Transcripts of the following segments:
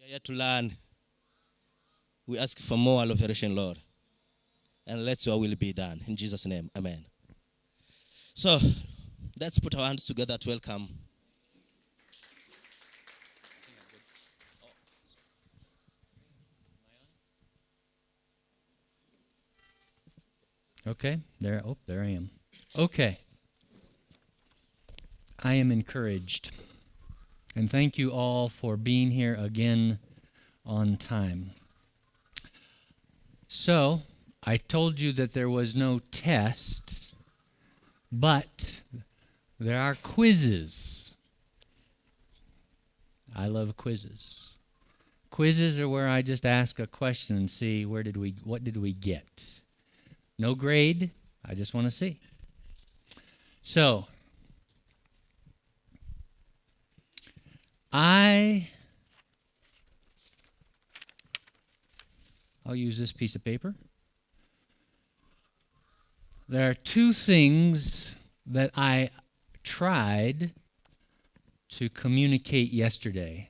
are here to learn. We ask for more aloperation, Lord. And let your will be done. In Jesus' name, amen. So, let's put our hands together to welcome. Okay, there I am. Okay. I am encouraged. And thank you all for being here again on time. So, I told you that there was no test, but there are quizzes. I love quizzes. Quizzes are where I just ask a question and see what did we get. No grade, I just want to see. So, I'll use this piece of paper. There are two things that I tried to communicate yesterday.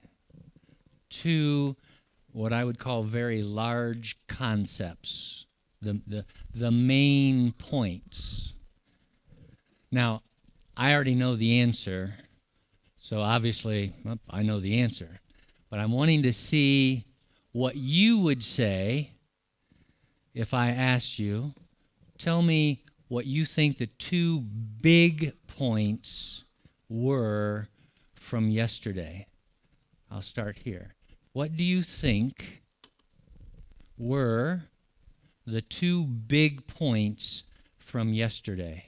Two what I would call very large concepts, the main points. Now, I already know the answer, so obviously I know the answer. But I'm wanting to see what you would say if I asked you, tell me what you think the two big points were from yesterday. I'll start here. What do you think were the two big points from yesterday?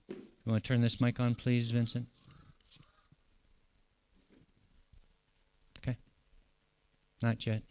You want to turn this mic on, please, Vincent? Okay. Not yet.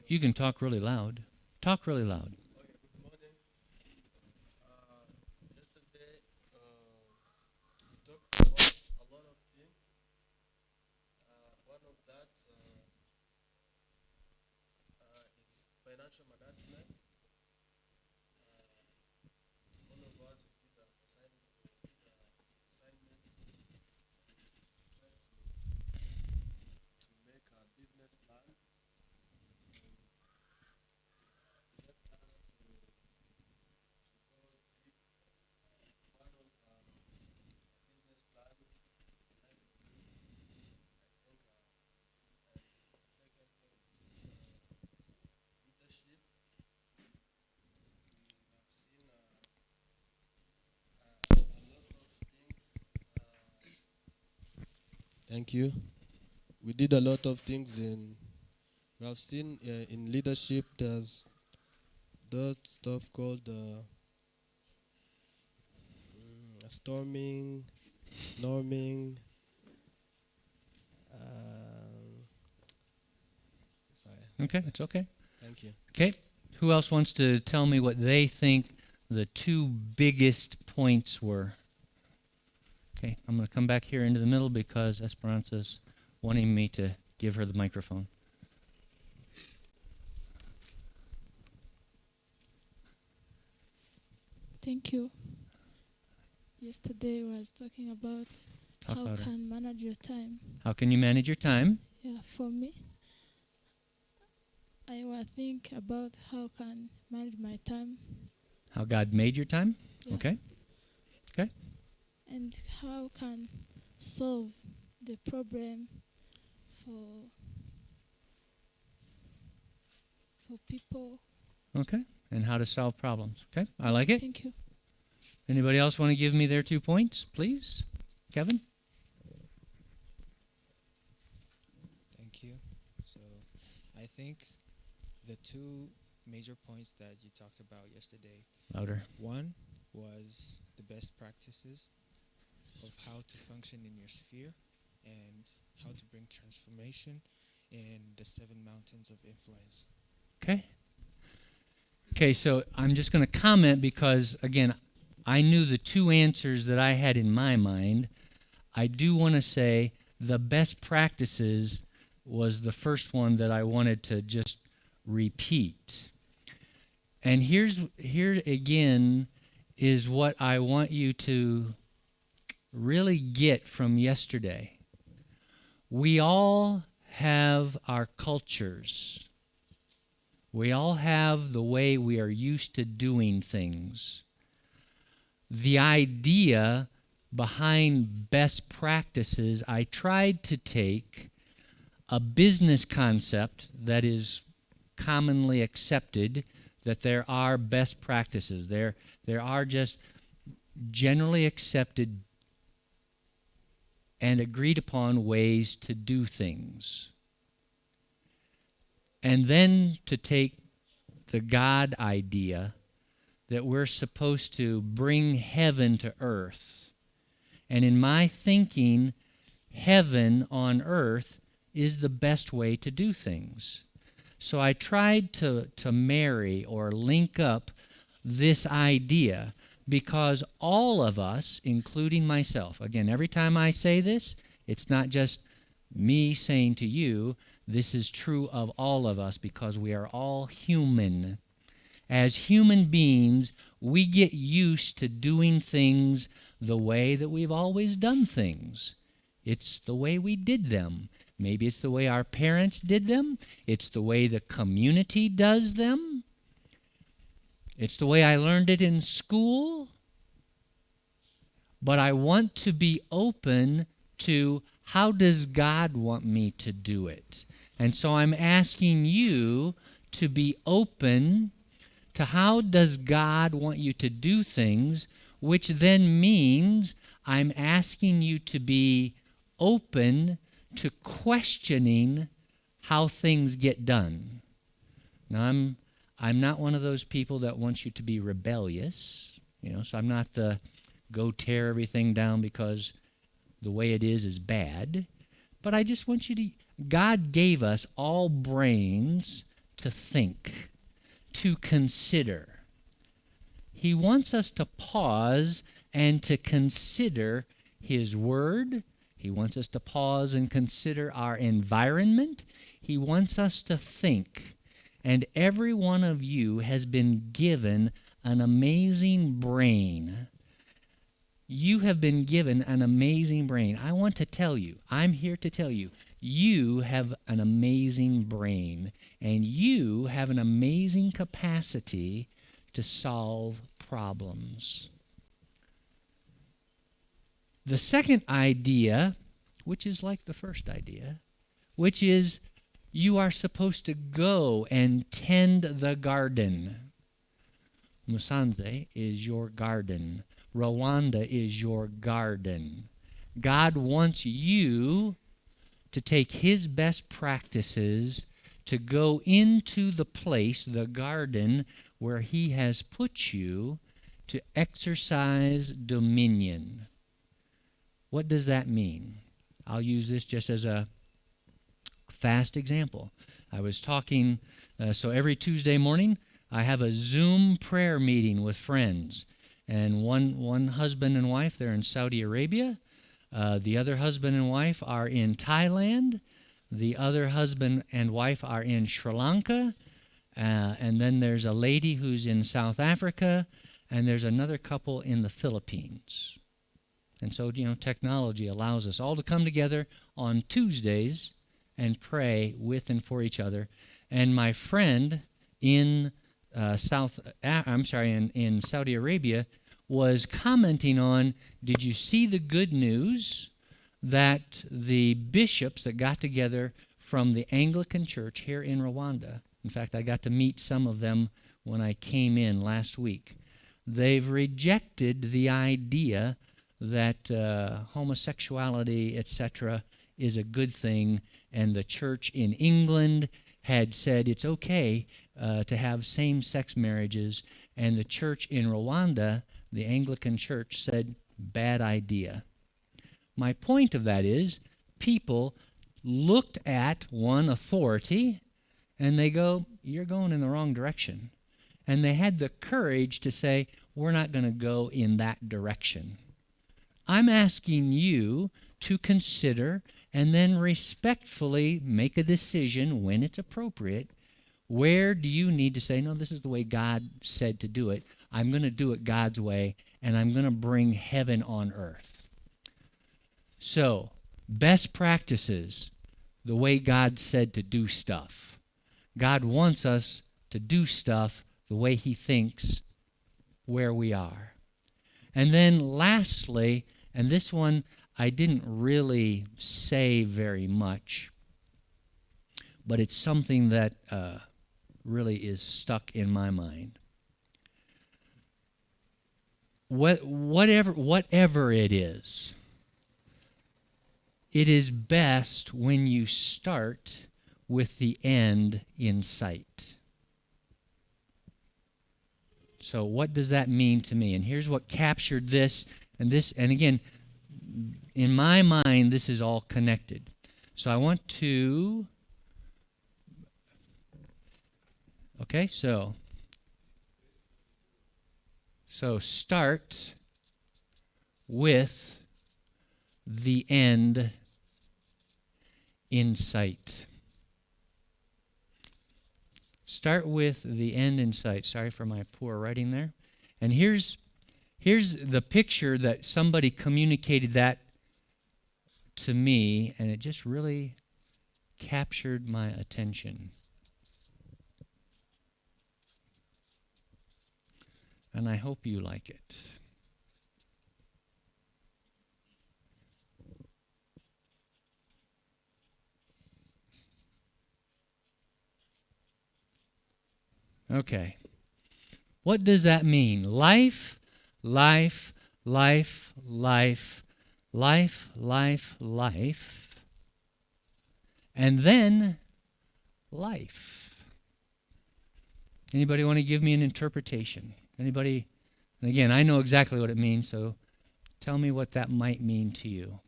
You can talk really loud. Talk really loud. Okay, good morning. Yesterday, we talked about a lot of things. One of that is financial management. All of us we did assignment try to make a business plan. Let us to go deep. One of business plan like to do, I think, and the second one is leadership. We have seen a lot of things. Thank you. We did a lot of things we have seen in leadership. There's that stuff called storming, norming. Sorry. Okay, it's okay. Thank you. Okay. Who else wants to tell me what they think the two biggest points were? Okay, I'm going to come back here into the middle because Esperanza's wanting me to give her the microphone. Thank you. Yesterday was talking about Talk how louder. can manage your time. How can you manage your time? Yeah, for me, I will think about how can manage my time. How God made your time? Yeah. Okay. Okay. And how can solve the problem for people. Okay. And how to solve problems. Okay. I like it. Thank you. Anybody else want to give me their 2 points, please? Kevin? Thank you. So I think the two major points that you talked about yesterday, Louder. one was the best practices, of how to function in your sphere and how to bring transformation in the 7 mountains of influence. Okay? Okay, so I'm just going to comment because, again, I knew the two answers that I had in my mind. I do want to say the best practices was the first one that I wanted to just repeat. And here again is what I want you to really get from yesterday. We all have our cultures. We all have the way we are used to doing things. The idea behind best practices, I tried to take a business concept that is commonly accepted, that there are best practices. There are just generally accepted and agreed upon ways to do things. And then to take the God idea that we're supposed to bring heaven to earth. And in my thinking, heaven on earth is the best way to do things. So I tried to marry or link up this idea because all of us, including myself, again, every time I say this, it's not just me saying to you, this is true of all of us because we are all human. As human beings, we get used to doing things the way that we've always done things. It's the way we did them. Maybe it's the way our parents did them. It's the way the community does them. It's the way I learned it in school. But I want to be open to how does God want me to do it? And so I'm asking you to be open to how does God want you to do things, which then means I'm asking you to be open to questioning how things get done. Now, I'm not one of those people that wants you to be rebellious, so I'm not the go tear everything down because the way it is bad. But I just want you to, God gave us all brains to think, to consider. He wants us to pause and to consider His Word. He wants us to pause and consider our environment. He wants us to think. And every one of you has been given an amazing brain. You have been given an amazing brain. I want to tell you, I'm here to tell you, you have an amazing brain, and you have an amazing capacity to solve problems. The second idea, which is like the first idea, which is you are supposed to go and tend the garden. Musanze is your garden. Rwanda is your garden. God wants you to take His best practices to go into the place, the garden, where He has put you to exercise dominion. What does that mean? I'll use this just as a fast example. I was talking, so every Tuesday morning, I have a Zoom prayer meeting with friends. And one husband and wife, they're in Saudi Arabia. The other husband and wife are in Thailand. The other husband and wife are in Sri Lanka. And then there's a lady who's in South Africa. And there's another couple in the Philippines. And so, technology allows us all to come together on Tuesdays and pray with and for each other. And my friend in in Saudi Arabia was commenting on, did you see the good news that the bishops that got together from the Anglican Church here in Rwanda, in fact, I got to meet some of them when I came in last week, they've rejected the idea that homosexuality, etc., is a good thing, and the church in England had said it's okay to have same-sex marriages, and the church in Rwanda, the Anglican Church, said, bad idea. My point of that is people looked at one authority and they go, you're going in the wrong direction. And they had the courage to say, we're not going to go in that direction. I'm asking you to consider and then respectfully make a decision when it's appropriate. Where do you need to say, no, this is the way God said to do it. I'm going to do it God's way, and I'm going to bring heaven on earth. So, best practices, the way God said to do stuff. God wants us to do stuff the way he thinks where we are. And then lastly, and this one I didn't really say very much, but it's something that really is stuck in my mind. Whatever it is best when you start with the end in sight. So what does that mean to me? And here's what captured this, and again, in my mind, this is all connected. So I want to, okay, so start with the end in sight. Start with the end in sight. Sorry for my poor writing there. And here's the picture that somebody communicated that to me, and it just really captured my attention. And I hope you like it. Okay. What does that mean? Life, life, life, life, life, life, life, and then life. Anybody want to give me an interpretation? Anybody? And again, I know exactly what it means, so tell me what that might mean to you.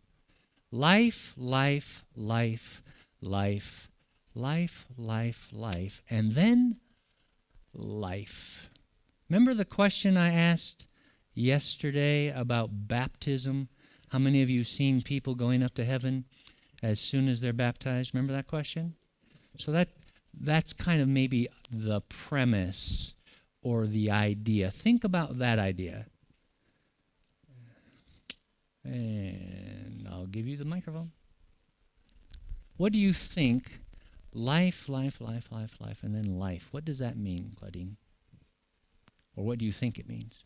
Life, life, life, life, life, life, life, and then life. Remember the question I asked yesterday about baptism? How many of you seen people going up to heaven as soon as they're baptized? Remember that question? So that's kind of maybe the premise or the idea. Think about that idea. And I'll give you the microphone. What do you think? Life, life, life, life, life, and then life. What does that mean, Claudine? Or what do you think it means?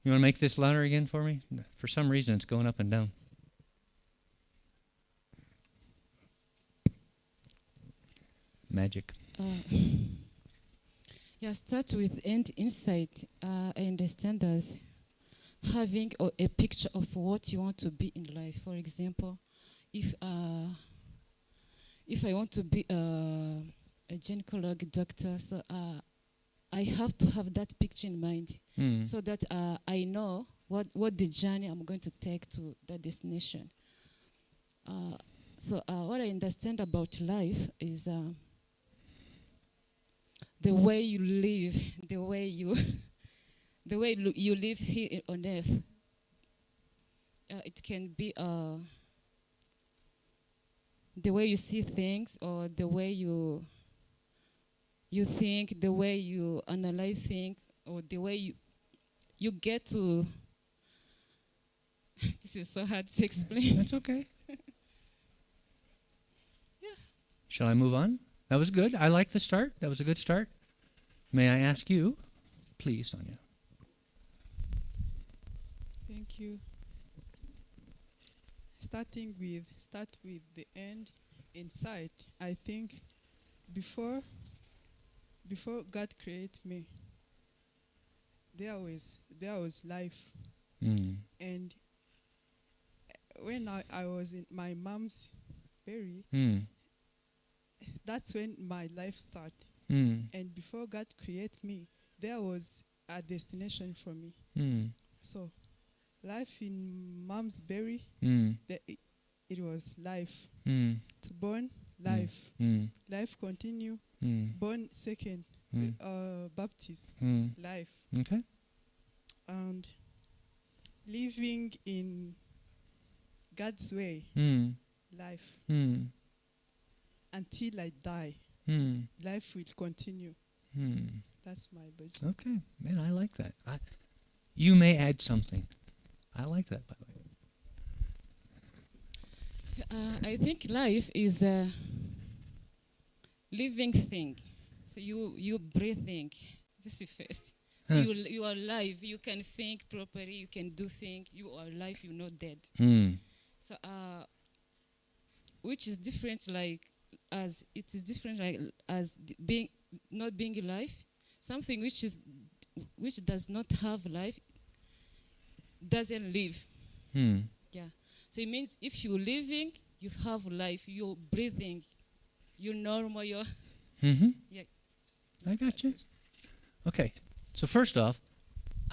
You want to make this louder again for me? For some reason, it's going up and down. Magic. Start with end insight. I understand as having a picture of what you want to be in life. For example, if I want to be a gynecology doctor, so I have to have that picture in mind, so that I know what the journey I'm going to take to that destination. So what I understand about life is the way you live, the way you live here on earth. It can be the way you see things, or the way you think, the way you analyze things, or the way you get to. This is so hard to explain. That's okay. Yeah. Shall I move on? That was good. I like the start. That was a good start. May I ask you, please, Sonia? Thank you. Start with the end in sight. I think before God created me, there was life. And when I was in my mom's belly, that's when my life started. Mm. And before God created me, there was a destination for me. Mm. So, life in mom's belly, Mm. it was life. Mm. To born, life. Mm. Life continue. Mm. Born second, Mm. baptism, Mm. life. Okay. And living in God's way, Mm. life. Mm. Until I die, Mm. life will continue. Mm. That's my budget. Okay. Man, I like that. You may add something. I like that, by the way. I think life is a living thing. So you breathing. This is first. So Huh. you are alive. You can think properly. You can do things. You are alive. You're not dead. Mm. So which is different. Like as it is different. Like as being not being alive. Something which does not have life doesn't live. Mm. Yeah. So it means if you're living, you have life. You're breathing. You're normal. You're Mm-hmm. yeah. I got you. That's it. Okay. So first off,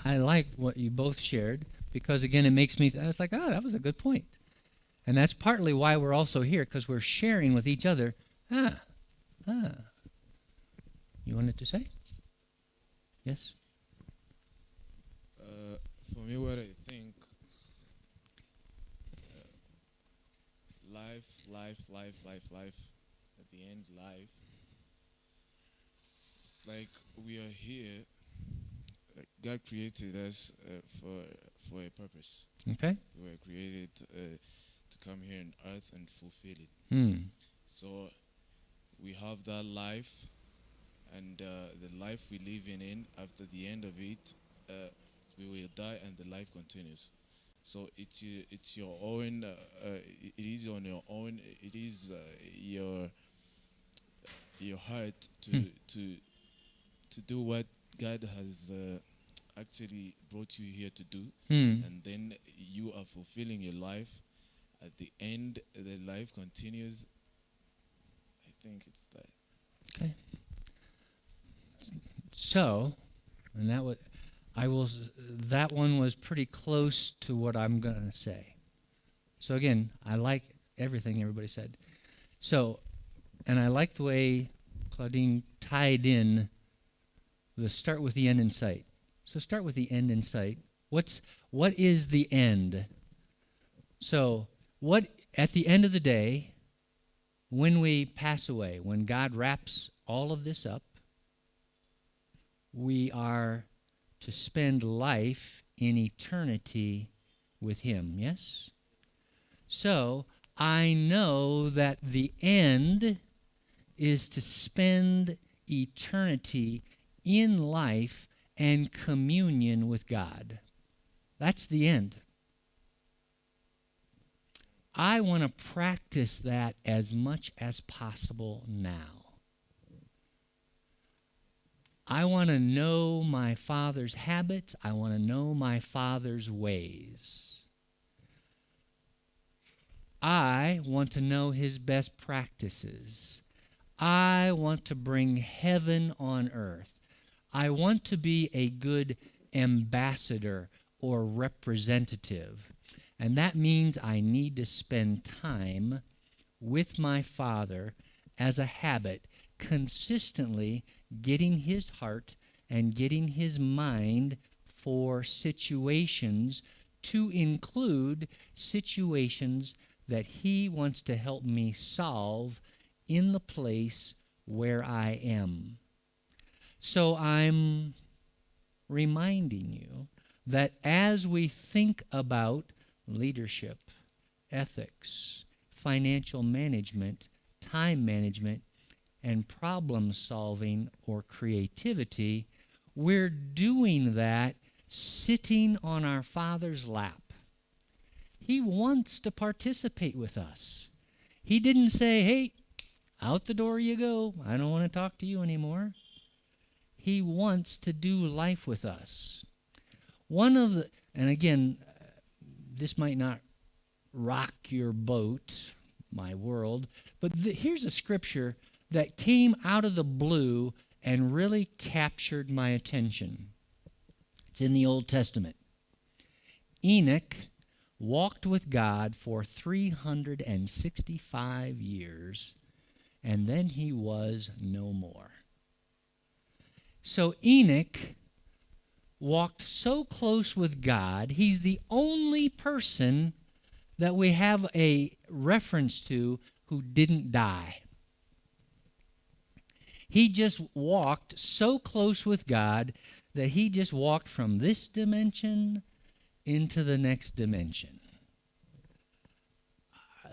I like what you both shared because, again, it makes me, I was like, oh, that was a good point. And that's partly why we're also here, because we're sharing with each other. You wanted to say? Yes? For me, what I think, life, at the end, life. It's like we are here. God created us for a purpose. Okay. We were created to come here on earth and fulfill it. Hmm. So we have that life, and the life we live in after the end of it, we will die, and the life continues. So it's your own. It is on your own. It is your heart to do what God has actually brought you here to do, Hmm. and then you are fulfilling your life. At the end, the life continues. I think it's that. Okay. So, and that one was pretty close to what I'm going to say. So again, I like everything everybody said. So, and I like the way Claudine tied in the start with the end in sight. So start with the end in sight. What is the end? So, what at the end of the day, when we pass away, when God wraps all of this up, we are to spend life in eternity with Him, yes? So, I know that the end is to spend eternity in life and communion with God. That's the end. I want to practice that as much as possible now. I want to know my Father's habits. I want to know my Father's ways. I want to know His best practices. I want to bring heaven on earth. I want to be a good ambassador or representative. And that means I need to spend time with my Father as a habit, consistently getting His heart and getting His mind for situations, to include situations that He wants to help me solve in the place where I am. So I'm reminding you that as we think about leadership, ethics, financial management, time management, and problem solving or creativity, we're doing that sitting on our Father's lap. He wants to participate with us. He didn't say, hey, out the door you go. I don't want to talk to you anymore. He wants to do life with us. And again, this might not rock your boat, my world, but here's a scripture that came out of the blue and really captured my attention. It's in the Old Testament. Enoch walked with God for 365 years, and then he was no more. So Enoch walked so close with God, he's the only person that we have a reference to who didn't die. He just walked so close with God that he just walked from this dimension into the next dimension.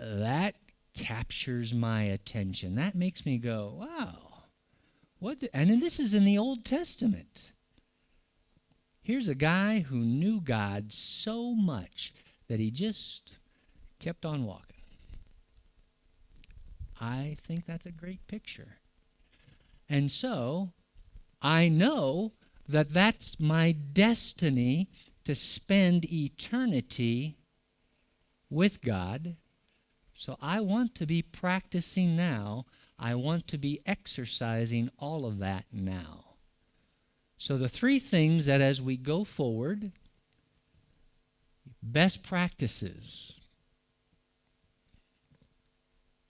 That captures my attention. That makes me go, wow. And then this is in the Old Testament. Here's a guy who knew God so much that he just kept on walking. I think that's a great picture. And so I know that that's my destiny, to spend eternity with God. So I want to be practicing now. I want to be exercising all of that now. So the three things that as we go forward, best practices,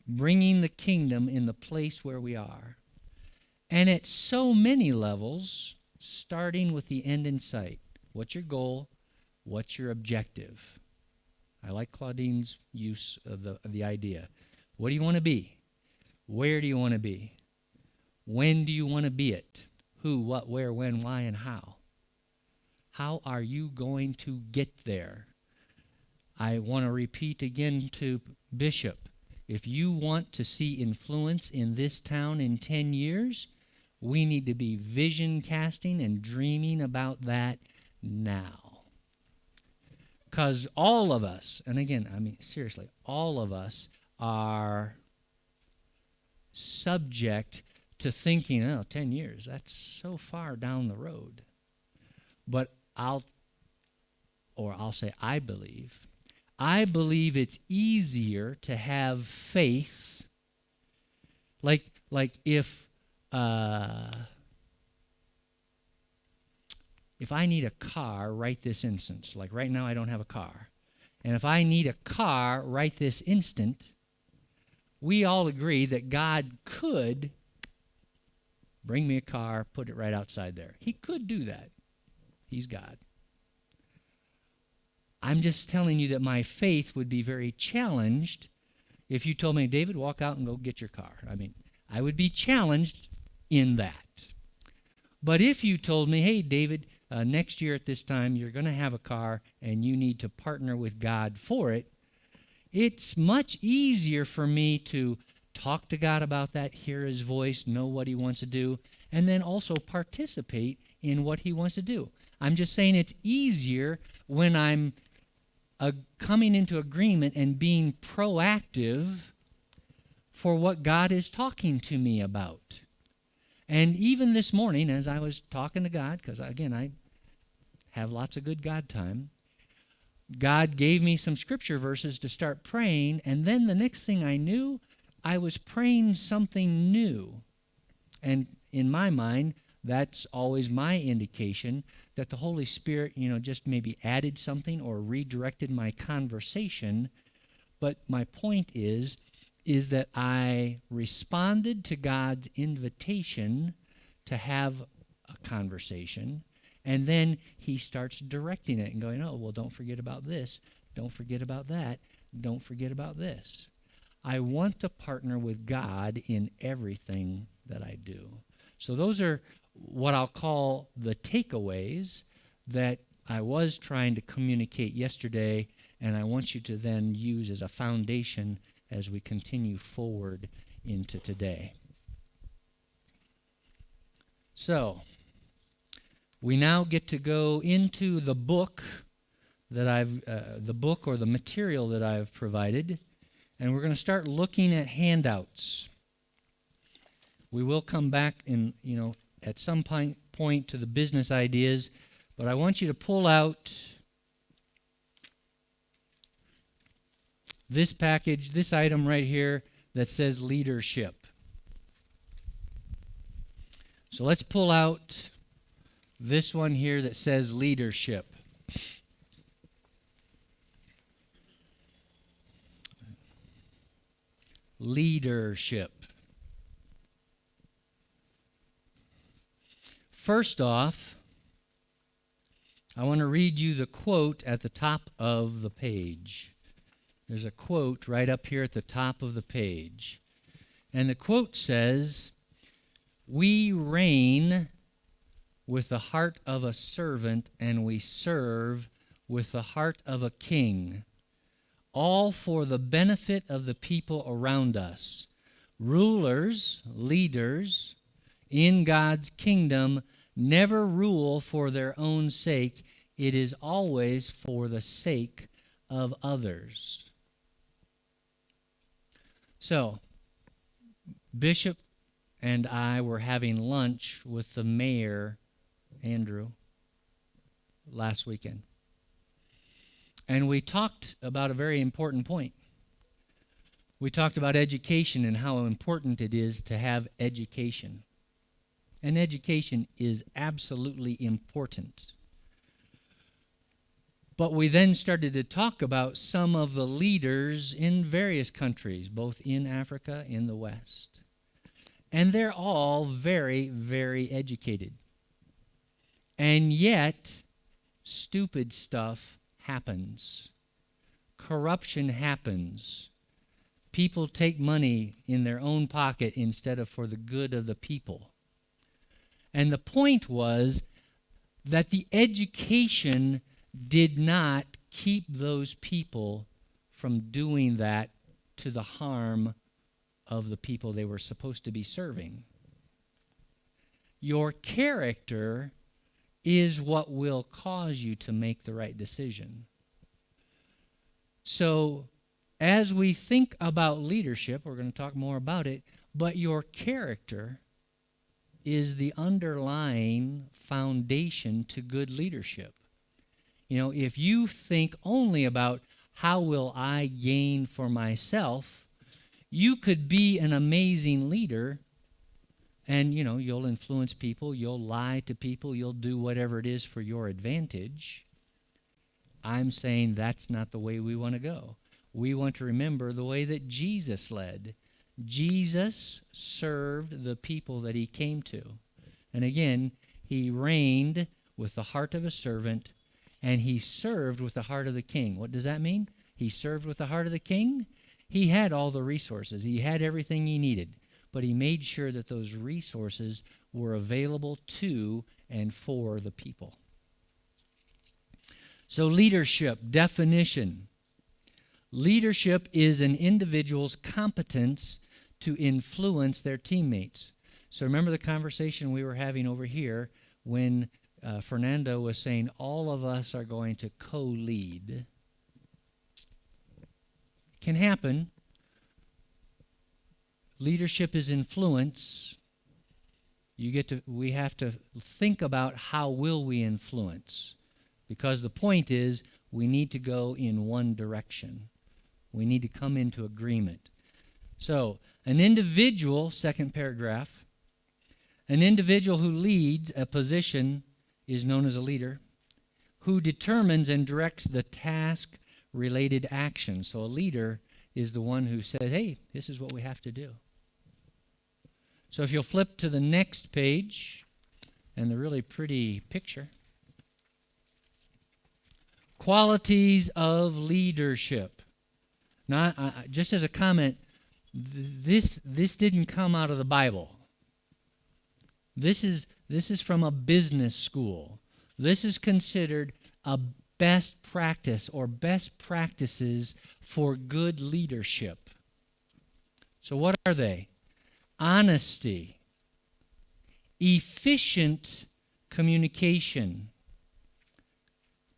bringing the kingdom in the place where we are, and at so many levels, starting with the end in sight. What's your goal? What's your objective? I like Claudine's use of the idea. What do you want to be? Where do you want to be? When do you want to be it? Who, what, where, when, why, and how? How are you going to get there? I want to repeat again to Bishop. If you want to see influence in this town in 10 years, we need to be vision casting and dreaming about that now. Because all of us, and again, I mean, seriously, all of us are subject to thinking, 10 years, that's so far down the road. But I'll say I believe it's easier to have faith. Like if I need a car right this instant, like right now I don't have a car, and if I need a car right this instant, we all agree that God could bring me a car, put it right outside there. He could do that. He's God. I'm just telling you that my faith would be very challenged if you told me, David, walk out and go get your car. I mean, I would be challenged in that. But if you told me, hey, David, next year at this time, you're going to have a car and you need to partner with God for it, it's much easier for me to talk to God about that, hear his voice, know what he wants to do, and then also participate in what he wants to do. I'm just saying it's easier when I'm coming into agreement and being proactive for what God is talking to me about. And even this morning, as I was talking to God, because again, I have lots of good God time, God gave me some scripture verses to start praying, and then the next thing I knew, I was praying something new. And in my mind, that's always my indication that the Holy Spirit, just maybe added something or redirected my conversation. But my point is that I responded to God's invitation to have a conversation, and then he starts directing it and going, oh, well, don't forget about this. Don't forget about that. Don't forget about this. I want to partner with God in everything that I do. So those are what I'll call the takeaways that I was trying to communicate yesterday, and I want you to then use as a foundation as we continue forward into today. So, we now get to go into the book that the book or the material that I've provided, and we're going to start looking at handouts. We will come back at some point to the business ideas, but I want you to pull out this package, this item right here that says leadership. So let's pull out this one here that says leadership. Leadership. First off, I want to read you the quote at the top of the page. There's a quote right up here at the top of the page. And the quote says, "We reign with the heart of a servant, and we serve with the heart of a king, all for the benefit of the people around us. Rulers, leaders in God's kingdom never rule for their own sake. It is always for the sake of others." So, Bishop and I were having lunch with the mayor, Andrew, last weekend. And we talked about a very important point. We talked about education and how important it is to have education. And education is absolutely important. But we then started to talk about some of the leaders in various countries, both in Africa, in the West. And they're all very, very educated. And yet, stupid stuff happens. Corruption happens. People take money in their own pocket instead of for the good of the people. And the point was that the education did not keep those people from doing that to the harm of the people they were supposed to be serving. Your character is what will cause you to make the right decision. So, as we think about leadership, we're going to talk more about it, but your character is the underlying foundation to good leadership. You know, if you think only about how will I gain for myself, you could be an amazing leader and, you know, you'll influence people, you'll lie to people, you'll do whatever it is for your advantage. I'm saying that's not the way we want to go. We want to remember the way that Jesus led. Jesus served the people that he came to. And again, he reigned with the heart of a servant, and he served with the heart of the king. What does that mean? He served with the heart of the king. He had all the resources. He had everything he needed. But he made sure that those resources were available to and for the people. So leadership, definition. Leadership is an individual's competence to influence their teammates. So remember the conversation we were having over here when Fernando was saying all of us are going to co-lead. Can happen. Leadership is influence. We have to think about how will we influence. Because the point is we need to go in one direction. We need to come into agreement. So, an individual, second paragraph, an individual who leads a position is known as a leader, who determines and directs the task-related action. So a leader is the one who says, hey, this is what we have to do. So if you'll flip to the next page, and the really pretty picture, qualities of leadership. Now, just as a comment, this didn't come out of the Bible. This is from a business school. This is considered a best practice or best practices for good leadership. So what are they? Honesty, efficient communication,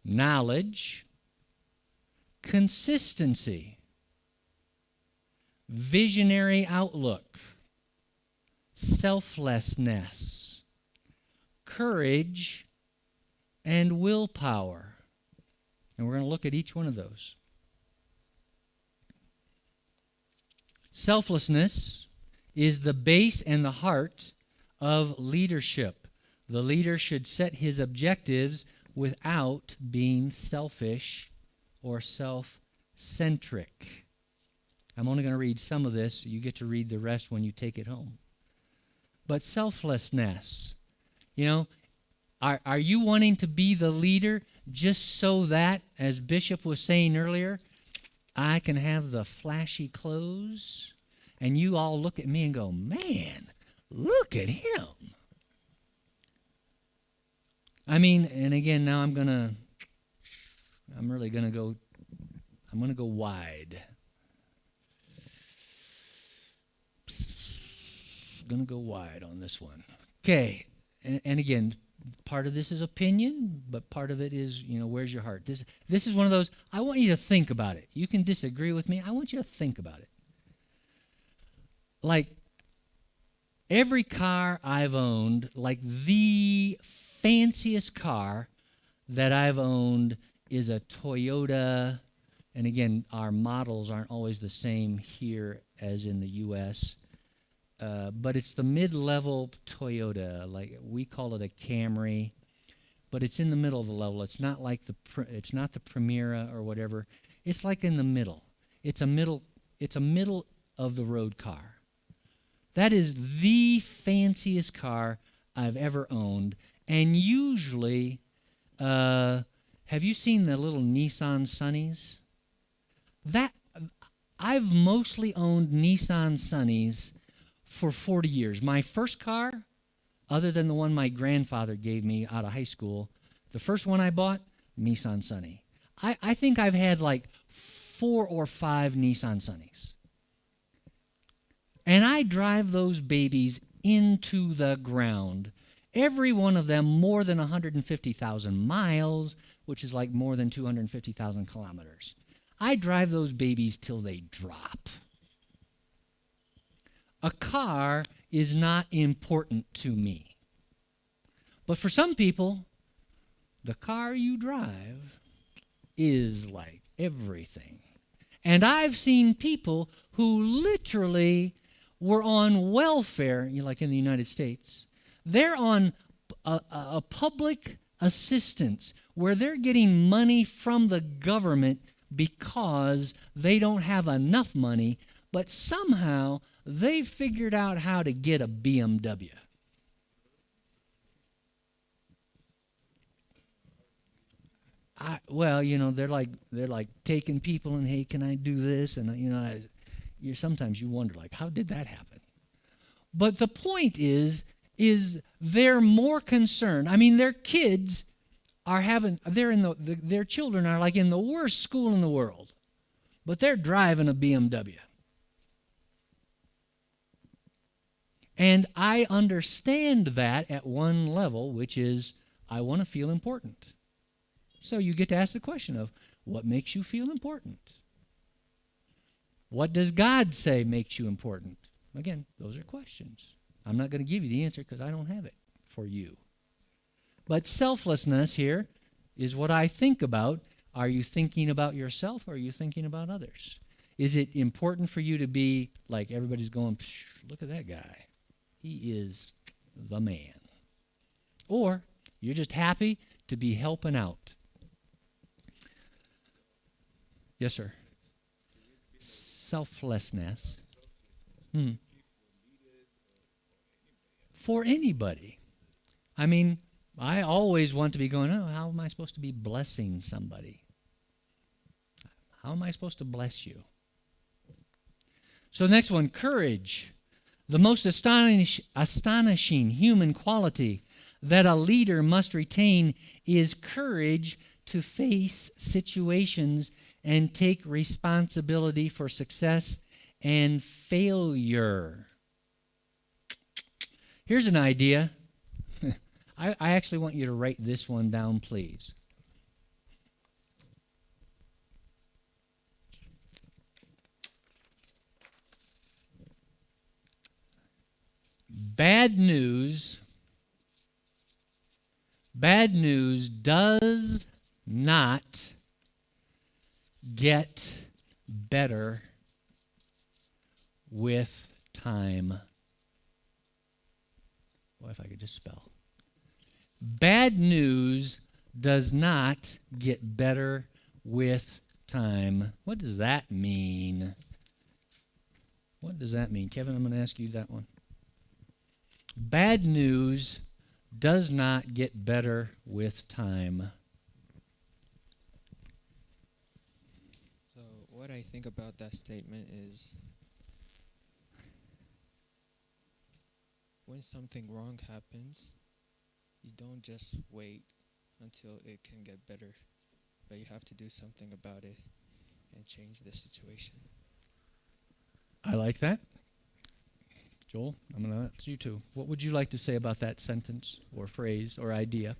knowledge, consistency, visionary outlook, selflessness, courage, and willpower. And we're going to look at each one of those. Selflessness is the base and the heart of leadership. The leader should set his objectives without being selfish or self-centric. I'm only going to read some of this. You get to read the rest when you take it home. But selflessness, are you wanting to be the leader just so that, as Bishop was saying earlier, I can have the flashy clothes and you all look at me and go, man, look at him. I mean, and again, now I'm going to go wide. Going to go wide on this one. Okay, and again, part of this is opinion, but part of it is, where's your heart? This is one of those, I want you to think about it. You can disagree with me. I want you to think about it. Like, every car I've owned, like the fanciest car that I've owned is a Toyota, and again, our models aren't always the same here as in the U.S., but it's the mid-level Toyota, like we call it a Camry, but it's in the middle of the level. It's not like it's not the Primera or whatever. It's like in the middle. It's a middle of the road car. That is the fanciest car I've ever owned, and usually, have you seen the little Nissan Sunnies? I've mostly owned Nissan Sunnies for 40 years. My first car, other than the one my grandfather gave me out of high school, the first one I bought, Nissan Sunny. I think I've had like 4 or 5 Nissan Sunnies. And I drive those babies into the ground. Every one of them more than 150,000 miles, which is like more than 250,000 kilometers. I drive those babies till they drop. A car is not important to me. But for some people, the car you drive is like everything. And I've seen people who literally were on welfare, like in the United States. They're on a public assistance where they're getting money from the government because they don't have enough money, but somehow they figured out how to get a BMW. They're like taking people and, hey, can I do this? And sometimes you wonder, like, how did that happen? But the point is they're more concerned. I mean, their kids their children are like in the worst school in the world, but they're driving a BMW. And I understand that at one level, which is I want to feel important. So you get to ask the question of what makes you feel important? What does God say makes you important? Again, those are questions. I'm not going to give you the answer because I don't have it for you. But selflessness here is what I think about. Are you thinking about yourself or are you thinking about others? Is it important for you to be like everybody's going, look at that guy. He is the man. Or you're just happy to be helping out. Yes, sir. Selflessness. For anybody. I mean, I always want to be going, how am I supposed to be blessing somebody? How am I supposed to bless you? So the next one, courage. The most astonishing human quality that a leader must retain is courage to face situations and take responsibility for success and failure. Here's an idea. I actually want you to write this one down, please. Bad news does not get better with time. Boy, if I could just spell. Bad news does not get better with time. What does that mean? What does that mean? Kevin, I'm going to ask you that one. Bad news does not get better with time. So what I think about that statement is when something wrong happens, you don't just wait until it can get better, but you have to do something about it and change the situation. I like that. Joel, I'm going to ask you too. What would you like to say about that sentence or phrase or idea?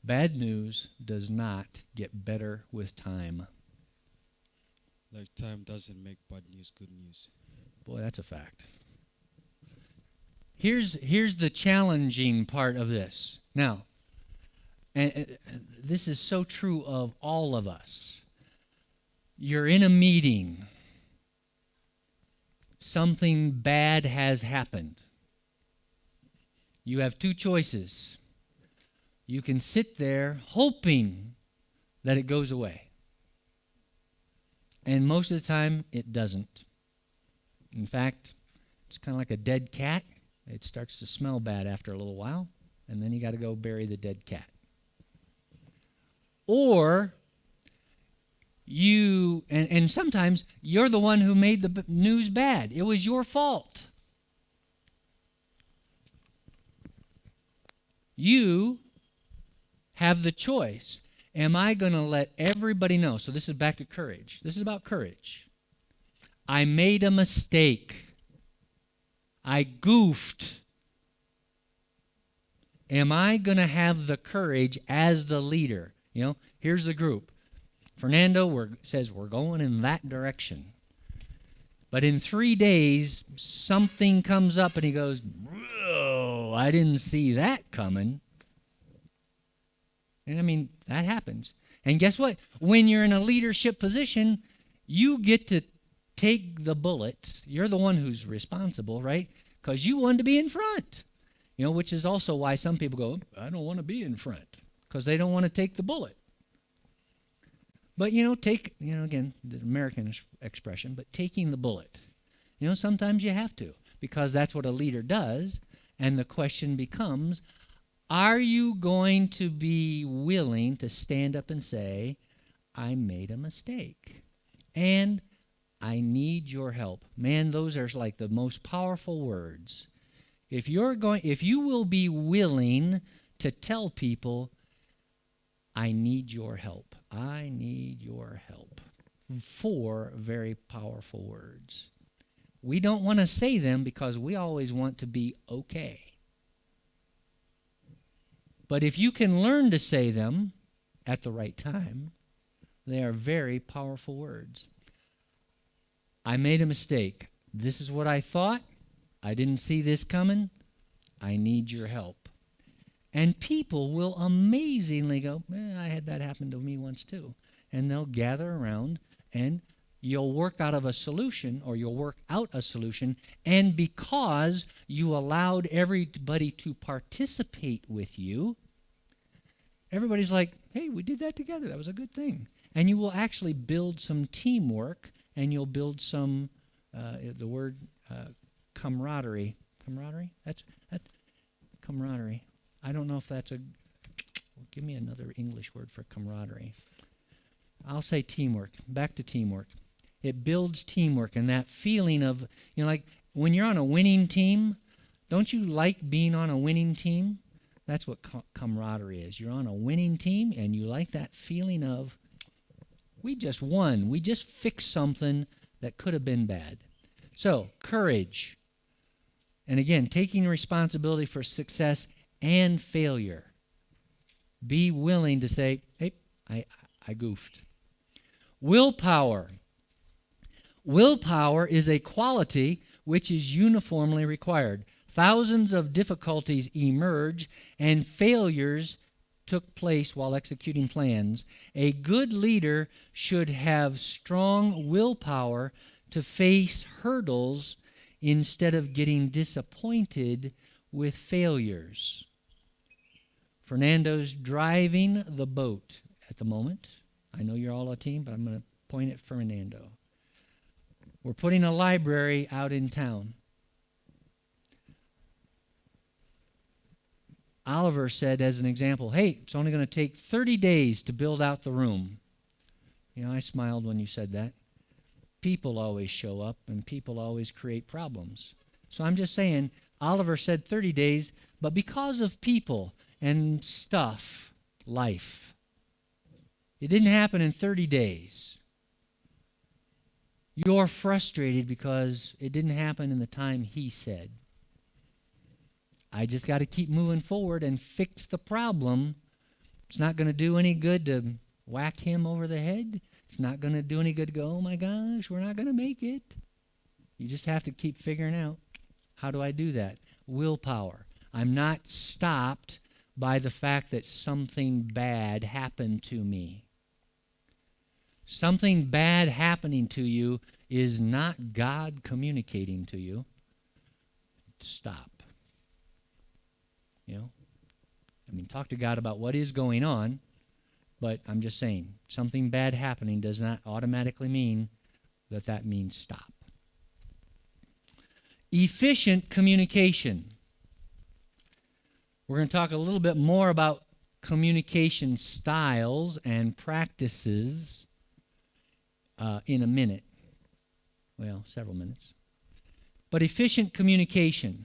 Bad news does not get better with time. Like time doesn't make bad news good news. Boy, that's a fact. Here's the challenging part of this. Now, and this is so true of all of us. You're in a meeting. Something bad has happened. You have two choices. You can sit there hoping that it goes away. And most of the time, it doesn't. In fact, it's kind of like a dead cat. It starts to smell bad after a little while, and then you got to go bury the dead cat. Or you, and sometimes you're the one who made the news bad. It was your fault. You have the choice. Am I going to let everybody know? So this is back to courage. This is about courage. I made a mistake. I goofed. Am I going to have the courage as the leader? You know, here's the group. Fernando says we're going in that direction. But in 3 days, something comes up and he goes, whoa, I didn't see that coming. And I mean, that happens. And guess what? When you're in a leadership position, you get to take the bullet. You're the one who's responsible, right? Because you wanted to be in front. You know, which is also why some people go, I don't want to be in front. Because they don't want to take the bullet. But, again, the American expression, but taking the bullet. Sometimes you have to. Because that's what a leader does. And the question becomes, are you going to be willing to stand up and say, I made a mistake? And I need your help. Man, those are like the most powerful words. If you will be willing to tell people, I need your help. I need your help. 4 very powerful words. We don't want to say them because we always want to be okay. But if you can learn to say them at the right time, they are very powerful words. I made a mistake. This is what I thought. I didn't see this coming. I need your help. And people will amazingly go, I had that happen to me once too. And they'll gather around and you'll work out a solution. And because you allowed everybody to participate with you, everybody's like, hey, we did that together. That was a good thing. And you will actually build some teamwork, and you'll build some, the word camaraderie. Camaraderie? That's camaraderie. I don't know if that's give me another English word for camaraderie. I'll say teamwork. Back to teamwork. It builds teamwork, and that feeling of, like when you're on a winning team, don't you like being on a winning team? That's what camaraderie is. You're on a winning team, and you like that feeling of, we just won. We just fixed something that could have been bad. So, courage. And again, taking responsibility for success and failure. Be willing to say, hey, I goofed. Willpower. Willpower is a quality which is uniformly required. Thousands of difficulties emerge and failures took place while executing plans. A good leader should have strong willpower to face hurdles instead of getting disappointed with failures. Fernando's driving the boat at the moment. I know you're all a team, but I'm going to point at Fernando. We're putting a library out in town. Oliver said, as an example, hey, it's only going to take 30 days to build out the room. You know, I smiled when you said that. People always show up, and people always create problems. So I'm just saying, Oliver said 30 days, but because of people and stuff, life, it didn't happen in 30 days. You're frustrated because it didn't happen in the time he said. I just got to keep moving forward and fix the problem. It's not going to do any good to whack him over the head. It's not going to do any good to go, oh my gosh, we're not going to make it. You just have to keep figuring out, how do I do that? Willpower. I'm not stopped by the fact that something bad happened to me. Something bad happening to you is not God communicating to you. Stop. You know? I mean, talk to God about what is going on, but I'm just saying, something bad happening does not automatically mean that that means stop. Efficient communication. We're going to talk a little bit more about communication styles and practices in a minute. Well, several minutes. But efficient communication.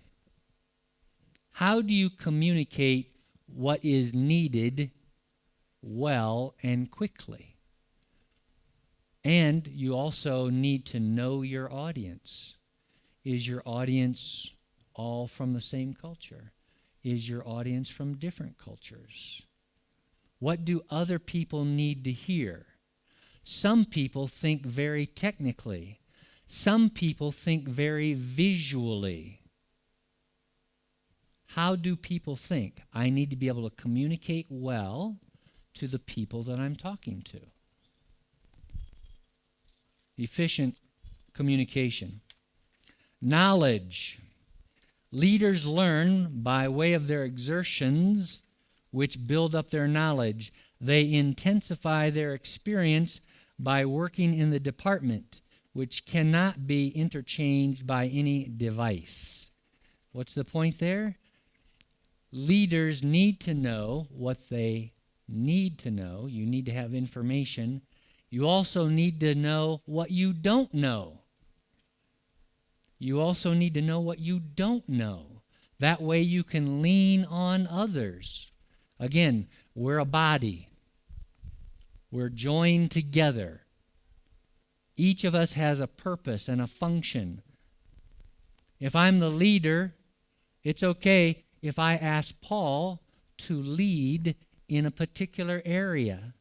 How do you communicate what is needed well and quickly? And you also need to know your audience. Is your audience all from the same culture? Is your audience from different cultures? What do other people need to hear? Some people think very technically. Some people think very visually. How do people think? I need to be able to communicate well to the people that I'm talking to. Efficient communication. Knowledge. Leaders learn by way of their exertions, which build up their knowledge. They intensify their experience by working in the department, which cannot be interchanged by any device. What's the point there? Leaders need to know what they need to know. You need to have information. You also need to know what you don't know. You also need to know what you don't know. That way you can lean on others. Again, we're a body. We're joined together. Each of us has a purpose and a function. If I'm the leader, it's okay if I ask Paul to lead in a particular area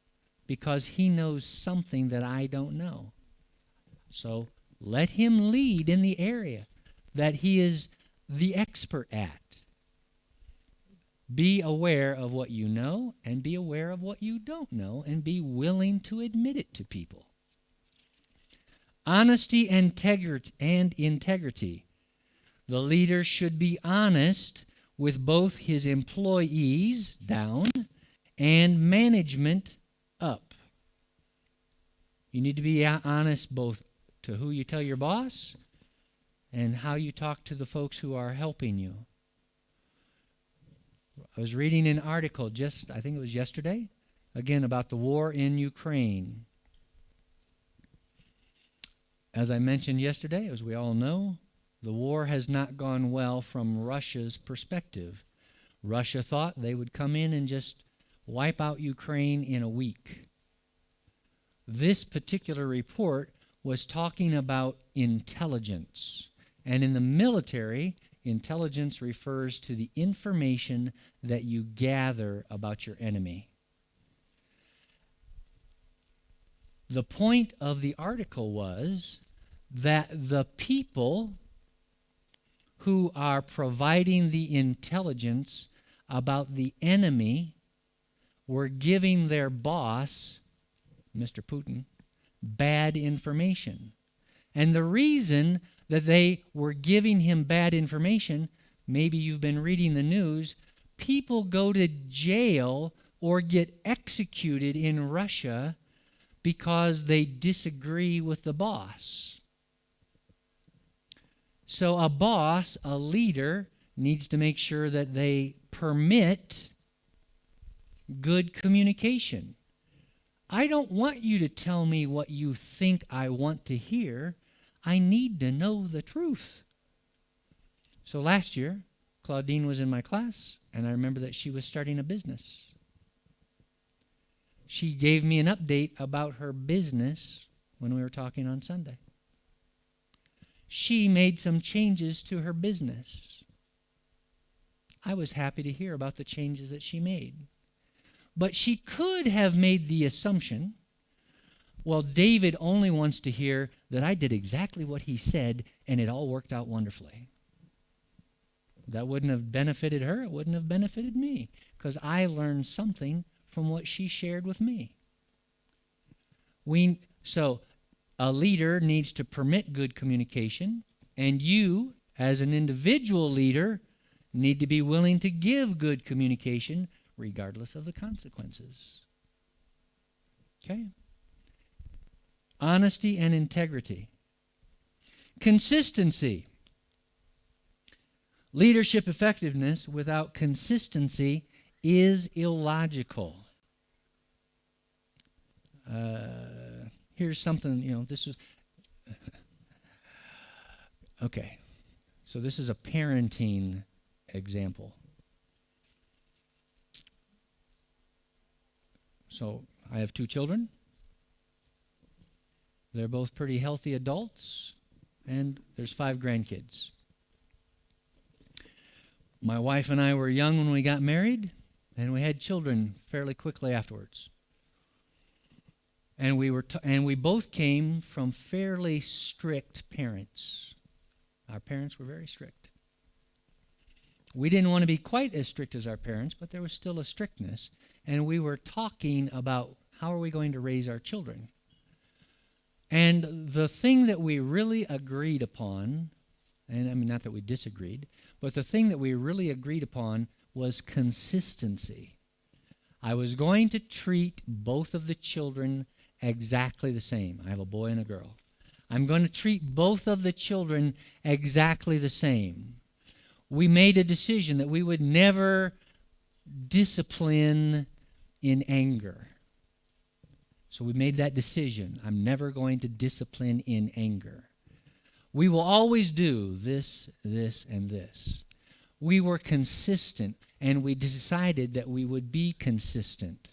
because he knows something that I don't know. So let him lead in the area that he is the expert at. Be aware of what you know and be aware of what you don't know and be willing to admit it to people. Honesty and integrity. The leader should be honest with both his employees down and management up. You need to be honest both to who you tell your boss and how you talk to the folks who are helping you. I was reading an article I think it was yesterday, again about the war in Ukraine. As I mentioned yesterday, as we all know, the war has not gone well from Russia's perspective. Russia thought they would come in and just wipe out Ukraine in a week. This particular report was talking about intelligence. And in the military, intelligence refers to the information that you gather about your enemy. The point of the article was that the people who are providing the intelligence about the enemy were giving their boss, Mr. Putin, bad information. And the reason that they were giving him bad information, maybe you've been reading the news, people go to jail or get executed in Russia because they disagree with the boss. So a boss, a leader, needs to make sure that they permit good communication. I don't want you to tell me what you think I want to hear. I need to know the truth. So last year, Claudine was in my class, and I remember that she was starting a business. She gave me an update about her business when we were talking on Sunday. She made some changes to her business. I was happy to hear about the changes that she made. But she could have made the assumption, well, David only wants to hear that I did exactly what he said and it all worked out wonderfully. That wouldn't have benefited her. It wouldn't have benefited me because I learned something from what she shared with me. So a leader needs to permit good communication, and you, as an individual leader, need to be willing to give good communication regardless of the consequences. Okay? Honesty and integrity. Consistency. Leadership effectiveness without consistency is illogical. Here's something, this was... Okay. So this is a parenting example. So I have 2 children. They're both pretty healthy adults, and there's 5 grandkids. My wife and I were young when we got married, and we had children fairly quickly afterwards. And we both came from fairly strict parents. Our parents were very strict. We didn't want to be quite as strict as our parents, but there was still a strictness. And we were talking about how are we going to raise our children. And the thing that we really agreed upon, and I mean not that we disagreed, but the thing that we really agreed upon was consistency. I was going to treat both of the children exactly the same. I have a boy and a girl. I'm going to treat both of the children exactly the same. We made a decision that we would never discipline in anger. So we made that decision. I'm never going to discipline in anger. We will always do this, this, and this. We were consistent, and we decided that we would be consistent.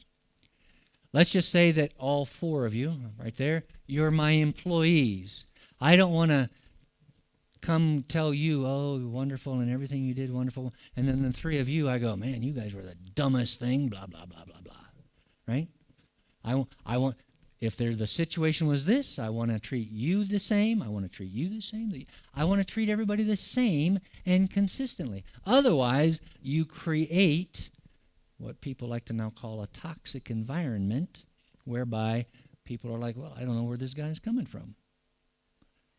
Let's just say that all 4 of you, right there, you're my employees. I don't want to come tell you, oh, wonderful, and everything you did, wonderful. And then the 3 of you, I go, man, you guys were the dumbest thing, blah, blah, blah, blah, blah. Right? I want, if the situation was this, I want to treat you the same. I want to treat you the same. I want to treat everybody the same and consistently. Otherwise, you create what people like to now call a toxic environment, whereby people are like, well, I don't know where this guy's coming from.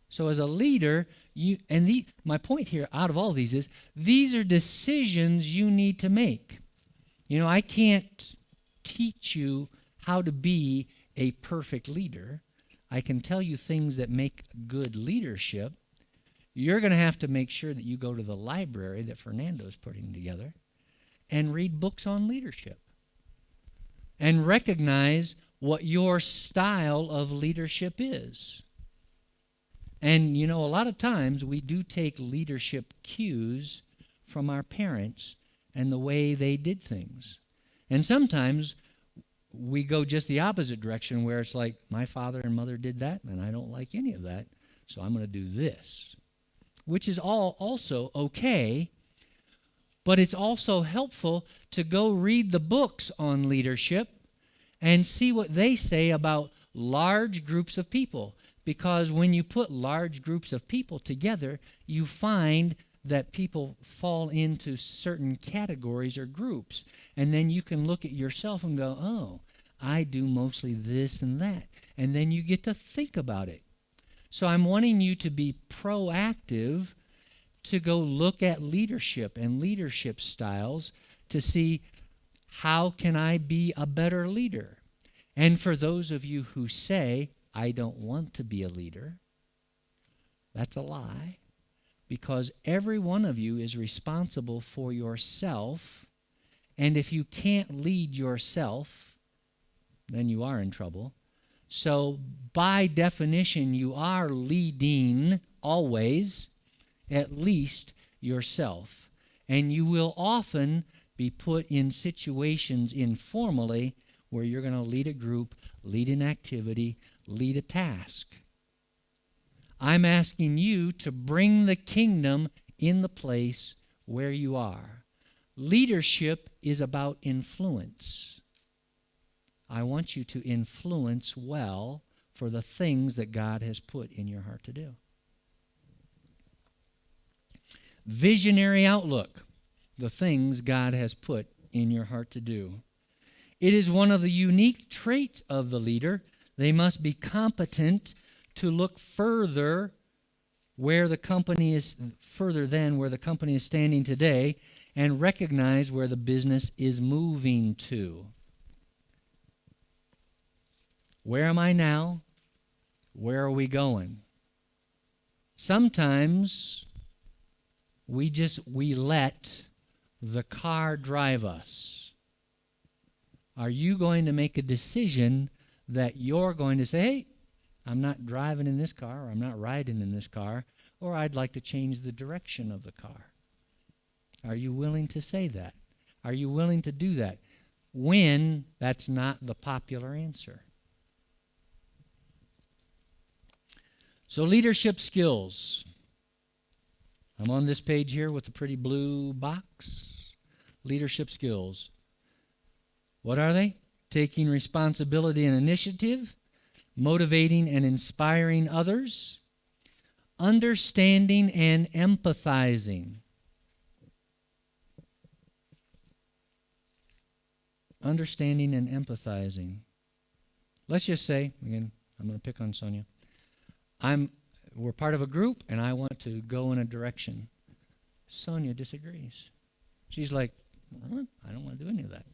So as a leader, my point here out of all these is, these are decisions you need to make. I can't teach you how to be a perfect leader. I can tell you things that make good leadership. You're going to have to make sure that you go to the library that Fernando's putting together and read books on leadership and recognize what your style of leadership is. And, a lot of times we do take leadership cues from our parents and the way they did things. And sometimes we go just the opposite direction, where it's like, my father and mother did that, and I don't like any of that, so I'm going to do this, which is all also okay, but it's also helpful to go read the books on leadership and see what they say about large groups of people. Because when you put large groups of people together, you find that people fall into certain categories or groups. And then you can look at yourself and go, oh, I do mostly this and that. And then you get to think about it. So I'm wanting you to be proactive, to go look at leadership and leadership styles to see, how can I be a better leader? And for those of you who say, I don't want to be a leader, that's a lie, because every one of you is responsible for yourself, and if you can't lead yourself, then you are in trouble. So by definition, you are leading always, at least yourself. And you will often be put in situations informally where you're going to lead a group, lead an activity, lead a task. I'm asking you to bring the kingdom in the place where you are. Leadership is about influence. I want you to influence well for the things that God has put in your heart to do. Visionary outlook, the things God has put in your heart to do. It is one of the unique traits of the leader. They must be competent to look further where the company is, further than where the company is standing today, and recognize where the business is moving to. Where am I now? Where are we going? Sometimes we let the car drive us. Are you going to make a decision that you're going to say, hey, I'm not driving in this car, or I'm not riding in this car, or I'd like to change the direction of the car? Are you willing to say that? Are you willing to do that when that's not the popular answer? So leadership skills. I'm on this page here with the pretty blue box. Leadership skills. What are they? Taking responsibility and initiative, motivating and inspiring others, understanding and empathizing. Understanding and empathizing. Let's just say, again, I'm going to pick on Sonia. We're part of a group, and I want to go in a direction. Sonia disagrees. She's like, I don't want to do any of that.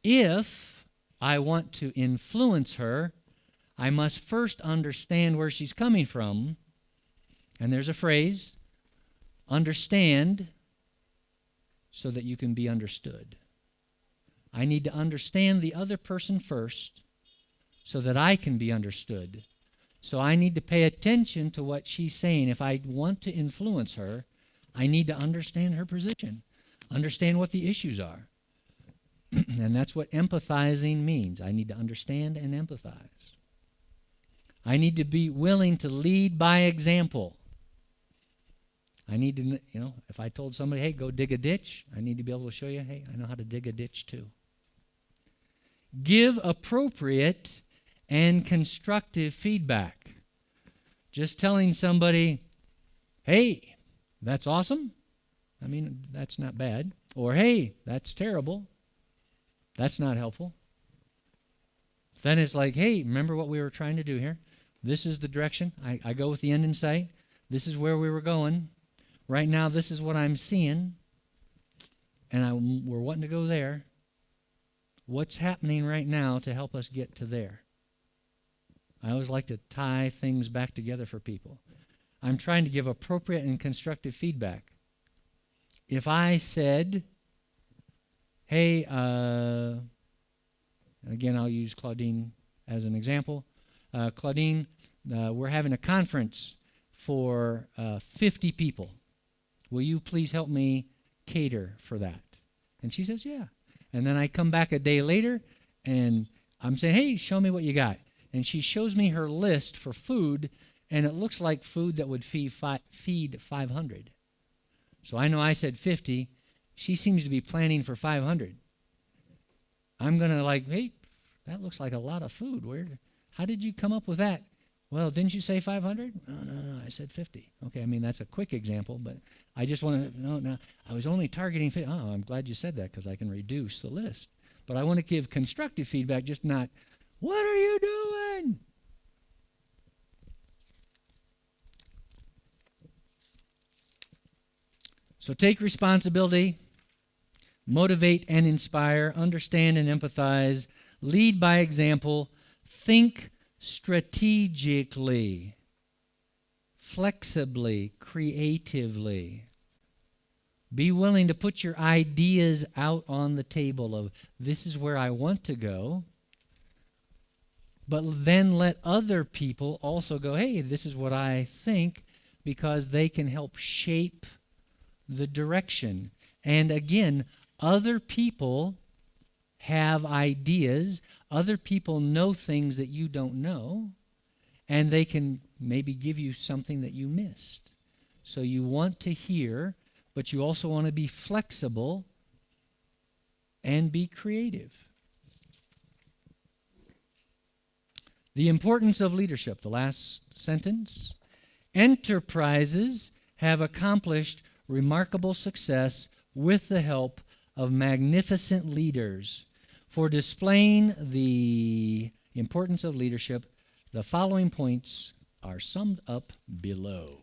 If I want to influence her, I must first understand where she's coming from. And there's a phrase, understand so that you can be understood. I need to understand the other person first so that I can be understood. So I need to pay attention to what she's saying. If I want to influence her, I need to understand her position, understand what the issues are. And that's what empathizing means. I need to understand and empathize. I need to be willing to lead by example. I need to, if I told somebody, hey, go dig a ditch, I need to be able to show you, hey, I know how to dig a ditch too. Give appropriate and constructive feedback. Just telling somebody, hey, that's awesome. I mean, that's not bad. Or, hey, that's terrible. That's not helpful. Then it's like, hey, remember what we were trying to do here? This is the direction. I go with the end in sight. This is where we were going. Right now, this is what I'm seeing. And we're wanting to go there. What's happening right now to help us get to there? I always like to tie things back together for people. I'm trying to give appropriate and constructive feedback. If I said, hey, again, I'll use Claudine as an example. Claudine, we're having a conference for 50 people. Will you please help me cater for that? And she says, yeah. And then I come back a day later, and I'm saying, hey, show me what you got. And she shows me her list for food, and it looks like food that would feed 500. So I know I said 50. She seems to be planning for 500. I'm going to hey, that looks like a lot of food. How did you come up with that? Well, didn't you say 500? No, I said 50. Okay, I mean, that's a quick example, but I just want to, no, I was only targeting 50. Oh, I'm glad you said that because I can reduce the list. But I want to give constructive feedback, just not, what are you doing? So take responsibility, motivate and inspire, understand and empathize, lead by example, think strategically, flexibly, creatively. Be willing to put your ideas out on the table of this is where I want to go, but then let other people also go, hey, this is what I think, because they can help shape the direction. And again, other people have ideas, other people know things that you don't know, and they can maybe give you something that you missed. So you want to hear, but you also want to be flexible and be creative. The importance of leadership, the last sentence. Enterprises have accomplished remarkable success with the help of magnificent leaders. For displaying the importance of leadership, the following points are summed up below.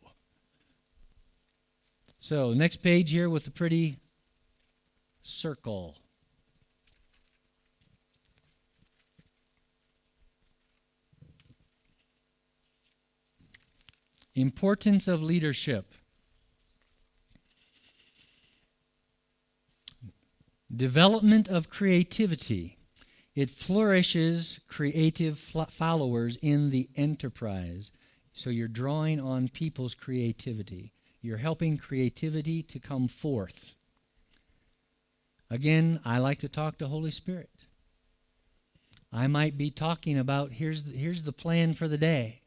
So, the next page here with the pretty circle. Importance of leadership. Development of creativity. It flourishes creative followers in the enterprise. So you're drawing on people's creativity. You're helping creativity to come forth. Again, I like to talk to Holy Spirit. I might be talking about, here's the plan for the day.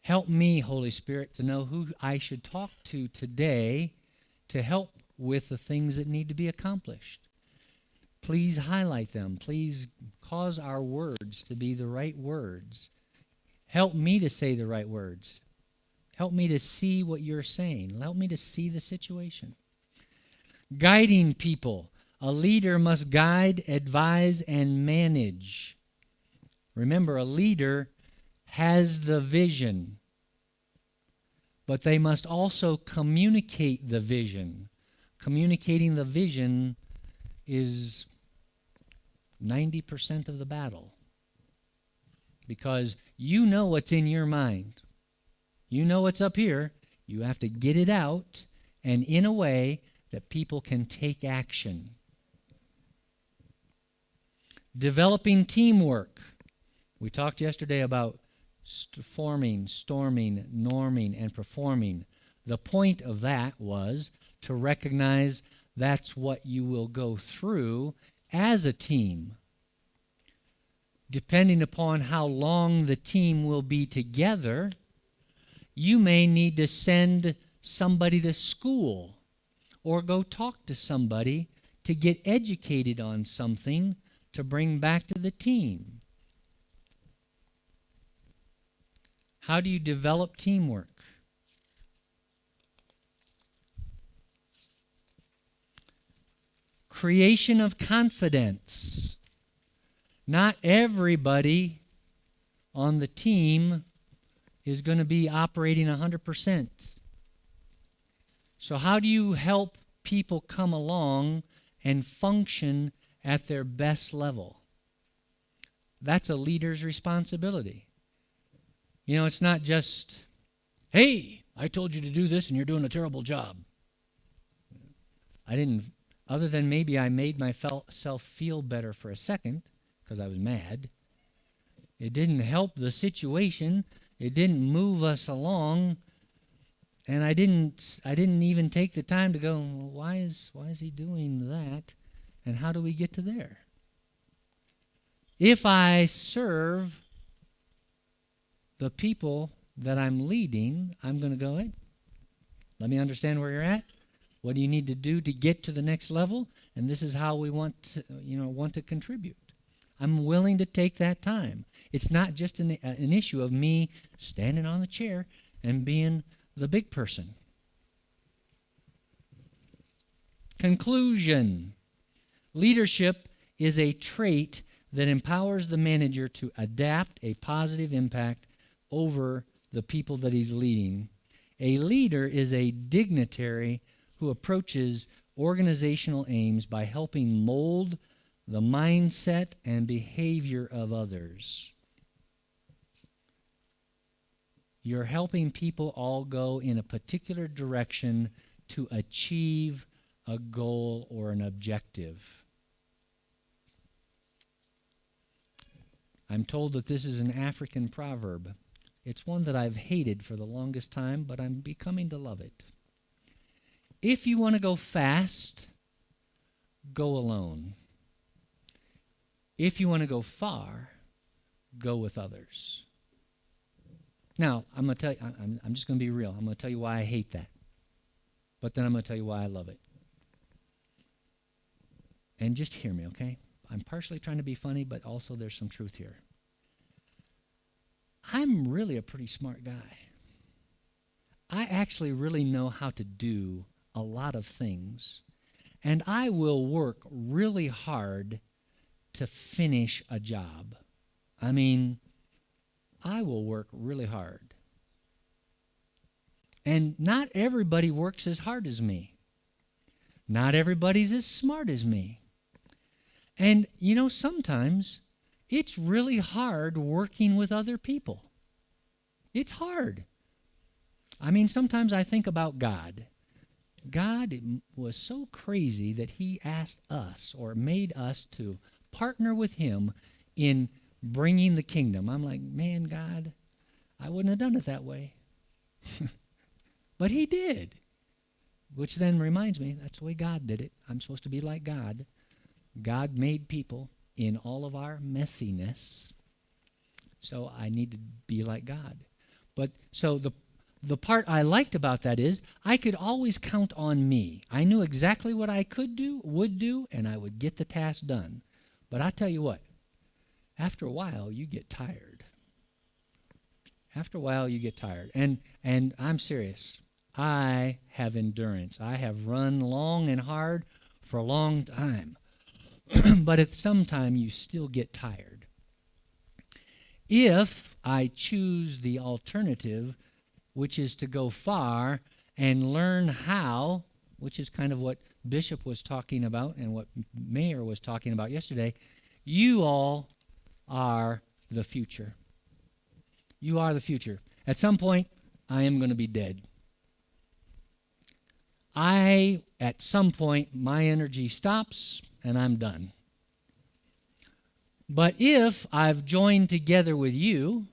Help me, Holy Spirit, to know who I should talk to today to help with the things that need to be accomplished. Please highlight them. Please cause our words to be the right words. Help me to say the right words. Help me to see what you're saying. Help me to see the situation. Guiding people. A leader must guide, advise, and manage. Remember, a leader has the vision, but they must also communicate the vision. Communicating the vision is 90% of the battle, because you know what's in your mind. You know what's up here. You have to get it out, and in a way that people can take action. Developing teamwork. We talked yesterday about forming, storming, norming, and performing. The point of that was to recognize that's what you will go through as a team. Depending upon how long the team will be together, you may need to send somebody to school or go talk to somebody to get educated on something to bring back to the team. How do you develop teamwork? Creation of confidence. Not everybody on the team is going to be operating 100%. So how do you help people come along and function at their best level? That's a leader's responsibility. You know, it's not just, hey, I told you to do this and you're doing a terrible job. Other than maybe I made myself feel better for a second because I was mad. It didn't help the situation. It didn't move us along. And I didn't even take the time to go, well, why is he doing that? And how do we get to there? If I serve the people that I'm leading, I'm going to go, hey, let me understand where you're at. What do you need to do to get to the next level? And this is how we want to contribute. I'm willing to take that time. It's not just an issue of me standing on the chair and being the big person. Conclusion. Leadership is a trait that empowers the manager to adapt a positive impact over the people that he's leading A leader is a dignitary who approaches organizational aims by helping mold the mindset and behavior of others. You're helping people all go in a particular direction to achieve a goal or an objective. I'm told that this is an African proverb. It's one that I've hated for the longest time, but I'm becoming to love it. If you want to go fast, go alone. If you want to go far, go with others. Now, I'm going to tell you, I'm just going to be real. I'm going to tell you why I hate that. But then I'm going to tell you why I love it. And just hear me, okay? I'm partially trying to be funny, but also there's some truth here. I'm really a pretty smart guy. I actually really know how to do a lot of things, and I will work really hard to finish a job. I mean, I will work really hard. And not everybody works as hard as me. Not everybody's as smart as me. And, you know, sometimes it's really hard working with other people. It's hard. I mean, sometimes I think about God. God was so crazy that he asked us or made us to partner with him in bringing the kingdom. I'm like, man, God, I wouldn't have done it that way. But he did. Which then reminds me, that's the way God did it. I'm supposed to be like God. God made people in all of our messiness. So I need to be like God. But so the part I liked about that is I could always count on me. I knew exactly what I could do, would do, and I would get the task done. But I tell you what, after a while, you get tired. After a while, you get tired. And I'm serious. I have endurance. I have run long and hard for a long time. But at some time, you still get tired. If I choose the alternative, which is to go far and learn how, which is kind of what Bishop was talking about and what Mayor was talking about yesterday, you all are the future. You are the future. At some point, I am going to be dead. At some point, my energy stops and I'm done. But if I've joined together with you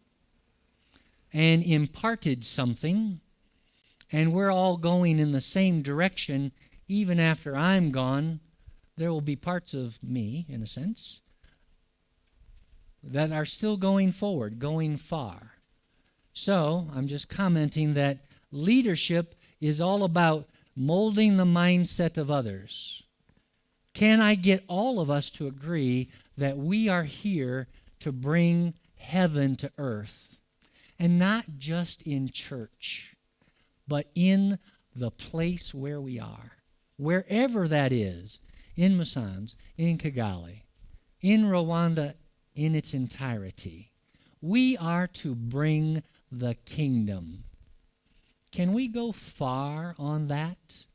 and imparted something, and we're all going in the same direction, even after I'm gone, there will be parts of me, in a sense, that are still going forward, going far. So I'm just commenting that leadership is all about molding the mindset of others. Can I get all of us to agree that we are here to bring heaven to earth? And not just in church, but in the place where we are. Wherever that is, in Musanze, in Kigali, in Rwanda in its entirety. We are to bring the kingdom. Can we go far on that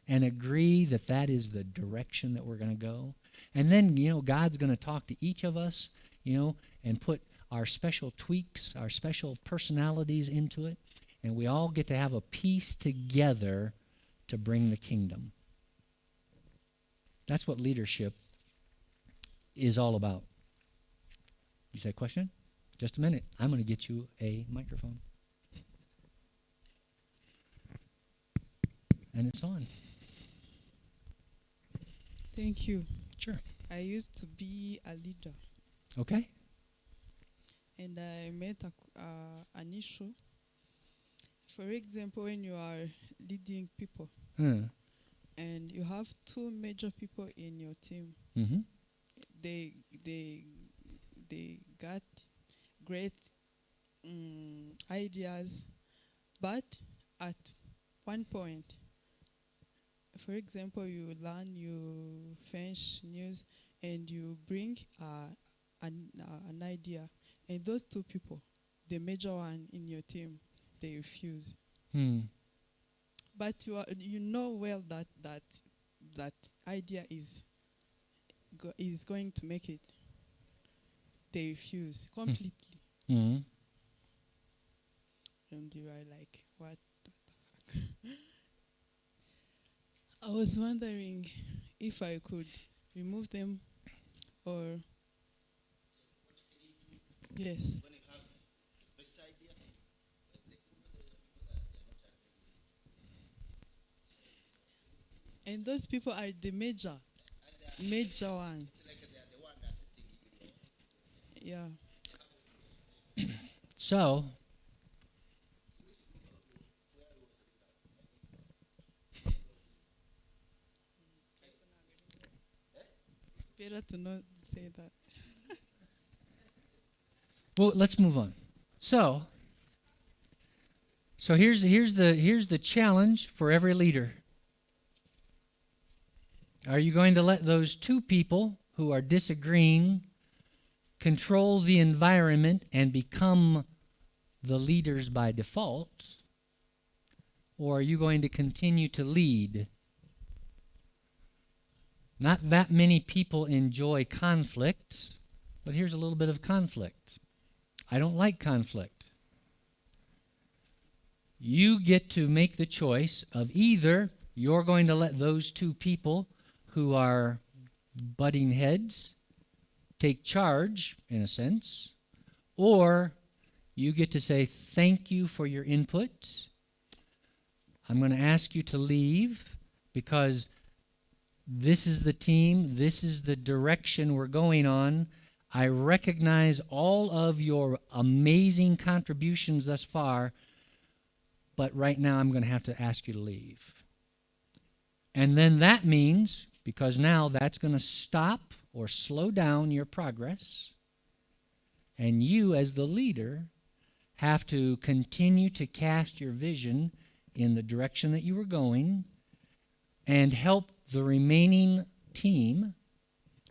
and agree that that is the direction that we're going to go? And then, God's going to talk to each of us, and put our special tweaks, our special personalities into it, and we all get to have a piece together to bring the kingdom. That's what leadership is all about. You say question? Just a minute. I'm going to get you a microphone. And it's on. Thank you. Sure. I used to be a leader, Okay. and I met an issue. For example, when you are leading people, and you have two major people in your team, Mm-hmm. they got great ideas, but at one point, for example, you learn, you finish news, and you bring an idea, and those two people, the major one in your team, they refuse. But you know well that idea is going to make it. They refuse completely. Mm. And you are like, what the fuck? I was wondering if I could remove them or yes. And those people are the major one. Yeah. So, It's better to not say that. well, let's move on. So here's the challenge for every leader. Are you going to let those two people who are disagreeing control the environment and become the leaders by default? Or are you going to continue to lead? Not that many people enjoy conflict, but here's a little bit of conflict. I don't like conflict. You get to make the choice of either you're going to let those two people who are butting heads take charge, in a sense, or you get to say, thank you for your input. I'm going to ask you to leave because this is the team, this is the direction we're going on. I recognize all of your amazing contributions thus far, but right now I'm going to have to ask you to leave. And then that means, because now that's going to stop or slow down your progress, and you as the leader have to continue to cast your vision in the direction that you were going and help the remaining team,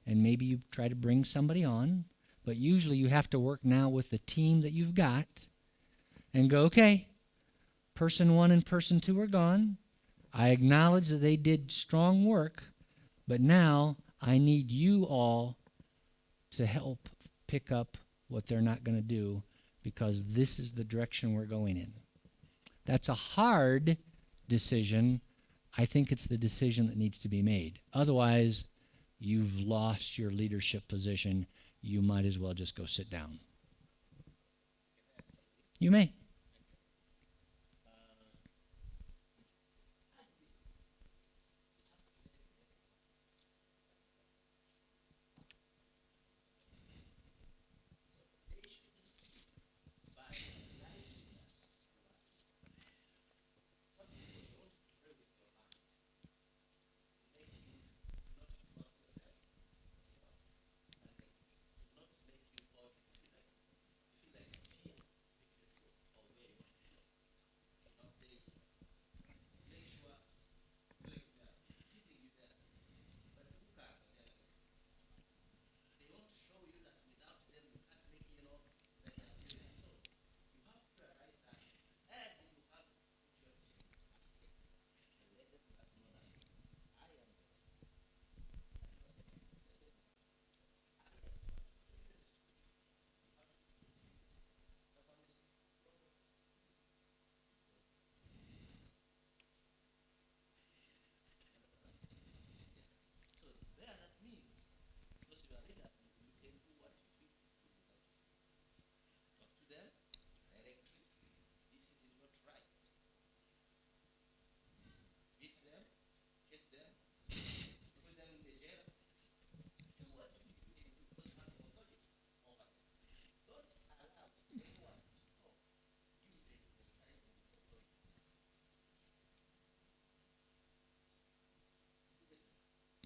and maybe you try to bring somebody on, but usually you have to work now with the team that you've got and go, okay, person 1 and person 2 are gone. I acknowledge that they did strong work, but now I need you all to help pick up what they're not going to do because this is the direction we're going in. That's a hard decision. I think it's the decision that needs to be made. Otherwise, you've lost your leadership position. You might as well just go sit down. You may.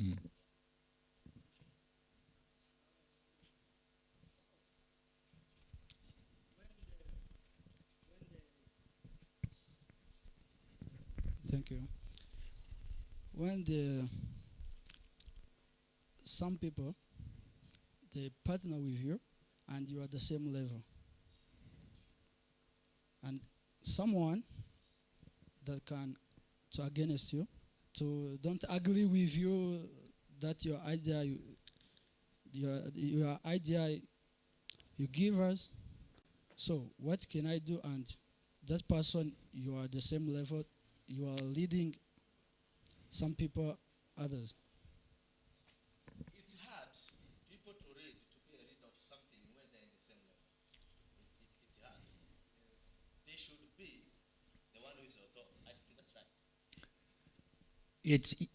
Mm. Thank you. When some people they partner with you and you are the same level, and someone that can to against you, to don't agree with you, that your idea, your idea you give us. So what can I do? And that person, you are the same level, you are leading some people, others. It's hard people to read, to be a reader of something when they're in the same level. It's hard. They should be the one who is authority. I think that's right.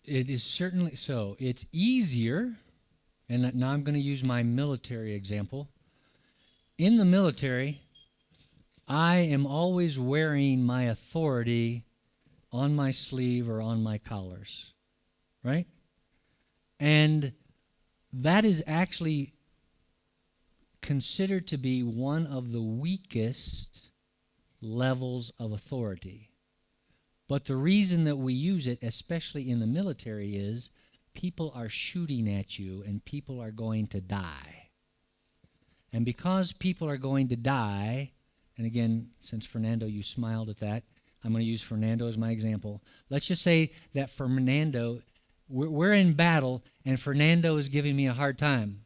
It is certainly so. It's easier, and now I'm going to use my military example. In the military, I am always wearing my authority on my sleeve or on my collars, right? And that is actually considered to be one of the weakest levels of authority. But the reason that we use it, especially in the military, is people are shooting at you and people are going to die. And because people are going to die, and again, since Fernando, you smiled at that, I'm going to use Fernando as my example. Let's just say that Fernando, we're in battle and Fernando is giving me a hard time.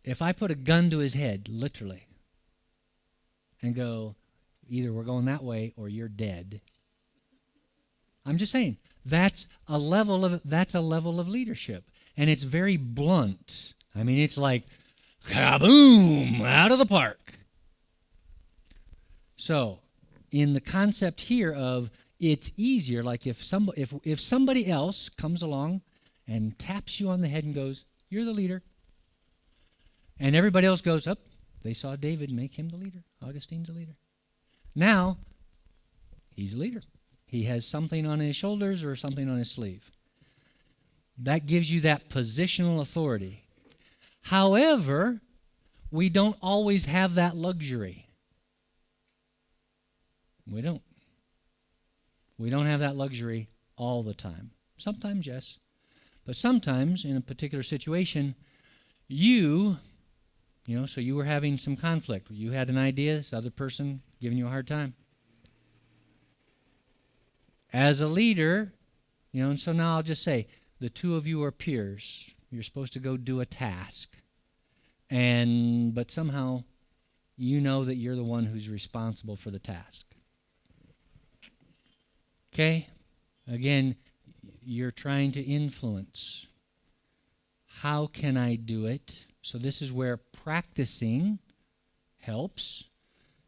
If I put a gun to his head, literally, and go, either we're going that way or you're dead. I'm just saying, that's a level of leadership. And it's very blunt. I mean, it's like, kaboom, out of the park. So, in the concept here of it's easier, like if somebody else comes along and taps you on the head and goes, you're the leader. And everybody else goes, up. They saw David make him the leader. Augustine's the leader. Now, he's a leader. He has something on his shoulders or something on his sleeve. That gives you that positional authority. However, we don't always have that luxury. We don't. We don't have that luxury all the time. Sometimes, yes. But sometimes, in a particular situation, so you were having some conflict. You had an idea, this other person giving you a hard time. As a leader, and so now I'll just say, the two of you are peers. You're supposed to go do a task. But somehow, you know that you're the one who's responsible for the task. Okay? Again, you're trying to influence. How can I do it? So this is where practicing helps.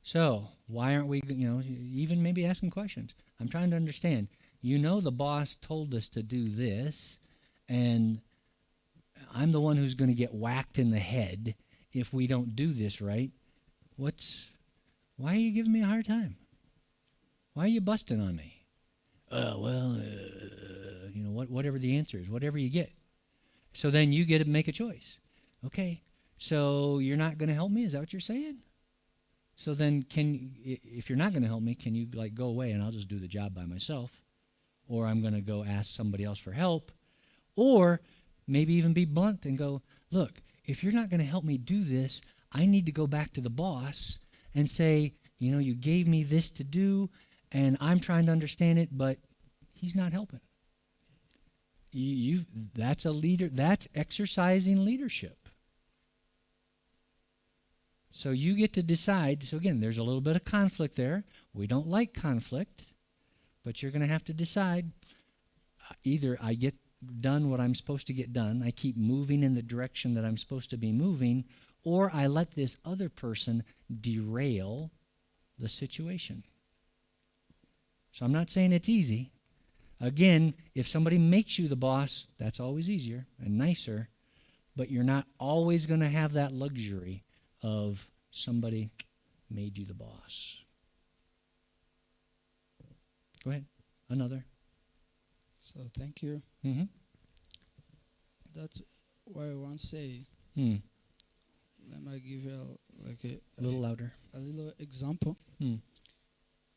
So why aren't we, even maybe asking questions? I'm trying to understand. The boss told us to do this, and I'm the one who's going to get whacked in the head if we don't do this right. Why are you giving me a hard time? Why are you busting on me? Whatever the answer is, whatever you get. So then you get to make a choice. Okay, so you're not going to help me? Is that what you're saying? So then if you're not going to help me, can you go away and I'll just do the job by myself? Or I'm going to go ask somebody else for help. Or maybe even be blunt and go, look, if you're not going to help me do this, I need to go back to the boss and say, you gave me this to do and I'm trying to understand it, but he's not helping. That's a leader. That's exercising leadership. So you get to decide. So again, there's a little bit of conflict there. We don't like conflict, but you're going to have to decide. Either I get done what I'm supposed to get done, I keep moving in the direction that I'm supposed to be moving, or I let this other person derail the situation. So I'm not saying it's easy. Again, if somebody makes you the boss, that's always easier and nicer, but you're not always going to have that luxury of somebody made you the boss. Go ahead. Another. So thank you. Mm-hmm. That's what I want to say. Let me give you a little louder. A little example.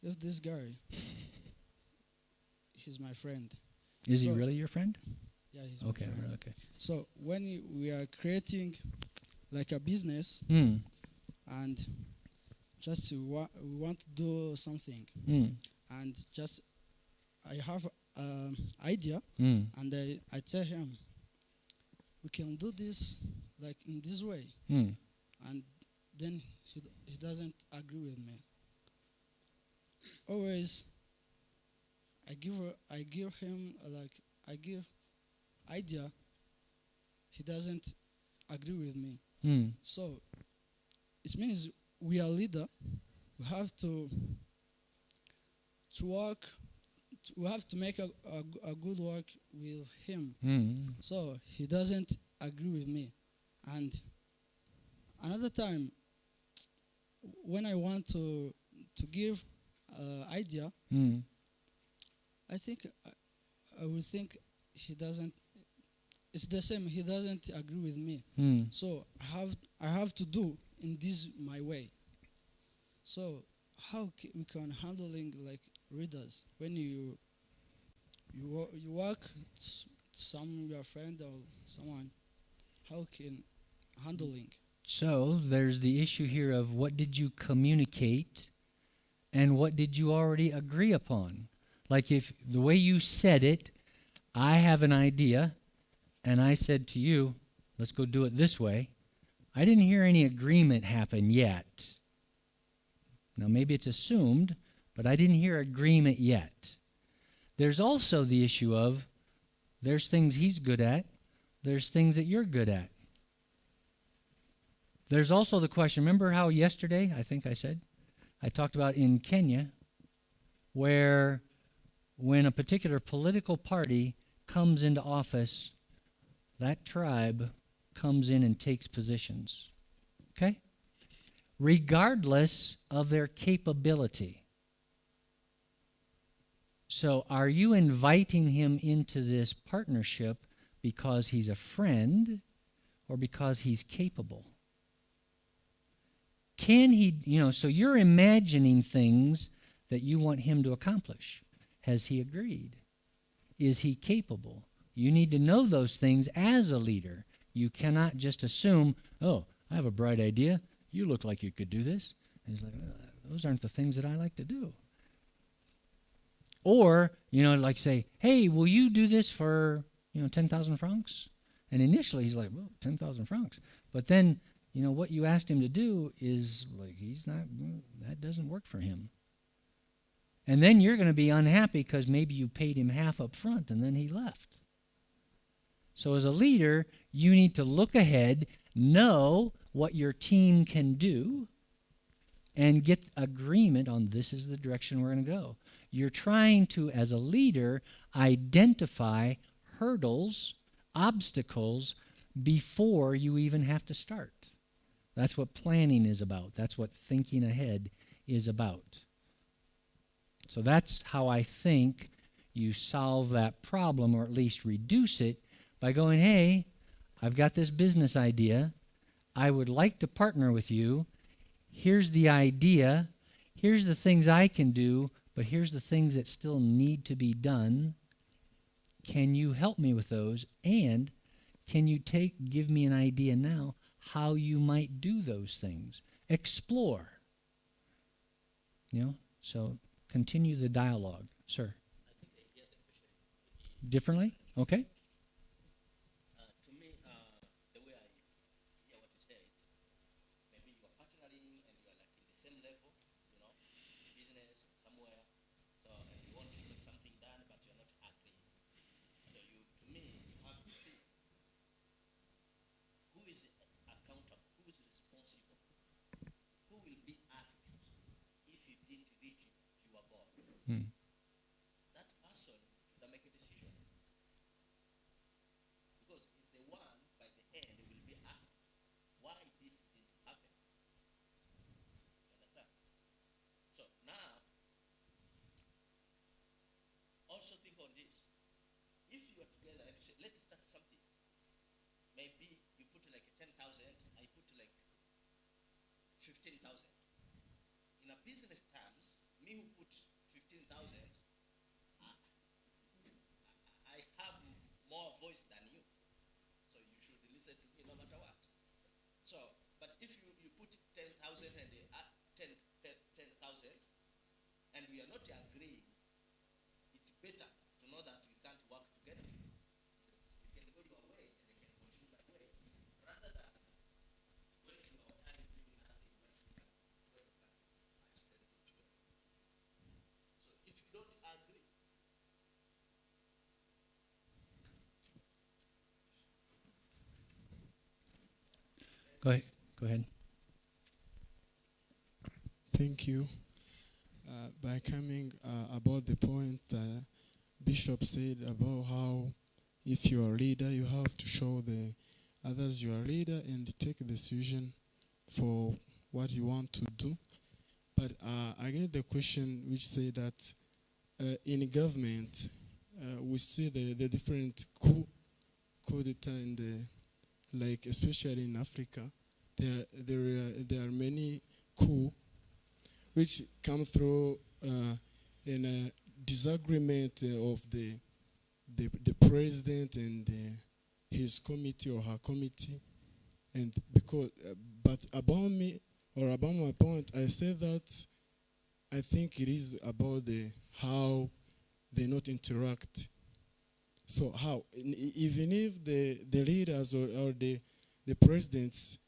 If this guy, he's my friend. Is he really your friend? Yeah, he's my friend. Okay. So when we are creating a business and just we want to do something, and just I have an idea, and I tell him we can do this like in this way, and then he doesn't agree with me. Always I give him I give idea. He doesn't agree with me. So it means we are leader. We have to work. We have to make a good work with him. So he doesn't agree with me. And another time, when I want to give idea, I think I will think he doesn't. It's the same. He doesn't agree with me. So I have to do in this my way. So how we can handling like readers when you work some your friend or someone, how can handling? So there's the issue here of what did you communicate and what did you already agree upon? Like if the way you said it, I have an idea and I said to you, let's go do it this way. I didn't hear any agreement happen yet. Now maybe it's assumed, but I didn't hear agreement yet. There's also the issue of there's things he's good at, there's things that you're good at. There's also the question, remember how yesterday, I think I said, I talked about in Kenya, where when a particular political party comes into office, that tribe comes in and takes positions. Okay? Regardless of their capability. So are you inviting him into this partnership because he's a friend or because he's capable? Can he, so you're imagining things that you want him to accomplish. Has he agreed? Is he capable? You need to know those things as a leader. You cannot just assume, oh, I have a bright idea. You look like you could do this. And he's like, those aren't the things that I like to do. Or, like say, hey, will you do this for, 10,000 francs? And initially he's like, well, 10,000 francs. But then, what you asked him to do is like, that doesn't work for him. And then you're going to be unhappy because maybe you paid him half up front and then he left. So as a leader, you need to look ahead, know what your team can do, and get agreement on this is the direction we're going to go. You're trying to, as a leader, identify hurdles, obstacles, before you even have to start. That's what planning is about. That's what thinking ahead is about. So that's how I think you solve that problem, or at least reduce it, by going, hey, I've got this business idea. I would like to partner with you. Here's the idea. Here's the things I can do, but here's the things that still need to be done. Can you help me with those? And can you give me an idea now how you might do those things? Explore. So continue the dialogue. Sir? I think I hear the question differently? Okay. To me, the way I hear what you said, maybe you're partnering and you're like in the same level, business somewhere, so and you want to make something done, but you're not agreeing. So to me, you have to think who is accountable, who is responsible, who will be asked if you didn't reach your goal. That person will make a decision. Because it's the one by the end who will be asked why this didn't happen. You understand? So now, also think on this. If you are together and you say, let's start something, maybe you put like 10,000, I put like 15,000. In a business terms, me who put 15,000, I have more voice than you. So you should listen to me no matter what. So, but if you put 10,000 and 10 we are not agreeing, it's better to know that we can't work together. You can go your way and they can continue my way, rather than wasting our time doing nothing when we can work much very good way. So if you don't agree, Go ahead. Go ahead. Thank you. By coming about the point Bishop said about how if you are a leader, you have to show the others you are a leader and take a decision for what you want to do. But I get the question which say that in government, we see the different coup d'etat in the, like especially in Africa, there are many coups which come through in a disagreement of the president and his committee or her committee, and because but about me or about my point, I say that I think it is about the how they not interact. So how even if the leaders or the presidents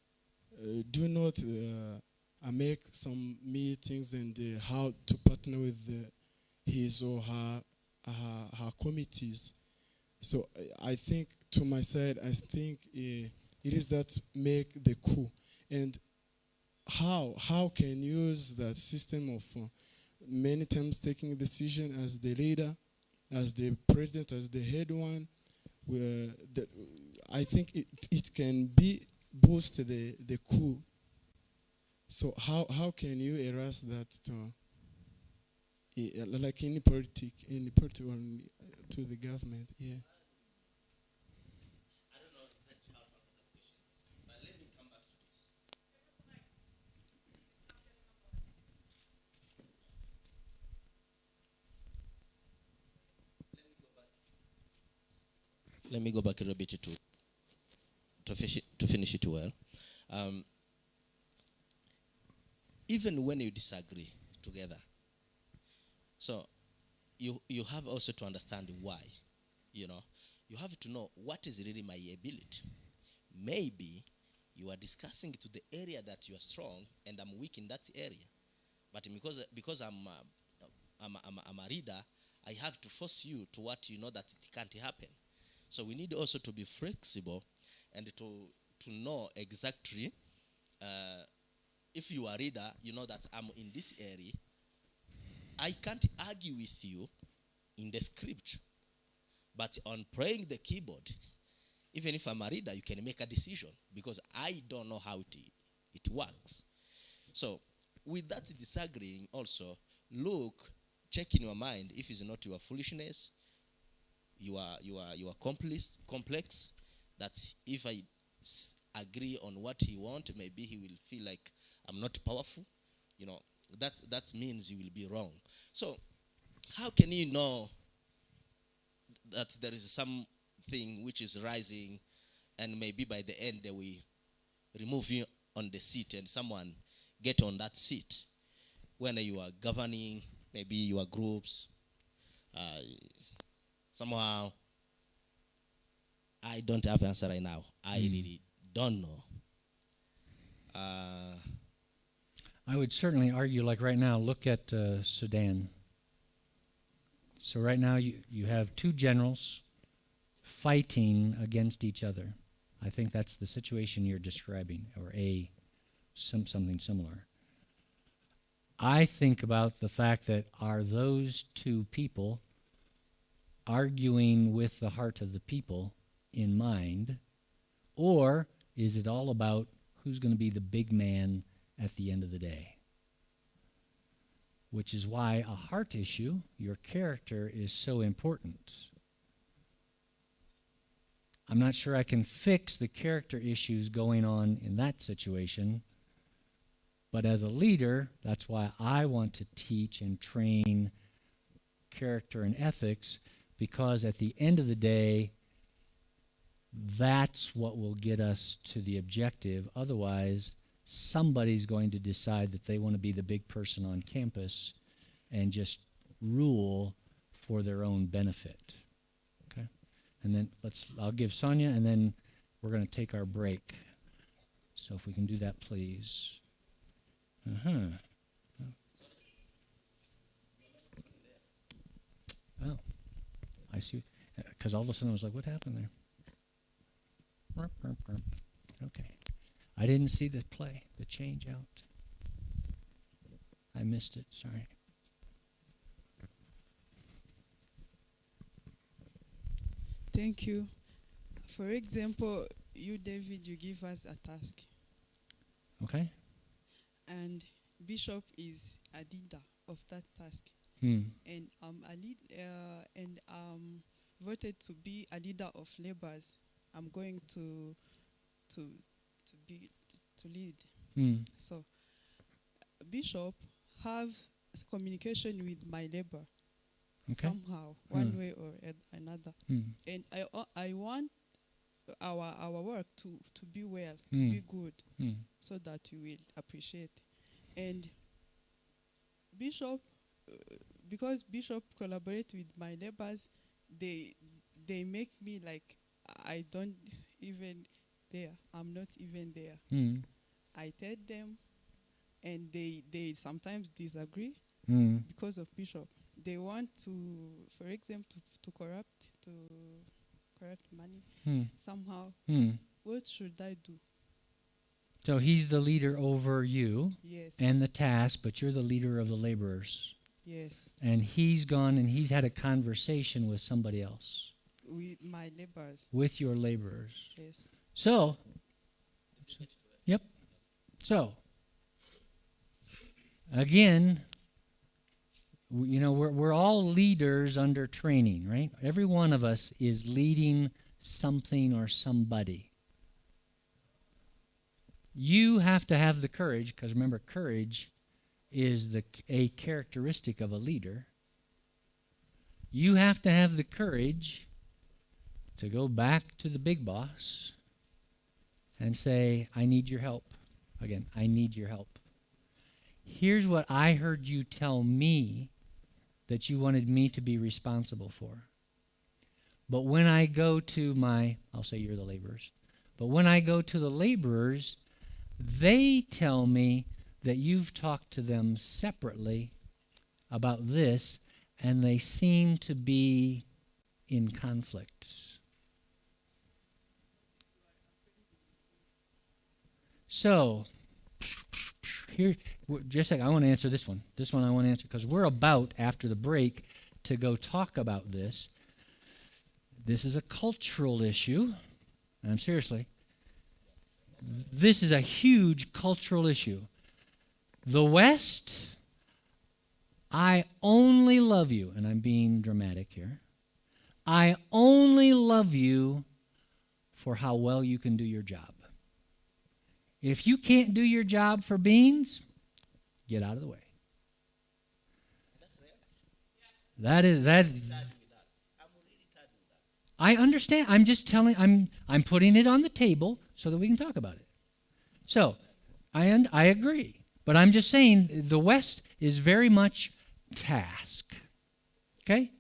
do not make some meetings and how to partner with his or her committees. So I think, to my side, I think it is that make the coup. And how can you use that system of many times taking a decision as the leader, as the president, as the head one, where I think it can be boost the coup. So how can you erase that like any politics to the government? Yeah. I don't know exactly how to answer that question, but let me come back to this. Let me go back a little bit to finish it well. Even when you disagree together, so you have also to understand why. You have to know what is really my ability. Maybe you are discussing to the area that you are strong and I'm weak in that area, but because I'm a leader, I have to force you to what you know that it can't happen. So we need also to be flexible and to know exactly. If you are a leader, you know that I'm in this area. I can't argue with you in the script, but on playing the keyboard, even if I'm a leader, you can make a decision because I don't know how it works. So with that disagreeing also, check in your mind if it's not your foolishness, you are complex, that if I agree on what he wants, maybe he will feel like I'm not powerful. That means you will be wrong. So how can you know that there is something which is rising and maybe by the end they will remove you on the seat and someone get on that seat when you are governing maybe your groups? Somehow I don't have an answer right now. I really don't know. I would certainly argue, like right now, look at Sudan. So right now you have two generals fighting against each other. I think that's the situation you're describing, or something similar. I think about the fact that are those two people arguing with the heart of the people in mind, or is it all about who's going to be the big man at the end of the day? Which is why a heart issue, your character, is so important. I'm not sure I can fix the character issues going on in that situation, but as a leader, that's why I want to teach and train character and ethics, because at the end of the day, that's what will get us to the objective. Otherwise, somebody's going to decide that they want to be the big person on campus, and just rule for their own benefit. Okay? And then I'll give Sonia, and then we're going to take our break. So if we can do that, please. Oh, I see. Because all of a sudden I was like, what happened there? Okay. I didn't see the play, the change out. I missed it, sorry. Thank you. For example, you, David, you give us a task. Okay. And Bishop is a leader of that task. And voted to be a leader of laborers. I'm going to lead. So Bishop have communication with my labor somehow, one way or another. And I want our work to be well, to be good, so that you will appreciate. And Bishop, because Bishop collaborate with my neighbors, they make me like I don't even there. I'm not even there. I tell them, and they sometimes disagree because of Bishop. They want to, for example, to corrupt money somehow. What should I do? So he's the leader over you and the task, but you're the leader of the laborers. Yes. And he's gone and he's had a conversation with somebody else. With my laborers. With your laborers. Yes. So, yep. So, again, we're all leaders under training, right? Every one of us is leading something or somebody. You have to have the courage, because remember, courage is a characteristic of a leader. You have to have the courage to go back to the big boss and say, I need your help. Again, I need your help. Here's what I heard you tell me that you wanted me to be responsible for. But when I go to I'll say you're the laborers, but when I go to the laborers, they tell me that you've talked to them separately about this, and they seem to be in conflict. So, here, just a second, I want to answer this one. This one I want to answer, because we're about, after the break, to go talk about this. This is a cultural issue. Seriously. This is a huge cultural issue. The West, I only love you, and I'm being dramatic here. I only love you for how well you can do your job. If you can't do your job for beans, get out of the way. That is that. I understand. I'm just telling. I'm putting it on the table so that we can talk about it. So, I agree, but I'm just saying the West is very much task. Okay.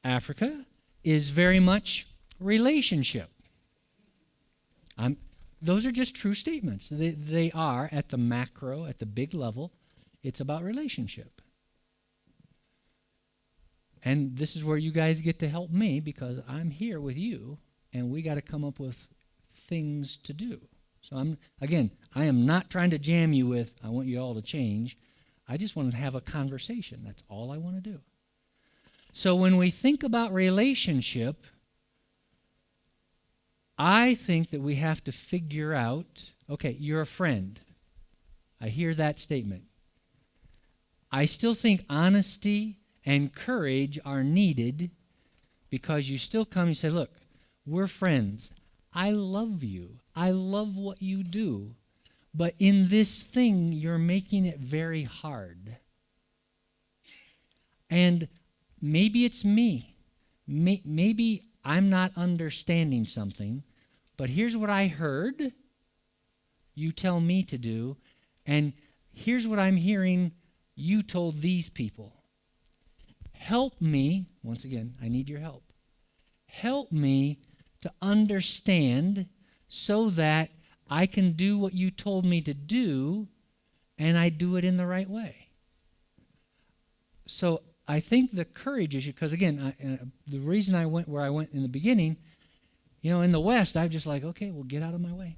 Africa is very much relationship. Those are just true statements. They are at the macro, at the big level. It's about relationship. And this is where you guys get to help me, because I'm here with you, and we got to come up with things to do. So I am not trying to jam you with, I want you all to change. I just want to have a conversation. That's all I want to do. So when we think about relationship, I think that we have to figure out, okay, you're a friend. I hear that statement. I still think honesty and courage are needed, because you still come and say, look, we're friends. I love you. I love what you do. But in this thing, you're making it very hard. And maybe it's me. Maybe I'm not understanding something, but here's what I heard you tell me to do, and here's what I'm hearing you told these people. Help me, once again, I need your help. Help me to understand so that I can do what you told me to do and I do it in the right way. So I think the courage issue, because again, the reason I went where I went in the beginning, in the West, I'm just like, okay, well, get out of my way.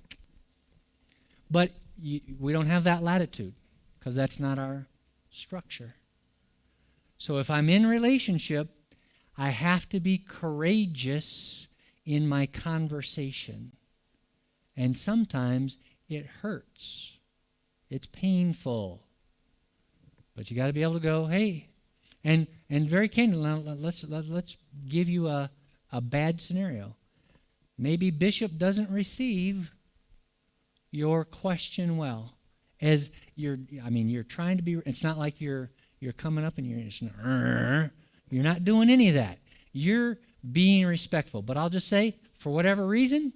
But we don't have that latitude because that's not our structure. So if I'm in relationship, I have to be courageous in my conversation. And sometimes it hurts. It's painful. But you got to be able to go, hey, and very candidly, let's give you a bad scenario. Maybe Bishop doesn't receive your question well. As you're trying to be, it's not like you're coming up and you're just, you're not doing any of that. You're being respectful. But I'll just say, for whatever reason,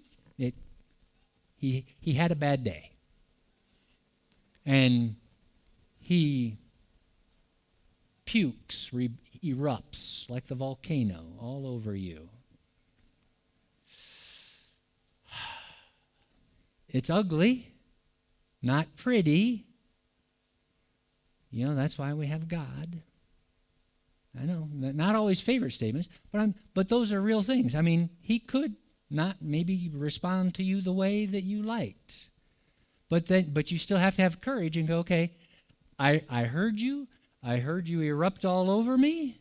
he had a bad day. And he pukes, erupts like the volcano all over you. It's ugly, not pretty. That's why we have God. I know, not always favorite statements, but those are real things. He could not maybe respond to you the way that you liked. But you still have to have courage and go, okay, I heard you. I heard you erupt all over me.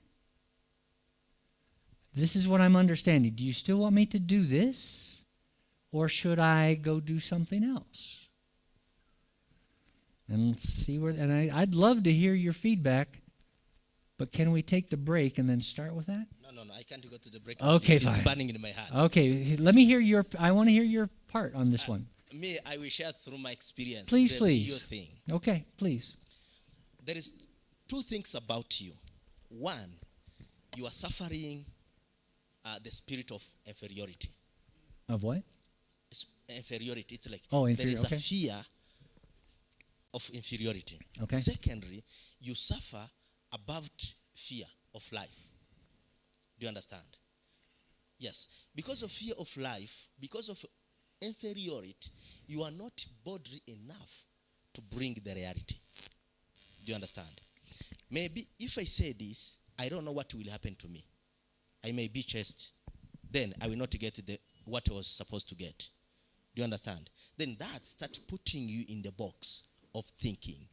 This is what I'm understanding. Do you still want me to do this? Or should I go do something else? And see I'd love to hear your feedback, but can we take the break and then start with that? No, I can't go to the break. Okay, fine. It's burning in my heart. Okay, let me hear I want to hear your part on this one. I will share through my experience. Please. Your thing. Okay, please. There is two things about you. One, you are suffering the spirit of inferiority. Of what? Inferiority. It's like there is a fear of inferiority. Okay. Secondly, you suffer about fear of life. Do you understand? Yes. Because of fear of life, because of inferiority, you are not boldly enough to bring the reality. Do you understand? Maybe if I say this, I don't know what will happen to me. I may be chased. Then I will not get what I was supposed to get. Do you understand? Then that starts putting you in the box of thinking.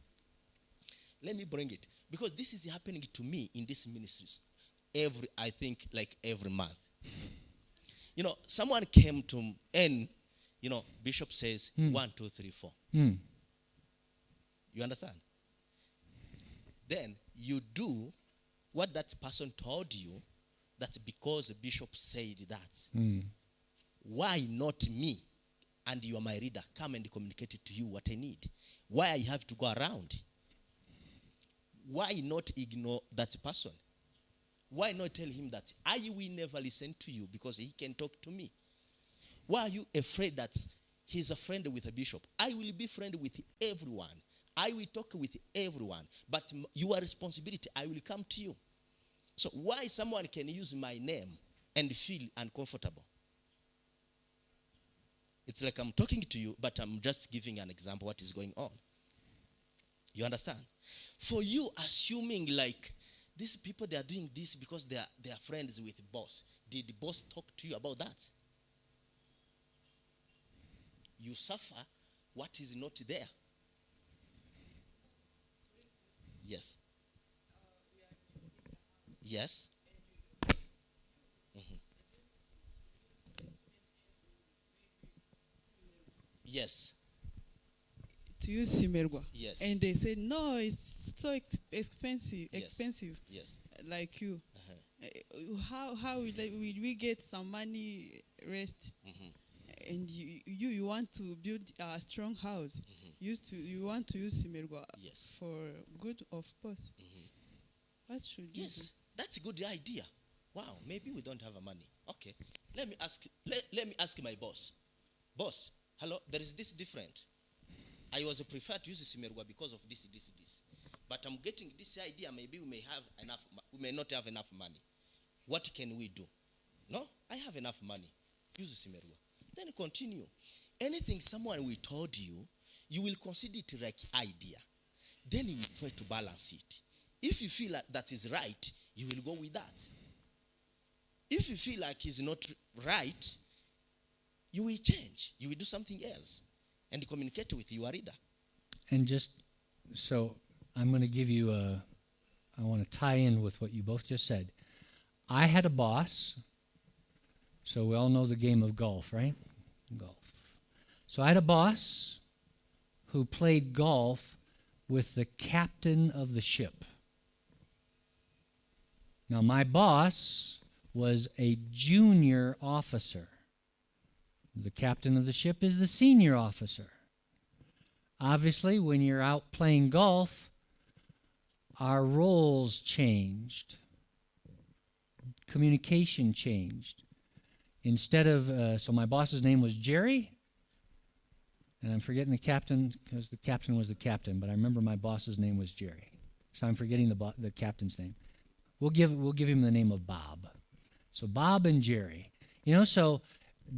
Let me bring it. Because this is happening to me in these ministries every month. Someone came to, and, Bishop says, 1, 2, 3, 4. You understand? Then you do what that person told you, that because the bishop said that. Why not me? And you are my reader. Come and communicate it to you what I need. Why I have to go around? Why not ignore that person? Why not tell him that I will never listen to you because he can talk to me? Why are you afraid that he's a friend with a bishop? I will be friend with everyone. I will talk with everyone. But your responsibility, I will come to you. So why someone can use my name and feel uncomfortable? It's like I'm talking to you, but I'm just giving an example what is going on. You understand? For you assuming like these people, they are doing this because they are friends with the boss. Did the boss talk to you about that? You suffer what is not there. Yes. Yes. Yes. To use Simerwa. Yes. And they say, no, it's so expensive. Yes. Expensive. Yes. Like you. How will we get some money rest? And you want to build a strong house. You want to use Simerwa. Yes. For good of both. What should you do? That's a good idea. Wow, maybe we don't have money. Okay. Let me ask my boss. Boss, hello, there is this different. I was preferred to use Simerwa because of this. but I'm getting this idea. Maybe we may not have enough money. What can we do? No, I have enough money. Use Simerua. Then continue. Anything someone will told you, you will consider it like idea. Then you will try to balance it. If you feel like that is right, you will go with that. If you feel like it's not right, you will change. You will do something else and communicate with your reader. And just so I'm going to give you I want to tie in with what you both just said. I had a boss, so we all know the game of golf, right? Golf. So I had a boss who played golf with the captain of the ship. Now, my boss was a junior officer. The captain of the ship is the senior officer. Obviously, when you're out playing golf, our roles changed. Communication changed. Instead of, so my boss's name was Jerry, and I'm forgetting the captain because the captain was the captain, but I remember my boss's name was Jerry. So I'm forgetting the captain's name. We'll give him the name of Bob. So Bob and Jerry. So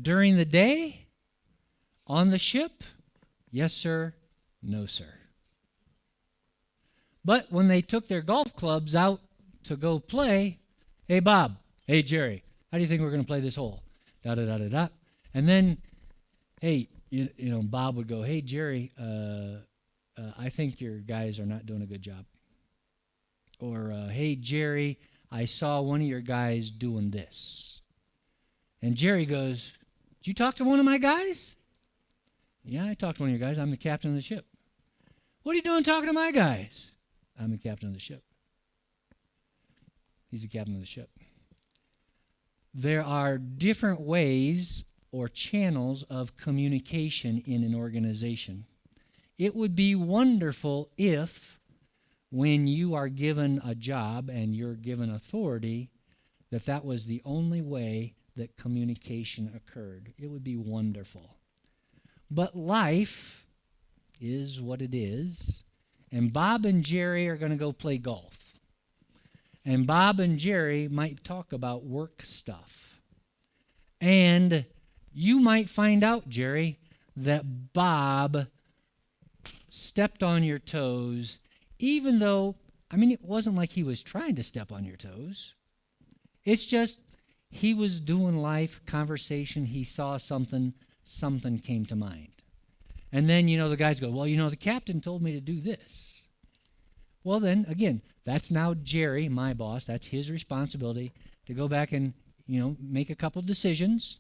during the day, on the ship, yes, sir, no, sir. But when they took their golf clubs out to go play, hey, Bob, hey, Jerry, how do you think we're going to play this hole? Da-da-da-da-da. And then, hey, Bob would go, hey, Jerry, I think your guys are not doing a good job. Or, hey, Jerry, I saw one of your guys doing this. And Jerry goes, did you talk to one of my guys? Yeah, I talked to one of your guys. I'm the captain of the ship. What are you doing talking to my guys? I'm the captain of the ship. He's the captain of the ship. There are different ways or channels of communication in an organization. It would be wonderful if, when you are given a job and you're given authority, that was the only way that communication occurred. It would be wonderful. But life is what it is, and Bob and Jerry are going to go play golf. And Bob and Jerry might talk about work stuff. And you might find out, Jerry, that Bob stepped on your toes, even though, it wasn't like he was trying to step on your toes. It's just he was doing life, conversation, he saw something came to mind. And then, the guys go, well, the captain told me to do this. Well, then, again, that's now Jerry, my boss. That's his responsibility to go back and, make a couple decisions.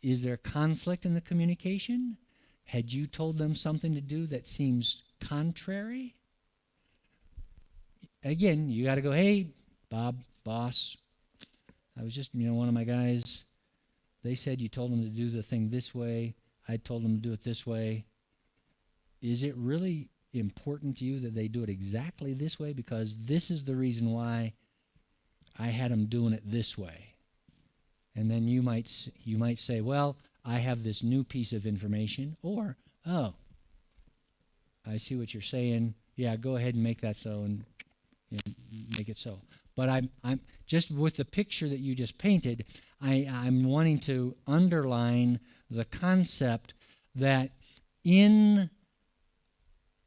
Is there conflict in the communication? Had you told them something to do that seems contrary? Again, you got to go, hey, Bob, boss, I was just, one of my guys, they said you told them to do the thing this way. I told them to do it this way. Is it really important to you that they do it exactly this way? Because this is the reason why I had them doing it this way. And then you might say, well, I have this new piece of information. Or, oh, I see what you're saying. Yeah, go ahead and make that so, and make it so. But I'm just with the picture that you just painted, I'm wanting to underline the concept that in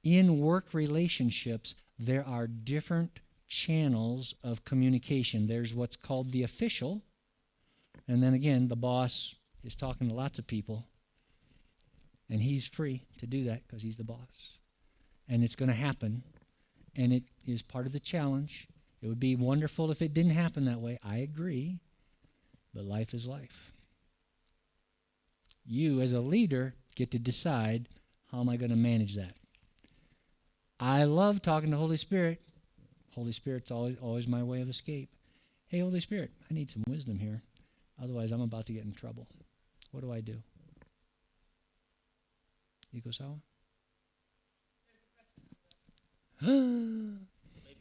work relationships, there are different channels of communication. There's what's called the official, and then again, the boss is talking to lots of people, and he's free to do that because he's the boss. And it's going to happen, and it is part of the challenge. It would be wonderful if it didn't happen that way. I agree. But life is life. You, as a leader, get to decide, how am I going to manage that? I love talking to Holy Spirit. Holy Spirit's always my way of escape. Hey, Holy Spirit, I need some wisdom here. Otherwise, I'm about to get in trouble. What do I do? Iko-sawa? Maybe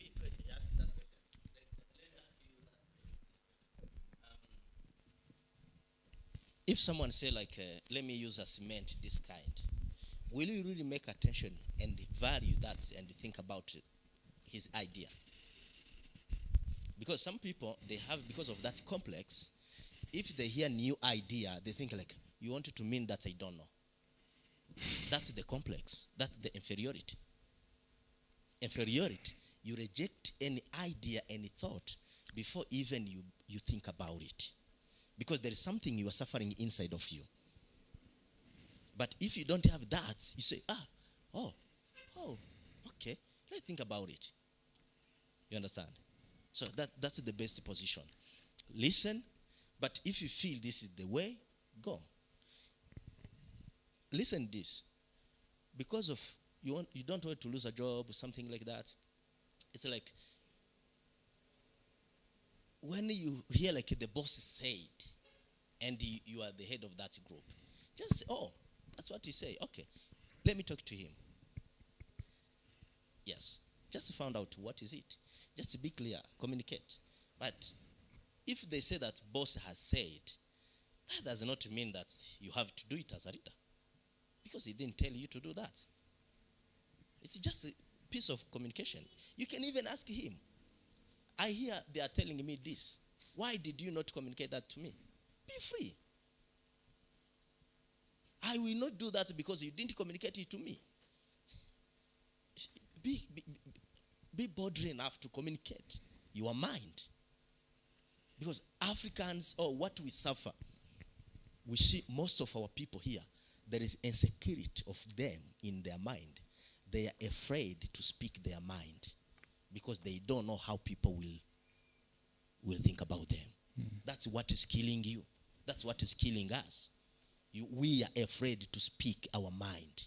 if I ask that question, let me ask you that question. If someone say let me use a cement this kind, will you really make attention and value that and think about it his idea. Because some people, they have, because of that complex, if they hear new idea, they think like, you want it to mean that I don't know. That's the complex. That's the inferiority. Inferiority. You reject any idea, any thought, before even you think about it. Because there is something you are suffering inside of you. But if you don't have that, you say, okay, let's think about it. You understand? So that's the best position. Listen, but if you feel this is the way, go. Listen this. Because of you don't want to lose a job or something like that. It's like when you hear like the boss said, and you are the head of that group, just say, that's what he say. Okay, let me talk to him. Yes, just find out what is it. Just be clear, communicate. But if they say that boss has said, that does not mean that you have to do it as a leader, because he didn't tell you to do that. It's just a piece of communication. You can even ask him, I hear they are telling me this. Why did you not communicate that to me? Be free. I will not do that because you didn't communicate it to me. Be bold enough to communicate your mind. Because Africans, what we suffer, we see most of our people here, there is insecurity of them in their mind. They are afraid to speak their mind because they don't know how people will think about them. That's what is killing you. That's what is killing us. We are afraid to speak our mind.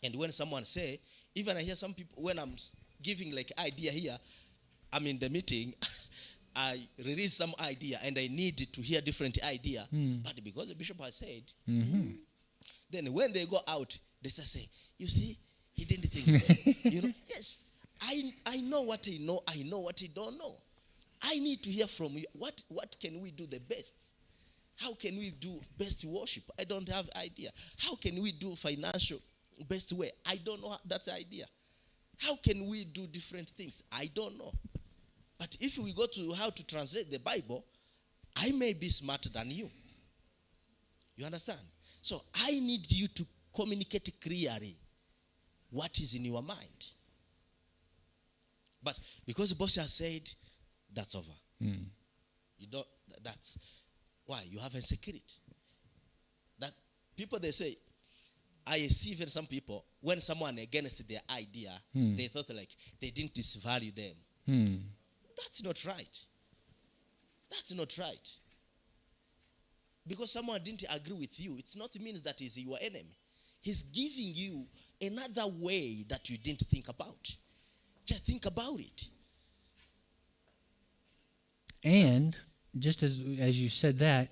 And when someone say, even I hear some people, when I'm giving like idea here, I'm in the meeting, I release some idea and I need to hear different idea. But because the bishop has said, then when they go out, they start saying, you see, he didn't think well. Yes, I know what I know. I know what I don't know. I need to hear from you. What can we do the best? How can we do best worship? I don't have idea. How can we do financial best way? I don't know that idea. How can we do different things? I don't know. But if we go to how to translate the Bible, I may be smarter than you. You understand? So I need you to communicate clearly what is in your mind. But because the boss has said, that's over. You don't. That's why you have insecurity. That people, they say, I see even some people, when someone against their idea, they thought like they didn't disvalue them. That's not right. That's not right. Because someone didn't agree with you, it's not means that he's your enemy. He's giving you another way that you didn't think about. Just think about it. And just as you said that,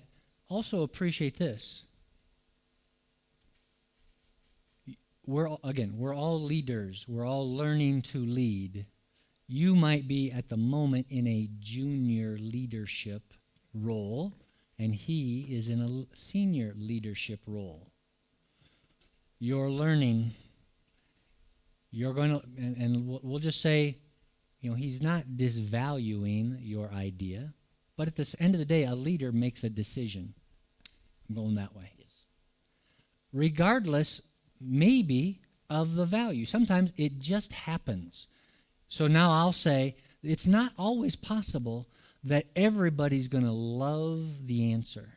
also appreciate this. We're all leaders. We're all learning to lead. You might be at the moment in a junior leadership role, and he is in a senior leadership role. You're learning. You're going to, and we'll just say, he's not disvaluing your idea, but at the end of the day, a leader makes a decision. I'm going that way. Yes. Regardless, maybe, of the value. Sometimes it just happens. So now I'll say, it's not always possible that everybody's going to love the answer.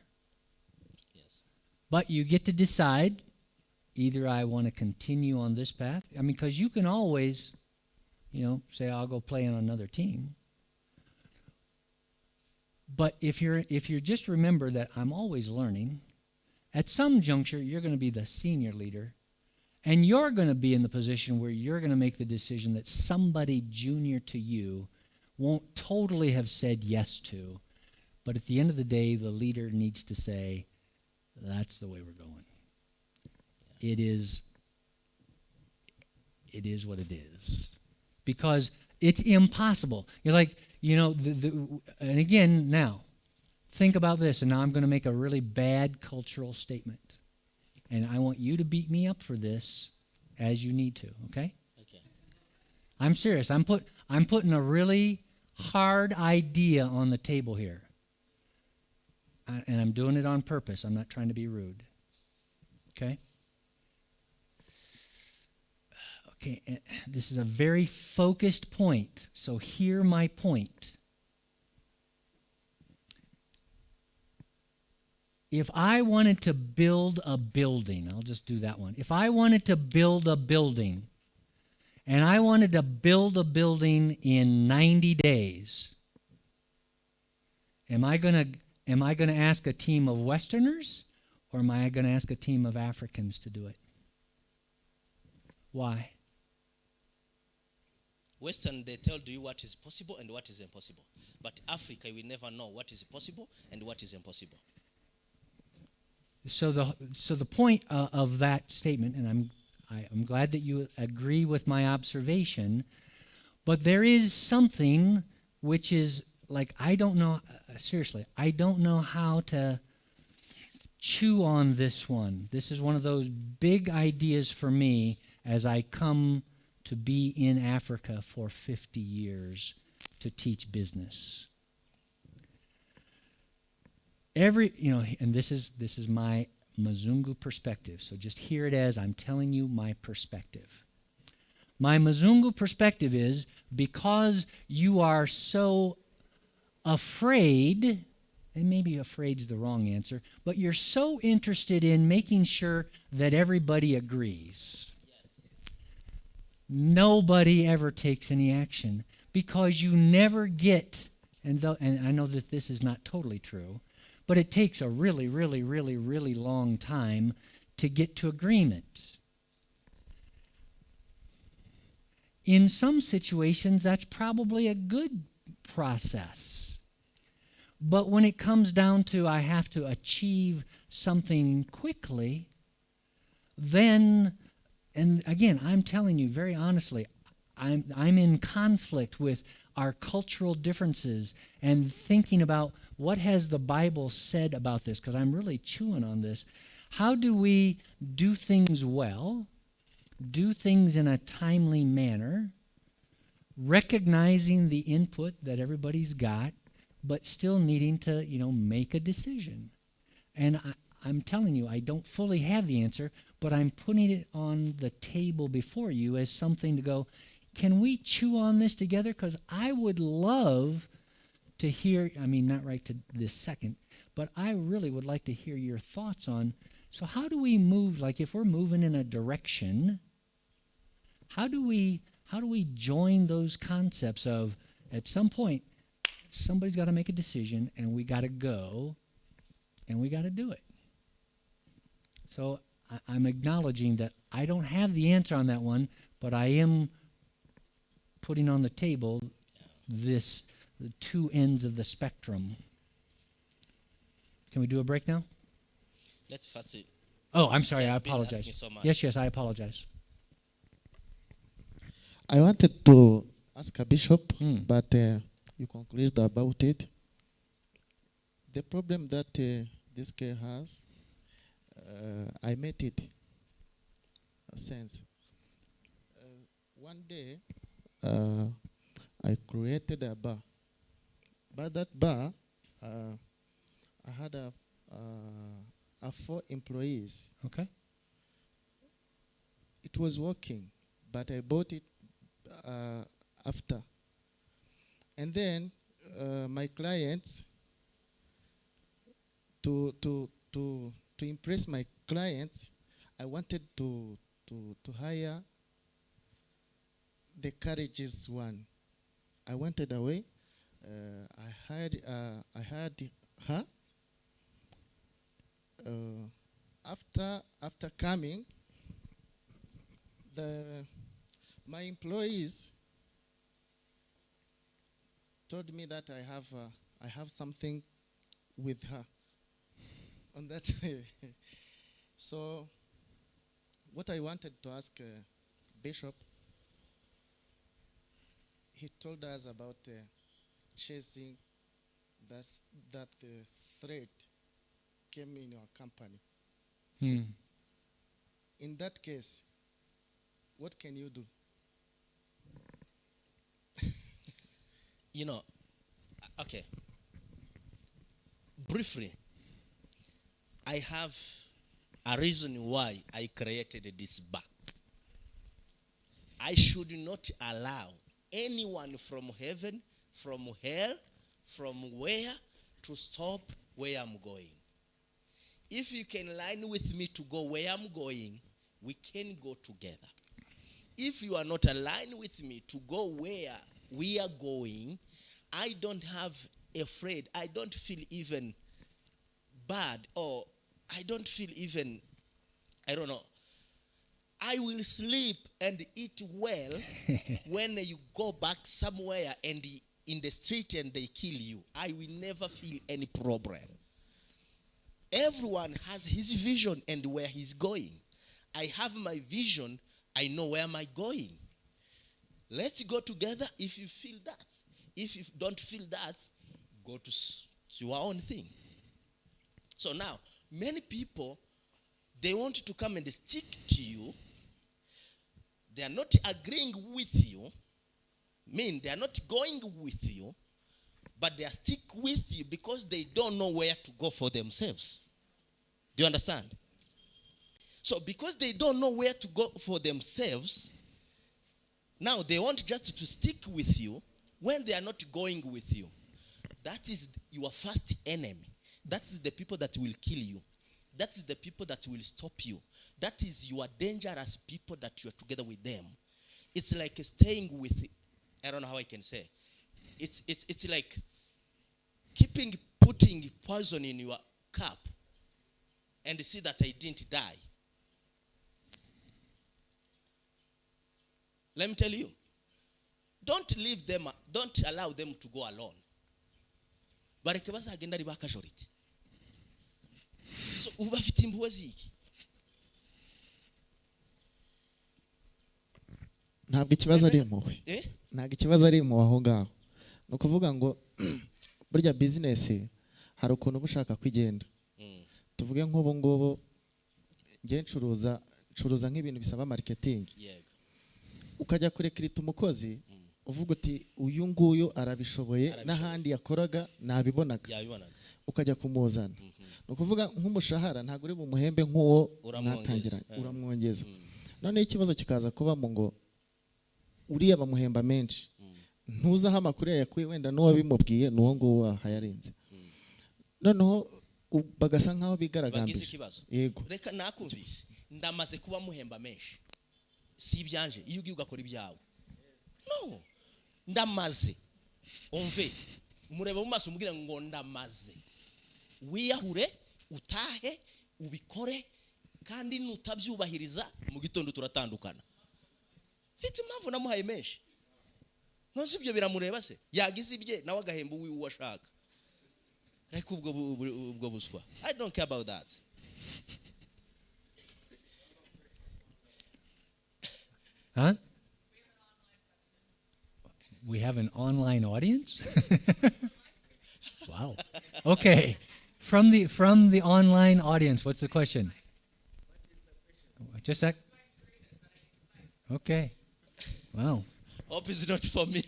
Yes. But you get to decide, either I want to continue on this path. Because you can always, say I'll go play on another team. But if you're just remember that I'm always learning, at some juncture you're going to be the senior leader, and you're going to be in the position where you're going to make the decision that somebody junior to you won't totally have said yes to. But at the end of the day, the leader needs to say, that's the way we're going. It is what it is. Because it's impossible. You're like, and again, now, think about this, and now I'm going to make a really bad cultural statement. And I want you to beat me up for this as you need to, okay? Okay. I'm serious. I'm putting a really hard idea on the table here. And I'm doing it on purpose. I'm not trying to be rude. Okay? Okay, this is a very focused point. So hear my point. If I wanted to build a building, I'll just do that one. If I wanted to build a building, and I wanted to build a building in 90 days, am I going to ask a team of Westerners, or am I going to ask a team of Africans to do it? Why? Western, they tell you what is possible and what is impossible. But Africa, we never know what is possible and what is impossible. So the point of that statement, and I'm glad that you agree with my observation, but there is something which is like, I don't know, seriously, I don't know how to chew on this one. This is one of those big ideas for me as I come to be in Africa for 50 years to teach business. And this is my Mzungu perspective. So just hear it as I'm telling you my perspective. My Mzungu perspective is, because you are so afraid, and maybe afraid's the wrong answer, but you're so interested in making sure that everybody agrees. Yes. Nobody ever takes any action, because you never get, and I know that this is not totally true, but it takes a really, really, really, really long time to get to agreement. In some situations, that's probably a good process. But when it comes down to I have to achieve something quickly, then, and again, I'm telling you very honestly, I'm in conflict with our cultural differences and thinking about what has the Bible said about this, because I'm really chewing on this. How do we do things well, do things in a timely manner, recognizing the input that everybody's got, but still needing to, make a decision? And I'm telling you, I don't fully have the answer, but I'm putting it on the table before you as something to go, can we chew on this together? Because I would love to hear, not right to this second, but I really would like to hear your thoughts on, so how do we move, like if we're moving in a direction, how do we join those concepts of, at some point, somebody's got to make a decision, and we got to go, and we got to do it. So I'm acknowledging that I don't have the answer on that one, but I am putting on the table the two ends of the spectrum. Can we do a break now? Let's first. Oh, I'm sorry. He I has been apologize. asking so much. Yes, I apologize. I wanted to ask a bishop, but you concluded about it. The problem that this guy has, I met it since. One day, I created a bar. But that bar, I had a 4 employees. Okay. It was working, but I bought it after. And then my clients, to impress my clients, I wanted to hire the courageous one. I wanted away. I hired her. After coming, my employees told me that I have something with her on that. So what I wanted to ask Bishop, he told us about chasing that threat came in your company. So in that case, what can you do? You know, okay. Briefly, I have a reason why I created this bar. I should not allow anyone from heaven, from hell, from where to stop where I'm going. If you can line with me to go where I'm going, we can go together. If you are not aligned with me to go where we are going, I don't have afraid. I don't feel even bad, or I don't feel even, I don't know. I will sleep and eat well when you go back somewhere and in the street and they kill you. I will never feel any problem. Everyone has his vision and where he's going. I have my vision. I know where am I going. Let's go together if you feel that. If you don't feel that, go to your own thing. So now, many people, they want to come and stick to you. They are not agreeing with you. They are not going with you, but they are stick with you because they don't know where to go for themselves. Do you understand? So because they don't know where to go for themselves, now they want just to stick with you when they are not going with you. That is your first enemy. That is the people that will kill you. That is the people that will stop you. That is your dangerous people that you are together with them. It's like staying with, I don't know how I can say. It's like putting poison in your cup and see that I didn't die. Let me tell you, don't leave them, don't allow them to go alone. Bareke bazagenda ari bakajorite. So ubafite impuhwe ziki? Ntabwo ikibazo ari impuhwe. Ntabwo ikibazo ari impuhwe aho ngaho. Ni ukuvuga ngo burya business hari ukuntu ubushaka kwigenda. Tuvuge nk'ubu ngubu ngiye ncuruza nk'ibintu bisaba marketing. Ukajya kurekrita umukozi uvuga uti uyu nguyu arabishoboye n'ahandi yakoraga nabibonaga. Ukajya kumuzana. Ni ukuvuga nk'umushahara ntabwo uri bumuhembe nk'uwo natangira, uramwongeza. None ikibazo kikaza kuba mu ngo uriya bamuhemba menshi. Ntuzaho amakuru yakuye wenda n'uwabimubwiye n'uwo nguwo hayarenze. Noneho bagasa nkaho bigaragambije. Yego. Reka nakumvise. Ndamaze kuba muhemba menshi. Si ibyanje iyo ugiye ugakora ibyawe. No. Ndamaze. Umve. Mureba mu maso umubwira ngo ndamaze. Wiyahure, utahe, ubikore, kandi nutabyubahiriza mu gitondo turatandukana. Mfite impamvu namuhaye menshi. Nonse ibyo biramureba se? Yagize ibye nawe agahemba uwo ashaka. Ariko ubwo buswa. I don't care about that. Huh? We have an online audience? Wow. Okay. From the online audience, what's the question? Just a sec. Okay. Wow. Hope it's not for me.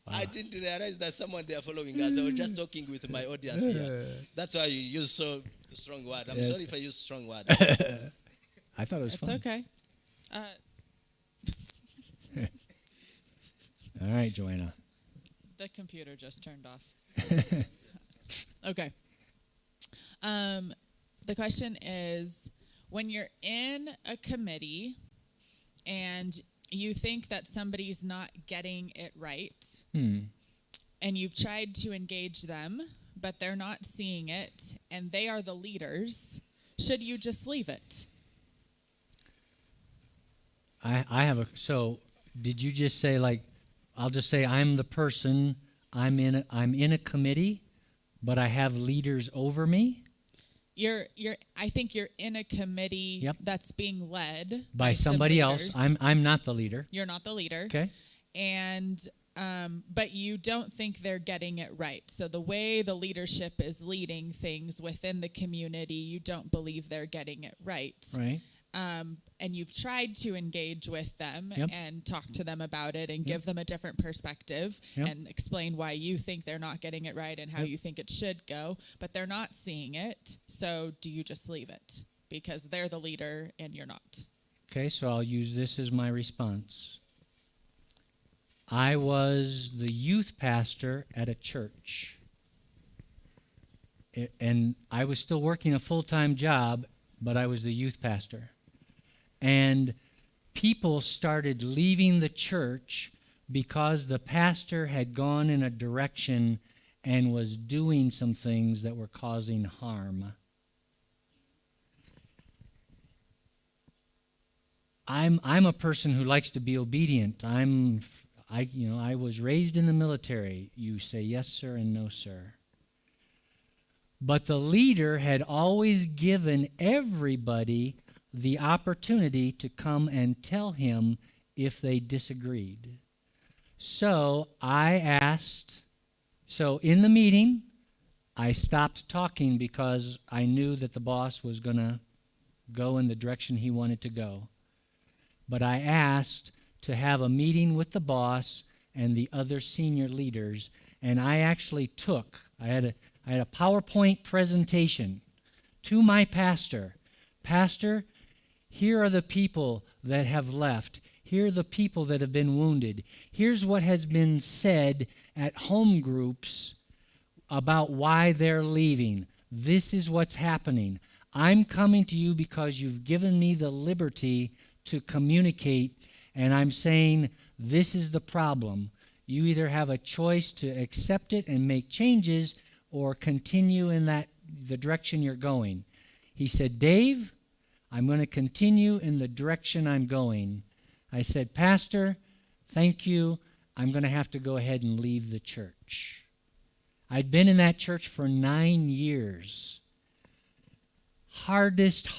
I didn't realize that someone they are following us. I was just talking with my audience here. That's why you use so strong word. I'm sorry if I use strong word. I thought it was fun. It's okay. All right, Joanna. The computer just turned off. Okay. The question is, when you're in a committee and you think that somebody's not getting it right, and you've tried to engage them, but they're not seeing it, and they are the leaders, should you just leave it? I have so did you just say, like, I'll just say I'm the person, I'm in a committee, but I have leaders over me? I think you're in a committee that's being led by somebody else. I'm not the leader. You're not the leader. Okay. And but you don't think they're getting it right. So the way the leadership is leading things within the community, you don't believe they're getting it right. Right. and you've tried to engage with them Yep. and talk to them about it and give them a different perspective Yep. and explain why you think they're not getting it right and how you think it should go, but they're not seeing it. So do you just leave it because they're the leader and you're not? Okay, so I'll use this as my response. I was the youth pastor at a church. And I was still working a full-time job, but I was the youth pastor. And people started leaving the church because the pastor had gone in a direction and was doing some things that were causing harm. I'm a person who likes to be obedient. I was raised in the military. You say yes, sir, and no, sir. But the leader had always given everybody the opportunity to come and tell him if they disagreed. So in the meeting, I stopped talking because I knew that the boss was going to go in the direction he wanted to go. But I asked to have a meeting with the boss and the other senior leaders, and I actually I had a PowerPoint presentation to my pastor. Pastor, here are the people that have left. Here are the people that have been wounded. Here's what has been said at home groups about why they're leaving. This is what's happening. I'm coming to you because you've given me the liberty to communicate, and I'm saying this is the problem. You either have a choice to accept it and make changes or continue in the direction you're going. He said, Dave, I'm going to continue in the direction I'm going. I said, Pastor, thank you. I'm going to have to go ahead and leave the church. I'd been in that church for 9 years. Hardest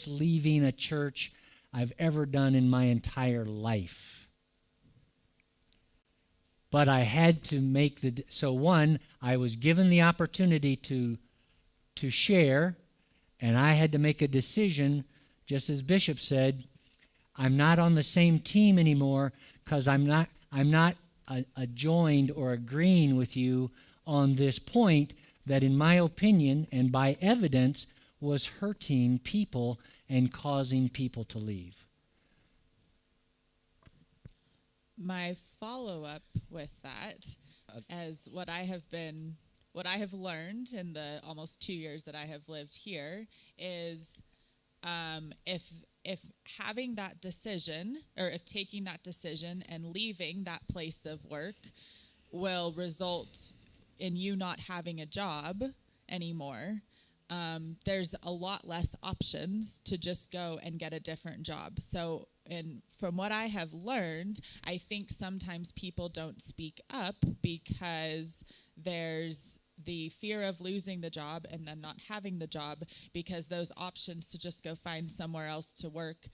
leaving a church I've ever done in my entire life. But I had to make I was given the opportunity to share, and I had to make a decision, just as Bishop said, I'm not on the same team anymore because I'm not joined or agreeing with you on this point that, in my opinion and by evidence, was hurting people and causing people to leave. My follow-up with that, as what I have learned in the almost 2 years that I have lived here, is if having that decision, or if taking that decision and leaving that place of work will result in you not having a job anymore, there's a lot less options to just go and get a different job. So, and from what I have learned, I think sometimes people don't speak up because there's the fear of losing the job and then not having the job, because those options to just go find somewhere else to work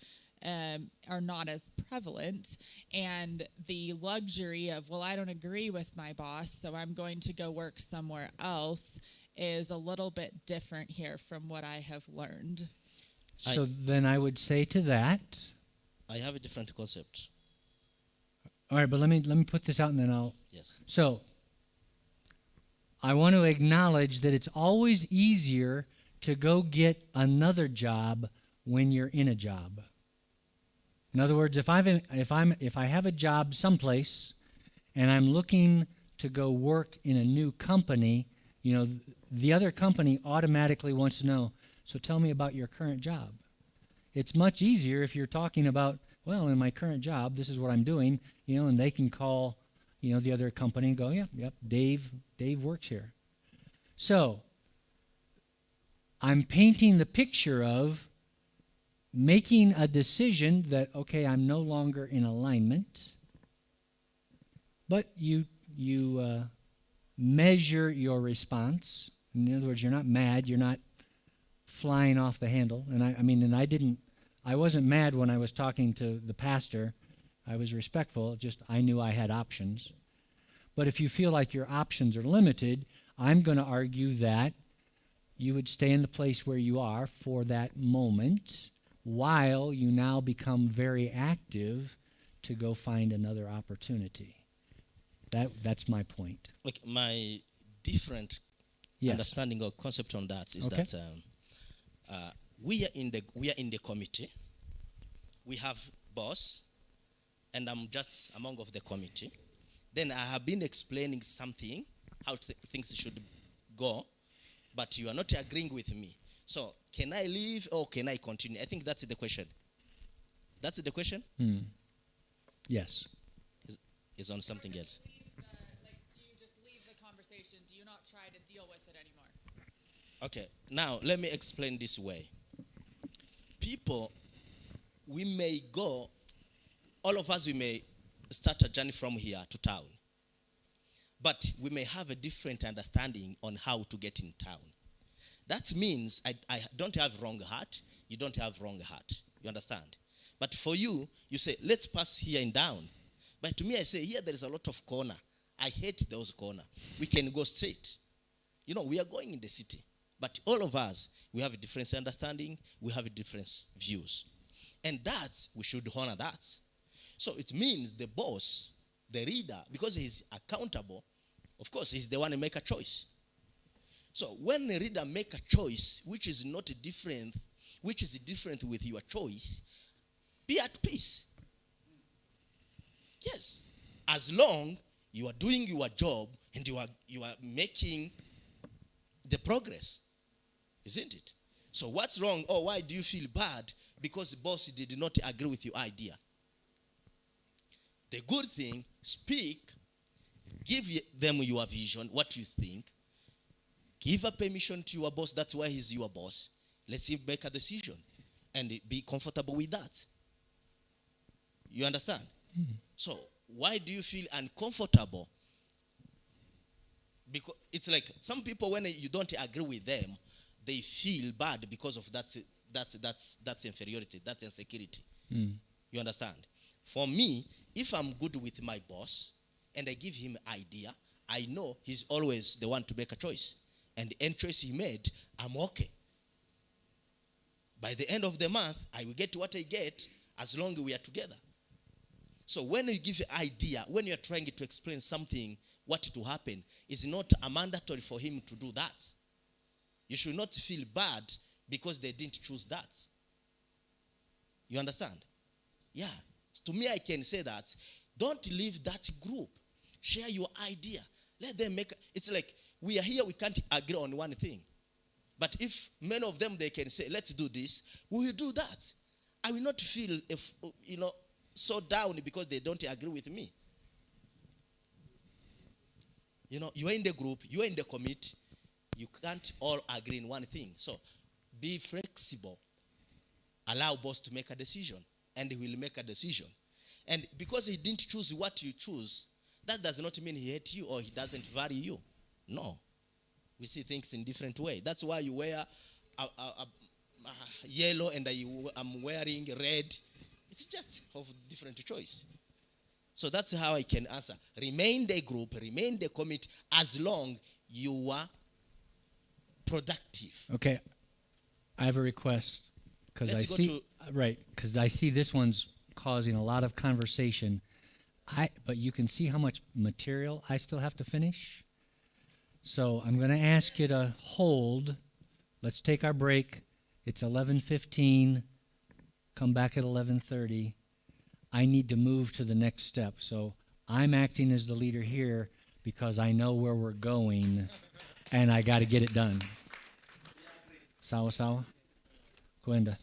are not as prevalent. And the luxury of, well, I don't agree with my boss, so I'm going to go work somewhere else, is a little bit different here from what I have learned. So then I would say to that, I have a different concept. All right, but let me put this out and then I'll... Yes. So, I want to acknowledge that it's always easier to go get another job when you're in a job. In other words, if I have a job someplace and I'm looking to go work in a new company, the other company automatically wants to know, so tell me about your current job. It's much easier if you're talking about, well, in my current job, this is what I'm doing, and they can call, the other company and go, yep, Dave works here. So, I'm painting the picture of making a decision that, okay, I'm no longer in alignment, but you measure your response. In other words, you're not mad, you're not flying off the handle. And I wasn't mad when I was talking to the pastor. I was respectful, just I knew I had options. But if you feel like your options are limited, I'm going to argue that you would stay in the place where you are for that moment while you now become very active to go find another opportunity. That's my point. Like my different understanding or concept on that is that we are in the committee. We have boss, and I'm just among of the committee. Then I have been explaining something, how things should go, but you are not agreeing with me. So can I leave or can I continue? I think that's the question. That's the question? Yes. Is on something else. Do you just leave the conversation? Do you not try to deal with it anymore? Okay, now let me explain this way. People, we may go, all of us, we may start a journey from here to town. But we may have a different understanding on how to get in town. That means I don't have wrong heart, you don't have wrong heart. You understand? But for you, you say, let's pass here and down. But to me, I say, here there is a lot of corner. I hate those corner. We can go straight. You know, we are going in the city. But all of us, we have a different understanding, we have a different views. And that's, we should honor that. So it means the boss, the leader, because he's accountable, of course, he's the one who make a choice. So when a leader make a choice, which is not different, which is different with your choice, be at peace. Yes. As long you are doing your job and you are making the progress. Isn't it? So what's wrong? Or why do you feel bad? Because the boss did not agree with your idea. The good thing, speak, give them your vision, what you think. Give a permission to your boss. That's why he's your boss. Let's see, make a decision and be comfortable with that. You understand? Mm-hmm. So why do you feel uncomfortable? Because it's like some people, when you don't agree with them, they feel bad because of that's inferiority, that's insecurity. You understand? For me, if I'm good with my boss and I give him idea, I know he's always the one to make a choice. And the end choice he made, I'm okay. By the end of the month, I will get what I get as long as we are together. So when you give an idea, when you're trying to explain something, what it will happen, it's not a mandatory for him to do that. You should not feel bad because they didn't choose that. You understand? Yeah. To me, I can say that. Don't leave that group. Share your idea. Let them make. It's like we are here, we can't agree on one thing. But if many of them, they can say, let's do this, we will do that. I will not feel, so down because they don't agree with me. You know, you are in the group, you are in the committee. You can't all agree in one thing. So be flexible. Allow boss to make a decision, and he will make a decision. And because he didn't choose what you choose, that does not mean he hates you or he doesn't value you. No. We see things in different way. That's why you wear a yellow and I'm wearing red. It's just of different choice. So that's how I can answer. Remain the group, remain the committee, as long you are productive. Okay, I have a request because I see this one's causing a lot of conversation. But you can see how much material I still have to finish. So I'm going to ask you to hold. Let's take our break. It's 11:15. Come back at 11:30. I need to move to the next step. So I'm acting as the leader here because I know where we're going, and I got to get it done. Sawa? Kwenda.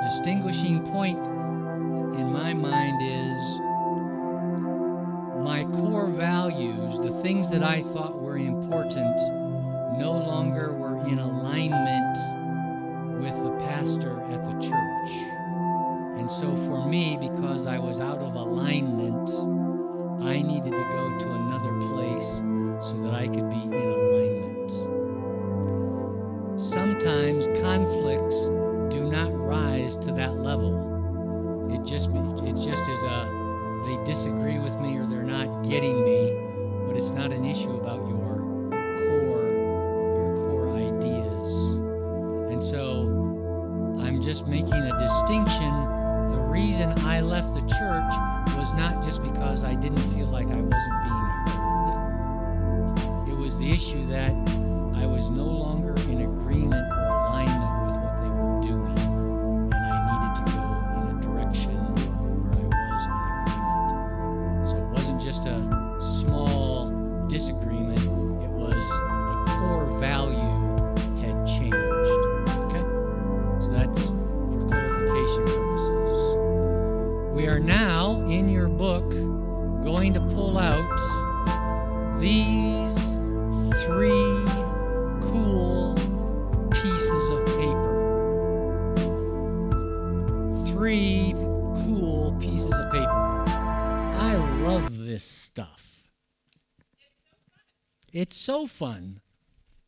distinguishing point in my mind is my core values, the things that I thought were important, no longer were in alignment with the pastor at the church. And so for me, because I was out of alignment, I needed to go to another place so that I could be in alignment. Sometimes conflicts do not rise to that level. It just is they disagree with me or they're not getting me, but it's not an issue about your core ideas. And so I'm just making a distinction. The reason I left the church was not just because I didn't feel like I wasn't being heard. It was the issue that I was no longer in agreement or alignment with what they were doing, and I needed to go in a direction where I was in agreement. So it wasn't just a small disagreement, it was a core value had changed. Okay? So that's for clarification purposes. We are now in your book going to pull out these 3 cool pieces of paper. 3 cool pieces of paper. I love this stuff. It's so fun.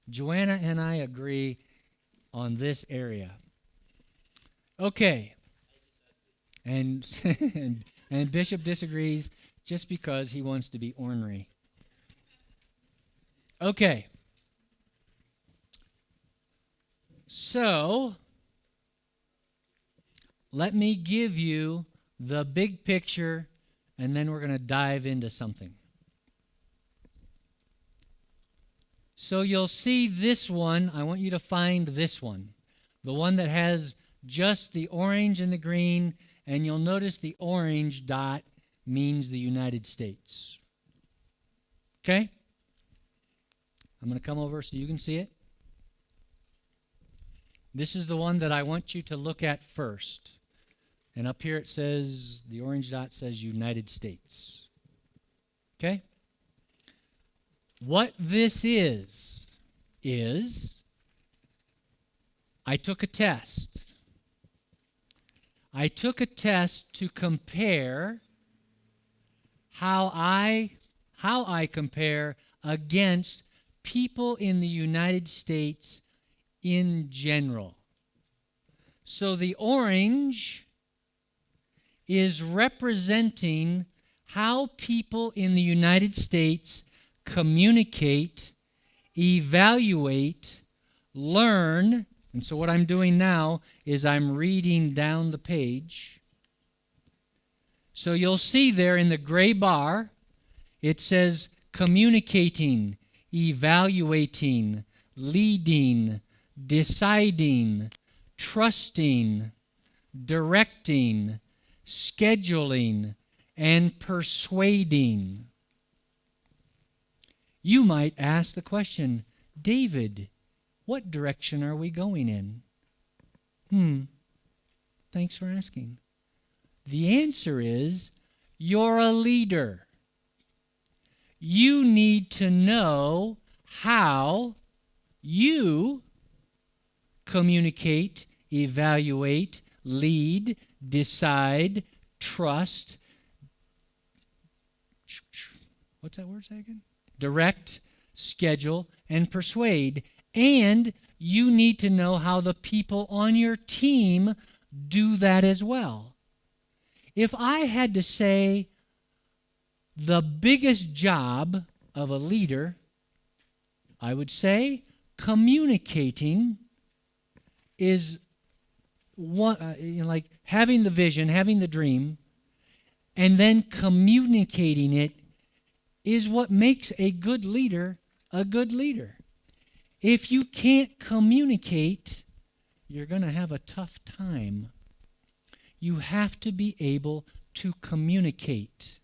Joanna and I agree on this area. Okay. And and Bishop disagrees just because he wants to be ornery. Okay. So, let me give you the big picture, and then we're going to dive into something. So you'll see this one. I want you to find this one. The one that has just the orange and the green, and you'll notice the orange dot means the United States. Okay? I'm going to come over so you can see it. This is the one that I want you to look at first. And up here it says, the orange dot says United States. Okay? What this is I took a test. I took a test to compare how I compare against people in the United States in general. So the orange is representing how people in the United States communicate, evaluate, learn. And so what I'm doing now is I'm reading down the page. So you'll see there in the gray bar, it says communicating, evaluating, leading, deciding, trusting, directing, scheduling, and persuading. You might ask the question, David, what direction are we going in? Thanks for asking. The answer is, you're a leader. You need to know how you communicate, evaluate, lead, decide, trust. What's that word say again? Direct, schedule, and persuade. And you need to know how the people on your team do that as well. If I had to say the biggest job of a leader, I would say communicating is one, like having the vision, having the dream, and then communicating it is what makes a good leader a good leader. If you can't communicate, you're going to have a tough time. You have to be able to communicate.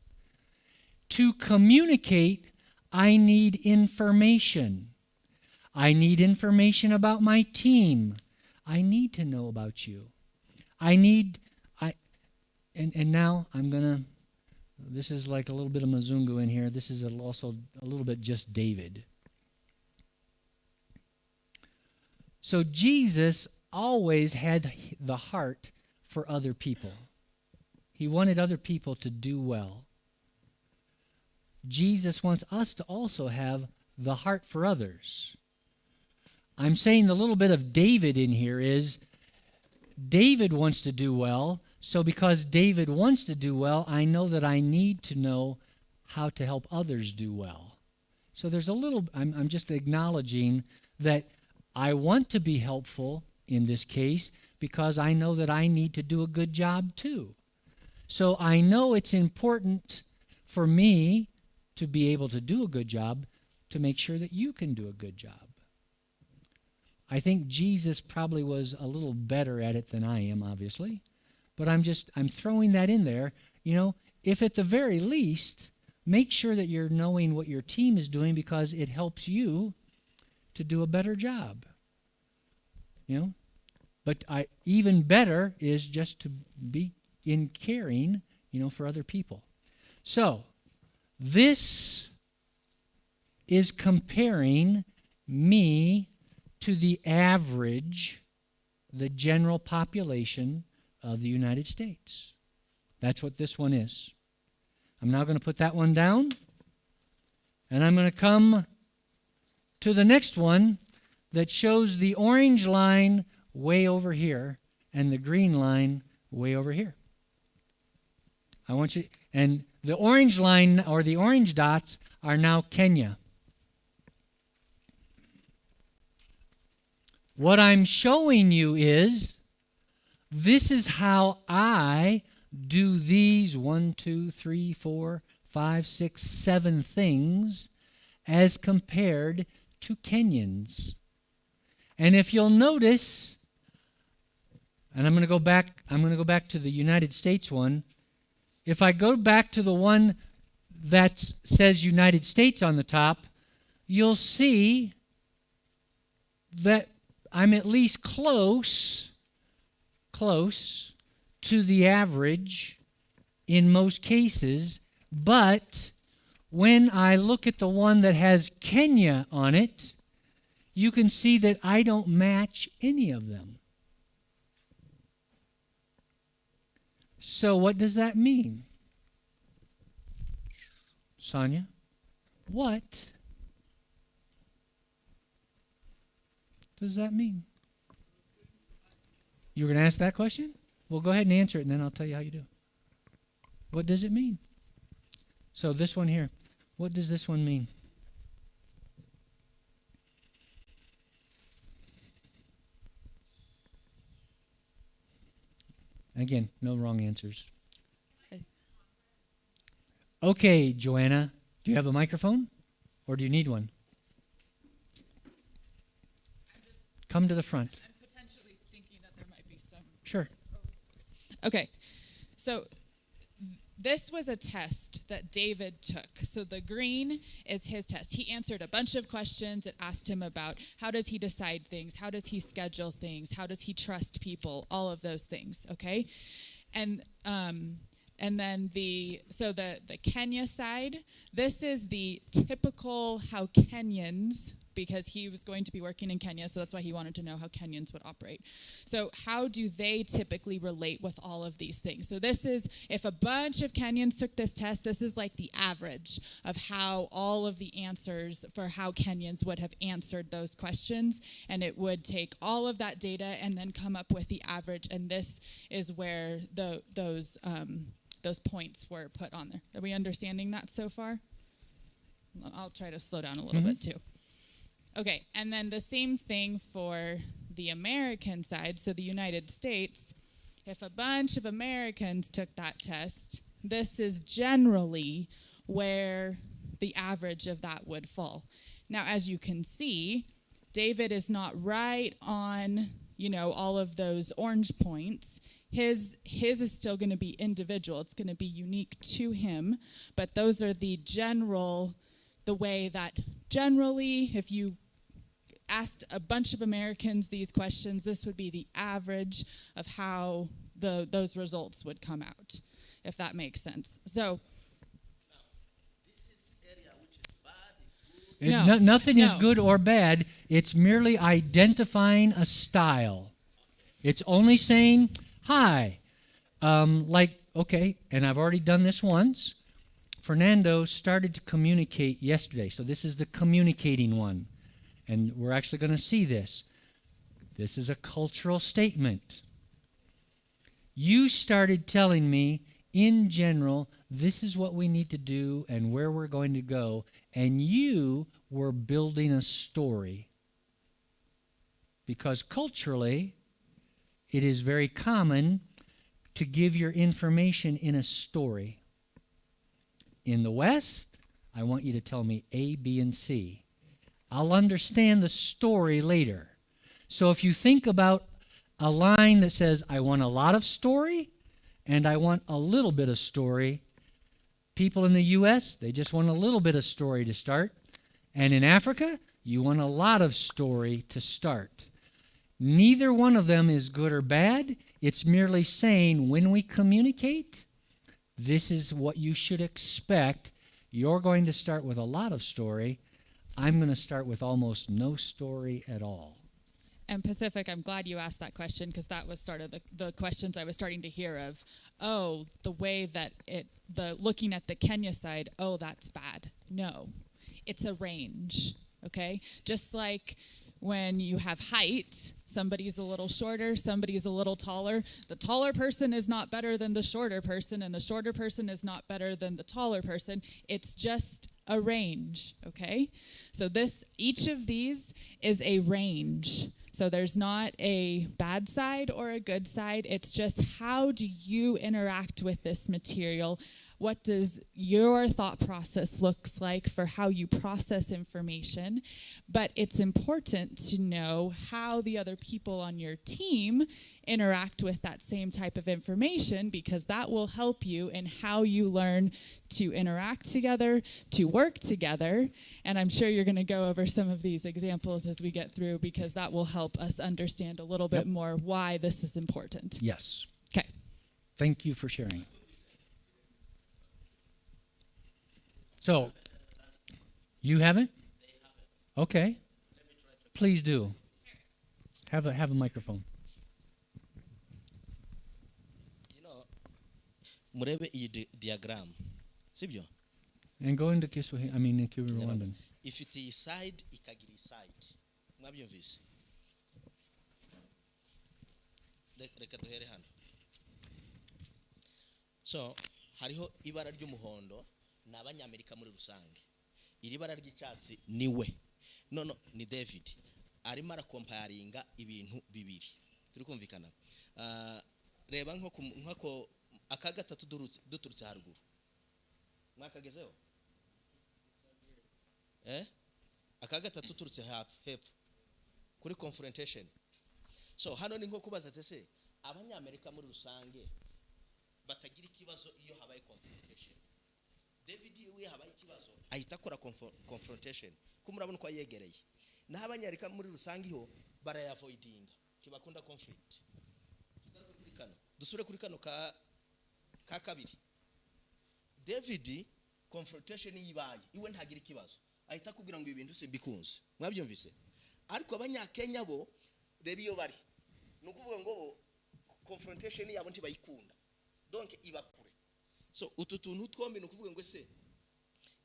To communicate, I need information. I need information about my team. I need to know about you. And now I'm gonna. This is like a little bit of Mazungu in here. This is also a little bit just David. So Jesus always had the heart for other people. He wanted other people to do well. Jesus wants us to also have the heart for others. I'm saying the little bit of David in here is David wants to do well, so because David wants to do well, I know that I need to know how to help others do well. So there's a little, I'm just acknowledging that I want to be helpful in this case because I know that I need to do a good job too. So I know it's important for me to be able to do a good job to make sure that you can do a good job. I think Jesus probably was a little better at it than I am, obviously. But I'm throwing that in there. You know, if at the very least, make sure that you're knowing what your team is doing because it helps you to do a better job. You know? But even better is just to be in caring, you know, for other people. So, this is comparing me to the average, the general population of the United States. That's what this one is. I'm now going to put that one down, and I'm going to come to the next one that shows the orange line way over here and the green line way over here. I want you, and the orange line or the orange dots are now Kenya. What I'm showing you is this is how I do these 1, 2, 3, 4, 5, 6, 7 things as compared to Kenyans. And if you'll notice, and I'm going to go back to the United States one. If I go back to the one that says United States on the top, you'll see that I'm at least close to the average in most cases, but when I look at the one that has Kenya on it, you can see that I don't match any of them. So what does that mean? Sonia, what does that mean? You're going to ask that question? Well, go ahead and answer it, and then I'll tell you how you do. What does it mean? So this one here, what does this one mean? Again, no wrong answers. Okay, Joanna, do you have a microphone, or do you need one? Come to the front. I'm potentially thinking that there might be some. Sure. Okay, so this was a test that David took. So the green is his test. He answered a bunch of questions. It asked him about how does he decide things, how does he schedule things, how does he trust people, all of those things, okay? And then the Kenya side, this is the typical how Kenyans, because he was going to be working in Kenya, so that's why he wanted to know how Kenyans would operate. So how do they typically relate with all of these things? So this is, if a bunch of Kenyans took this test, this is like the average of how all of the answers for how Kenyans would have answered those questions, and it would take all of that data and then come up with the average, and this is where those points were put on there. Are we understanding that so far? I'll try to slow down a little bit too. Okay, and then the same thing for the American side, so the United States. If a bunch of Americans took that test, this is generally where the average of that would fall. Now, as you can see, David is not right on, all of those orange points. His is still going to be individual. It's going to be unique to him, but those are the way that generally, if you asked a bunch of Americans these questions, this would be the average of how those results would come out, if that makes sense. So nothing is good or bad. It's merely identifying a style. It's only saying, hi. Okay, and I've already done this once. Fernando started to communicate yesterday. So this is the communicating one. And we're actually going to see this. This is a cultural statement. You started telling me, in general, this is what we need to do and where we're going to go. And you were building a story. Because culturally, it is very common to give your information in a story. In the West, I want you to tell me A, B, and C. I'll understand the story later. So if you think about a line that says, I want a lot of story and I want a little bit of story, people in the U.S., they just want a little bit of story to start. And in Africa, you want a lot of story to start. Neither one of them is good or bad. It's merely saying when we communicate, this is what you should expect. You're going to start with a lot of story. I'm going to start with almost no story at all. And Pacific, I'm glad you asked that question because that was sort of the questions I was starting to hear of, the way that looking at the Kenya side, that's bad. No, it's a range, okay? Just like when you have height, somebody's a little shorter, somebody's a little taller. The taller person is not better than the shorter person, and the shorter person is not better than the taller person. It's just a range, okay? So each of these is a range. So there's not a bad side or a good side. It's just how do you interact with this material? What does your thought process looks like for how you process information? But it's important to know how the other people on your team interact with that same type of information, because that will help you in how you learn to interact together, to work together. And I'm sure you're going to go over some of these examples as we get through, because that will help us understand a little bit more why this is important. Yes. Okay. Thank you for sharing. So, you haven't? Okay. Please do. Have a microphone. Murebe iyi diagram. Sibyo? And go into Kiswahili, in Rwandan. Ifite side ikagira side. Mwabyumvise? Reka duhere hano. So, hariho ibara ry'umuhondo n'abanyamerika muri rusange. Iri bara ry'icyatsi niwe. Ni David. Arimo arakomparinga ibintu bibiri. Turi kumvikana. Reba nk'ako aka gatatu duturutse haruguru. Mwakagezeho? Aka gatatu turutse hepfo. Kuri confrontation. So hano ni nko kubaza tese abanyamerika muri rusange batagira ikibazo iyo habaye confrontation. David we habaye ikibazo ahita akora confrontation. Kumurabona ko yegereye. Naho abanyarika muri rusange ho barayavoidinga. Kibakunda conflict. Dusure kuri kano ka kabiri. David confrontation yibaye iwe ntagira ikibazo ahita kubwira ngo ibintu se bikunze. Mwabyumvise? Ariko abanyakenya bo reba iyo bari nukuvuga ngo confrontation yabo ntibayikunda, donc ibakure. So ututuntu twombi nukuvuga ngo se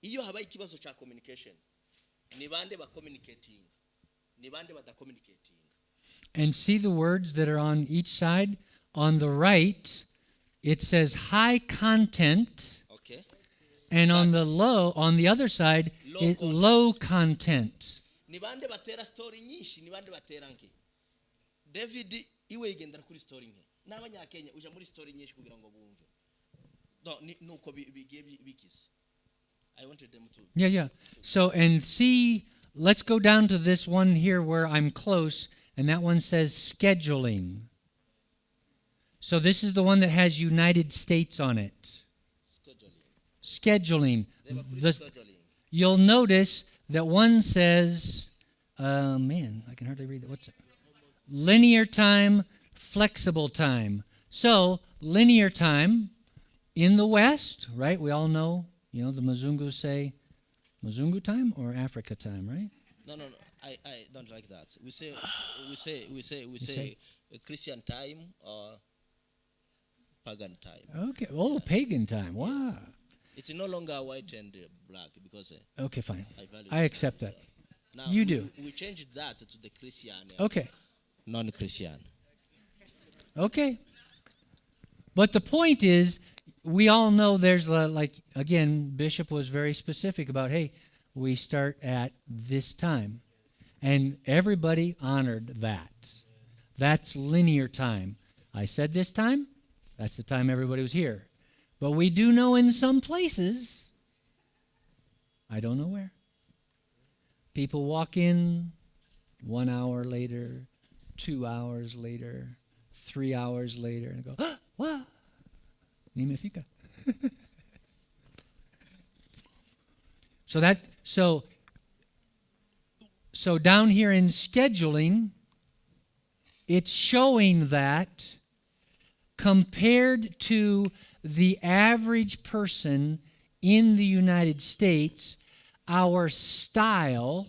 iyo habaye ikibazo cha communication ni bande ba communicating, ni bande bada communicating. And see the words that are on each side. On the right, it says high content. Okay. And on the other side, low content. Ni bande batera story nyinshi, ni bande batera nke. David iwe igendera kuri story nke. N'abanyakenya uja muri story nyinshi kugira ngo bumve. Nuko bigiye bikise. I wanted them to. Yeah. So, and see, let's go down to this one here where I'm close, and that one says scheduling. So this is the one that has United States on it. Scheduling. You'll notice that one says, I can hardly read that. What's it? Linear time, flexible time. So, linear time in the West, right? We all know, the Mzungus say Mzungu time or Africa time, right? No. I don't like that. We say Christian time or pagan time. Okay. Oh, Yeah. pagan time. Wow. Yes. It's no longer white and black because Okay, fine. value I accept that. now You do. We changed that to the Christian. Okay. Non-Christian. Okay. But the point is, we all know there's again, Bishop was very specific about, hey, we start at this time. And everybody honored that. That's linear time. I said this time, that's the time everybody was here. But we do know in some places, I don't know where, people walk in 1 hour later, 2 hours later, 3 hours later, and go, wow, ni me fica. So down here in scheduling, it's showing that compared to the average person in the United States, our style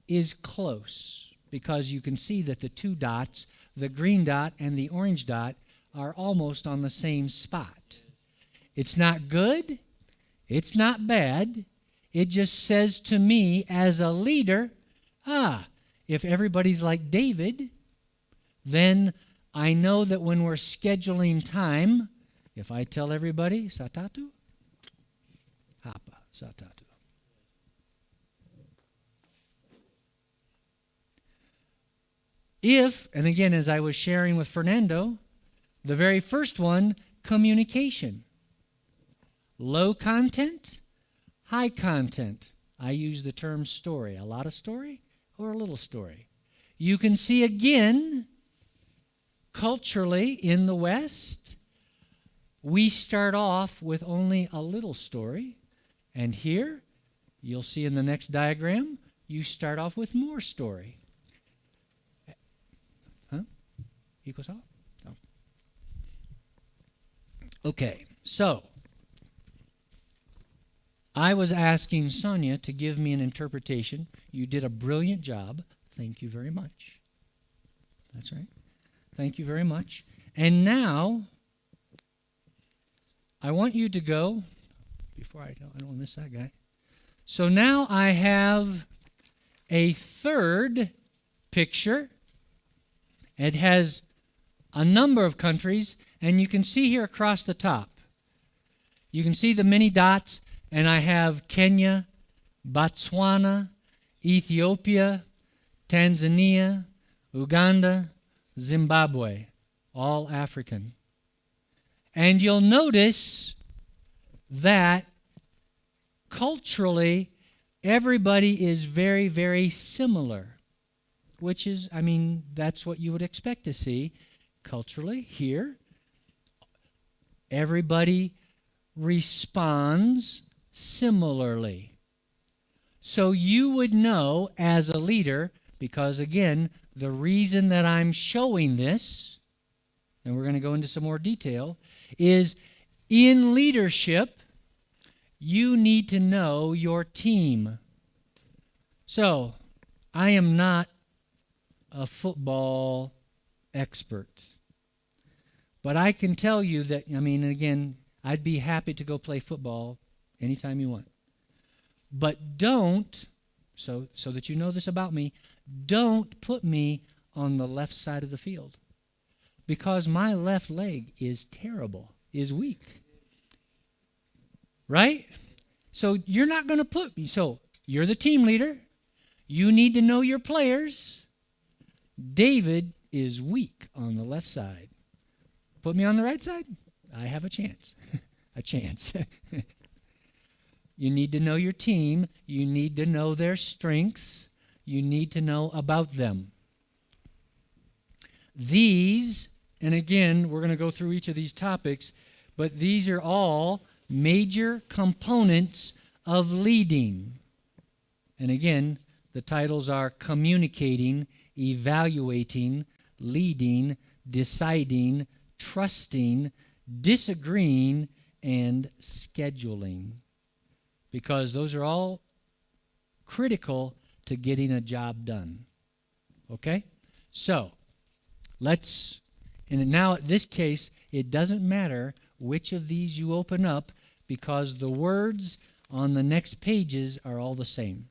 is close, because you can see that the two dots, the green dot and the orange dot, are almost on the same spot. It's not good. It's not bad. It just says to me as a leader, if everybody's like David, then I know that when we're scheduling time, if I tell everybody, satatu, hapa, satatu. If, and again, as I was sharing with Fernando, the very first one, communication. Low content, high content. I use the term story. A lot of story or a little story. You can see again, culturally in the West, we start off with only a little story. And here, you'll see in the next diagram, you start off with more story. Huh? Equals all? No. Okay, so I was asking Sonia to give me an interpretation. You did a brilliant job. Thank you very much. That's right. Thank you very much. And now, I want you to go, before I don't want to miss that guy. So now I have a third picture. It has a number of countries, and you can see here across the top. You can see the many dots, and I have Kenya, Botswana, Ethiopia, Tanzania, Uganda, Zimbabwe, all African. And you'll notice that culturally, everybody is very, very similar, which is, that's what you would expect to see culturally here. Everybody responds similarly. So you would know as a leader, because again, the reason that I'm showing this, and we're going to go into some more detail, is in leadership, you need to know your team. So, I am not a football expert. But I can tell you that, again, I'd be happy to go play football anytime you want. But don't, so that you know this about me, don't put me on the left side of the field. Because my left leg is terrible, is weak. Right? So you're not going to put me. So you're the team leader. You need to know your players. David is weak on the left side. Put me on the right side. I have a chance. A chance. You need to know your team. You need to know their strengths. You need to know about them. These, and again, we're going to go through each of these topics, but these are all major components of leading. And again, the titles are communicating, evaluating, leading, deciding, trusting, disagreeing, and scheduling. Because those are all critical to getting a job done. Okay? So, and now in this case, it doesn't matter which of these you open up because the words on the next pages are all the same.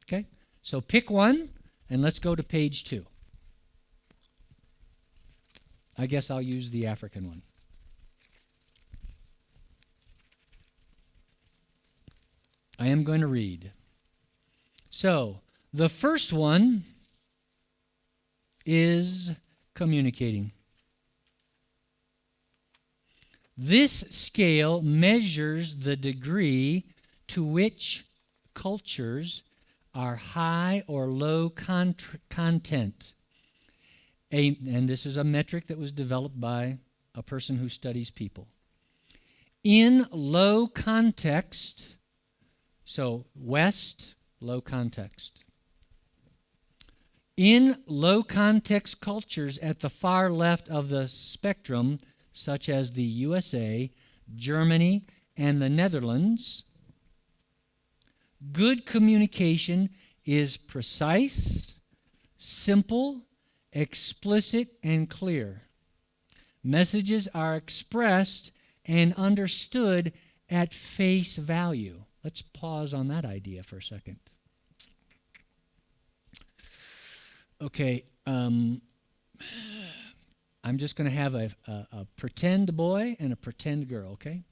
Okay? So pick one and let's go to page 2. I guess I'll use the African one. I am going to read. So, the first one is communicating. This scale measures the degree to which cultures are high or low content. And this is a metric that was developed by a person who studies people. In low context, so West, low context. In low context cultures at the far left of the spectrum, such as the USA, Germany, and the Netherlands, good communication is precise, simple, explicit, and clear. Messages are expressed and understood at face value. Let's pause on that idea for a second. Okay, I'm just going to have a pretend boy and a pretend girl, okay?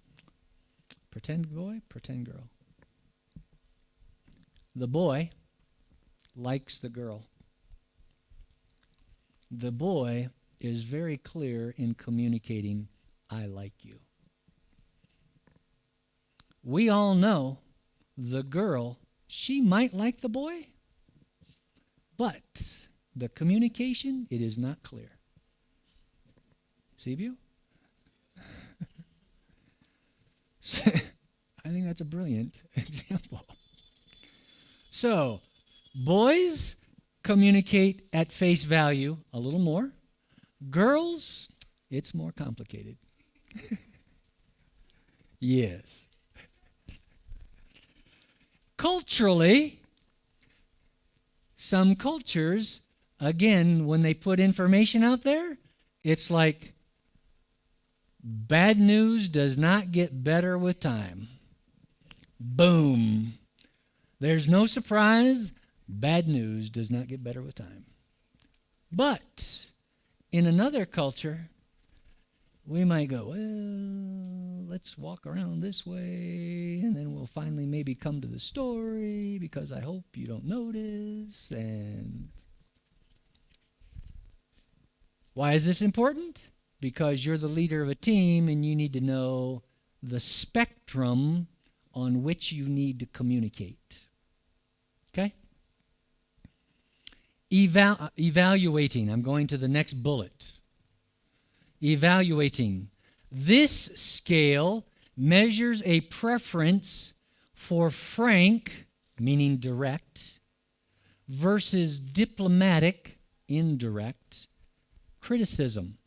Pretend boy, pretend girl. The boy likes the girl. The boy is very clear in communicating, I like you. We all know the girl, she might like the boy, but the communication, it is not clear. Seaview? I think that's a brilliant example. So, boys communicate at face value a little more. Girls, it's more complicated. Yes. Culturally, some cultures, again, when they put information out there, it's like bad news does not get better with time. Boom. There's no surprise. Bad news does not get better with time. But in another culture, we might go, well, let's walk around this way, and then we'll finally maybe come to the story because I hope you don't notice. And why is this important? Because you're the leader of a team and you need to know the spectrum on which you need to communicate. Okay? Evaluating. I'm going to the next bullet. Evaluating. This scale measures a preference for frank, meaning direct, versus diplomatic, indirect, criticism.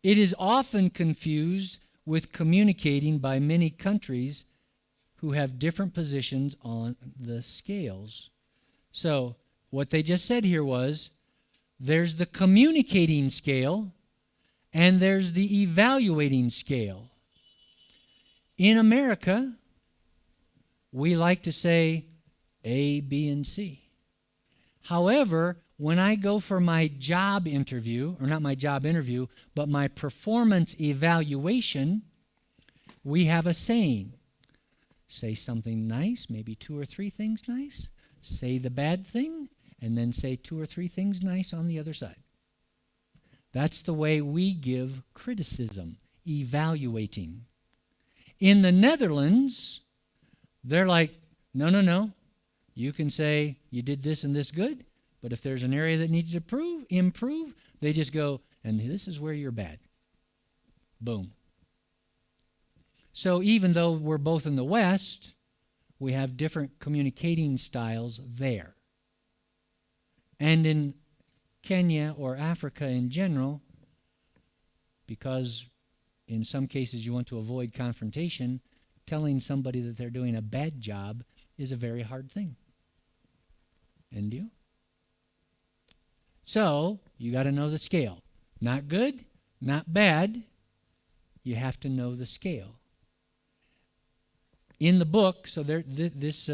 It is often confused with communicating by many countries who have different positions on the scales. So, what they just said here was, there's the communicating scale and there's the evaluating scale. In America, we like to say A, B, and C. However, when I go for my job interview, or not my job interview, but my performance evaluation, we have a saying. Say something nice, maybe 2 or 3 things nice. Say the bad thing, and then say 2 or 3 things nice on the other side. That's the way we give criticism, evaluating. In the Netherlands, they're like, no. You can say you did this and this good, but if there's an area that needs to improve, they just go, and this is where you're bad. Boom. So even though we're both in the West, we have different communicating styles there. And in Kenya or Africa in general, because in some cases you want to avoid confrontation, telling somebody that they're doing a bad job is a very hard thing. And you? So, you got to know the scale. Not good, not bad. You have to know the scale. In the book, so this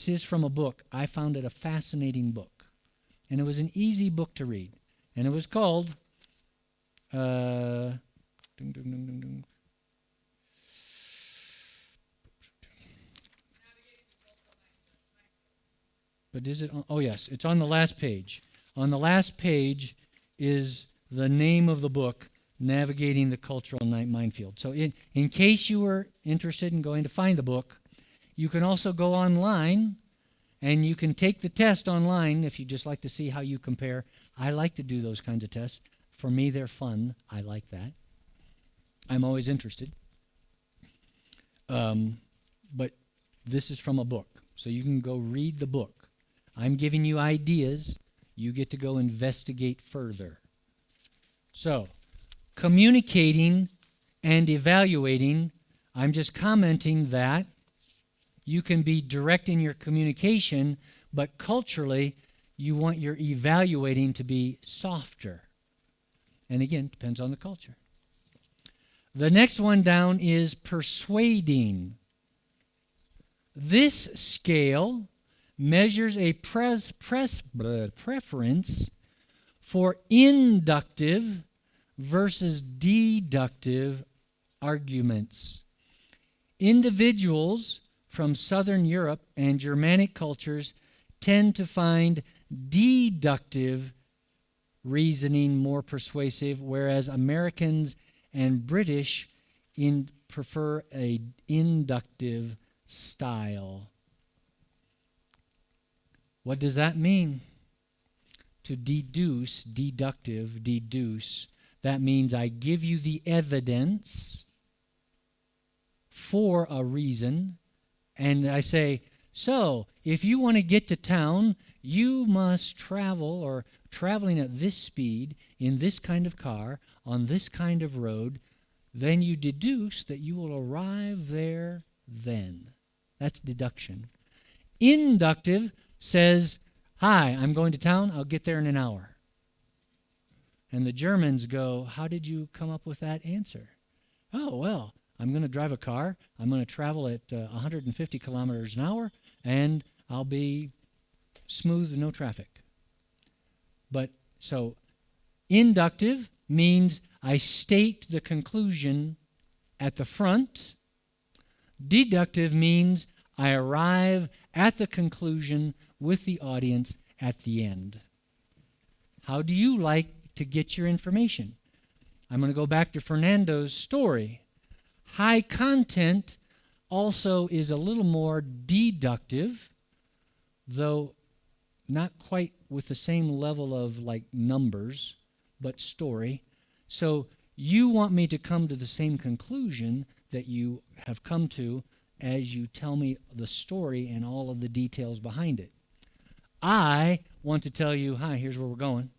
is from a book. I found it a fascinating book. And it was an easy book to read. And it was called but is it on, oh yes, it's on the last page. On the last page is the name of the book, Navigating the Cultural Minefield. So in case you were interested in going to find the book, you can also go online and you can take the test online if you just like to see how you compare. I like to do those kinds of tests. For me, they're fun. I like that. I'm always interested. But this is from a book, so you can go read the book. I'm giving you ideas. You get to go investigate further. So, communicating and evaluating, I'm just commenting that you can be direct in your communication, but culturally, you want your evaluating to be softer. And again, depends on the culture. The next one down is persuading. This scale measures a preference for inductive versus deductive arguments. Individuals from Southern Europe and Germanic cultures tend to find deductive reasoning more persuasive, whereas Americans and British prefer an inductive style. What does that mean? To deduce, deductive, deduce, that means I give you the evidence for a reason, and I say, so if you want to get to town, you must travel, or traveling at this speed, in this kind of car, on this kind of road, then you deduce that you will arrive there then. That's deduction. Inductive says, hi, I'm going to town, I'll get there in an hour. And the Germans go, how did you come up with that answer? Oh, well, I'm going to drive a car, I'm going to travel at 150 kilometers an hour, and I'll be smooth, no traffic. But so inductive means I state the conclusion at the front. Deductive means I arrive at the conclusion with the audience at the end. How do you like to get your information? I'm going to go back to Fernando's story. High content also is a little more deductive, though not quite with the same level of like numbers, but story. So you want me to come to the same conclusion that you have come to as you tell me the story and all of the details behind it. I want to tell you, hi, here's where we're going.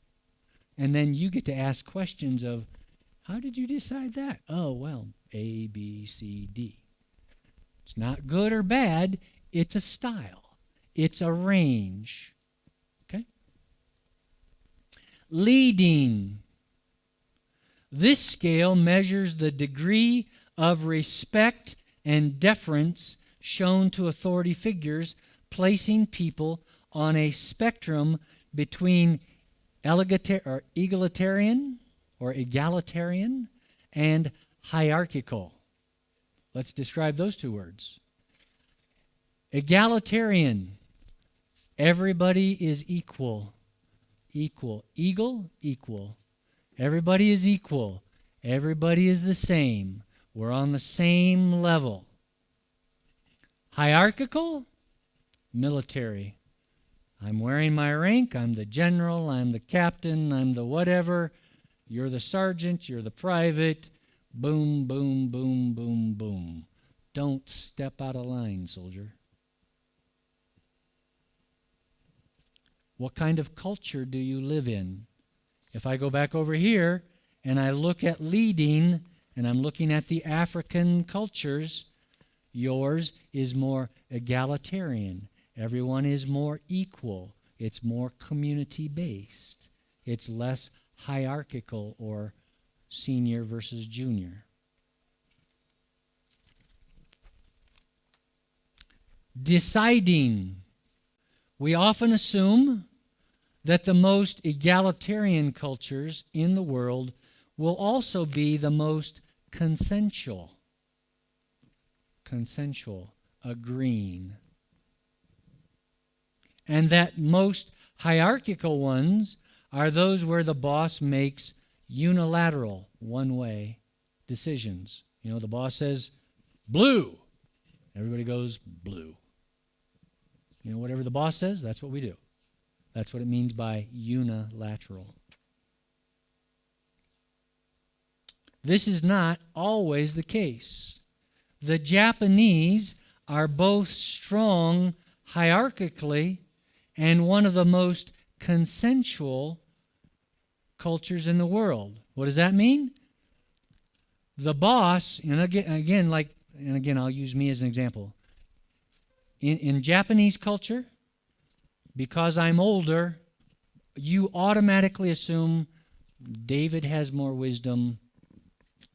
And then you get to ask questions of, how did you decide that? Oh, well, A, B, C, D. It's not good or bad. It's a style. It's a range. Okay? Leading. This scale measures the degree of respect and deference shown to authority figures, placing people on a spectrum between egalitarian and hierarchical. Let's describe those two words. Egalitarian, everybody is equal. Equal. Equal. Everybody is equal. Everybody is the same. We're on the same level. Hierarchical, military. I'm wearing my rank. I'm the general. I'm the captain. I'm the whatever. You're the sergeant. You're the private. Boom, boom, boom, boom, boom. Don't step out of line, soldier. What kind of culture do you live in? If I go back over here and I look at leading, and I'm looking at the African cultures, yours is more egalitarian. Everyone is more equal. It's more community-based. It's less hierarchical or senior versus junior. Deciding. We often assume that the most egalitarian cultures in the world will also be the most consensual, agreeing. And that most hierarchical ones are those where the boss makes unilateral, one-way decisions. You know, the boss says, blue. Everybody goes, blue. You know, whatever the boss says, that's what we do. That's what it means by unilateral. This is not always the case. The Japanese are both strong hierarchically and one of the most consensual cultures in the world. What does that mean? The boss, and again, I'll use me as an example. In Japanese culture, because I'm older, you automatically assume David has more wisdom.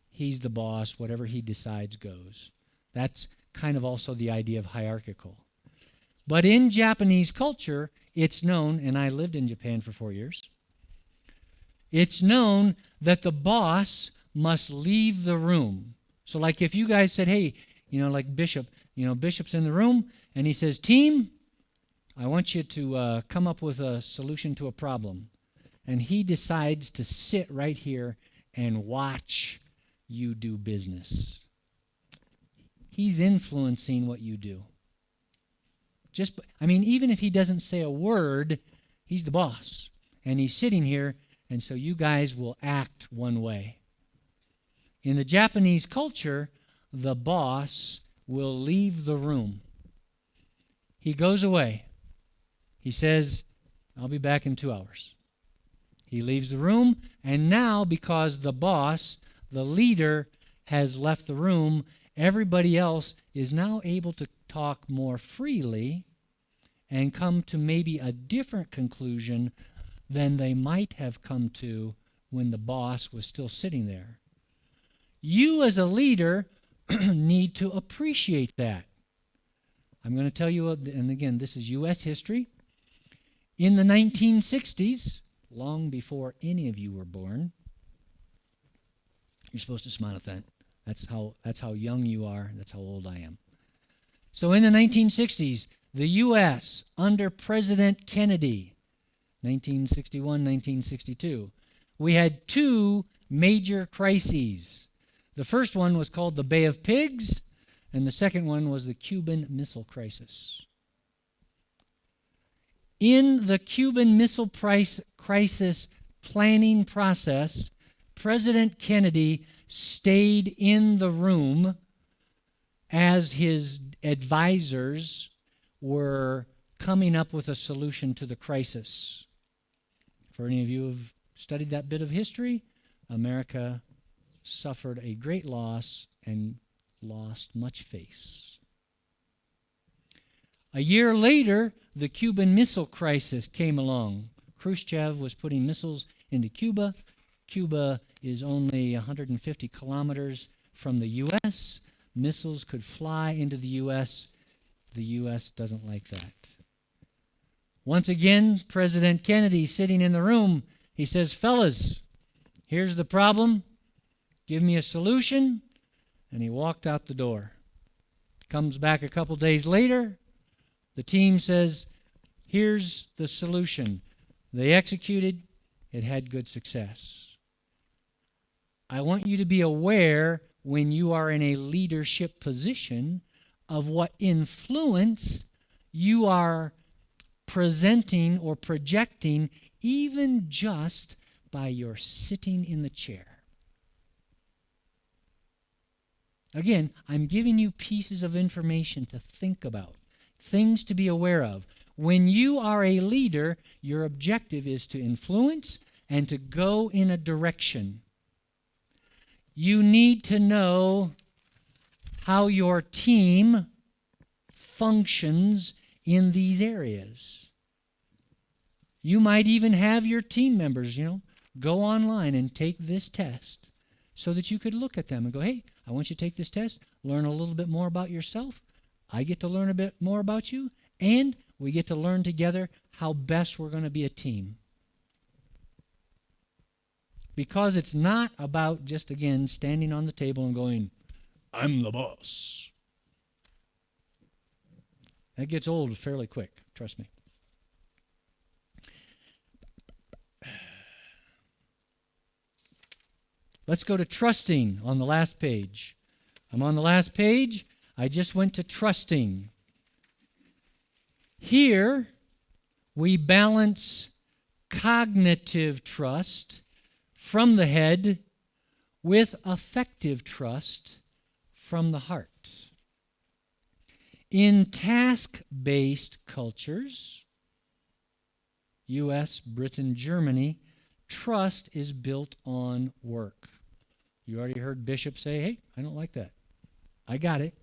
He's the boss. Whatever he decides goes. That's kind of also the idea of hierarchical. But in Japanese culture, it's known, and I lived in Japan for 4 years, it's known that the boss must leave the room. So like if you guys said, hey, like Bishop, Bishop's in the room, and he says, team, I want you to come up with a solution to a problem. And he decides to sit right here and watch you do business. He's influencing what you do. Even if he doesn't say a word, he's the boss. And he's sitting here, and so you guys will act one way. In the Japanese culture, the boss will leave the room. He goes away. He says, I'll be back in 2 hours. He leaves the room, and now because the boss, the leader, has left the room, everybody else is now able to talk more freely and come to maybe a different conclusion than they might have come to when the boss was still sitting there. You as a leader need to appreciate that. I'm going to tell you, and again, this is U.S. history. In the 1960s, long before any of you were born, you're supposed to smile at that. That's how young you are. That's how old I am. So in the 1960s, the U.S. under President Kennedy, 1961, 1962, we had two major crises. The first one was called the Bay of Pigs, and the second one was the Cuban Missile Crisis. In the Cuban Missile Crisis planning process, President Kennedy stayed in the room as his advisors were coming up with a solution to the crisis. For any of you who have studied that bit of history, America suffered a great loss and lost much face. A year later, the Cuban Missile Crisis came along. Khrushchev was putting missiles into Cuba. Cuba is only 150 kilometers from the U.S. Missiles could fly into the U.S. The U.S. doesn't like that. Once again, President Kennedy sitting in the room, he says, fellas, here's the problem. Give me a solution. And he walked out the door. Comes back a couple days later. The team says, here's the solution. They executed. It had good success. I want you to be aware when you are in a leadership position of what influence you are presenting or projecting even just by your sitting in the chair. Again, I'm giving you pieces of information to think about, things to be aware of. When you are a leader, your objective is to influence and to go in a direction. You need to know how your team functions in these areas. You might even have your team members, go online and take this test so that you could look at them and go, hey, I want you to take this test, learn a little bit more about yourself. I get to learn a bit more about you, and we get to learn together how best we're going to be a team. Because it's not about just, again, standing on the table and going, I'm the boss. That gets old fairly quick, trust me. Let's go to trusting on the last page. I'm on the last page. I just went to trusting. Here, we balance cognitive trust from the head with affective trust from the heart. In task-based cultures, U.S., Britain, Germany, trust is built on work. You already heard Bishop say, hey, I don't like that. I got it.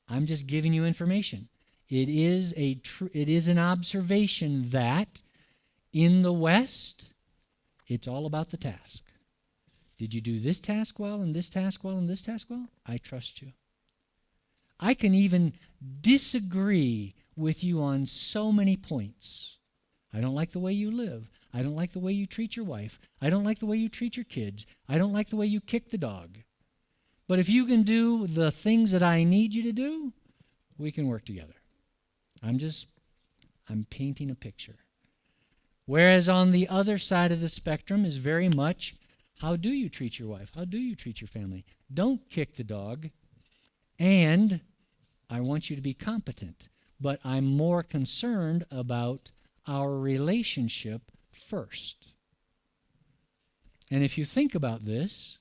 I'm just giving you information. It is an observation that in the West, it's all about the task. Did you do this task well, and this task well, and this task well? I trust you. I can even disagree with you on so many points. I don't like the way you live. I don't like the way you treat your wife. I don't like the way you treat your kids. I don't like the way you kick the dog. But if you can do the things that I need you to do, we can work together. I'm painting a picture. Whereas on the other side of the spectrum is very much, how do you treat your wife? How do you treat your family? Don't kick the dog. And I want you to be competent. But I'm more concerned about our relationship first. And if you think about this,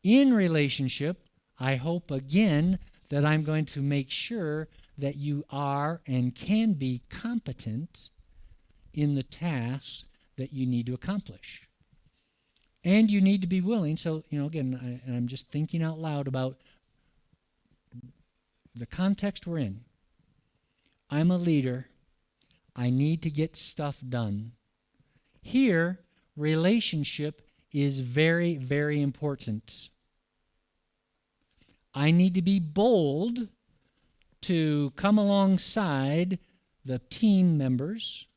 in relationship, I hope again that I'm going to make sure that you are and can be competent in the tasks that you need to accomplish. And you need to be willing. So, again, I'm just thinking out loud about the context we're in. I'm a leader. I need to get stuff done. Here, relationship is very, very important. I need to be bold to come alongside the team members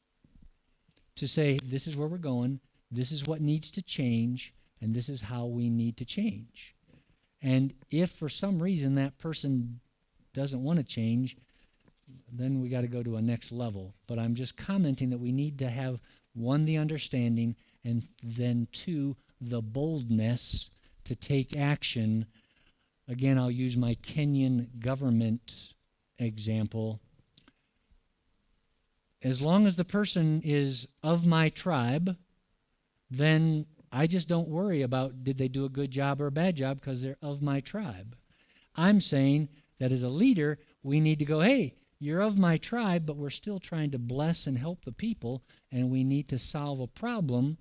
to say, this is where we're going, this is what needs to change, and this is how we need to change. And if for some reason that person doesn't want to change, then we got to go to a next level. But I'm just commenting that we need to have, one, the understanding, and then two, the boldness to take action. Again, I'll use my Kenyan government example. As long as the person is of my tribe, then I just don't worry about did they do a good job or a bad job because they're of my tribe. I'm saying that as a leader, we need to go, hey, you're of my tribe, but we're still trying to bless and help the people, and we need to solve a problem.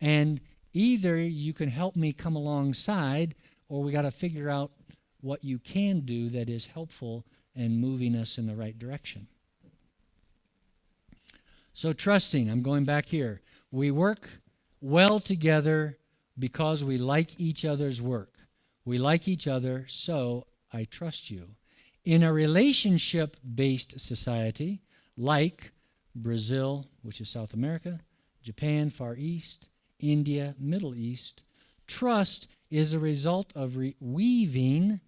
And either you can help me come alongside, or we got to figure out what you can do that is helpful and moving us in the right direction. So trusting, I'm going back here. We work well together because we like each other's work. We like each other, so I trust you. In a relationship-based society like Brazil, which is South America, Japan, Far East, India, Middle East, trust is a result of weaving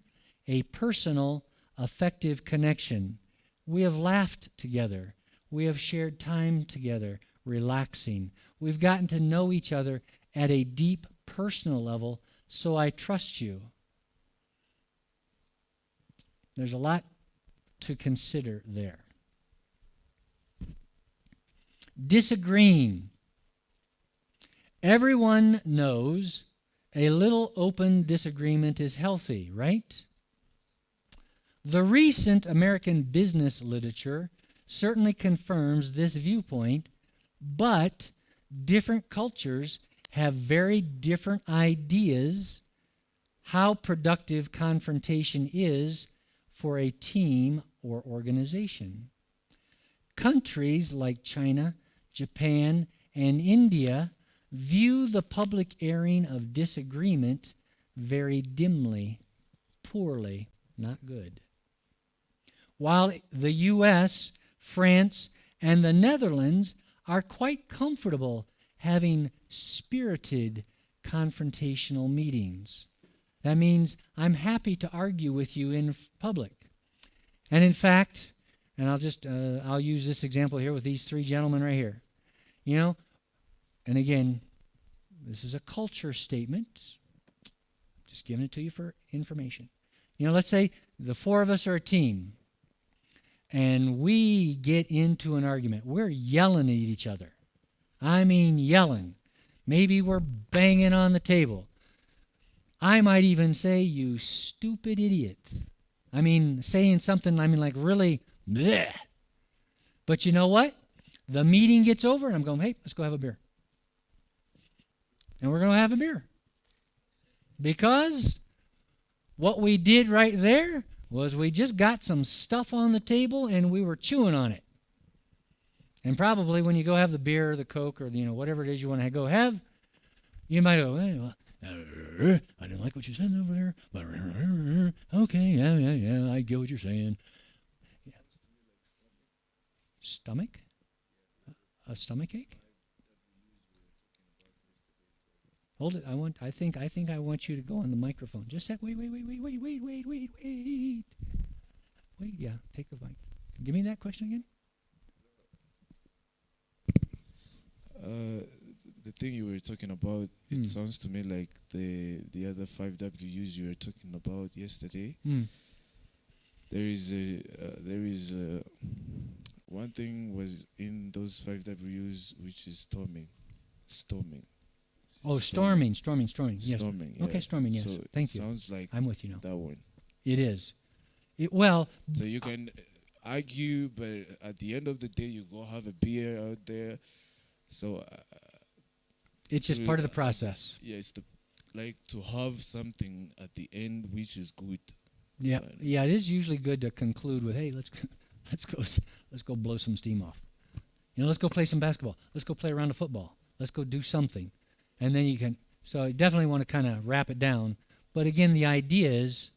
a personal, affective connection. We have laughed together. We have shared time together, relaxing. We've gotten to know each other at a deep personal level, so I trust you. There's a lot to consider there. Disagreeing. Everyone knows a little open disagreement is healthy, right? The recent American business literature certainly confirms this viewpoint, but different cultures have very different ideas how productive confrontation is for a team or organization. Countries like China, Japan, and India view the public airing of disagreement very dimly, poorly, not good. While the U.S., France, and the Netherlands are quite comfortable having spirited confrontational meetings. That means I'm happy to argue with you in public. And in fact, and I'll use this example here with these three gentlemen right here. You know, and again, this is a culture statement. Just giving it to you for information. You know, let's say the four of us are a team, and we get into an argument. We're yelling at each other. I mean yelling. Maybe we're banging on the table. I might even say, you stupid idiot. I mean, saying something, like really, bleh. But you know what? The meeting gets over, and I'm going, hey, let's go have a beer. And we're going to have a beer. Because what we did right there was we just got some stuff on the table, and we were chewing on it. And probably when you go have the beer or the Coke or, whatever it is you want to go have, you might go, hey, well, I didn't like what you said over there, but okay, yeah, I get what you're saying. Yeah. Stomach? A stomach ache? Hold it. I think I want you to go on the microphone. Just a sec. Wait. Wait, yeah, take the mic. Give me that question again. The thing you were talking about, it sounds to me like the other 5 W's you were talking about yesterday. There is one thing was in those 5 W's, which is storming. Oh, storming. Yes. Storming, yeah. Okay, storming, yes. So Thank you. Sounds like I'm with you now. That one. It is. So you can argue, but at the end of the day, you go have a beer out there. So it's just part of the process. Yeah, it's to have something at the end which is good. Yeah, it is usually good to conclude with, hey, let's go blow some steam off. Let's go play some basketball. Let's go play around a football. Let's go do something. And then you can, so I definitely want to kind of wrap it down. But again, the idea is,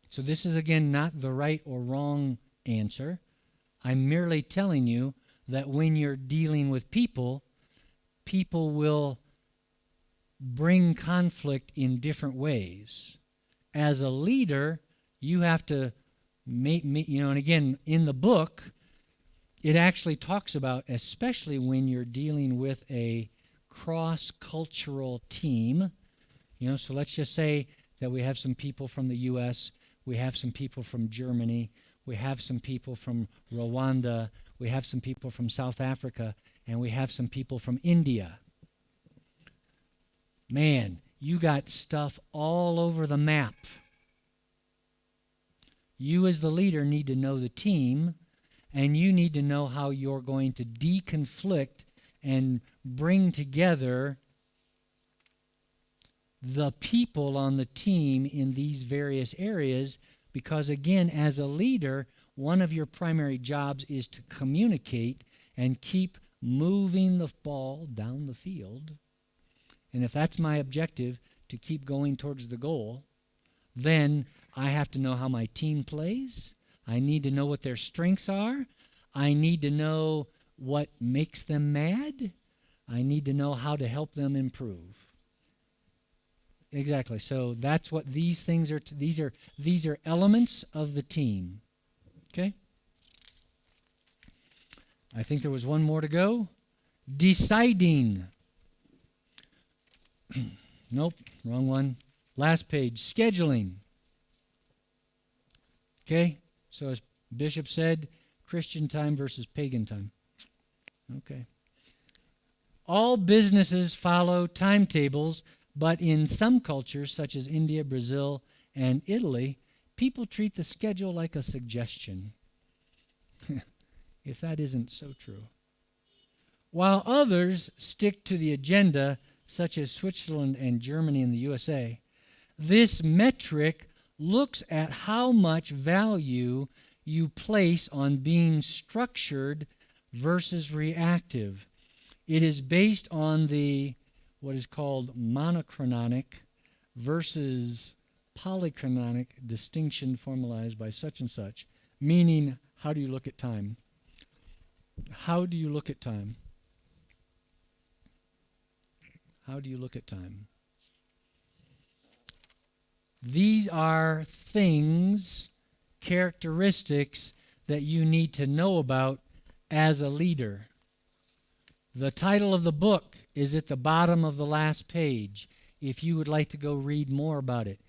so this is again not the right or wrong answer. I'm merely telling you that when you're dealing with people, people will bring conflict in different ways. As a leader, you have to and again, in the book, it actually talks about, especially when you're dealing with a cross-cultural team, so let's just say that we have some people from the U.S., we have some people from Germany, we have some people from Rwanda, we have some people from South Africa, and we have some people from India. Man, you got stuff all over the map. You as the leader need to know the team, and you need to know how you're going to deconflict and bring together the people on the team in these various areas, because again, as a leader, one of your primary jobs is to communicate and keep moving the ball down the field. And if that's my objective, to keep going towards the goal, then I have to know how my team plays. I need to know what their strengths are. I need to know what makes them mad. I need to know how to help them improve. Exactly. So that's what these things are. These are elements of the team. Okay? I think there was one more to go. Deciding. Nope, wrong one. Last page. Scheduling. Okay? So as Bishop said, Christian time versus pagan time. Okay. All businesses follow timetables, but in some cultures, such as India, Brazil, and Italy, people treat the schedule like a suggestion. If that isn't so true. While others stick to the agenda, such as Switzerland and Germany and the USA, this metric looks at how much value you place on being structured versus reactive. It is based on the what is called monochronomic versus polychronomic distinction formalized by such and such, meaning how do you look at time? How do you look at time? How do you look at time? These are things, characteristics that you need to know about as a leader. The title of the book is at the bottom of the last page if you would like to go read more about it.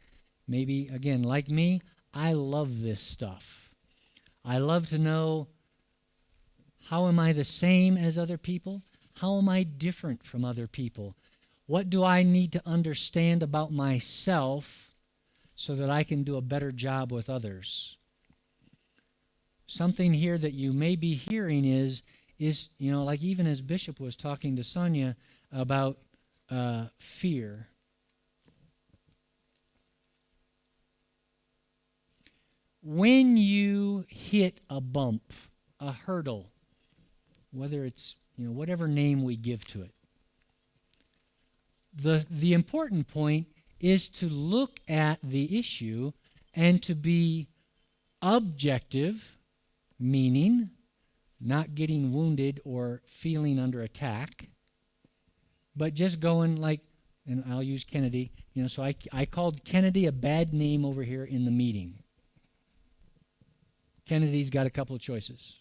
Maybe, again, like me, I love this stuff. I love to know, how am I the same as other people? How am I different from other people? What do I need to understand about myself so that I can do a better job with others? Something here that you may be hearing is like even as Bishop was talking to Sonia about fear. When you hit a bump, a hurdle, whether it's whatever name we give to it, the important point is to look at the issue and to be objective, meaning not getting wounded or feeling under attack, but just going like, and I'll use Kennedy, so I called Kennedy a bad name over here in the meeting. Kennedy's got a couple of choices.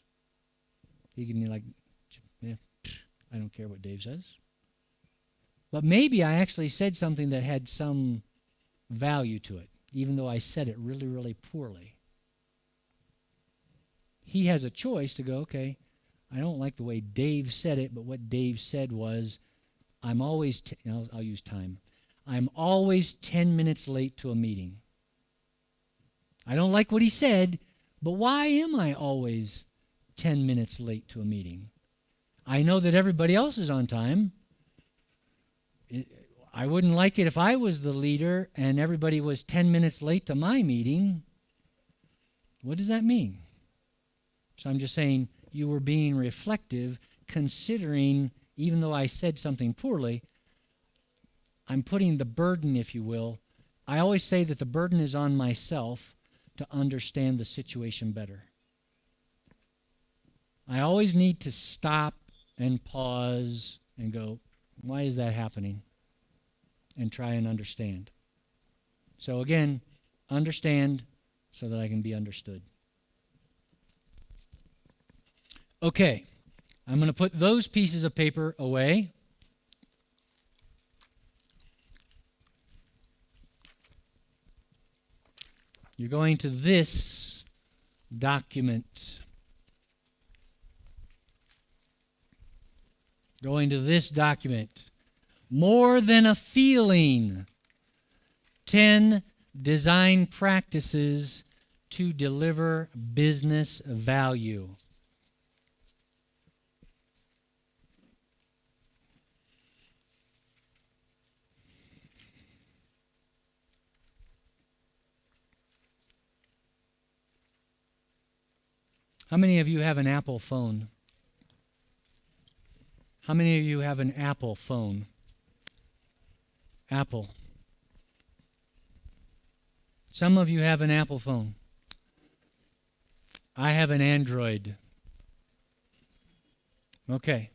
He can be like, yeah, I don't care what Dave says. But maybe I actually said something that had some value to it, even though I said it really, really poorly. He has a choice to go, okay, I don't like the way Dave said it, but what Dave said was, I'm always, I'll use time. I'm always 10 minutes late to a meeting. I don't like what he said, but why am I always 10 minutes late to a meeting? I know that everybody else is on time. I wouldn't like it if I was the leader and everybody was 10 minutes late to my meeting. What does that mean? So I'm just saying you were being reflective, considering, even though I said something poorly, I'm putting the burden, if you will. I always say that the burden is on myself to understand the situation better. I always need to stop and pause and go, why is that happening? And try and understand. So again, understand so that I can be understood. Okay, I'm going to put those pieces of paper away. You're going to this document. Going to this document. More than a feeling. 10 design practices to deliver business value. How many of you have an Apple phone? How many of you have an Apple phone? Apple. Some of you have an Apple phone. I have an Android. Okay.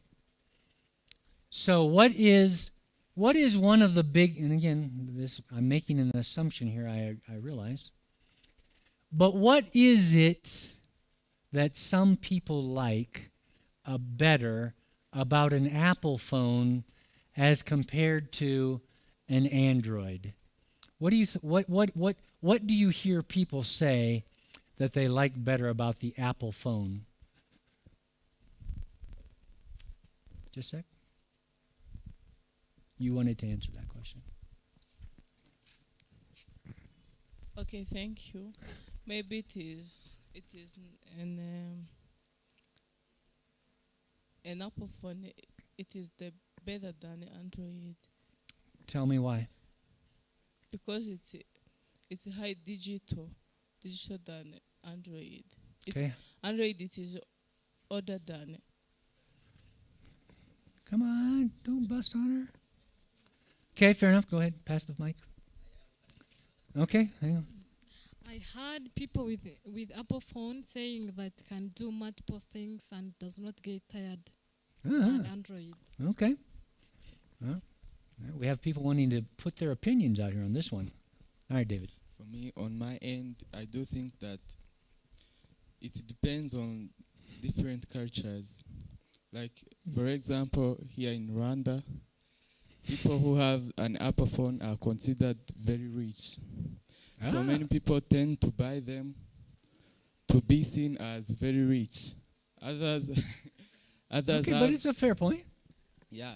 So what is one of the big, and again, I'm making an assumption here, I realize. But what is it that some people like better about an Apple phone as compared to an Android? What do you what do you hear people say that they like better about the Apple phone? Just a sec. You wanted to answer that question. Okay, thank you. Maybe an Apple phone. It is the better than Android Tell me why. because it's high digital than Android. Okay. Android it is older than. Come on, don't bust on her. Okay, fair enough. Go ahead, pass the mic. Okay, hang on. I heard people with Apple phone saying that can do multiple things and does not get tired than Android. Okay. Well, we have people wanting to put their opinions out here on this one. All right, David. For me, on my end, I do think that it depends on different cultures. Like, for example, here in Rwanda, people who have an Apple phone are considered very rich. So many people tend to buy them to be seen as very rich. Others Okay, have, but it's a fair point. yeah,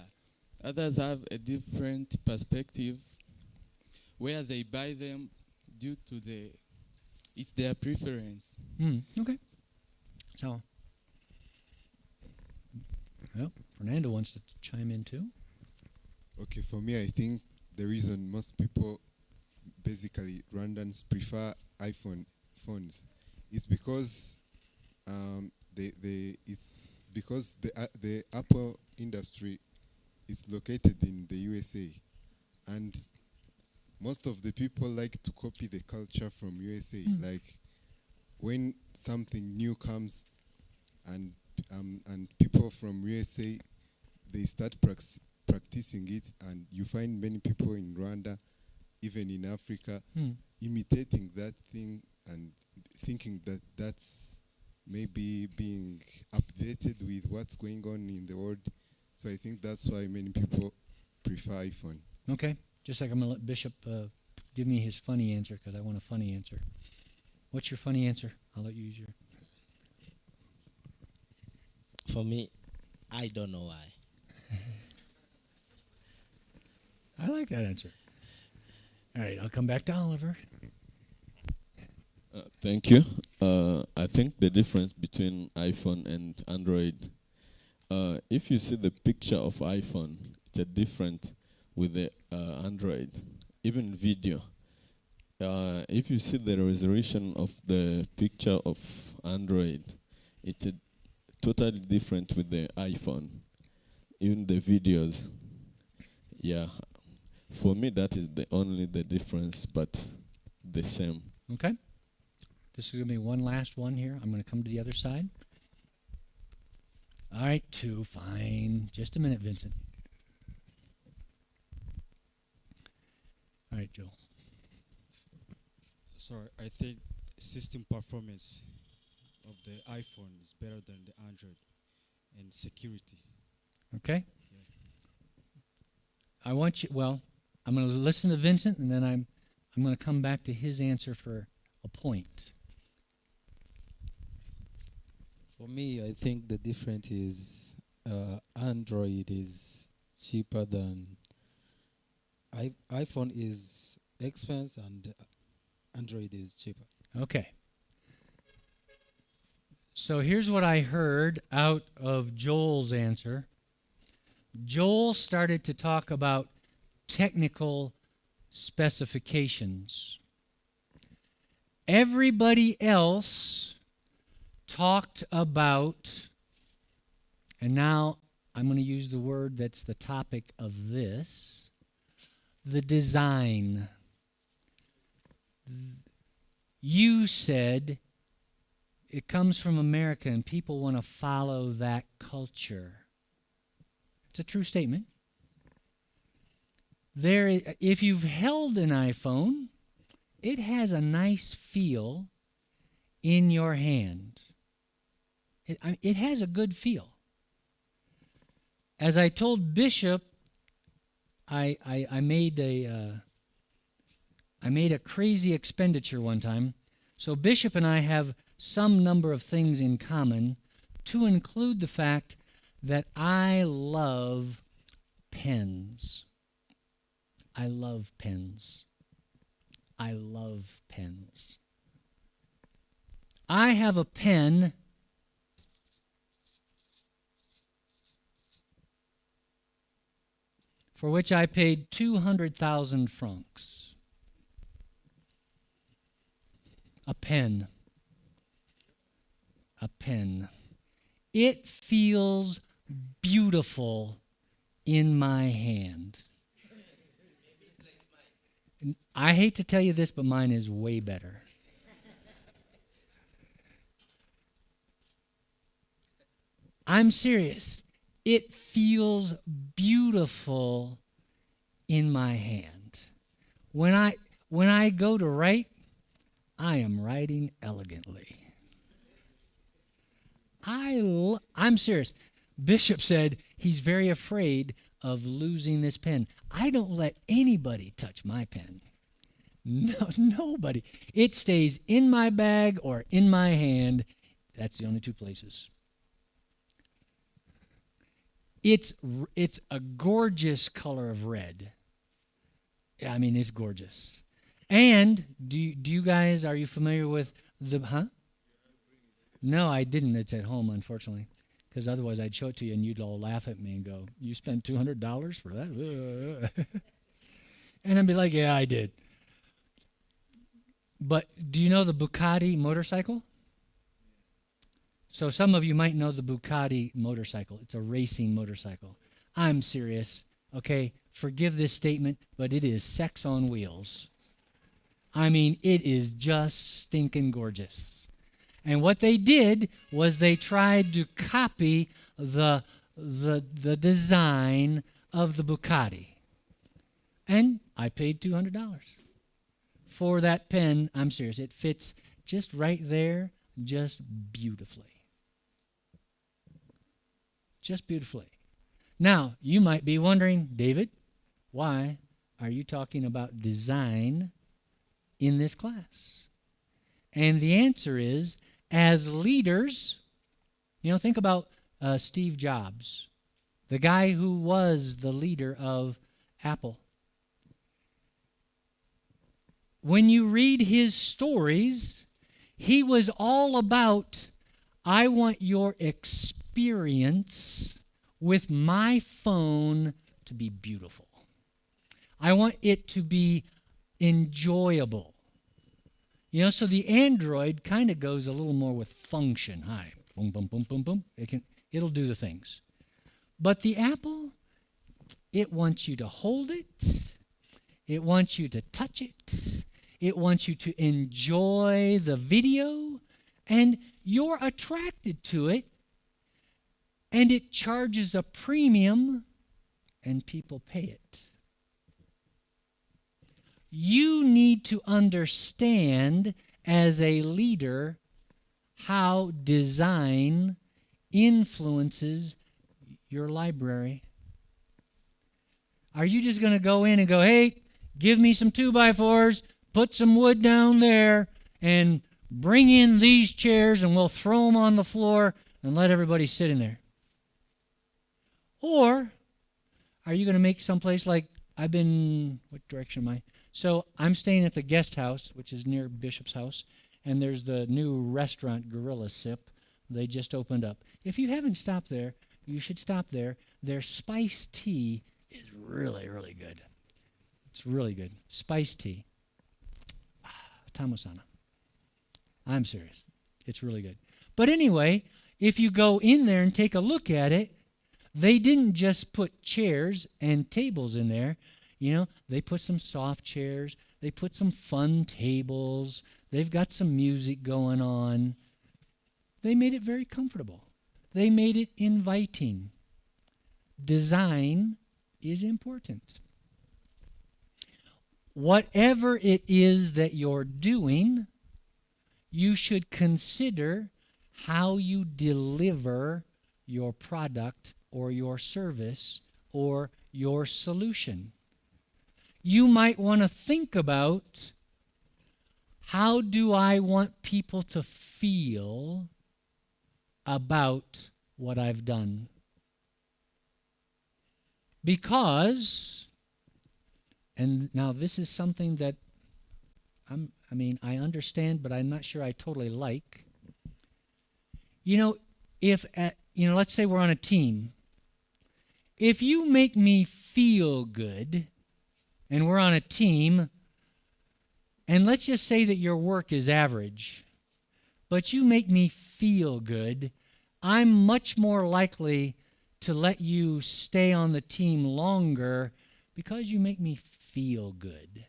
others have a different perspective where they buy them due to it's their preference. Okay. So, well, Fernando wants to chime in too. Okay, for me, I think the reason most people, basically Rwandans, prefer iPhone phones is because the Apple industry is located in the USA, and most of the people like to copy the culture from USA. Like when something new comes, and people from USA, they start practicing it, and you find many people in Rwanda, even in Africa, imitating that thing and thinking that that's maybe being updated with what's going on in the world. So I think that's why many people prefer iPhone. Okay. Just like I'm going to let Bishop give me his funny answer because I want a funny answer. What's your funny answer? I'll let you use your... For me, I don't know why. I like that answer. All right, I'll come back to Oliver. Thank you. I think the difference between iPhone and Android, if you see the picture of iPhone, it's a different with the Android, even video. If you see the resolution of the picture of Android, it's a totally different with the iPhone, even the videos. Yeah. For me, that is the difference, but the same. Okay. This is going to be one last one here. I'm going to come to the other side. All right, two, fine. Just a minute, Vincent. All right, Joe. Sorry, I think system performance of the iPhone is better than the Android, and security. Okay. I want you, well, I'm going to listen to Vincent, and then I'm going to come back to his answer for a point. For me, I think the difference is Android is cheaper than iPhone is expensive and Android is cheaper. Okay. So here's what I heard out of Joel's answer. Joel started to talk about technical specifications. Everybody else talked about, and now I'm going to use the word that's the topic of this, the design. You said it comes from America and people want to follow that culture. It's a true statement. If you've held an iPhone, it has a nice feel in your hand. It has a good feel. As I told Bishop, I made a crazy expenditure one time. So Bishop and I have some number of things in common, to include the fact that I love pens. I love pens. I love pens. I have a pen for which I paid 200,000 francs. A pen. A pen. It feels beautiful in my hand. I hate to tell you this, but mine is way better. I'm serious. It feels beautiful in my hand. When I go to write, I am writing elegantly. I'm serious. Bishop said he's very afraid of losing this pen. I don't let anybody touch my pen. No, nobody. It stays in my bag or in my hand. That's the only two places. It's a gorgeous color of red. I mean, it's gorgeous. And do you guys, are you familiar with the, No, I didn't. It's at home, unfortunately, because otherwise I'd show it to you and you'd all laugh at me and go, you spent $200 for that? And I'd be like, yeah, I did. But do you know the Bugatti motorcycle? So some of you might know the Bugatti motorcycle. It's a racing motorcycle. I'm serious, okay? Forgive this statement, but it is sex on wheels. I mean, it is just stinking gorgeous. And what they did was they tried to copy the design of the Bugatti. And I paid $200 for that pen. I'm serious. It fits just right there, just beautifully. Just beautifully. Now, you might be wondering, David, why are you talking about design in this class? And the answer is, as leaders, think about Steve Jobs, the guy who was the leader of Apple. When you read his stories, he was all about, I want your experience with my phone to be beautiful. I want it to be enjoyable. So the Android kind of goes a little more with function. Hi, boom, boom, boom, boom, boom. It'll do the things. But the Apple, it wants you to hold it. It wants you to touch it. It wants you to enjoy the video. And you're attracted to it. And it charges a premium, and people pay it. You need to understand as a leader how design influences your library. Are you just going to go in and go, hey, give me some 2x4s, put some wood down there, and bring in these chairs, and we'll throw them on the floor and let everybody sit in there? Or are you going to make someplace like what direction am I? So I'm staying at the guest house, which is near Bishop's house, and there's the new restaurant, Gorilla Sip. They just opened up. If you haven't stopped there, you should stop there. Their spiced tea is really, really good. It's really good. Spiced tea. Tamasana. I'm serious. It's really good. But anyway, if you go in there and take a look at it, they didn't just put chairs and tables in there. They put some soft chairs. They put some fun tables. They've got some music going on. They made it very comfortable. They made it inviting. Design is important. Whatever it is that you're doing, you should consider how you deliver your product or your service or your solution. You might want to think about, how do I want people to feel about what I've done? Because, and now this is something that I understand, but I'm not sure I totally like. You know, let's say we're on a team. If you make me feel good, and we're on a team, and let's just say that your work is average, but you make me feel good, I'm much more likely to let you stay on the team longer because you make me feel good.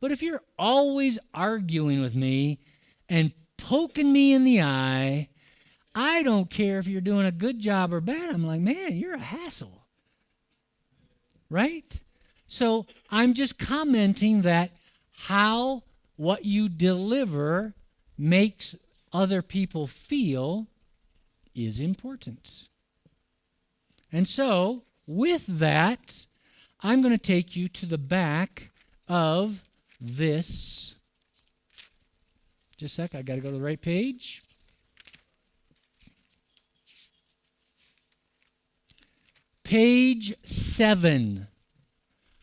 But if you're always arguing with me and poking me in the eye, I don't care if you're doing a good job or bad. I'm like, man, you're a hassle. Right? So I'm just commenting that how what you deliver makes other people feel is important. And so, with that, I'm going to take you to the back of this. Just a sec, I got to go to the right page. Page 7.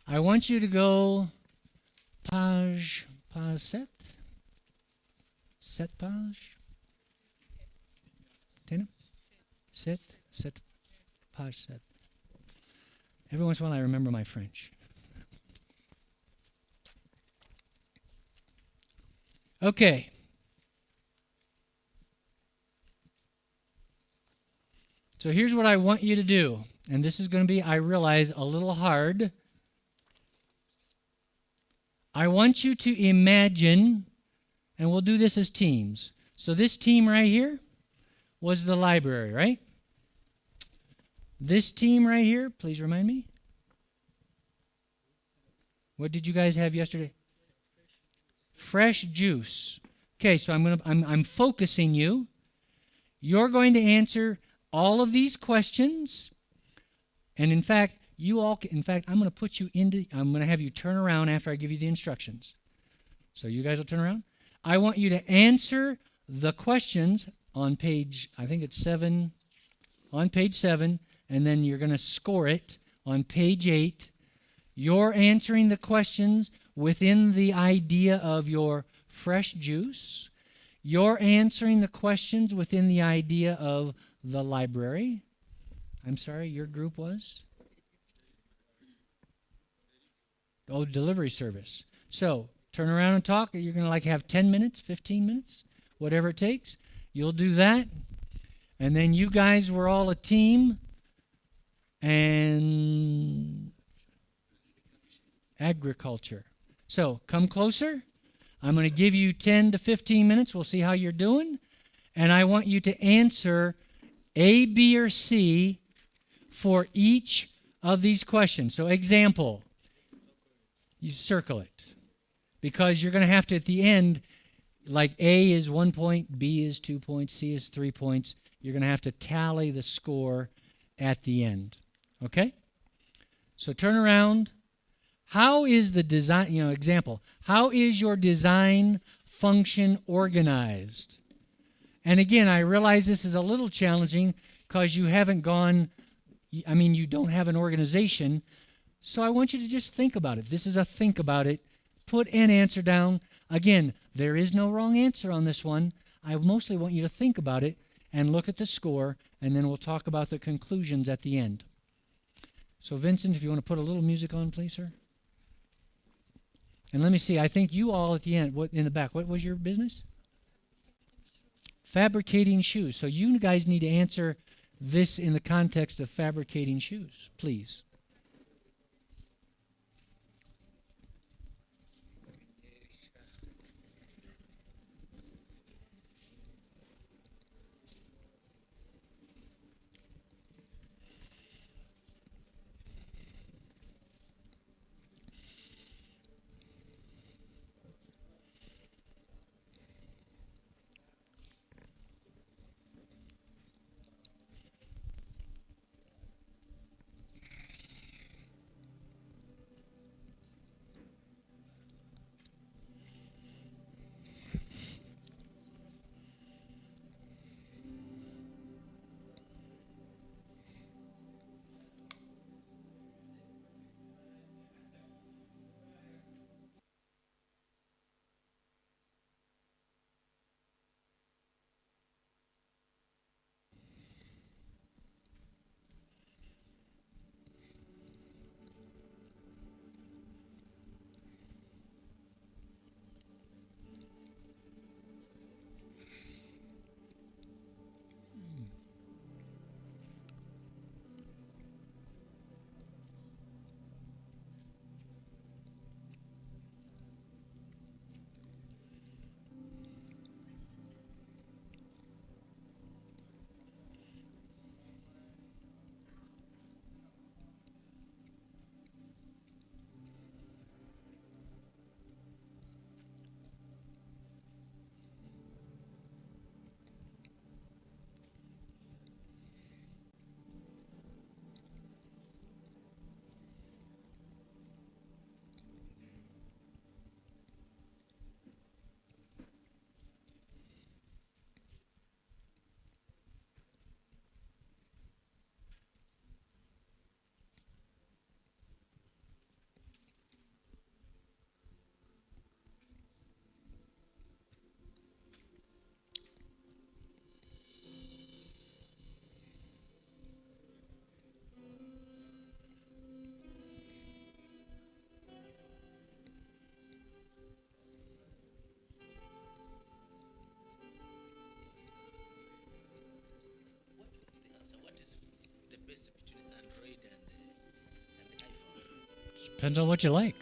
I want you to go page 7. 7 page. Tina? 7 page 7. Every once in a while I remember my French. Okay. So here's what I want you to do. And this is going to be, I realize, a little hard. I want you to imagine, and we'll do this as teams. So this team right here was the library, right? This team right here, please remind me. What did you guys have yesterday? Fresh juice. Okay, so I'm focusing you. You're going to answer all of these questions. And in fact, I'm going to put you I'm going to have you turn around after I give you the instructions. So you guys will turn around. I want you to answer the questions on page, I think it's 7, on page 7, and then you're going to score it on page 8. You're answering the questions within the idea of your fresh juice. You're answering the questions within the idea of the library. I'm sorry, your group was? Oh, delivery service. So, turn around and talk. You're going to have 10 minutes, 15 minutes, whatever it takes. You'll do that. And then you guys were all a team. And agriculture. So, come closer. I'm going to give you 10 to 15 minutes. We'll see how you're doing. And I want you to answer A, B, or C for each of these questions. So, example, you circle it. Because you're going to have to, at the end, like A is 1 point, B is 2 points, C is 3 points. You're going to have to tally the score at the end. Okay? So, turn around. How is the design, example, how is your design function organized? And again, I realize this is a little challenging because you don't have an organization. So I want you to just think about it. This is a think about it. Put an answer down. Again, there is no wrong answer on this one. I mostly want you to think about it and look at the score, and then we'll talk about the conclusions at the end. So Vincent, if you want to put a little music on, please, sir. And let me see, I think you all at the end, in the back, what was your business? Fabricating shoes. So you guys need to answer this in the context of fabricating shoes, please. Depends on what you like.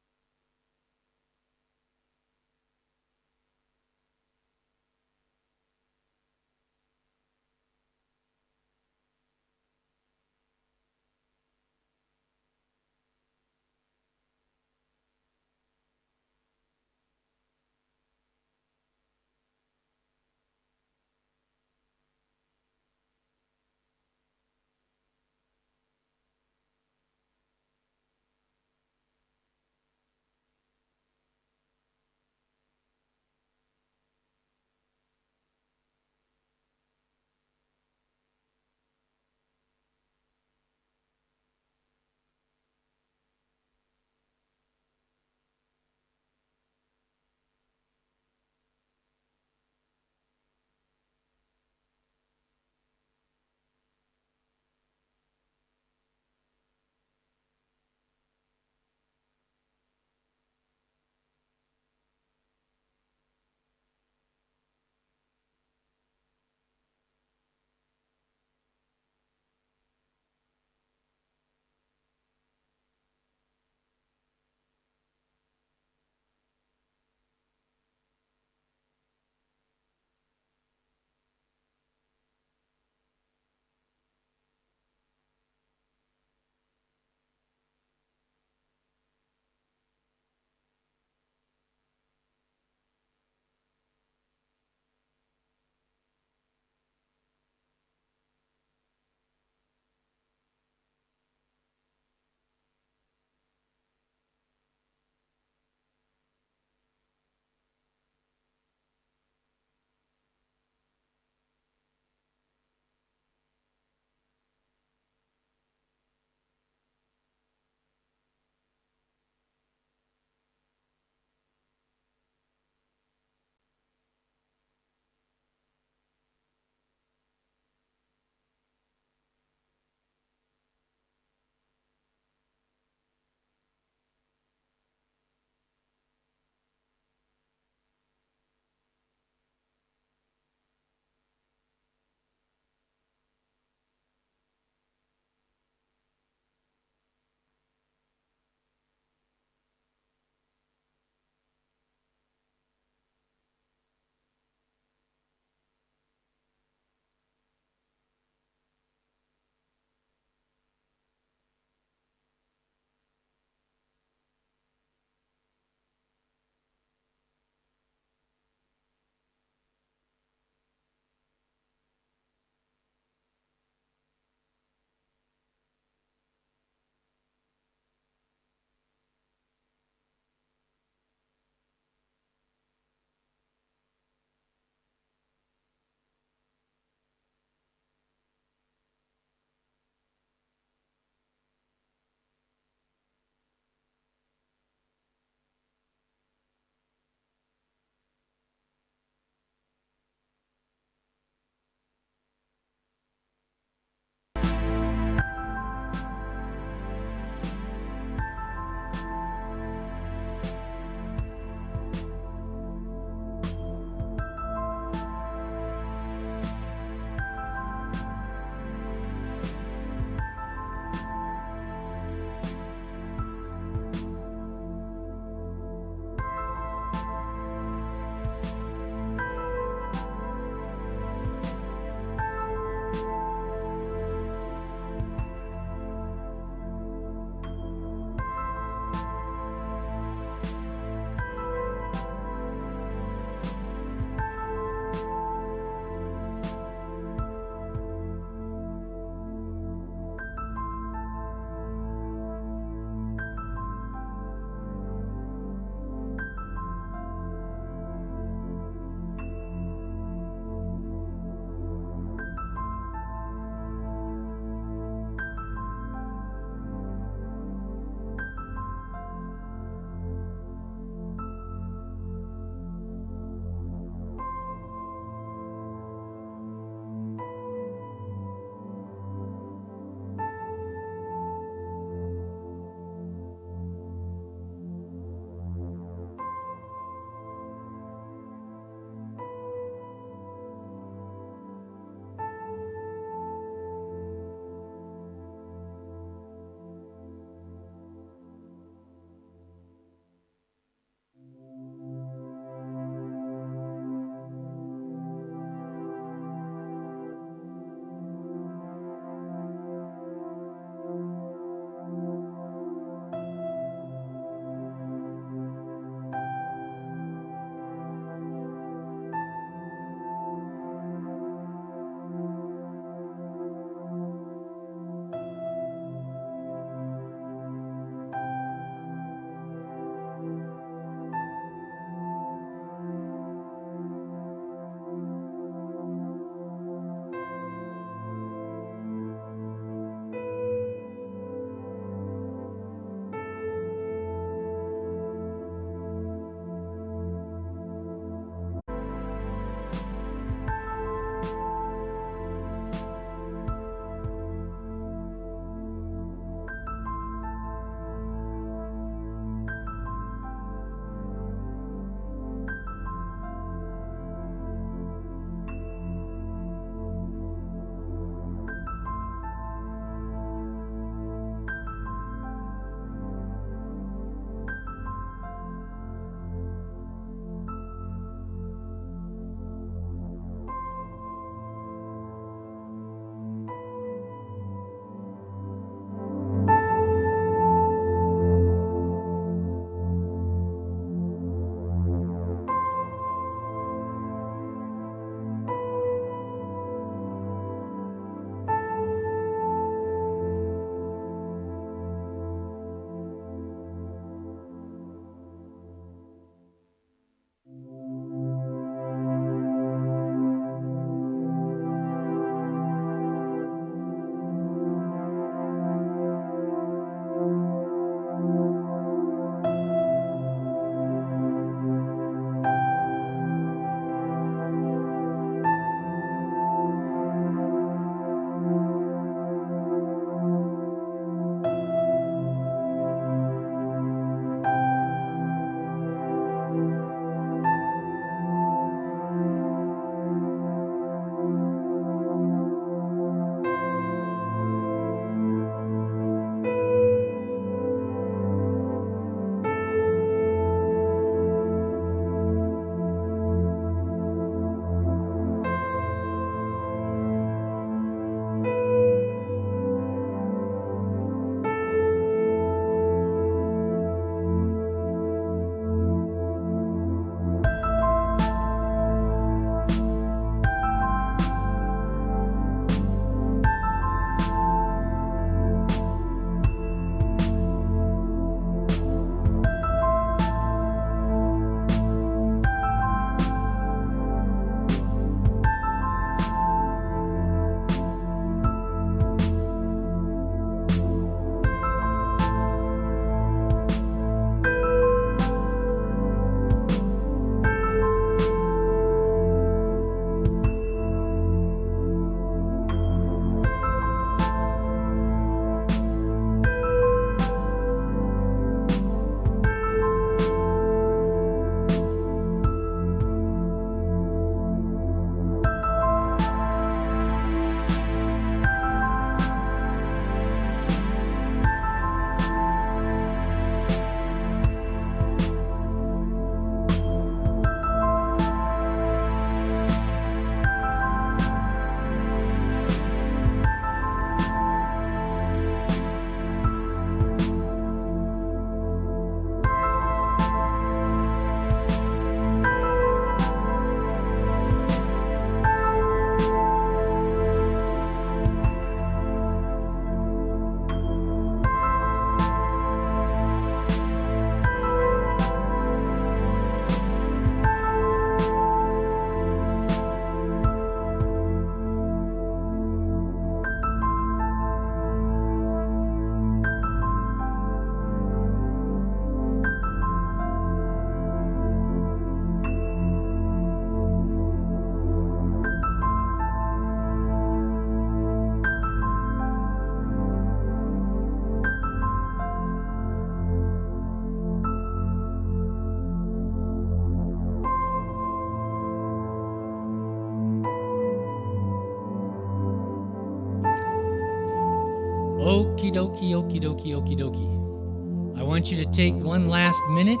Okie dokie, okie dokie, okie dokie. I want you to take one last minute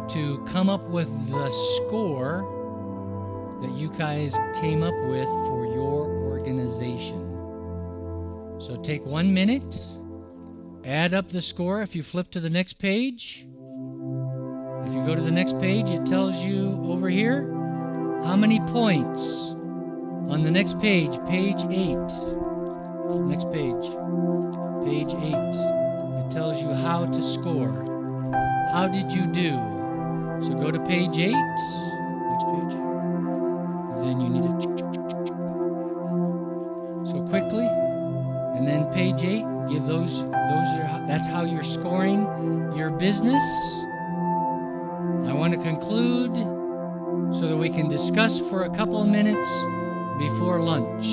to come up with the score that you guys came up with for your organization. So take 1 minute, add up the score. If you flip to the next page, if you go to the next page, it tells you over here how many points. On the next page, page 8. Next page, page 8. It tells you how to score. How did you do? So go to page 8. Next page. Then you need to so quickly. And then page 8, give that's how you're scoring your business. I want to conclude so that we can discuss for a couple of minutes before lunch.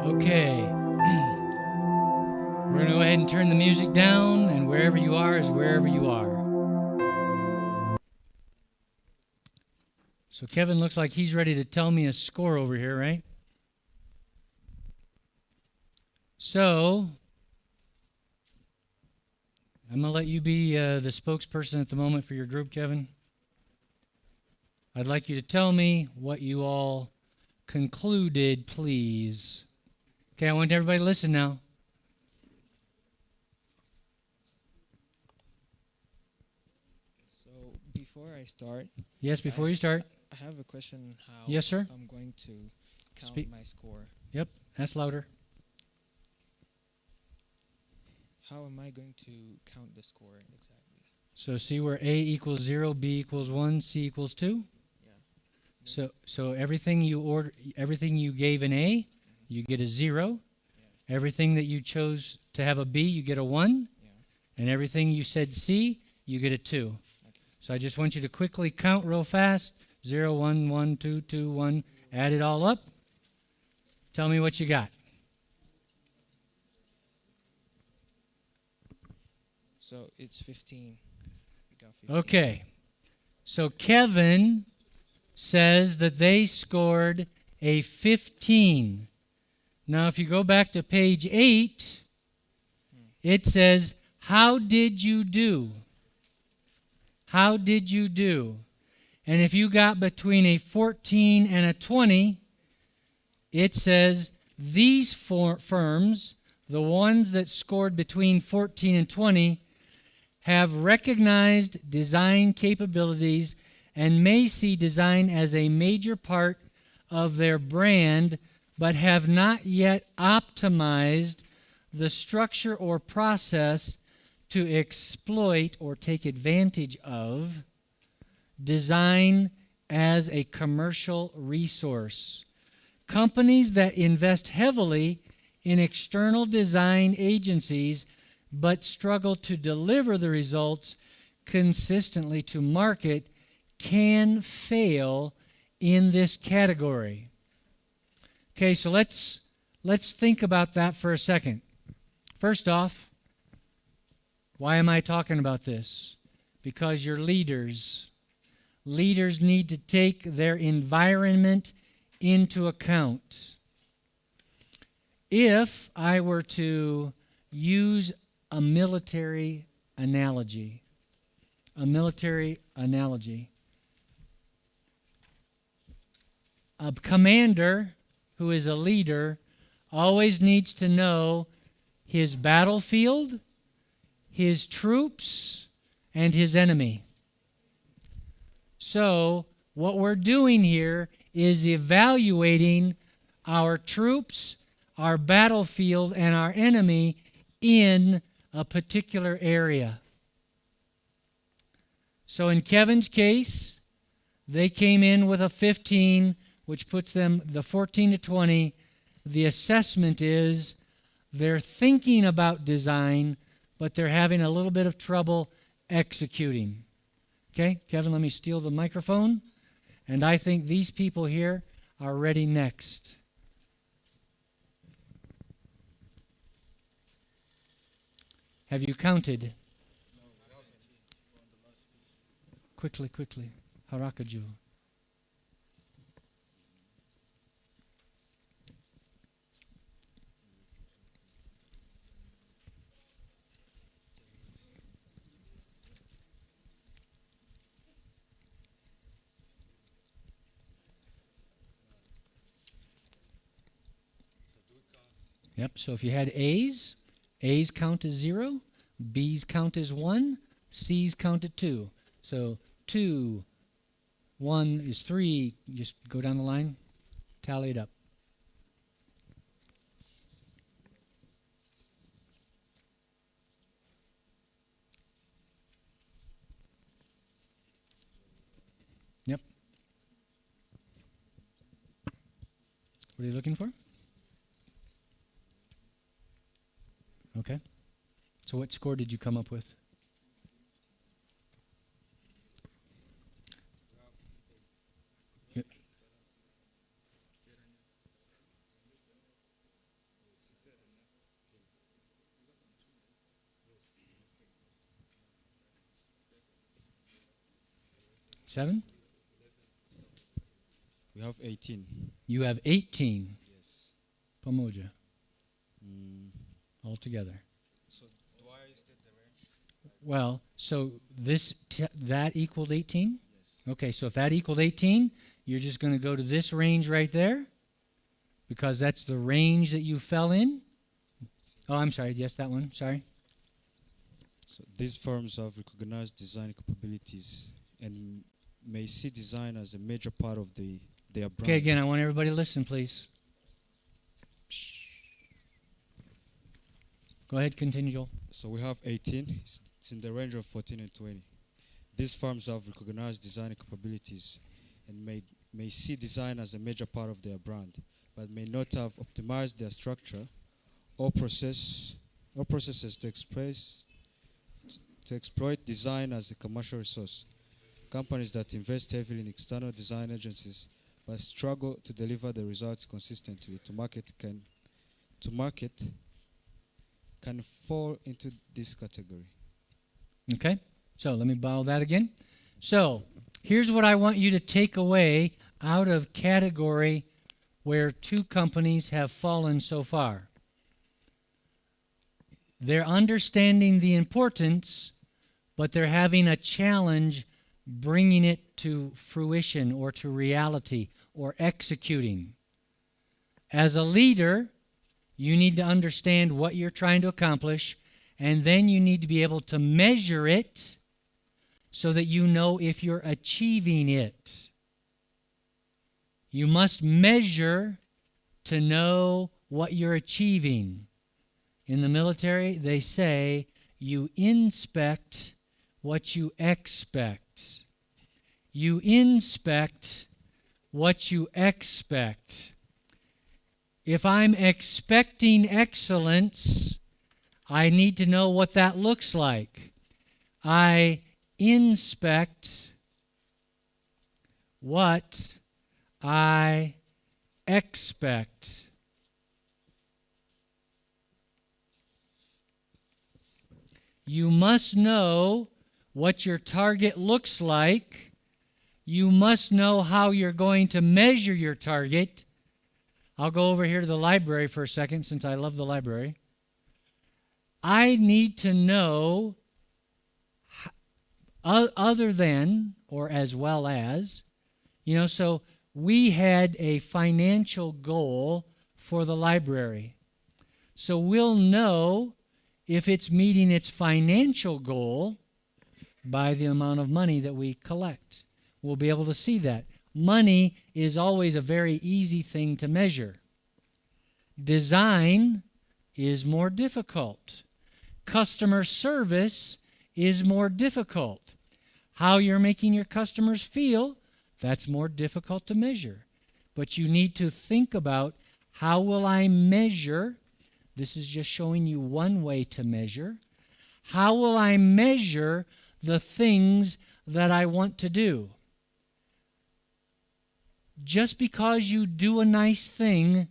Okay. We're going to go ahead and turn the music down, and wherever you are is wherever you are. So Kevin looks like he's ready to tell me a score over here, right? So I'm going to let you be the spokesperson at the moment for your group, Kevin. I'd like you to tell me what you all concluded, please. Okay, I want everybody to listen now. So before I start. Yes, before you start. I have a question how yes, sir? I'm going to count my score. Yep. Ask louder. How am I going to count the score exactly? So see where A equals 0, B equals 1, C equals 2? Yeah. So everything you gave an A, you get a 0. Yeah. Everything that you chose to have a B, you get a 1. Yeah. And everything you said C, you get a 2. Okay. So I just want you to quickly count real fast. 0, 1, 1, 2, 2, 1. Add it all up. Tell me what you got. So it's 15. We got 15. Okay. So Kevin says that they scored a 15. Now, if you go back to page 8, it says, how did you do? How did you do? And if you got between a 14 and a 20, it says these firms, the ones that scored between 14 and 20, have recognized design capabilities and may see design as a major part of their brand, but have not yet optimized the structure or process to exploit or take advantage of design as a commercial resource. Companies that invest heavily in external design agencies but struggle to deliver the results consistently to market can fail in this category. Okay, so let's think about that for a second. First off, why am I talking about this? Because you're leaders. Leaders need to take their environment into account. If I were to use a military analogy, a commander who is a leader always needs to know his battlefield, his troops, and his enemy. So what we're doing here is evaluating our troops, our battlefield, and our enemy in a particular area. So in Kevin's case, they came in with a 15, which puts them the 14 to 20. The assessment is they're thinking about design, but they're having a little bit of trouble executing. Okay, Kevin, let me steal the microphone. And I think these people here are ready next. Have you counted? Quickly. Harakaju. Yep, so if you had A's count as 0, B's count as 1, C's count as 2. So 2, 1 is 3. Just go down the line, tally it up. Yep. What are you looking for? Okay. So what score did you come up with? Yep. Seven? We have 18. You have 18. Yes. Pamoja. Altogether. So do I state the range? Well, so that equaled 18? Yes. Okay, so if that equaled 18, you're just going to go to this range right there because that's the range that you fell in. Oh, I'm sorry. Yes, that one. Sorry. So these firms have recognized design capabilities and may see design as a major part of their brand. Okay, again, I want everybody to listen, please. Go ahead, continue, Joel. So we have 18. It's in the range of 14 and 20. These firms have recognized design capabilities and may see design as a major part of their brand, but may not have optimized their structure or processes to exploit design as a commercial resource. Companies that invest heavily in external design agencies but struggle to deliver the results consistently to market can fall into this category. Okay, so let me borrow that again. So here's what I want you to take away out of category where two companies have fallen so far. They're understanding the importance, but they're having a challenge bringing it to fruition or to reality or executing. As a leader, you need to understand what you're trying to accomplish, and then you need to be able to measure it so that you know if you're achieving it. You must measure to know what you're achieving. In the military, they say you inspect what you expect. You inspect what you expect. If I'm expecting excellence, I need to know what that looks like. I inspect what I expect. You must know what your target looks like. You must know how you're going to measure your target. I'll go over here to the library for a second since I love the library. I need to know other than or as well as, so we had a financial goal for the library. So we'll know if it's meeting its financial goal by the amount of money that we collect. We'll be able to see that. Money is always a very easy thing to measure. Design is more difficult. Customer service is more difficult. How you're making your customers feel, that's more difficult to measure. But you need to think about, how will I measure? This is just showing you one way to measure. How will I measure the things that I want to do? Just because you do a nice thing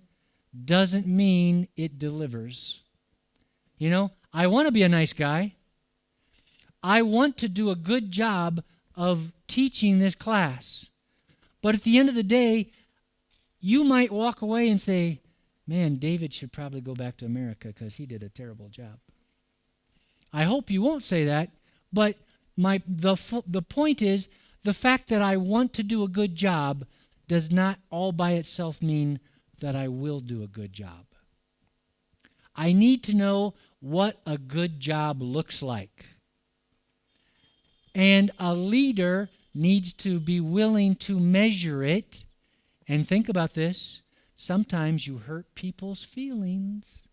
doesn't mean it delivers. I want to be a nice guy. I want to do a good job of teaching this class. But at the end of the day, you might walk away and say, man, David should probably go back to America because he did a terrible job. I hope you won't say that, but the point is, the fact that I want to do a good job does not all by itself mean that I will do a good job. I need to know what a good job looks like. And a leader needs to be willing to measure it. And think about this. Sometimes you hurt people's feelings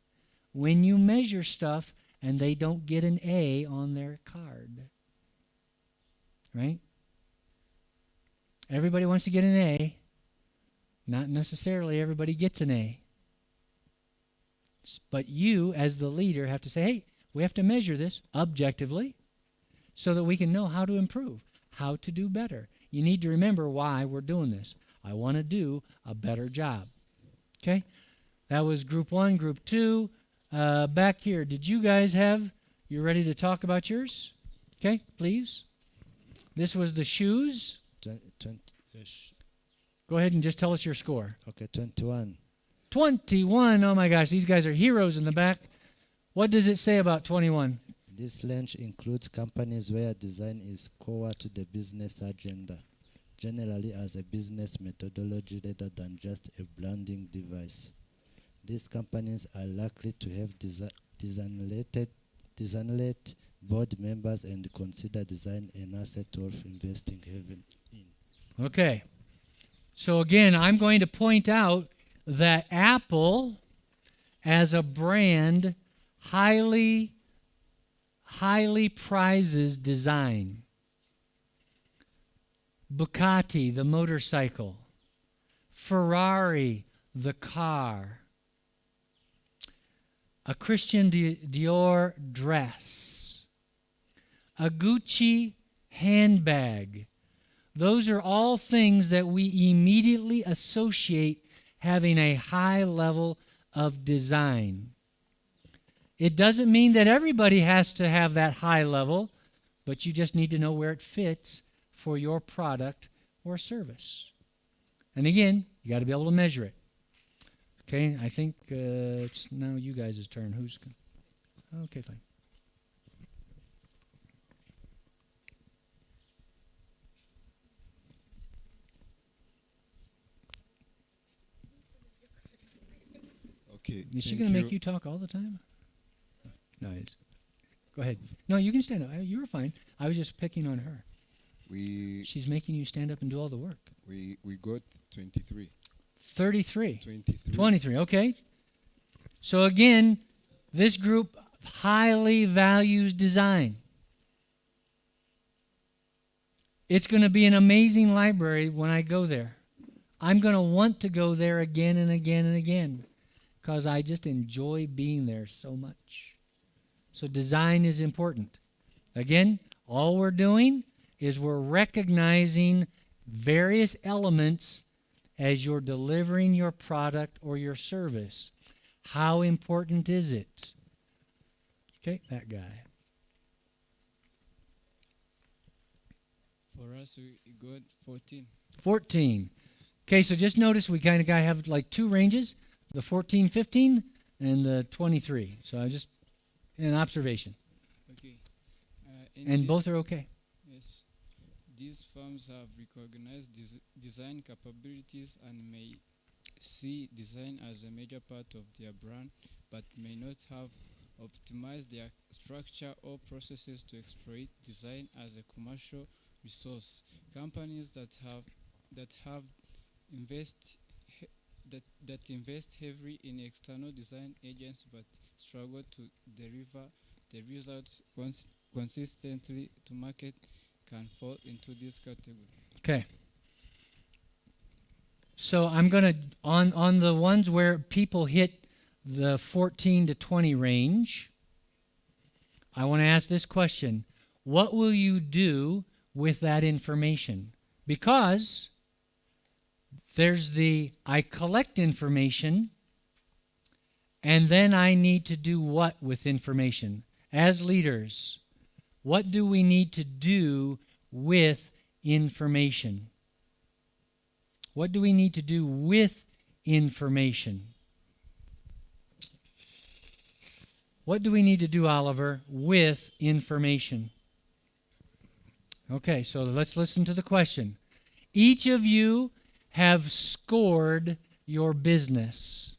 when you measure stuff and they don't get an A on their card. Right? Everybody wants to get an A. Not necessarily everybody gets an A. But you, as the leader, have to say, hey, we have to measure this objectively so that we can know how to improve, how to do better. You need to remember why we're doing this. I want to do a better job. Okay? That was group 1. Group 2, back here. Did you guys you ready to talk about yours? Okay, please. This was the shoes. 20. Go ahead and just tell us your score. Okay, 21. 21. Oh my gosh, these guys are heroes in the back. What does it say about 21? This range includes companies where design is core to the business agenda, generally as a business methodology rather than just a branding device. These companies are likely to have design-led board members and consider design an asset worth investing heavily in. Okay. So again, I'm going to point out that Apple as a brand highly prizes design. Bugatti, the motorcycle. Ferrari, the car. A Christian Dior dress. A Gucci handbag. Those are all things that we immediately associate having a high level of design. It doesn't mean that everybody has to have that high level, but you just need to know where it fits for your product or service. And again, you got to be able to measure it. Okay, I think it's now you guys' turn. Who's okay, fine. Okay. Is she going to make you talk all the time? No, go ahead. No, you can stand up. You were fine. I was just picking on her. She's making you stand up and do all the work. We got 23. 33. 23. 23, okay. So again, this group highly values design. It's going to be an amazing library when I go there. I'm going to want to go there again and again and again because I just enjoy being there so much. So design is important. Again, all we're doing is we're recognizing various elements as you're delivering your product or your service. How important is it? Okay, that guy. For us, we got 14. 14. Okay, so just notice we kind of have like two ranges, the 14, 15, and the 23. So I just, an observation. Okay. And both are okay. Yes. These firms have recognized design capabilities and may see design as a major part of their brand, but may not have optimized their structure or processes to exploit design as a commercial resource. Companies that invest heavily in external design agents but struggle to deliver the results consistently to market can fall into this category. Okay. So I'm going to, on the ones where people hit the 14 to 20 range, I want to ask this question. What will you do with that information? Because there's I collect information, and then I need to do what with information? As leaders, what do we need to do with information? What do we need to do with information? What do we need to do, Oliver, with information? Okay, so let's listen to the question. Each of you have scored your business.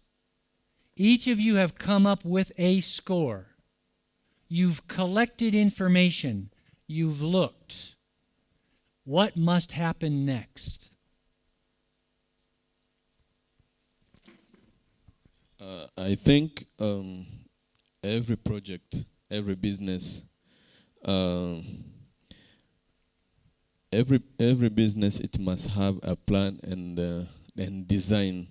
Each of you have come up with a score. You've collected information. You've looked. What must happen next? I think every project, every business, every business, it must have a plan and design,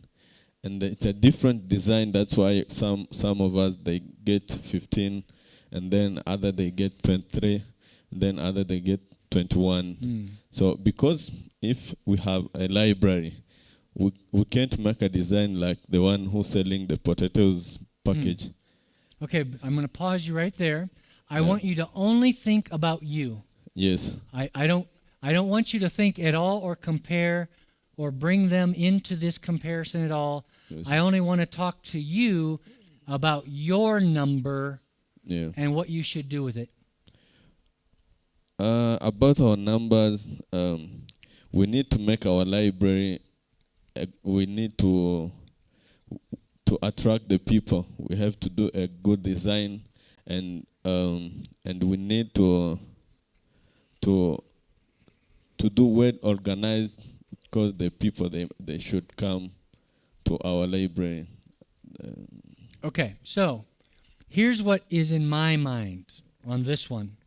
and it's a different design. That's why some of us they get 15, and then other they get 23, then other they get 21. So because if we have a library, we can't make a design like the one who's selling the potatoes package. Okay, I'm going to pause you right there. I want you to only think about you. Yes. I don't want you to think at all or compare or bring them into this comparison at all. Yes. I only want to talk to you about your number and what you should do with it. About our numbers, we need to make our library. We need to attract the people. We have to do a good design, and we need to do well organized, because the people they should come to our library. Okay, so here's what is in my mind on this one.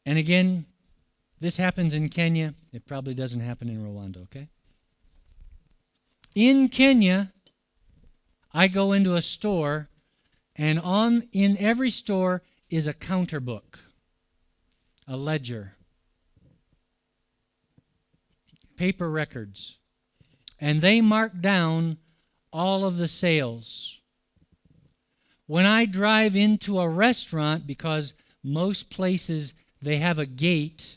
And again, this happens in Kenya. It probably doesn't happen in Rwanda, okay? In Kenya, I go into a store, and in every store is a counter book, a ledger, paper records, and they mark down all of the sales. When I drive into a restaurant, because most places they have a gate,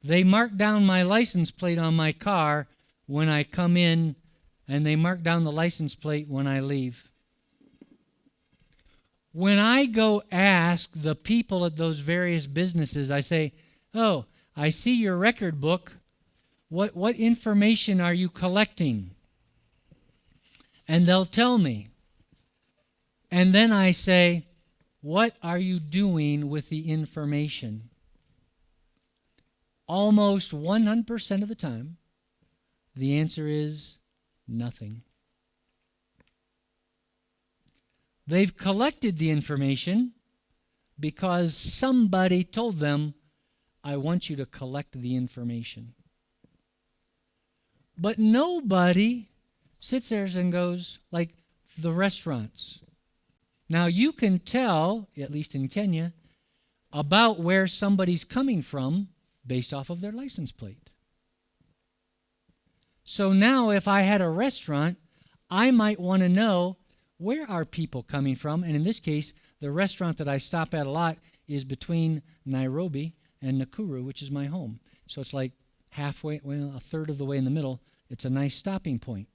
they mark down my license plate on my car when I come in, and they mark down the license plate when I leave. When I go ask the people at those various businesses, I say, "Oh, I see your record book. What information are you collecting?" And they'll tell me. And then I say, "What are you doing with the information?" Almost 100% of the time, the answer is nothing. They've collected the information because somebody told them, "I want you to collect the information." But nobody sits there and goes, like the restaurants. Now you can tell, at least in Kenya, about where somebody's coming from based off of their license plate. So now if I had a restaurant, I might want to know, where are people coming from? And in this case, the restaurant that I stop at a lot is between Nairobi and Nakuru, which is my home. So it's like halfway, well, a third of the way in the middle. It's a nice stopping point.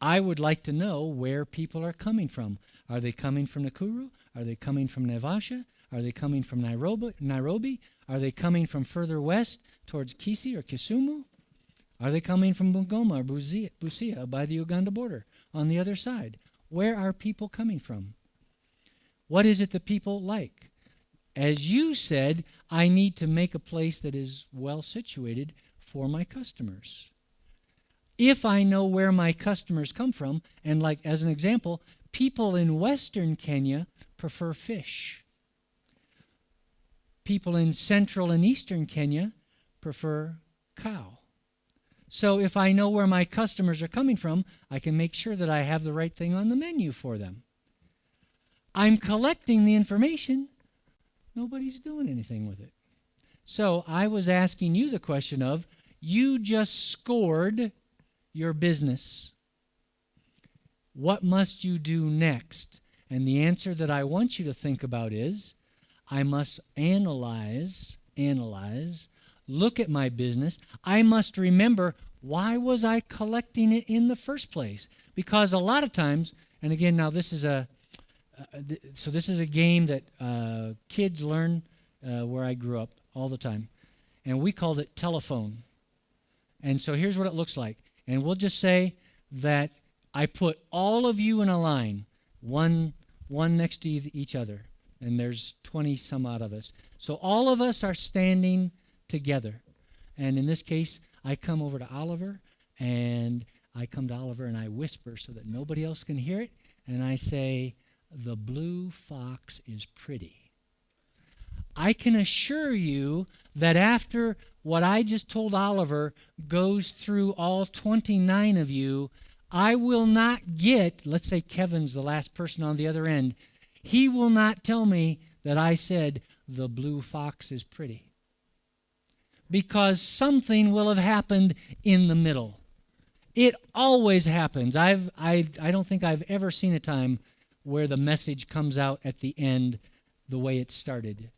I would like to know where people are coming from. Are they coming from Nakuru? Are they coming from Naivasha? Are they coming from Nairobi? Are they coming from further west towards Kisii or Kisumu? Are they coming from Bungoma or Busia by the Uganda border on the other side? Where are people coming from? What is it that people like? As you said, I need to make a place that is well situated for my customers. If I know where my customers come from, and like as an example, people in Western Kenya prefer fish. People in Central and Eastern Kenya prefer cow. So if I know where my customers are coming from, I can make sure that I have the right thing on the menu for them. I'm collecting the information. Nobody's doing anything with it. So I was asking you the question of, you just scored your business. What must you do next? And the answer that I want you to think about is, I must analyze, look at my business. I must remember, why was I collecting it in the first place? Because a lot of times, and again, now this is a game that kids learn where I grew up all the time, and we called it telephone. And so here's what it looks like. And we'll just say that I put all of you in a line, one next to each other, and there's 20 some odd of us. So all of us are standing together. And in this case, I come over to Oliver, and I whisper so that nobody else can hear it, and I say, "The blue fox is pretty." I can assure you that after what I just told Oliver goes through all 29 of you, I will not get, let's say Kevin's the last person on the other end, he will not tell me that I said, "The blue fox is pretty." Because something will have happened in the middle. It always happens. I don't think I've ever seen a time where the message comes out at the end the way it started.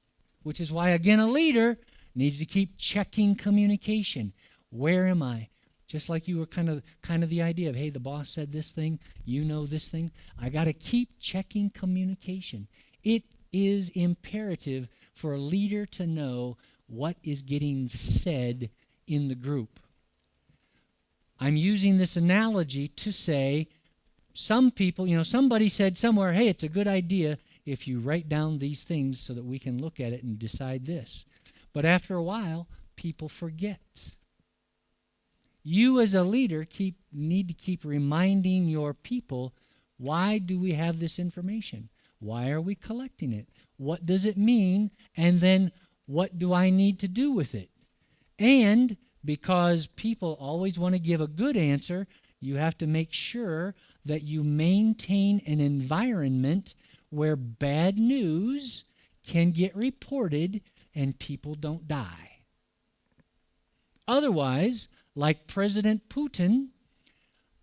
Which is why, again, a leader needs to keep checking communication. Where am I? Just like you were kind of the idea of, hey, the boss said this thing, you know this thing. I got to keep checking communication. It is imperative for a leader to know what is getting said in the group. I'm using this analogy to say, some people, somebody said somewhere, hey, it's a good idea if you write down these things so that we can look at it and decide this. But after a while, people forget. You as a leader need to keep reminding your people, why do we have this information? Why are we collecting it? What does it mean? And then what do I need to do with it? And because people always want to give a good answer, you have to make sure that you maintain an environment where bad news can get reported and people don't die. Otherwise, like President Putin,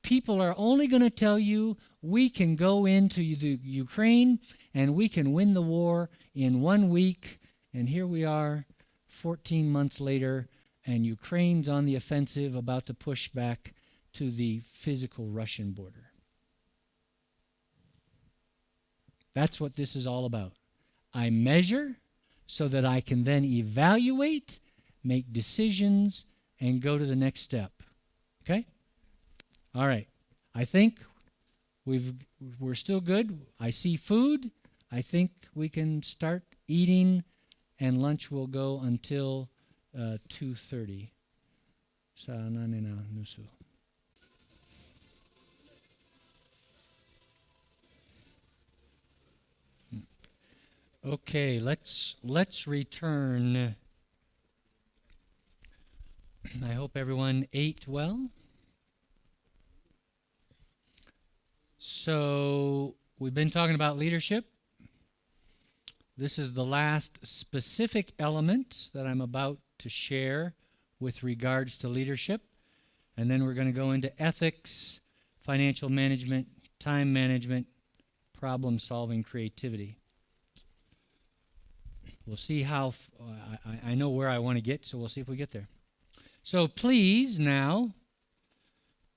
people are only going to tell you we can go into the Ukraine and we can win the war in 1 week, and here we are 14 months later, and Ukraine's on the offensive, about to push back to the physical Russian border. That's what this is all about. I measure so that I can then evaluate, make decisions, and go to the next step. Okay? All right. I think we're still good. I see food. I think we can start eating, and lunch will go until 2:30. Sa nanena nusu. Okay, let's return. I hope everyone ate well. So we've been talking about leadership. This is the last specific element that I'm about to share with regards to leadership. And then we're going to go into ethics, financial management, time management, problem solving, creativity. We'll see how, I know where I want to get, so we'll see if we get there. So please now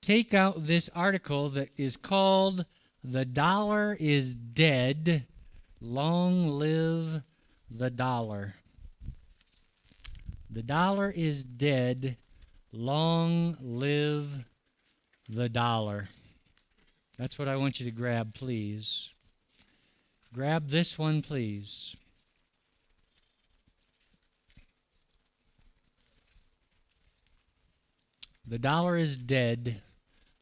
take out this article that is called "The Dollar is Dead. Long Live the Dollar." The dollar is dead. Long live the dollar. That's what I want you to grab, please. Grab this one, please. The dollar is dead.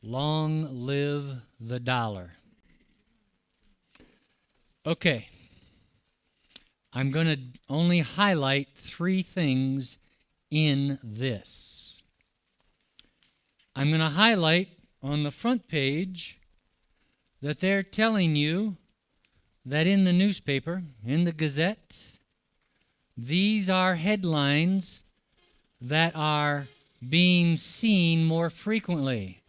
Long live the dollar. Okay. I'm going to only highlight 3 things in this. I'm going to highlight on the front page that they're telling you that in the newspaper, in the Gazette, these are headlines that are being seen more frequently.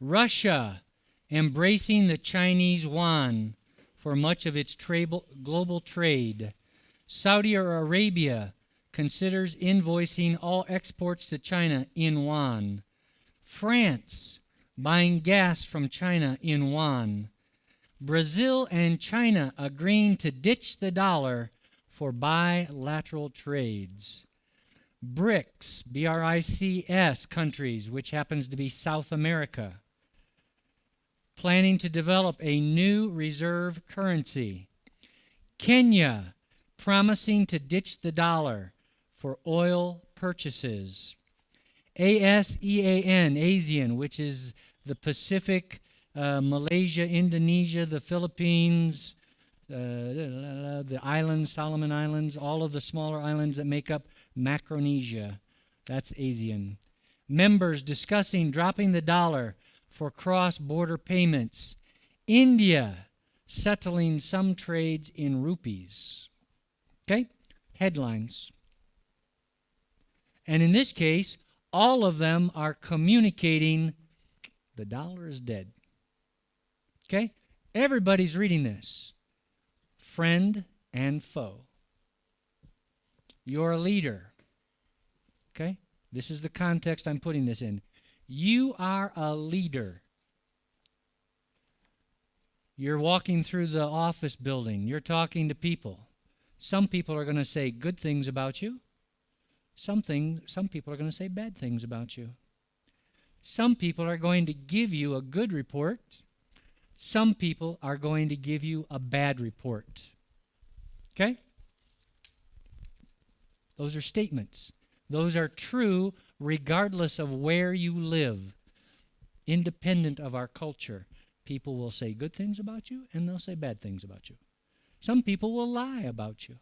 Russia embracing the Chinese yuan for much of its global trade. Saudi Arabia considers invoicing all exports to China in yuan. France buying gas from China in yuan. Brazil and China agreeing to ditch the dollar for bilateral trades. BRICS, B-R-I-C-S countries, which happens to be South America, planning to develop a new reserve currency. Kenya promising to ditch the dollar for oil purchases. ASEAN, ASEAN, which is the Pacific, Malaysia, Indonesia, the Philippines, the islands, Solomon Islands, all of the smaller islands that make up Micronesia. That's ASEAN. Members discussing dropping the dollar for cross-border payments. India settling some trades in rupees. Okay? Headlines. And in this case, all of them are communicating the dollar is dead. Okay? Everybody's reading this. Friend and foe. You're a leader. Okay? This is the context I'm putting this in. You are a leader. You're walking through the office building. You're talking to people. Some people are going to say good things about you. Some people are going to say bad things about you. Some people are going to give you a good report. Some people are going to give you a bad report. Okay? Those are statements. Those are true regardless of where you live, independent of our culture. People will say good things about you and they'll say bad things about you. Some people will lie about you.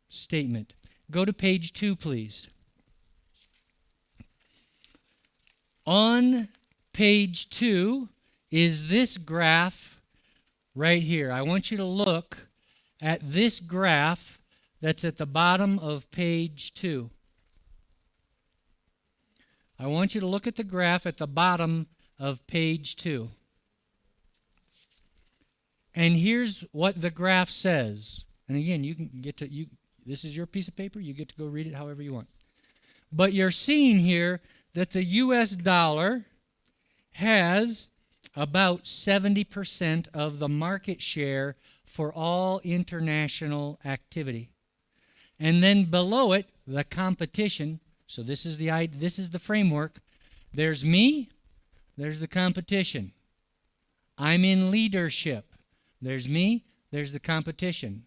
Statement. Go to page 2, please. On page 2 is this graph right here. I want you to look at this graph that's at the bottom of page 2. I want you to look at the graph at the bottom of page 2. And here's what the graph says. And again, you can get to this is your piece of paper. You get to go read it however you want. But you're seeing here that the US dollar has about 70% of the market share for all international activity. And then below it, the competition. So this is the framework. There's me, there's the competition. I'm in leadership. There's me, there's the competition.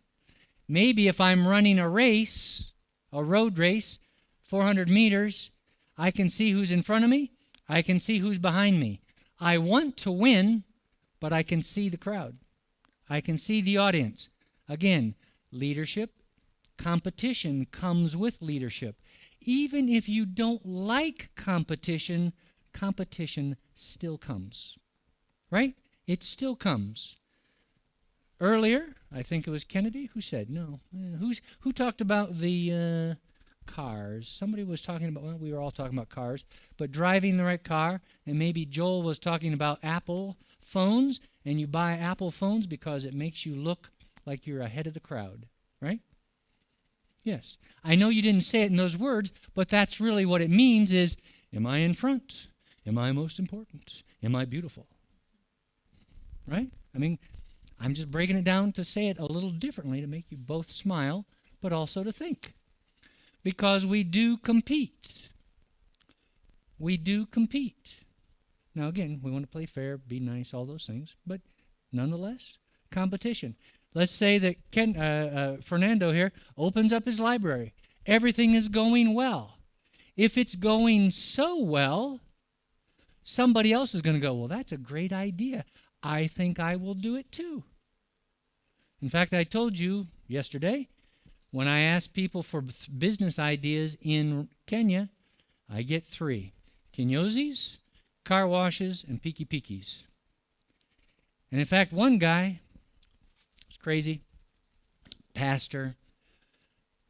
Maybe if I'm running a race, a road race, 400 meters, I can see who's in front of me, I can see who's behind me. I want to win, but I can see the crowd. I can see the audience. Again, leadership, competition comes with leadership. Even if you don't like competition, competition still comes. Right? It still comes. Earlier, I think it was Kennedy who said, no. Who talked about the cars? Somebody was talking about, well, we were all talking about cars, but driving the right car, and maybe Joel was talking about Apple phones, and you buy Apple phones because it makes you look like you're ahead of the crowd, right? Yes. I know you didn't say it in those words, but that's really what it means is, am I in front? Am I most important? Am I beautiful? Right? I mean, I'm just breaking it down to say it a little differently to make you both smile, but also to think. Because we do compete. We do compete. Now, again, we want to play fair, be nice, all those things, but nonetheless, competition. Let's say that Fernando here opens up his library. Everything is going well. If it's going so well, somebody else is going to go, well, that's a great idea. I think I will do it too. In fact, I told you yesterday, when I ask people for business ideas in Kenya, I get 3. Kinyozis, car washes, and pikipikis. And in fact, one guy, it's crazy, pastor,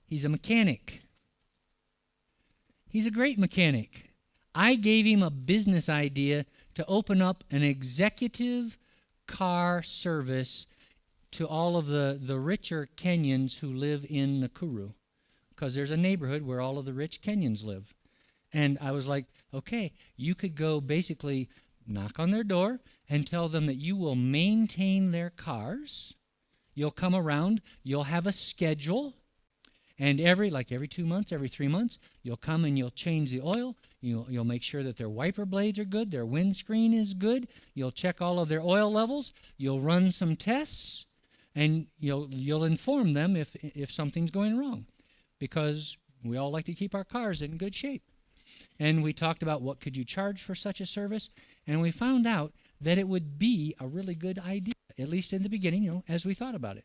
he's a mechanic. He's a great mechanic. I gave him a business idea to open up an executive car service to all of the richer Kenyans who live in Nakuru, because there's a neighborhood where all of the rich Kenyans live. And I was like, okay, you could go basically knock on their door and tell them that you will maintain their cars. You'll come around, you'll have a schedule, and every 2 months, every 3 months, you'll come and you'll change the oil. You'll make sure that their wiper blades are good, their windscreen is good. You'll check all of their oil levels. You'll run some tests, and you'll inform them if something's going wrong, because we all like to keep our cars in good shape. And we talked about what could you charge for such a service, and we found out that it would be a really good idea, at least in the beginning, as we thought about it.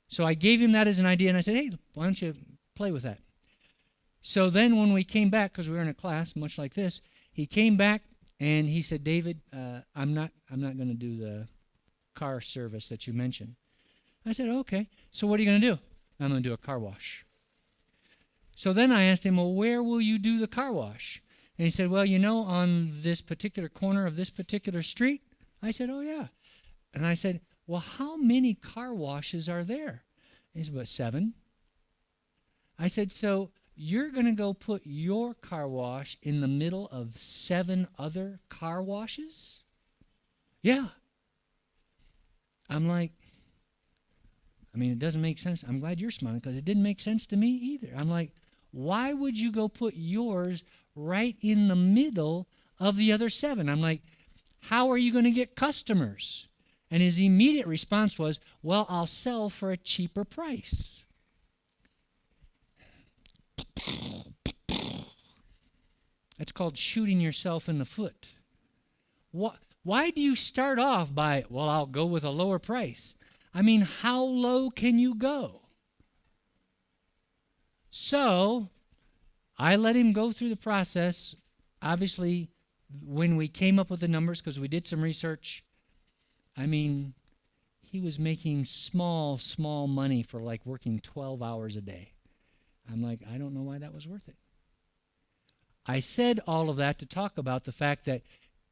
So I gave him that as an idea, and I said, hey, why don't you play with that? So then when we came back, because we were in a class much like this, he came back and he said, David, I'm not going to do the car service that you mentioned. I said, okay, so what are you going to do? I'm going to do a car wash. So then I asked him, well, where will you do the car wash? And he said, well, on this particular corner of this particular street. I said, oh, yeah. And I said, well, how many car washes are there? He said, about 7. I said, so you're going to go put your car wash in the middle of 7 other car washes? Yeah. I'm like, it doesn't make sense. I'm glad you're smiling, because it didn't make sense to me either. I'm like, why would you go put yours right in the middle of the other 7? I'm like, how are you going to get customers? And his immediate response was, well, I'll sell for a cheaper price. That's called shooting yourself in the foot. Why do you start off by, well, I'll go with a lower price? I mean, how low can you go? So I let him go through the process. Obviously, when we came up with the numbers, because we did some research, I mean, he was making small money for like working 12 hours a day. I'm like, I don't know why that was worth it. I said all of that to talk about the fact that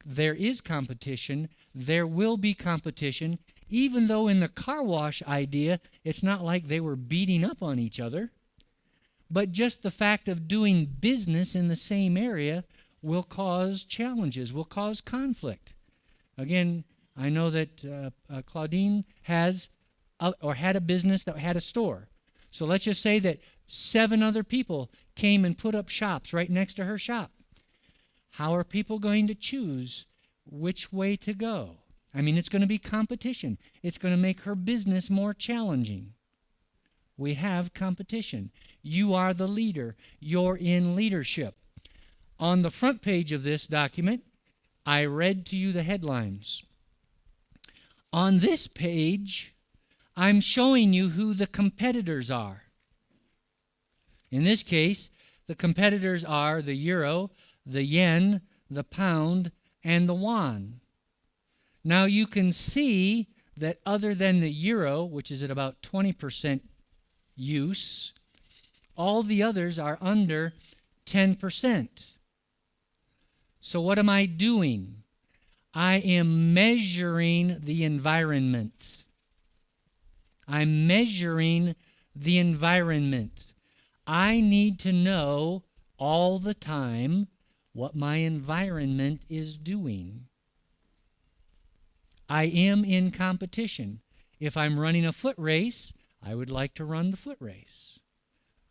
there is competition, there will be competition, even though in the car wash idea, it's not like they were beating up on each other, but just the fact of doing business in the same area will cause challenges, will cause conflict. Again, I know that Claudine has or had a business that had a store. So let's just say that 7 other people came and put up shops right next to her shop. How are people going to choose which way to go? I mean, it's going to be competition. It's going to make her business more challenging. We have competition. You are the leader. You're in leadership. On the front page of this document, I read to you the headlines. On this page, I'm showing you who the competitors are. In this case, the competitors are the euro, the yen, the pound, and the yuan. Now you can see that other than the euro, which is at about 20% use, all the others are under 10%. So what am I doing? I am measuring the environment. I'm measuring the environment. I need to know all the time what my environment is doing. I am in competition. If I'm running a foot race, I would like to run the foot race.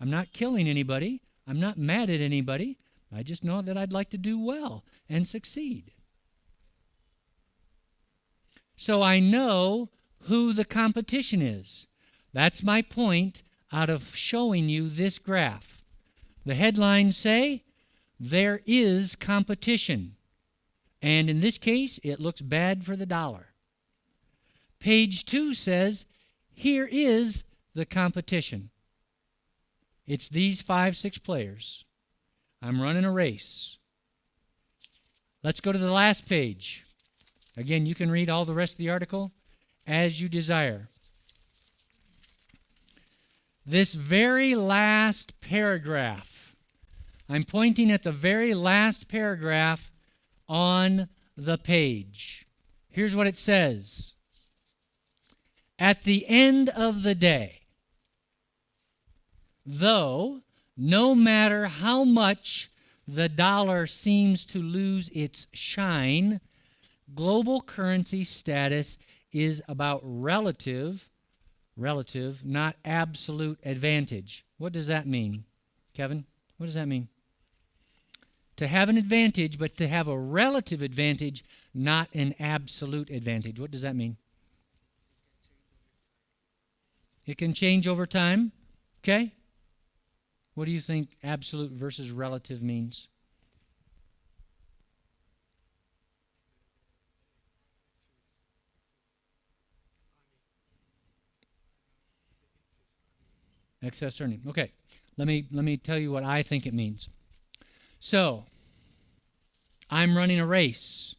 I'm not killing anybody. I'm not mad at anybody. I just know that I'd like to do well and succeed. So I know who the competition is. That's my point out of showing you this graph. The headlines say, there is competition. And in this case, it looks bad for the dollar. Page 2 says, here is the competition. It's these 5-6 players. I'm running a race. Let's go to the last page. Again, you can read all the rest of the article as you desire. This very last paragraph, I'm pointing at the very last paragraph on the page. Here's what it says. At the end of the day, though no matter how much the dollar seems to lose its shine, global currency status is about relative, not absolute advantage. What does that mean, Kevin? What does that mean? To have an advantage, but to have a relative advantage, not an absolute advantage. What does that mean? It can change over time. Okay? What do you think absolute versus relative means? Excess earning. Okay. Let me tell you what I think it means. So, I'm running a race.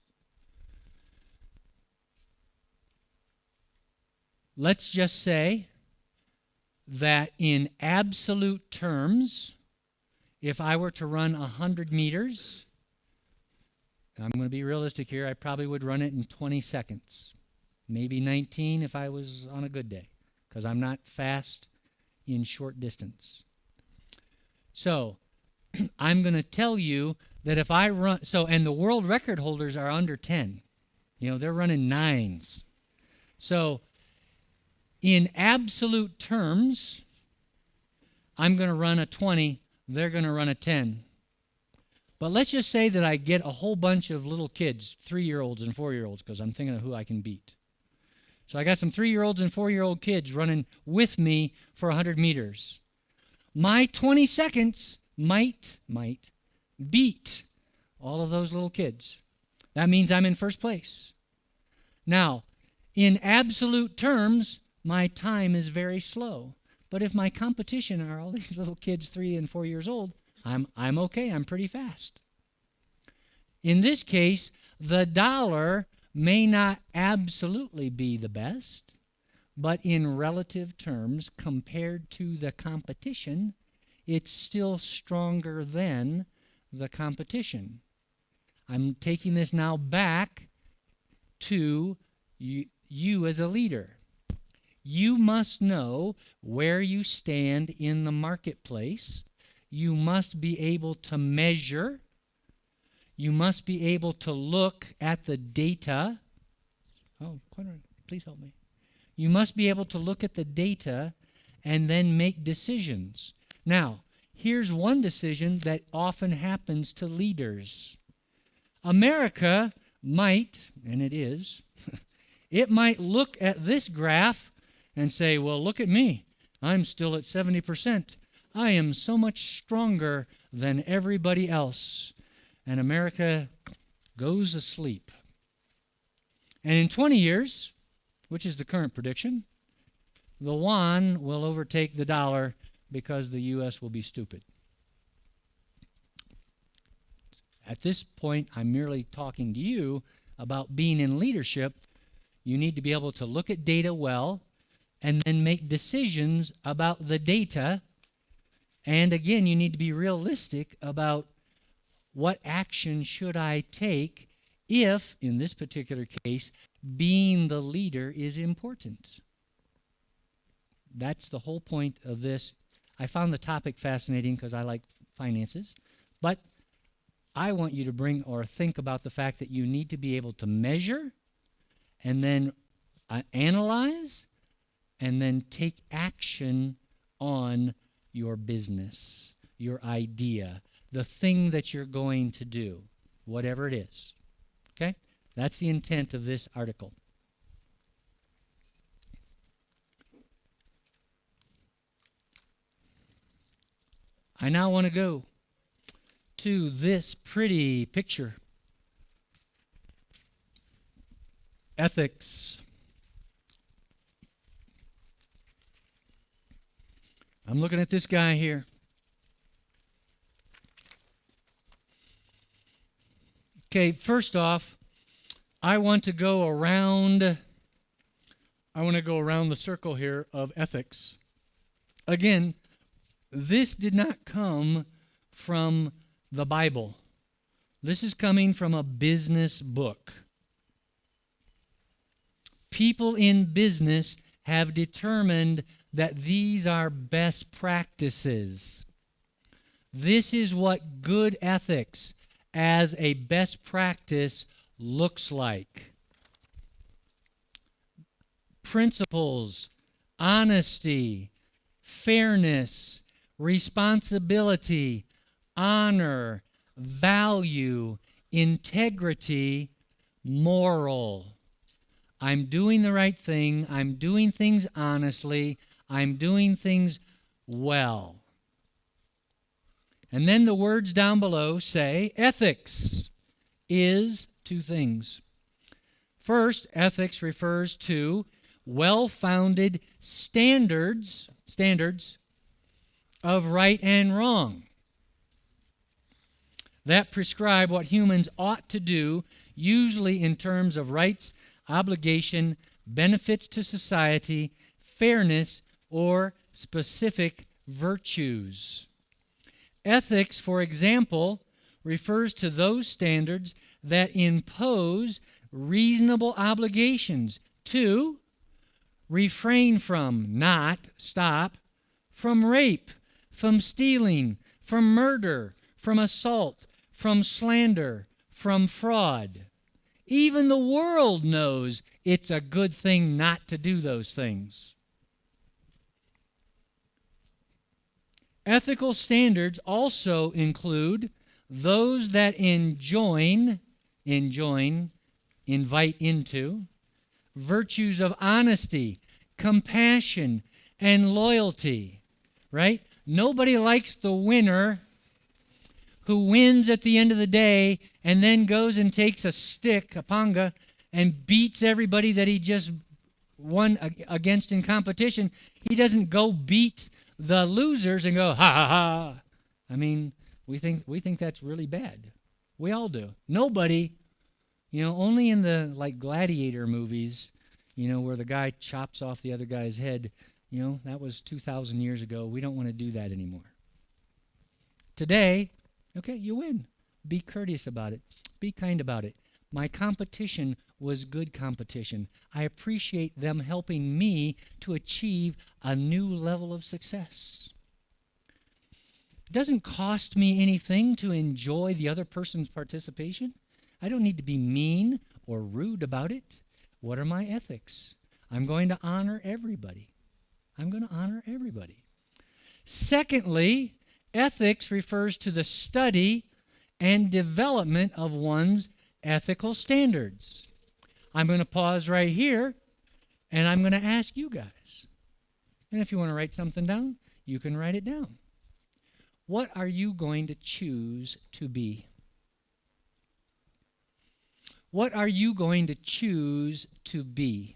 Let's just say that in absolute terms, if I were to run 100 meters, and I'm going to be realistic here, I probably would run it in 20 seconds. Maybe 19 if I was on a good day, because I'm not fast in short distance. So, I'm going to tell you that if I run, and the world record holders are under 10. You know, they're running 9s. So, in absolute terms, I'm going to run a 20, they're going to run a 10. But let's just say that I get a whole bunch of little kids, 3-year-olds and 4-year-olds, because I'm thinking of who I can beat. So I got some 3-year-olds and 4-year-old kids running with me for 100 meters. My 20 seconds might beat all of those little kids. That means I'm in first place. Now, in absolute terms, my time is very slow. But if my competition are all these little kids 3 and 4 years old, I'm okay. I'm pretty fast. In this case, the dollar may not absolutely be the best, but in relative terms, compared to the competition, it's still stronger than the competition. I'm taking this now back to you as a leader. You must know where you stand in the marketplace. You must be able to measure. You must be able to look at the data. Oh, please help me. You must be able to look at the data and then make decisions. Now, here's one decision that often happens to leaders. America might, and it is, it might look at this graph and say, well, look at me. I'm still at 70%. I am so much stronger than everybody else. And America goes asleep. And in 20 years, which is the current prediction, the yuan will overtake the dollar because the U.S. will be stupid. At this point, I'm merely talking to you about being in leadership. You need to be able to look at data well and then make decisions about the data. And again, you need to be realistic about what action should I take if, in this particular case, being the leader is important. That's the whole point of this. I found the topic fascinating because I like finances, but I want you to bring or think about the fact that you need to be able to measure and then analyze and then take action on your business, your idea, the thing that you're going to do, whatever it is. Okay? That's the intent of this article. I now want to go to this pretty picture. Ethics. I'm looking at this guy here. Okay, first off, I want to go around the circle here of ethics. Again, this did not come from the Bible. This is coming from a business book. People in business have determined that these are best practices. This is what good ethics as a best practice looks like. Principles, honesty, fairness, responsibility, honor, value, integrity, moral. I'm doing the right thing. I'm doing things honestly. I'm doing things well. And then the words down below say ethics is two things. First, ethics refers to well-founded standards of right and wrong that prescribe what humans ought to do, usually in terms of rights, obligation, benefits to society, fairness, or specific virtues. Ethics, for example, refers to those standards that impose reasonable obligations to refrain from, not stop, from rape, from stealing, from murder, from assault, from slander, from fraud. Even the world knows it's a good thing not to do those things. Ethical standards also include those that invite into, virtues of honesty, compassion, and loyalty, right? Nobody likes the winner who wins at the end of the day and then goes and takes a stick, a panga, and beats everybody that he just won against in competition. He doesn't go beat the losers and go, ha, ha, ha. I mean, we think that's really bad. We all do. Nobody, only in the like gladiator movies, where the guy chops off the other guy's head, that was 2,000 years ago. We don't want to do that anymore. Today, okay, you win. Be courteous about it. Be kind about it. My competition was good competition. I appreciate them helping me to achieve a new level of success. It doesn't cost me anything to enjoy the other person's participation. I don't need to be mean or rude about it. What are my ethics? I'm going to honor everybody. I'm going to honor everybody. Secondly, ethics refers to the study and development of one's ethical standards. I'm going to pause right here, and I'm going to ask you guys. And if you want to write something down, you can write it down. What are you going to choose to be? What are you going to choose to be?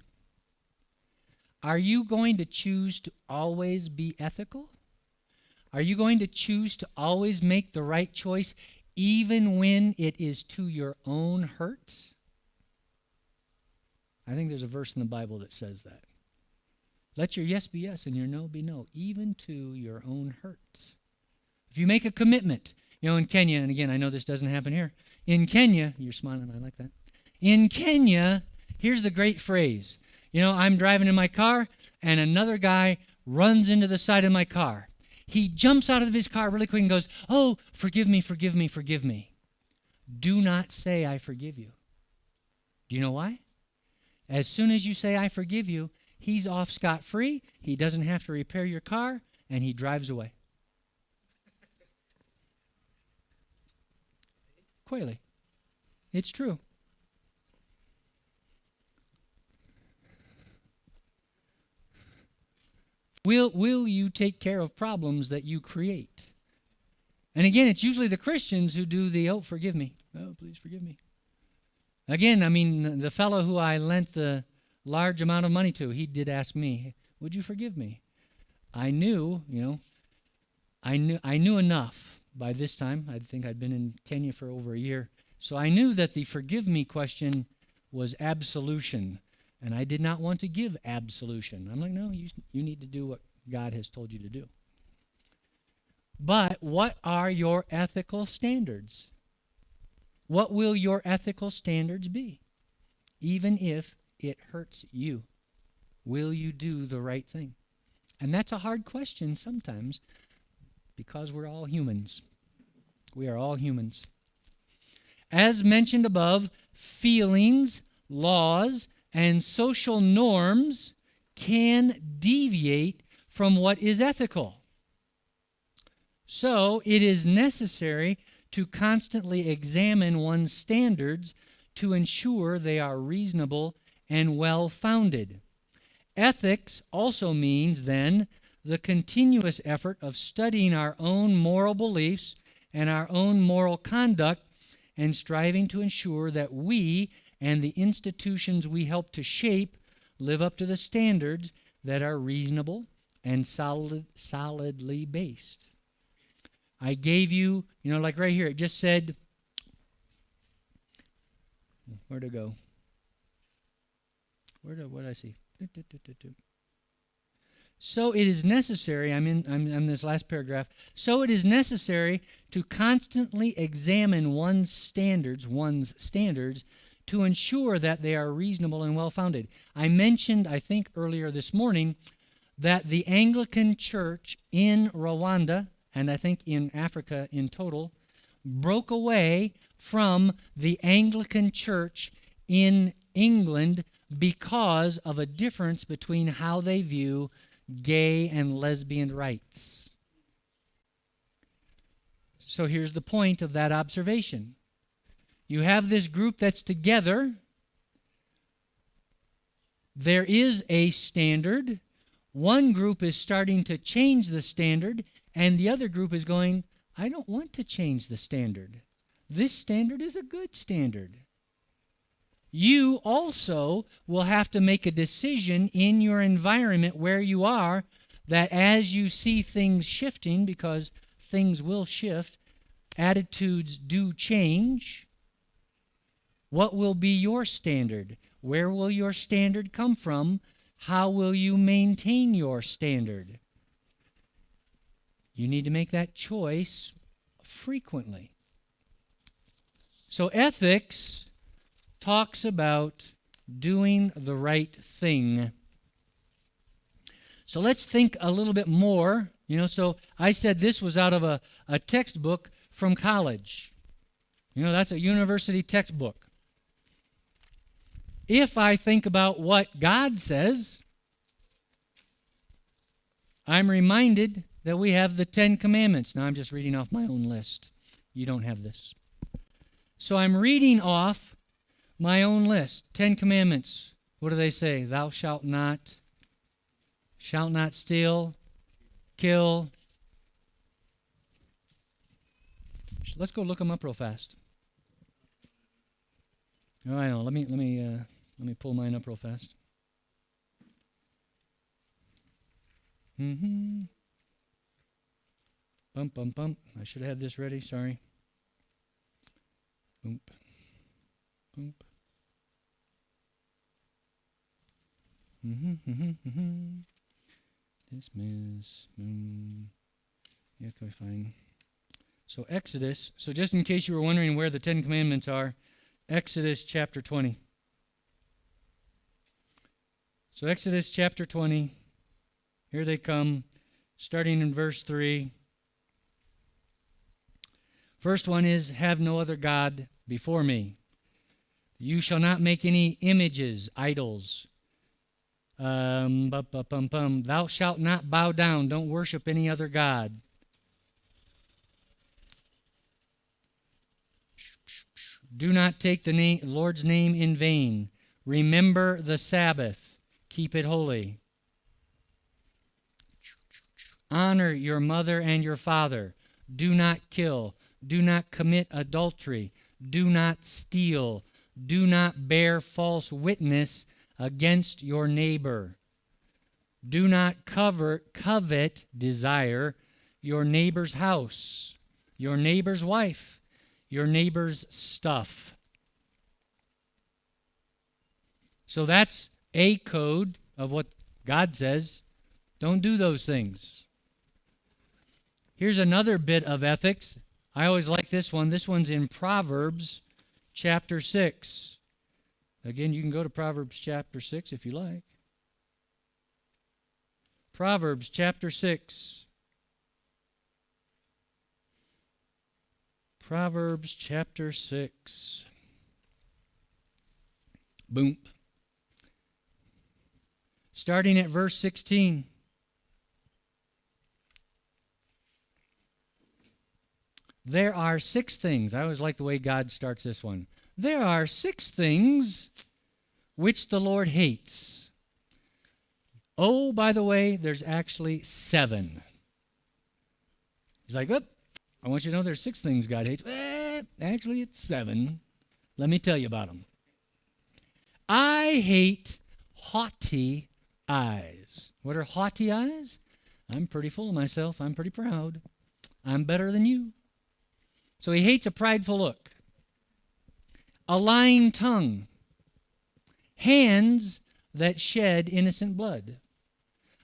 Are you going to choose to always be ethical? Are you going to choose to always make the right choice even when it is to your own hurt? I think there's a verse in the Bible that says that. Let your yes be yes and your no be no, even to your own hurt. If you make a commitment, in Kenya, and again, I know this doesn't happen here. In Kenya, you're smiling, I like that. In Kenya, here's the great phrase. I'm driving in my car, and another guy runs into the side of my car. He jumps out of his car really quick and goes, oh, forgive me, forgive me, forgive me. Do not say, I forgive you. Do you know why? As soon as you say, I forgive you, he's off scot-free, he doesn't have to repair your car, and he drives away. Kweli. It's true. Will you take care of problems that you create? And again, it's usually the Christians who do the, oh, forgive me. Oh, please forgive me. Again, the fellow who I lent the large amount of money to, he did ask me, would you forgive me? I knew enough by this time. I think I'd been in Kenya for over a year. So I knew that the forgive me question was absolution. And I did not want to give absolution. I'm like, no, you need to do what God has told you to do. But what are your ethical standards? What will your ethical standards be? Even if it hurts you, will you do the right thing? And that's a hard question sometimes because we're all humans. We are all humans. As mentioned above, feelings, laws, and social norms can deviate from what is ethical. So it is necessary to constantly examine one's standards to ensure they are reasonable and well-founded. Ethics also means, then, the continuous effort of studying our own moral beliefs and our own moral conduct and striving to ensure that we and the institutions we help to shape live up to the standards that are reasonable and solidly based. I gave you, like right here, it just said, where'd it go? What did I see? So it is necessary, I'm in this last paragraph, so it is necessary to constantly examine one's standards to ensure that they are reasonable and well-founded. I mentioned, I think earlier this morning, that the Anglican Church in Rwanda, and I think in Africa in total, broke away from the Anglican Church in England because of a difference between how they view gay and lesbian rights. So here's the point of that observation. You have this group that's together. There is a standard. One group is starting to change the standard, and the other group is going, I don't want to change the standard. This standard is a good standard. You also will have to make a decision in your environment where you are that as you see things shifting, because things will shift, attitudes do change. What will be your standard? Where will your standard come from? How will you maintain your standard? You need to make that choice frequently. So ethics talks about doing the right thing. So let's think a little bit more. So I said this was out of a textbook from college. That's a university textbook. If I think about what God says, I'm reminded that we have the 10 Commandments. Now I'm just reading off my own list. You don't have this. So I'm reading off my own list. 10 Commandments. What do they say? Thou shalt not steal, kill. Let's go look them up real fast. Oh, I know. Let me pull mine up real fast. Bump, bump, bump. I should have had this ready. Sorry. Boom. Boom. Dismiss. Yeah, can we find? So Exodus. So just in case you were wondering where the 10 Commandments are, Exodus chapter 20. So Exodus chapter 20. Here they come, starting in verse 3. First one is, have no other God before me. You shall not make any images, idols. Thou shalt not bow down. Don't worship any other God. Do not take the Lord's name in vain. Remember the Sabbath. Keep it holy. Honor your mother and your father. Do not kill. Do not commit adultery. Do not steal. Do not bear false witness against your neighbor. Do not covet, desire your neighbor's house, your neighbor's wife, your neighbor's stuff. So that's a code of what God says. Don't do those things. Here's another bit of ethics. I always like this one. This one's in Proverbs chapter 6. Again, you can go to Proverbs chapter 6 if you like. Proverbs chapter 6. Proverbs chapter 6. Boom. Starting at verse 16. There are 6 things. I always like the way God starts this one. There are 6 things which the Lord hates. Oh, by the way, there's actually 7. He's like, oh, I want you to know there's 6 things God hates. Actually, it's 7. Let me tell you about them. I hate haughty eyes. What are haughty eyes? I'm pretty full of myself. I'm pretty proud. I'm better than you. So he hates a prideful look. A lying tongue. Hands that shed innocent blood.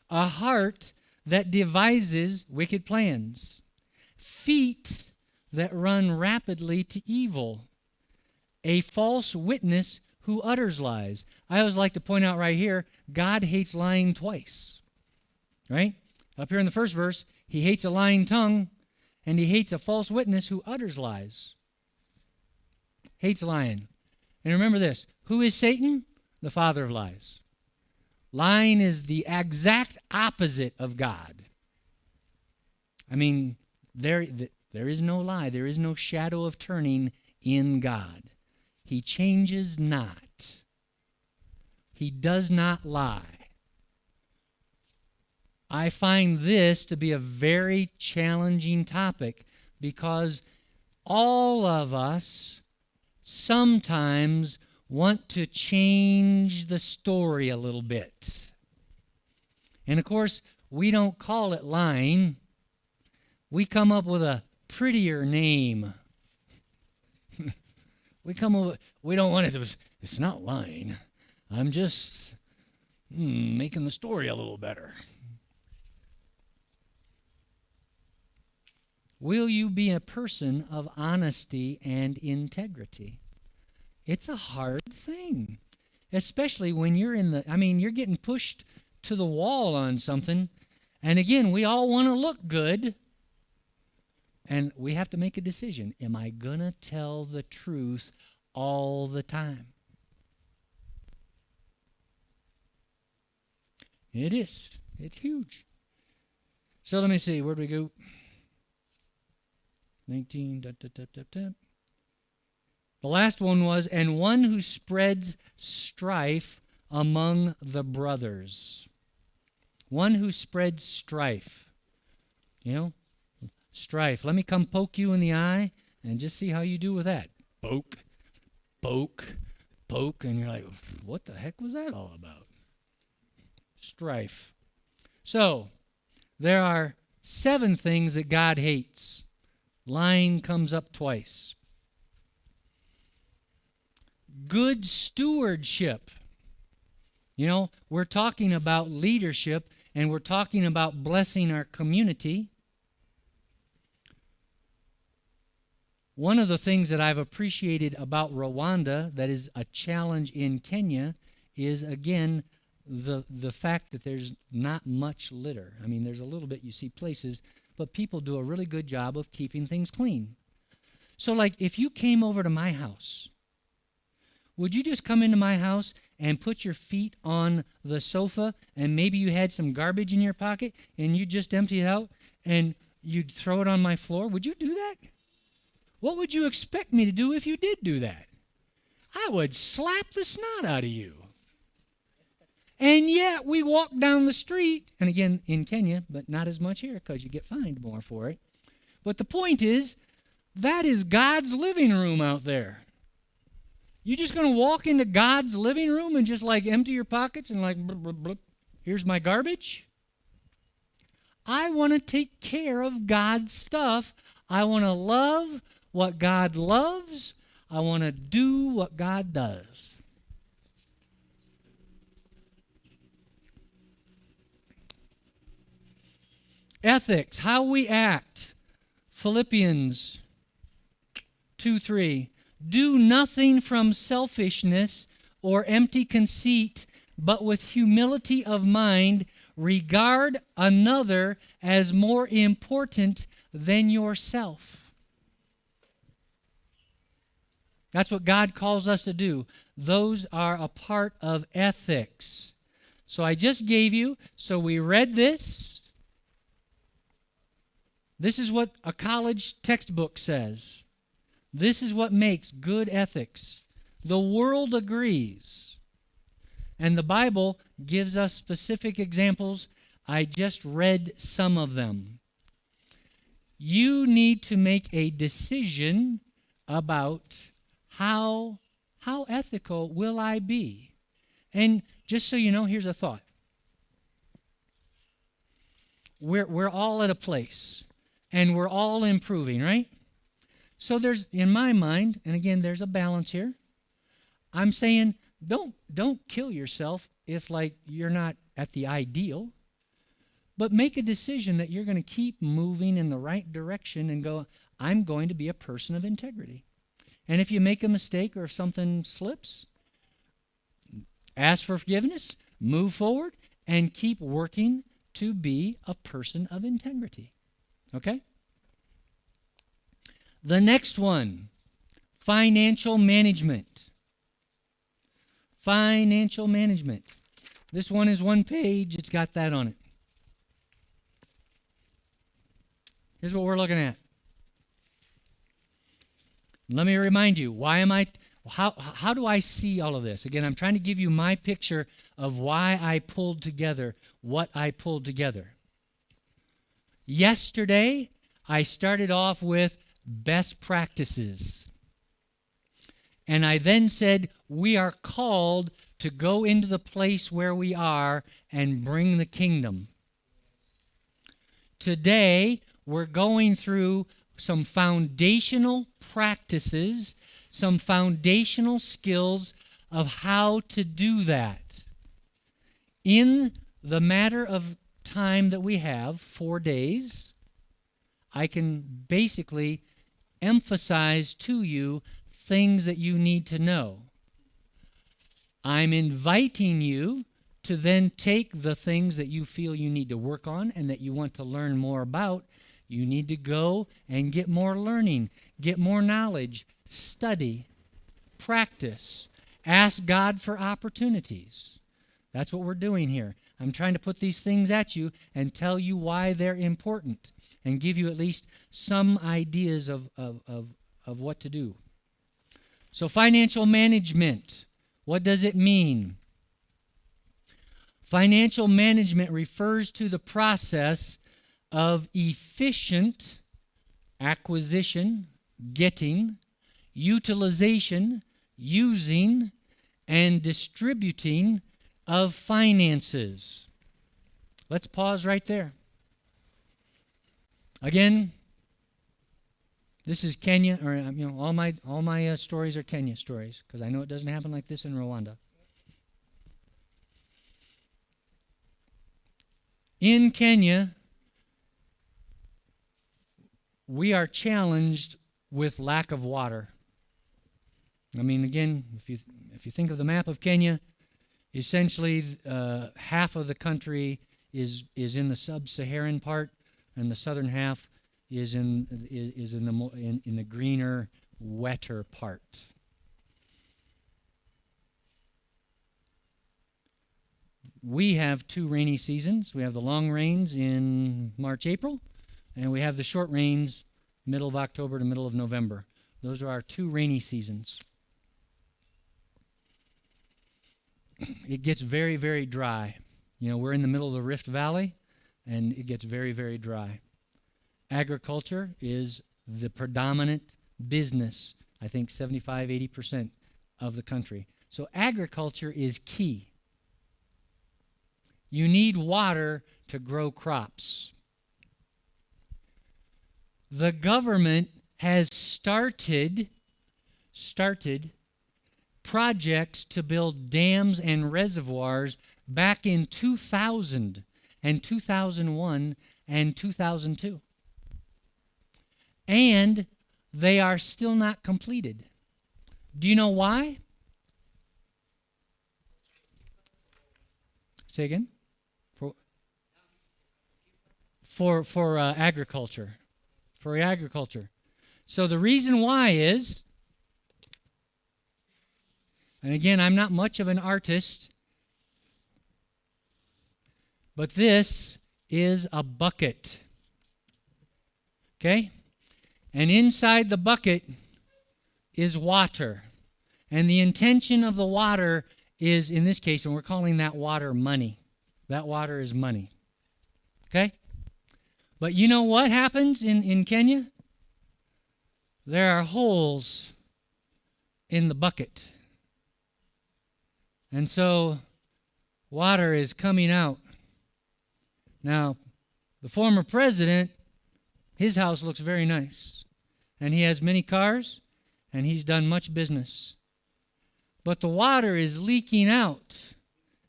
A heart that devises wicked plans. Feet that run rapidly to evil. A false witness who utters lies. I always like to point out right here, God hates lying twice. Right? Up here in the first verse, he hates a lying tongue, and he hates a false witness who utters lies. Hates lying. And remember this, who is Satan? The father of lies. Lying is the exact opposite of God. I mean, there is no lie. There is no shadow of turning in God. He changes not. He does not lie. I find this to be a very challenging topic because all of us sometimes want to change the story a little bit. And of course, we don't call it lying. We come up with a prettier name. We don't want it to, it's not lying. I'm just making the story a little better. Will you be a person of honesty and integrity? It's a hard thing, especially when you're you're getting pushed to the wall on something. And again, we all want to look good. And we have to make a decision. Am I going to tell the truth all the time? It is. It's huge. So let me see. Where do we go? 19. The last one was, and one who spreads strife among the brothers. One who spreads strife. You know? Strife. Let me come poke you in the eye and just see how you do with that. Poke, poke, poke. And you're like, what the heck was that all about? Strife. So, there are 7 things that God hates. Lying comes up twice. Good stewardship. You know, we're talking about leadership and we're talking about blessing our community. One of the things that I've appreciated about Rwanda that is a challenge in Kenya is, again, the fact that there's not much litter. I mean, there's a little bit you see places, but people do a really good job of keeping things clean. So, like, if you came over to my house, would you just come into my house and put your feet on the sofa and maybe you had some garbage in your pocket and you just empty it out and you'd throw it on my floor? Would you do that? What would you expect me to do if you did do that? I would slap the snot out of you. And yet we walk down the street, and again in Kenya, but not as much here because you get fined more for it. But the point is, that is God's living room out there. You just going to walk into God's living room and just like empty your pockets and like, blub, blub, blub, here's my garbage? I want to take care of God's stuff. I want to love what God loves. I want to do what God does. Ethics, how we act. Philippians 2:3. Do nothing from selfishness or empty conceit, but with humility of mind, regard another as more important than yourself. That's what God calls us to do. Those are a part of ethics. So I just gave you, so we read this. This is what a college textbook says. This is what makes good ethics. The world agrees. And the Bible gives us specific examples. I just read some of them. You need to make a decision about how ethical will I be. And just so you know, here's a thought. We're all at a place, and we're all improving, right? So there's, in my mind, and again, there's a balance here. I'm saying don't kill yourself if like you're not at the ideal, but make a decision that you're going to keep moving in the right direction and go, I'm going to be a person of integrity. And if you make a mistake or if something slips, ask for forgiveness, move forward, and keep working to be a person of integrity. Okay? The next one, financial management. Financial management. This one is one page. It's got that on it. Here's what we're looking at. Let me remind you, how do I see all of this? Again, I'm trying to give you my picture of why I pulled together what I pulled together. Yesterday, I started off with best practices. And I then said, we are called to go into the place where we are and bring the kingdom. Today, we're going through some foundational practices, some foundational skills of how to do that. In the matter of time that we have, 4 days, I can basically emphasize to you things that you need to know. I'm inviting you to then take the things that you feel you need to work on and that you want to learn more about. You need to go and get more learning, get more knowledge, study, practice, ask God for opportunities. That's what we're doing here. I'm trying to put these things at you and tell you why they're important and give you at least some ideas of what to do. So financial management, what does it mean? Financial management refers to the process of efficient acquisition, getting, utilization, using, and distributing of finances. Let's pause right there. Again, this is Kenya, or all my stories are Kenya stories, because I know it doesn't happen like this in Rwanda. In Kenya, we are challenged with lack of water. I mean, again, if you think of the map of Kenya, essentially half of the country is in the sub-Saharan part, and the southern half is in the greener, wetter part. We have 2 rainy seasons. We have the long rains in March, April, and we have the short rains middle of October to middle of November. Those are our 2 rainy seasons. It gets very, very dry. We're in the middle of the Rift Valley, and it gets very, very dry. Agriculture is the predominant business, I think 75-80% of the country. So agriculture is key. You need water to grow crops. The government has started projects to build dams and reservoirs back in 2000 and 2001 and 2002. And they are still not completed. Do you know why? Say again? For agriculture. For agriculture. So the reason why is, and again, I'm not much of an artist, but this is a bucket. Okay? And inside the bucket is water. And the intention of the water is, in this case, and we're calling that water money. That water is money. Okay? But you know what happens in Kenya? There are holes in the bucket. And so water is coming out. Now, the former president, his house looks very nice. And he has many cars, and he's done much business. But the water is leaking out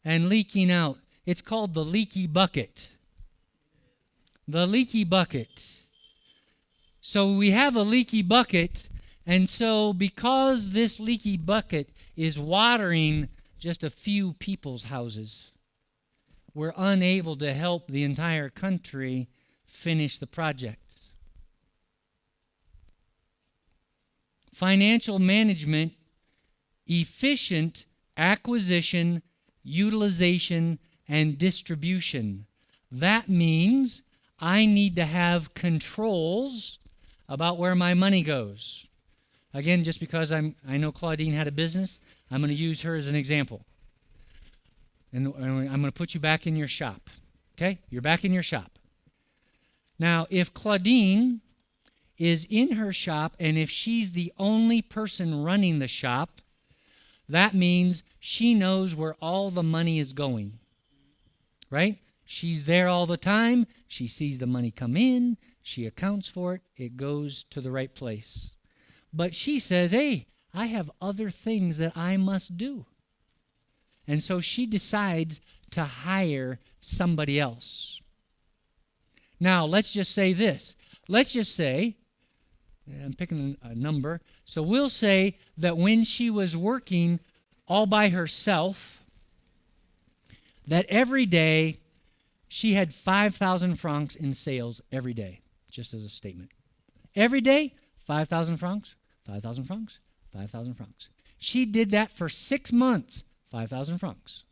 and leaking out. It's called the leaky bucket. The leaky bucket. So we have a leaky bucket, and so because this leaky bucket is watering just a few people's houses, we're unable to help the entire country finish the project. Financial management, efficient acquisition, utilization, and distribution. That means I need to have controls about where my money goes. Again, just because I know Claudine had a business, I'm going to use her as an example. And I'm going to put you back in your shop. Okay? You're back in your shop. Now, if Claudine is in her shop, and if she's the only person running the shop, that means she knows where all the money is going, right? She's there all the time. She sees the money come in. She accounts for it. It goes to the right place. But she says, hey, I have other things that I must do. And so she decides to hire somebody else. Now, let's just say this. Let's just say, I'm picking a number, so we'll say that when she was working all by herself, that every day she had 5,000 francs in sales every day, just as a statement. Every day, 5,000 francs, 5,000 francs, 5,000 francs. She did that for 6 months, 5,000 francs.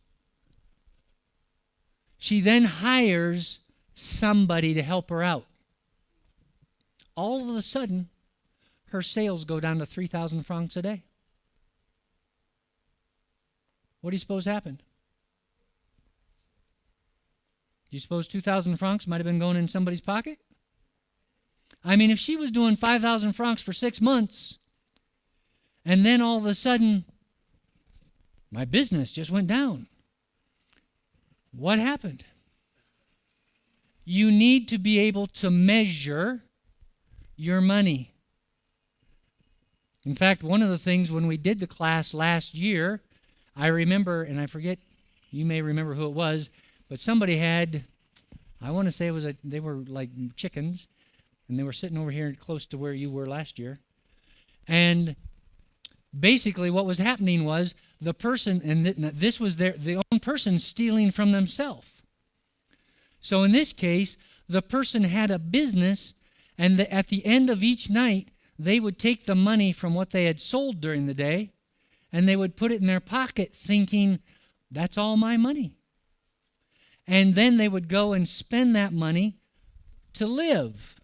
She then hires somebody to help her out. All of a sudden, her sales go down to 3,000 francs a day. What do you suppose happened? Do you suppose 2,000 francs might have been going in somebody's pocket? I mean, if she was doing 5,000 francs for 6 months, and then all of a sudden, my business just went down. What happened? You need to be able to measure your money. In fact, one of the things when we did the class last year, I remember, and I forget, you may remember who it was, but somebody had, I want to say they were like chickens, and they were sitting over here close to where you were last year. And basically what was happening was the person, and this was the own person stealing from themselves. So in this case, the person had a business, and at the end of each night, they would take the money from what they had sold during the day, and they would put it in their pocket thinking, that's all my money. And then they would go and spend that money to live.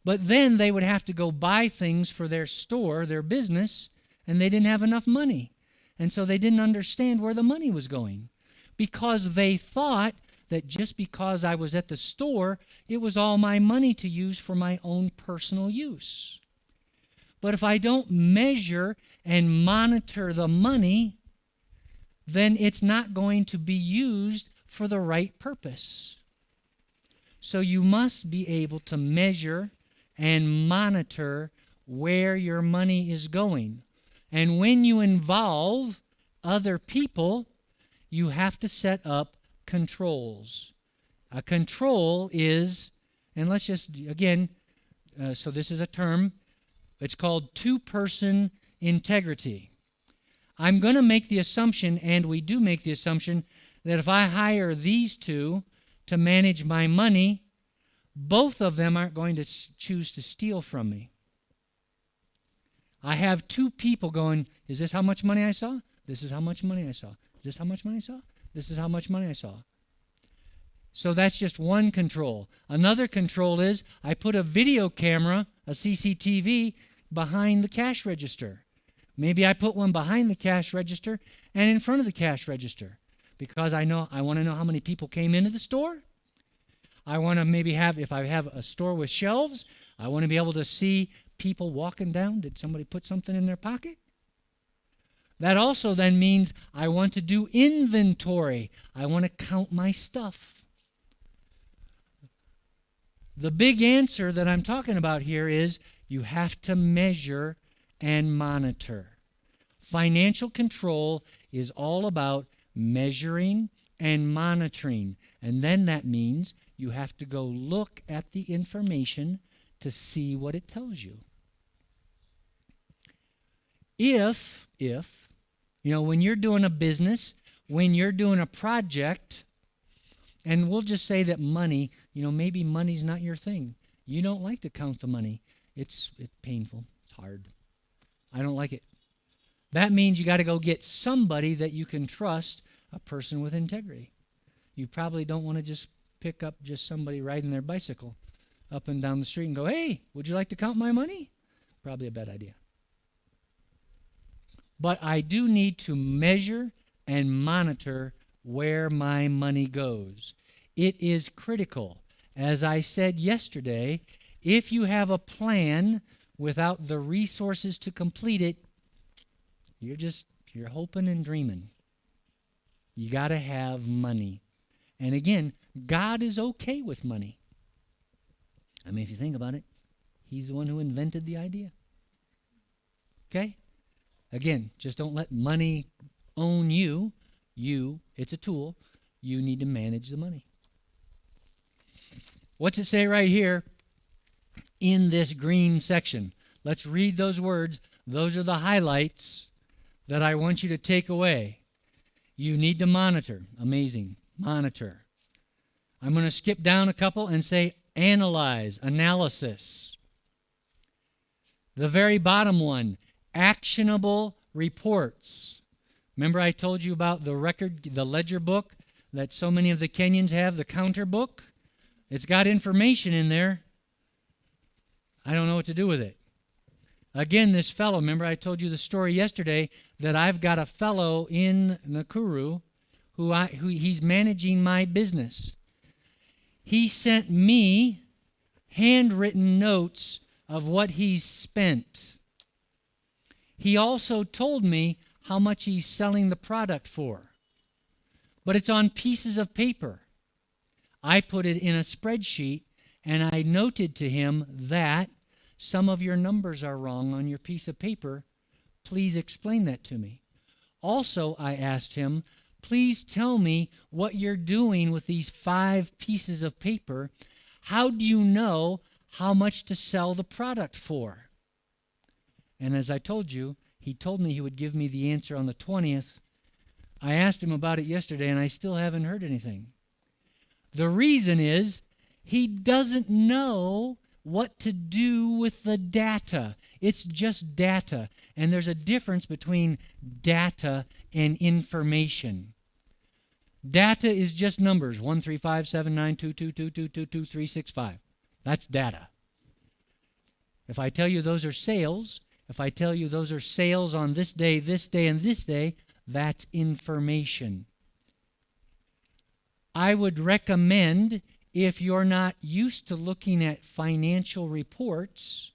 But then they would have to go buy things for their store, their business, and they didn't have enough money. And so they didn't understand where the money was going, because they thought that just because I was at the store, it was all my money to use for my own personal use. But if I don't measure and monitor the money, then it's not going to be used for the right purpose. So you must be able to measure and monitor where your money is going. And when you involve other people, you have to set up controls. A control is, and let's just, again, so this is a term, it's called two-person integrity. I'm going to make the assumption, and we do make the assumption, that if I hire these two to manage my money, both of them aren't going to choose to steal from me. I have two people going, is this how much money I saw? This is how much money I saw. Is this how much money I saw? This is how much money I saw. So that's just one control. Another control is I put a video camera, a CCTV, behind the cash register. Maybe I put one behind the cash register and in front of the cash register, because I want to know how many people came into the store. I want to maybe have, if I have a store with shelves, I want to be able to see people walking down. Did somebody put something in their pocket? That also then means I want to do inventory. I want to count my stuff. The big answer that I'm talking about here is you have to measure and monitor. Financial control is all about measuring and monitoring. And then that means you have to go look at the information to see what it tells you. If when you're doing a business, when you're doing a project, and we'll just say that money, maybe money's not your thing. You don't like to count the money. It's painful. It's hard. I don't like it. That means you got to go get somebody that you can trust, a person with integrity. You probably don't want to just pick up just somebody riding their bicycle up and down the street and go, hey, would you like to count my money? Probably a bad idea. But I do need to measure and monitor where my money goes. It is critical. As I said yesterday, if you have a plan without the resources to complete it, you're hoping and dreaming. You got to have money. And again, God is okay with money. I mean, if you think about it, he's the one who invented the idea. Okay? Again, just don't let money own you. It's a tool. You need to manage the money. What's it say right here in this green section? Let's read those words. Those are the highlights that I want you to take away. You need to monitor. Amazing. Monitor. I'm going to skip down a couple and say analyze, analysis. The very bottom one, actionable reports. Remember I told you about the ledger book that so many of the Kenyans have, the counter book? It's got information in there. I don't know what to do with it. Again, this fellow, remember I told you the story yesterday that I've got a fellow in Nakuru who he's managing my business. He sent me handwritten notes of what he's spent. He also told me how much he's selling the product for. But it's on pieces of paper. I put it in a spreadsheet, and I noted to him that some of your numbers are wrong on your piece of paper. Please explain that to me. Also, I asked him, please tell me what you're doing with these 5 pieces of paper. How do you know how much to sell the product for? And as I told you, he told me he would give me the answer on the 20th. I asked him about it yesterday, and I still haven't heard anything. The reason is he doesn't know what to do with the data. It's just data. And there's a difference between data and information. Data is just numbers, 135792222222365. That's data. If I tell you those are sales, if I tell you those are sales on this day, and this day, that's information. I would recommend, if you're not used to looking at financial reports,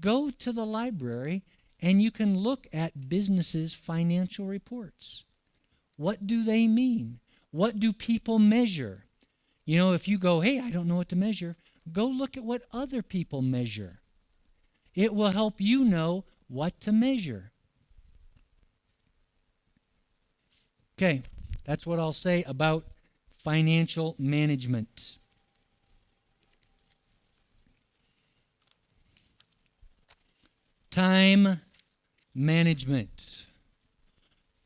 go to the library and you can look at businesses' financial reports. What do they mean? What do people measure? You know, if you go, hey, I don't know what to measure, go look at what other people measure. It will help you know what to measure. Okay, that's what I'll say about financial management. Time management.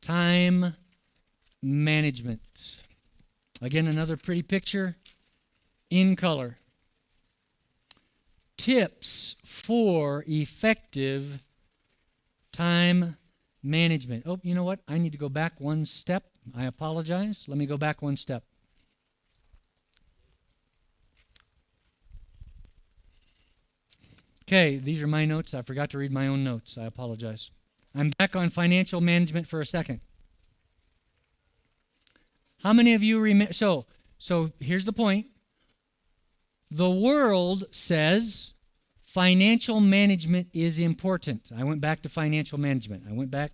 Time management. Again, another pretty picture in color. Tips for effective time management. Oh, you know what? I need to go back one step. I apologize. Let me go back one step. Okay, these are my notes. I forgot to read my own notes. I apologize. I'm back on financial management for a second. How many of you remember? So here's the point. The world says financial management is important. I went back to financial management. I went back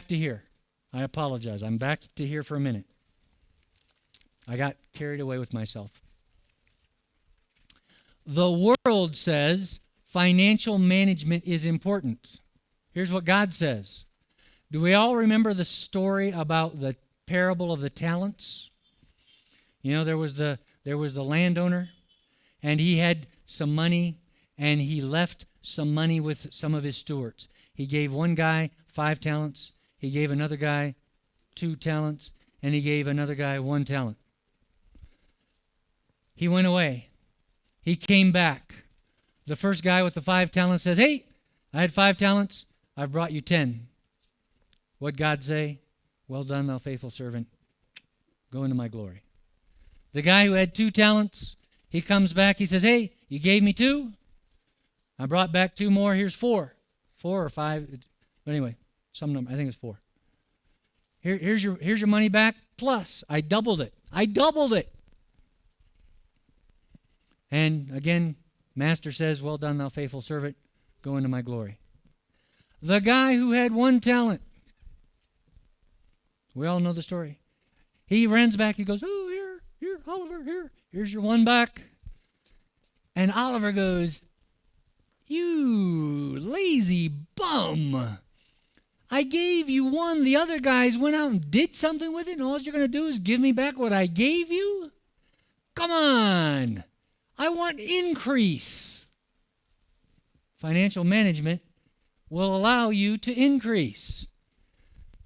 to here. I apologize. I'm back to here for a minute. I got carried away with myself. The world says financial management is important. Here's what God says. Do we all remember the story about the parable of the talents? You know, there was the landowner, and he had some money, and he left some money with some of his stewards. He gave one guy 5 talents, he gave another guy 2 talents, and he gave another guy 1 talent. He went away. He came back. The first guy with the 5 talents says, hey, I had 5 talents. I've brought you 10. What'd God say? Well done, thou faithful servant. Go into my glory. The guy who had 2 talents, he comes back. He says, hey, you gave me 2. I brought back 2 more. Here's 4. 4 or 5. But anyway, some number. I think it's 4. Here's your money back. Plus, I doubled it. And again, master says, well done, thou faithful servant, go into my glory. The guy who had 1 talent, we all know the story. He runs back, he goes, oh, here, Oliver, here's your 1 back. And Oliver goes, you lazy bum. I gave you 1. The other guys went out and did something with it, and all you're going to do is give me back what I gave you? Come on. I want increase. Financial management will allow you to increase.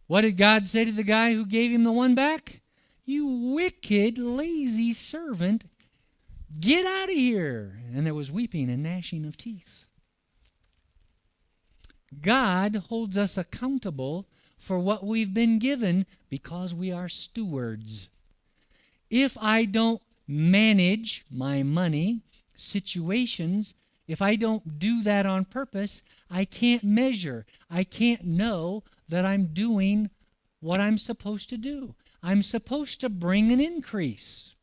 What did God say to the guy who gave him the 1 back? You wicked, lazy servant, get out of here. And there was weeping and gnashing of teeth. God holds us accountable for what we've been given because we are stewards. If I don't manage my money, situations, if I don't do that on purpose, I can't measure. I can't know that I'm doing what I'm supposed to do. I'm supposed to bring an increase.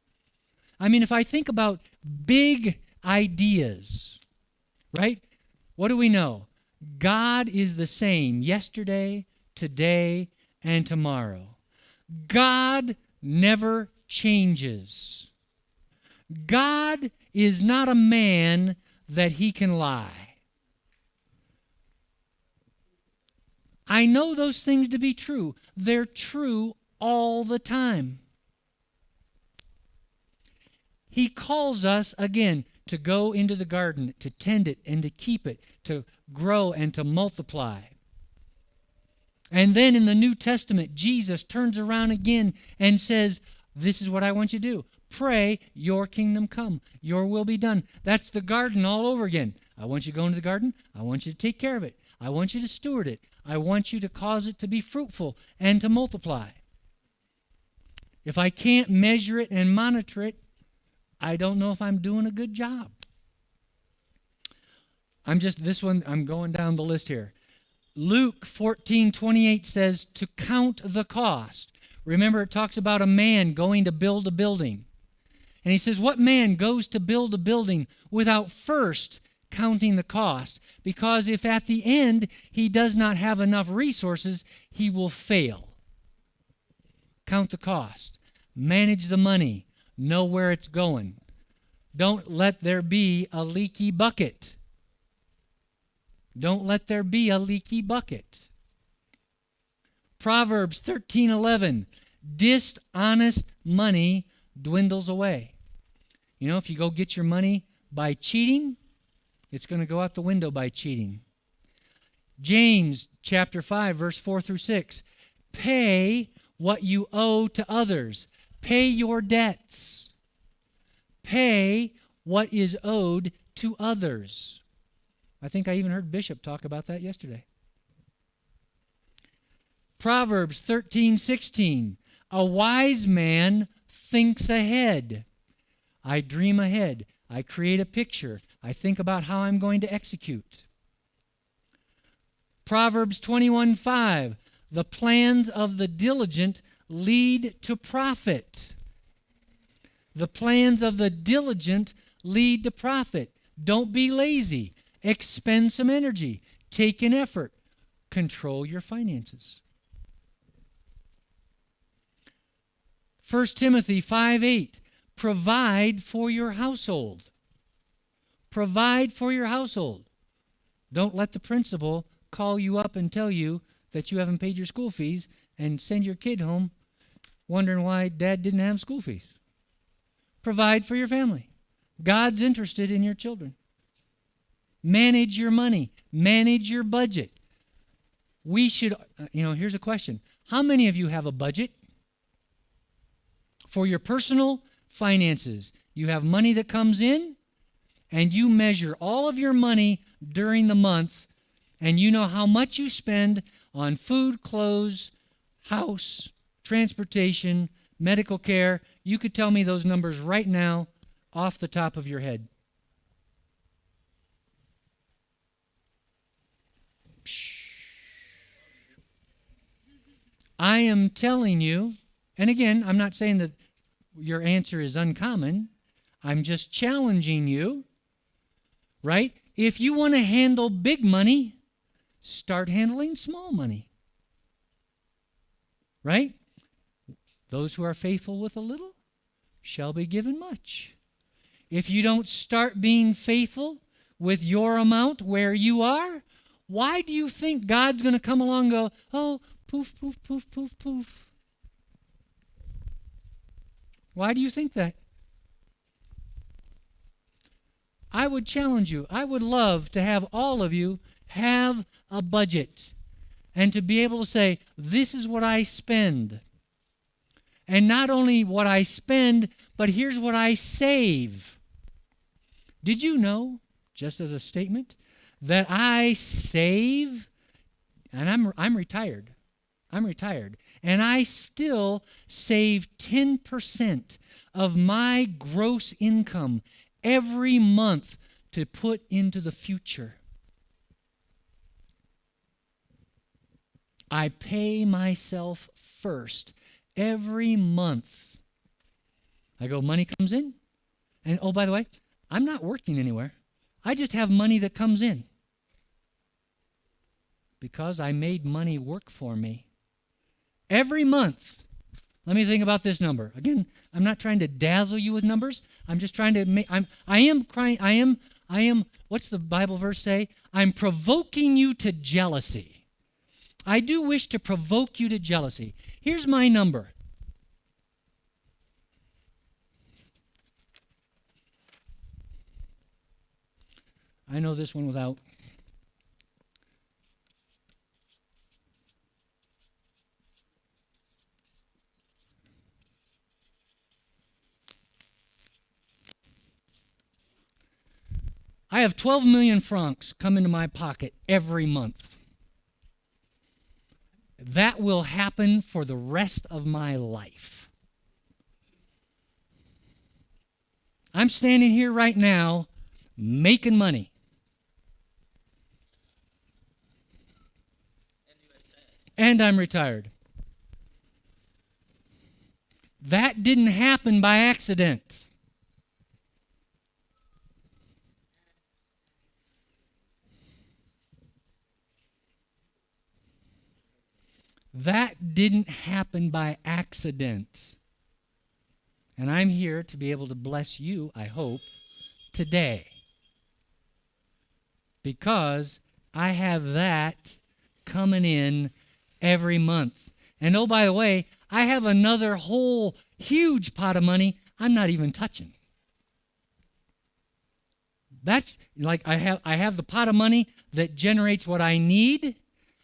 I mean, if I think about big ideas, right? What do we know? God is the same yesterday, today, and tomorrow. God never changes. God is not a man that he can lie. I know those things to be true. They're true all the time. He calls us, again, to go into the garden, to tend it and to keep it, to grow and to multiply. And then in the New Testament, Jesus turns around again and says, this is what I want you to do. Pray, your kingdom come, your will be done. That's the garden all over again. I want you to go into the garden. I want you to take care of it. I want you to steward it. I want you to cause it to be fruitful and to multiply. If I can't measure it and monitor it, I don't know if I'm doing a good job. I'm going down the list here. Luke 14:28 says to count the cost. Remember, it talks about a man going to build a building. And he says, what man goes to build a building without first counting the cost? Because if at the end he does not have enough resources, he will fail. Count the cost. Manage the money. Know where it's going. Don't let there be a leaky bucket. Don't let there be a leaky bucket. Proverbs 13:11. Dishonest money dwindles away. You know, if you go get your money by cheating, it's going to go out the window by cheating. James chapter 5, verse 4 through 6. Pay what you owe to others. Pay your debts. Pay what is owed to others. I think I even heard Bishop talk about that yesterday. Proverbs 13:16. A wise man thinks ahead. I dream ahead. I create a picture. I think about how I'm going to execute. Proverbs 21:5. The plans of the diligent lead to profit. The plans of the diligent lead to profit. Don't be lazy. Expend some energy. Take an effort. Control your finances. 1 Timothy 5:8. Provide for your household. Provide for your household. Don't let the principal call you up and tell you that you haven't paid your school fees and send your kid home wondering why dad didn't have school fees. Provide for your family. God's interested in your children. Manage your money. Manage your budget. We should, here's a question. How many of you have a budget? For your personal finances, you have money that comes in, and you measure all of your money during the month, and you know how much you spend on food, clothes, house, transportation, medical care. You could tell me those numbers right now off the top of your head. I am telling you, and again, I'm not saying that your answer is uncommon. I'm just challenging you, right? If you want to handle big money, start handling small money, right? Those who are faithful with a little shall be given much. If you don't start being faithful with your amount where you are, why do you think God's going to come along and go, oh, poof, poof, poof, poof, poof? Why do you think that? I would challenge you. I would love to have all of you have a budget and to be able to say, this is what I spend. And not only what I spend, but here's what I save. Did you know, just as a statement, that I save, and I'm retired. I'm retired. And I still save 10% of my gross income every month to put into the future. I pay myself first every month. I go, money comes in. And oh, by the way, I'm not working anywhere. I just have money that comes in because I made money work for me. Every month. Let me think about this number. Again, I'm not trying to dazzle you with numbers. I'm just trying to make, what's the Bible verse say? I'm provoking you to jealousy. I do wish to provoke you to jealousy. Here's my number. I know this one without. I have 12 million francs come into my pocket every month. That will happen for the rest of my life. I'm standing here right now making money. And I'm retired. That didn't happen by accident. That didn't happen by accident. And I'm here to be able to bless you, I hope, today. Because I have that coming in every month. And oh, by the way, I have another whole huge pot of money I'm not even touching. That's like I have the pot of money that generates what I need.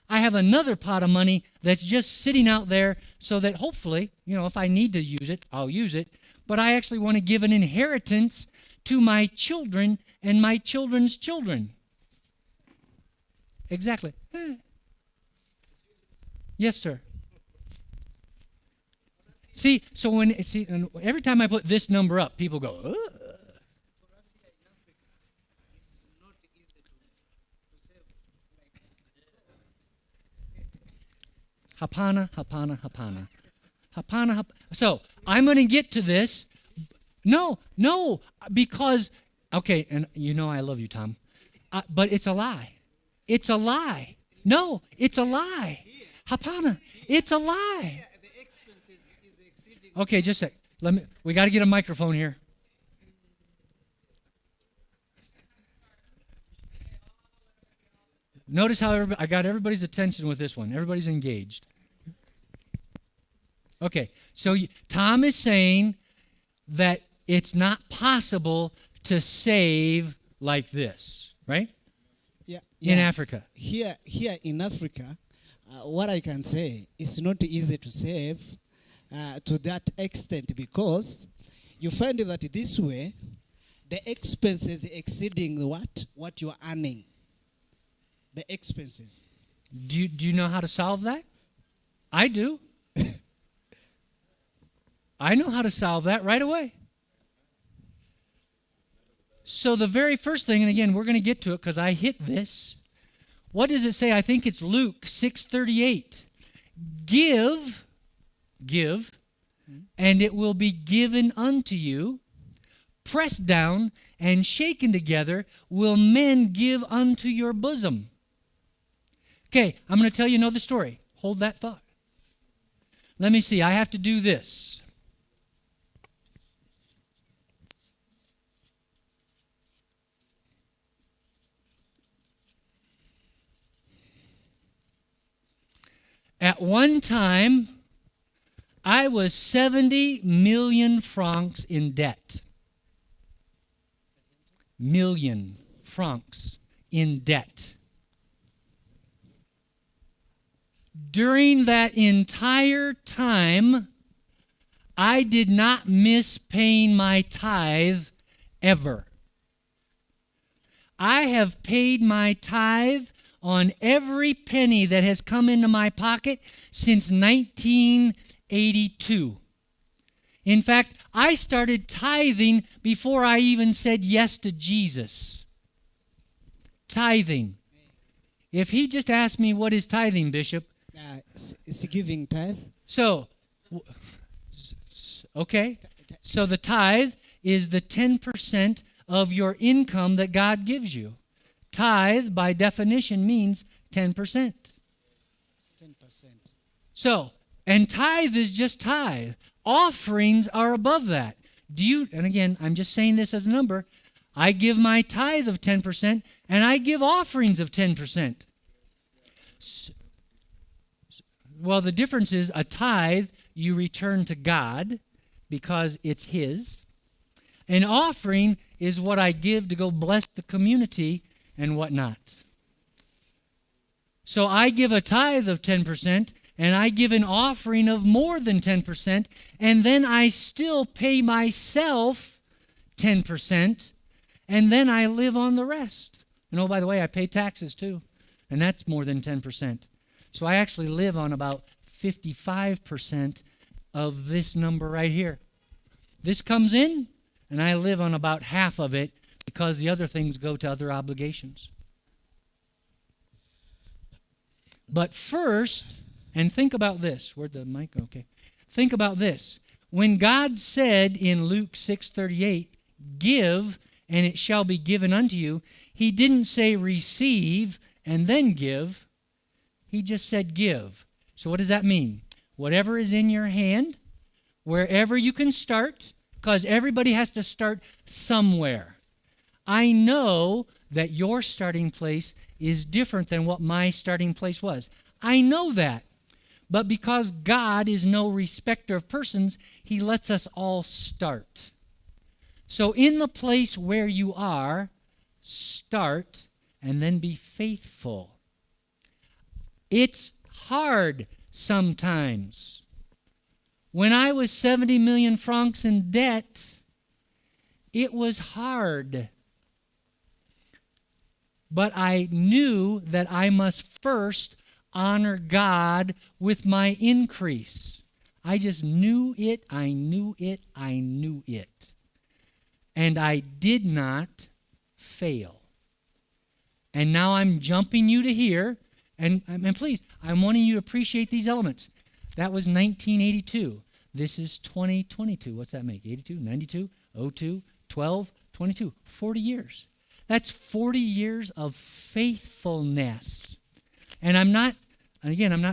I have another pot of money that's just sitting out there so that hopefully, if I need to use it, I'll use it. But I actually want to give an inheritance to my children and my children's children. Exactly. Yes, sir. See, and every time I put this number up, people go, ugh. Hapana. So I'm going to get to this. No, because, okay, and I love you, Tom, but it's a lie. It's a lie. No, it's a lie. Hapana, it's a lie. Okay, just a sec. We got to get a microphone here. Notice how I got everybody's attention with this one. Everybody's engaged. Okay, so Tom is saying that it's not possible to save like this, right? Yeah. In Africa. Here in Africa, what I can say, it's not easy to save to that extent because you find that this way, the expenses exceeding what you are earning. The expenses. Do you know how to solve that? I do. I know how to solve that right away. So the very first thing, and again, we're going to get to it because I hit this. What does it say? I think it's Luke 6:38. Give, and it will be given unto you. pressed down and shaken together, will men give unto your bosom. Okay, I'm going to tell you another story. Hold that thought. Let me see. I have to do this. At one time, I was 70 million francs in debt. Million francs in debt. During that entire time, I did not miss paying my tithe ever. I have paid my tithe on every penny that has come into my pocket since 1982. In fact, I started tithing before I even said yes to Jesus. Tithing. If he just asked me, what is tithing, Bishop? It's giving tithe. So, okay. So the tithe is the 10% of your income that God gives you. Tithe, by definition, means 10%. It's 10%. So, and tithe is just tithe. Offerings are above that. And again, I'm just saying this as a number. I give my tithe of 10%, and I give offerings of 10%. Well, the difference is a tithe you return to God because it's His. An offering is what I give to go bless the community and whatnot. So I give a tithe of 10%, and I give an offering of more than 10%, and then I still pay myself 10%, and then I live on the rest. And oh, by the way, I pay taxes too, and that's more than 10%. So I actually live on about 55% of this number right here. This comes in, and I live on about half of it because the other things go to other obligations. But first, and think about this. Where'd the mic go? Okay. Think about this. When God said in Luke 6:38, give, and it shall be given unto you, He didn't say receive and then give. He just said give. So what does that mean? Whatever is in your hand, wherever you can start, because everybody has to start somewhere. I know that your starting place is different than what my starting place was. I know that. But because God is no respecter of persons, He lets us all start. So in the place where you are, start and then be faithful. It's hard sometimes. When I was 70 million francs in debt, it was hard. But I knew that I must first honor God with my increase. I just knew it, I knew it, I knew it. And I did not fail. And now I'm jumping you to here, and please, I'm wanting you to appreciate these elements. That was 1982. This is 2022. What's that make? 82, 92, 02, 12, 22. 40 years. That's 40 years of faithfulness. And I'm not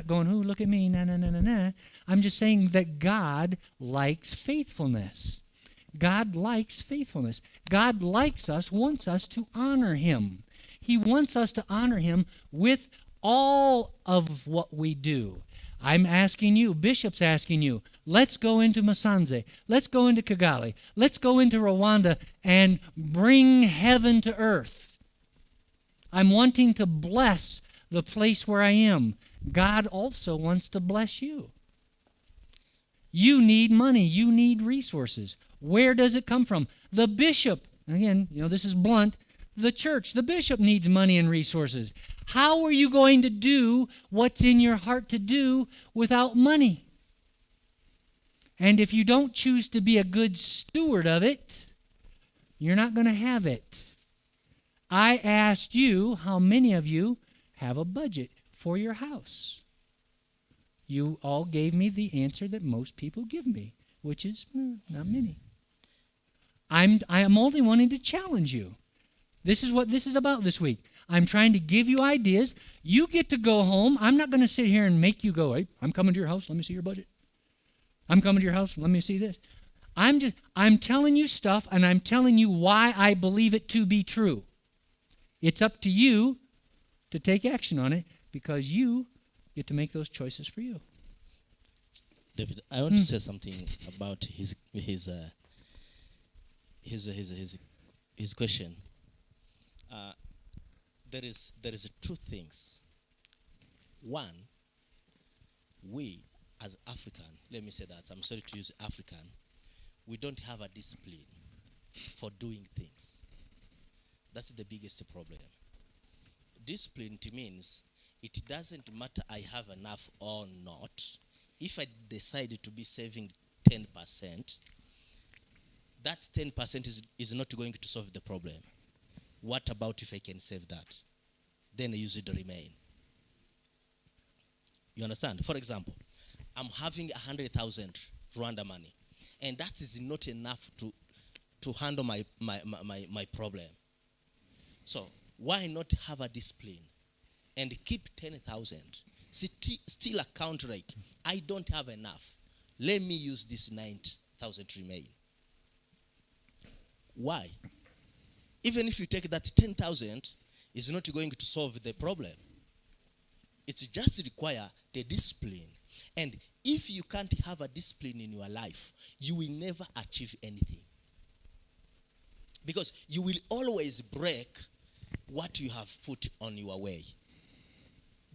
going, oh, look at me, na, na, na, na, na. I'm just saying that God likes faithfulness. God likes faithfulness. God likes us, wants us to honor Him. He wants us to honor Him with all of what we do. I'm asking you, Bishop's asking you, let's go into Musanze, let's go into Kigali, let's go into Rwanda and bring heaven to earth. I'm wanting to bless the place where I am. God also wants to bless you. You need money, you need resources. Where does it come from? The bishop, again, this is blunt, the church, the bishop needs money and resources. How are you going to do what's in your heart to do without money? And if you don't choose to be a good steward of it, you're not going to have it. I asked you how many of you have a budget for your house. You all gave me the answer that most people give me, which is not many. I am only wanting to challenge you. This is what this is about this week. I'm trying to give you ideas. You get to go home. I'm not going to sit here and make you go, hey, I'm coming to your house. Let me see your budget. I'm coming to your house. Let me see this. I'm telling you stuff, and I'm telling you why I believe it to be true. It's up to you to take action on it because you get to make those choices for you. David, I want to say something about his question. There is two things. One, we as African, let me say that, I'm sorry to use African, we don't have a discipline for doing things. That's the biggest problem. Discipline means it doesn't matter I have enough or not. If I decided to be saving 10%, that 10% is not going to solve the problem. What about if I can save that? Then I use it to remain. You understand? For example, I'm having 100,000 Rwanda money, and that is not enough to handle my problem. So why not have a discipline and keep 10,000? Still account like I don't have enough. Let me use this 9,000 remain. Why? Even if you take that 10,000, it's not going to solve the problem. It just require the discipline. And if you can't have a discipline in your life, you will never achieve anything. Because you will always break what you have put on your way.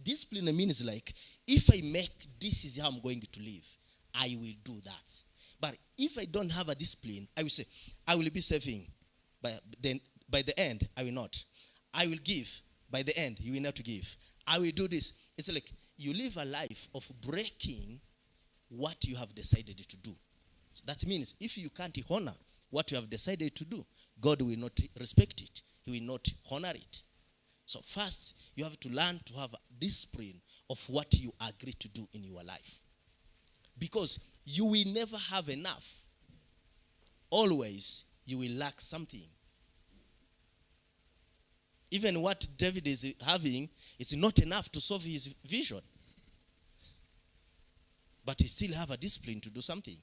Discipline means like, if I make this is how I'm going to live, I will do that. But if I don't have a discipline, I will say, I will be saving. But then by the end, I will not. I will give. By the end, you will not give. I will do this. It's like you live a life of breaking what you have decided to do. So that means if you can't honor what you have decided to do, God will not respect it. He will not honor it. So first, you have to learn to have a discipline of what you agree to do in your life. Because you will never have enough. Always, you will lack something. Even what David is having is not enough to solve his vision. But he still have a discipline to do something.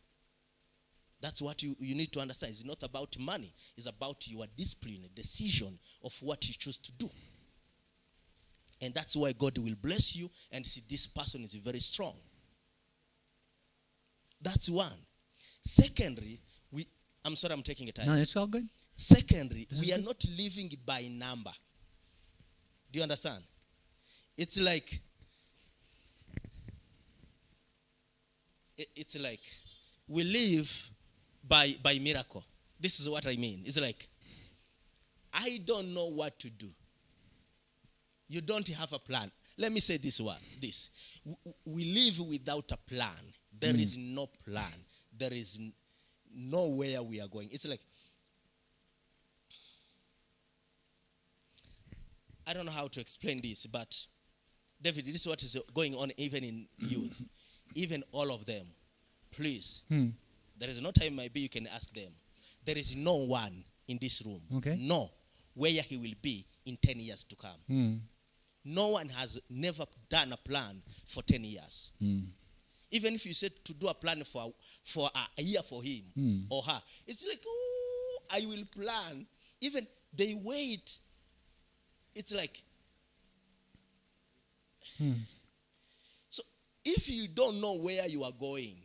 That's what you need to understand. It's not about money. It's about your discipline, decision of what you choose to do. And that's why God will bless you and see this person is very strong. That's one. Secondly, I'm sorry I'm taking a time. No, it's all good. Secondly, we are not living by number. Do you understand? It's like we live by miracle. This is what I mean. It's like I don't know what to do. You don't have a plan. Let me say this. We live without a plan. There is no plan. There is nowhere we are going. It's like, I don't know how to explain this, but David, this is what is going on even in youth. Even all of them. Please. There is no time maybe you can ask them. There is no one in this room. Okay. No. Where he will be in 10 years to come. No one has never done a plan for 10 years. Even if you said to do a plan for a year for him or her, it's like, oh, I will plan. Even they wait. It's like, so if you don't know where you are going,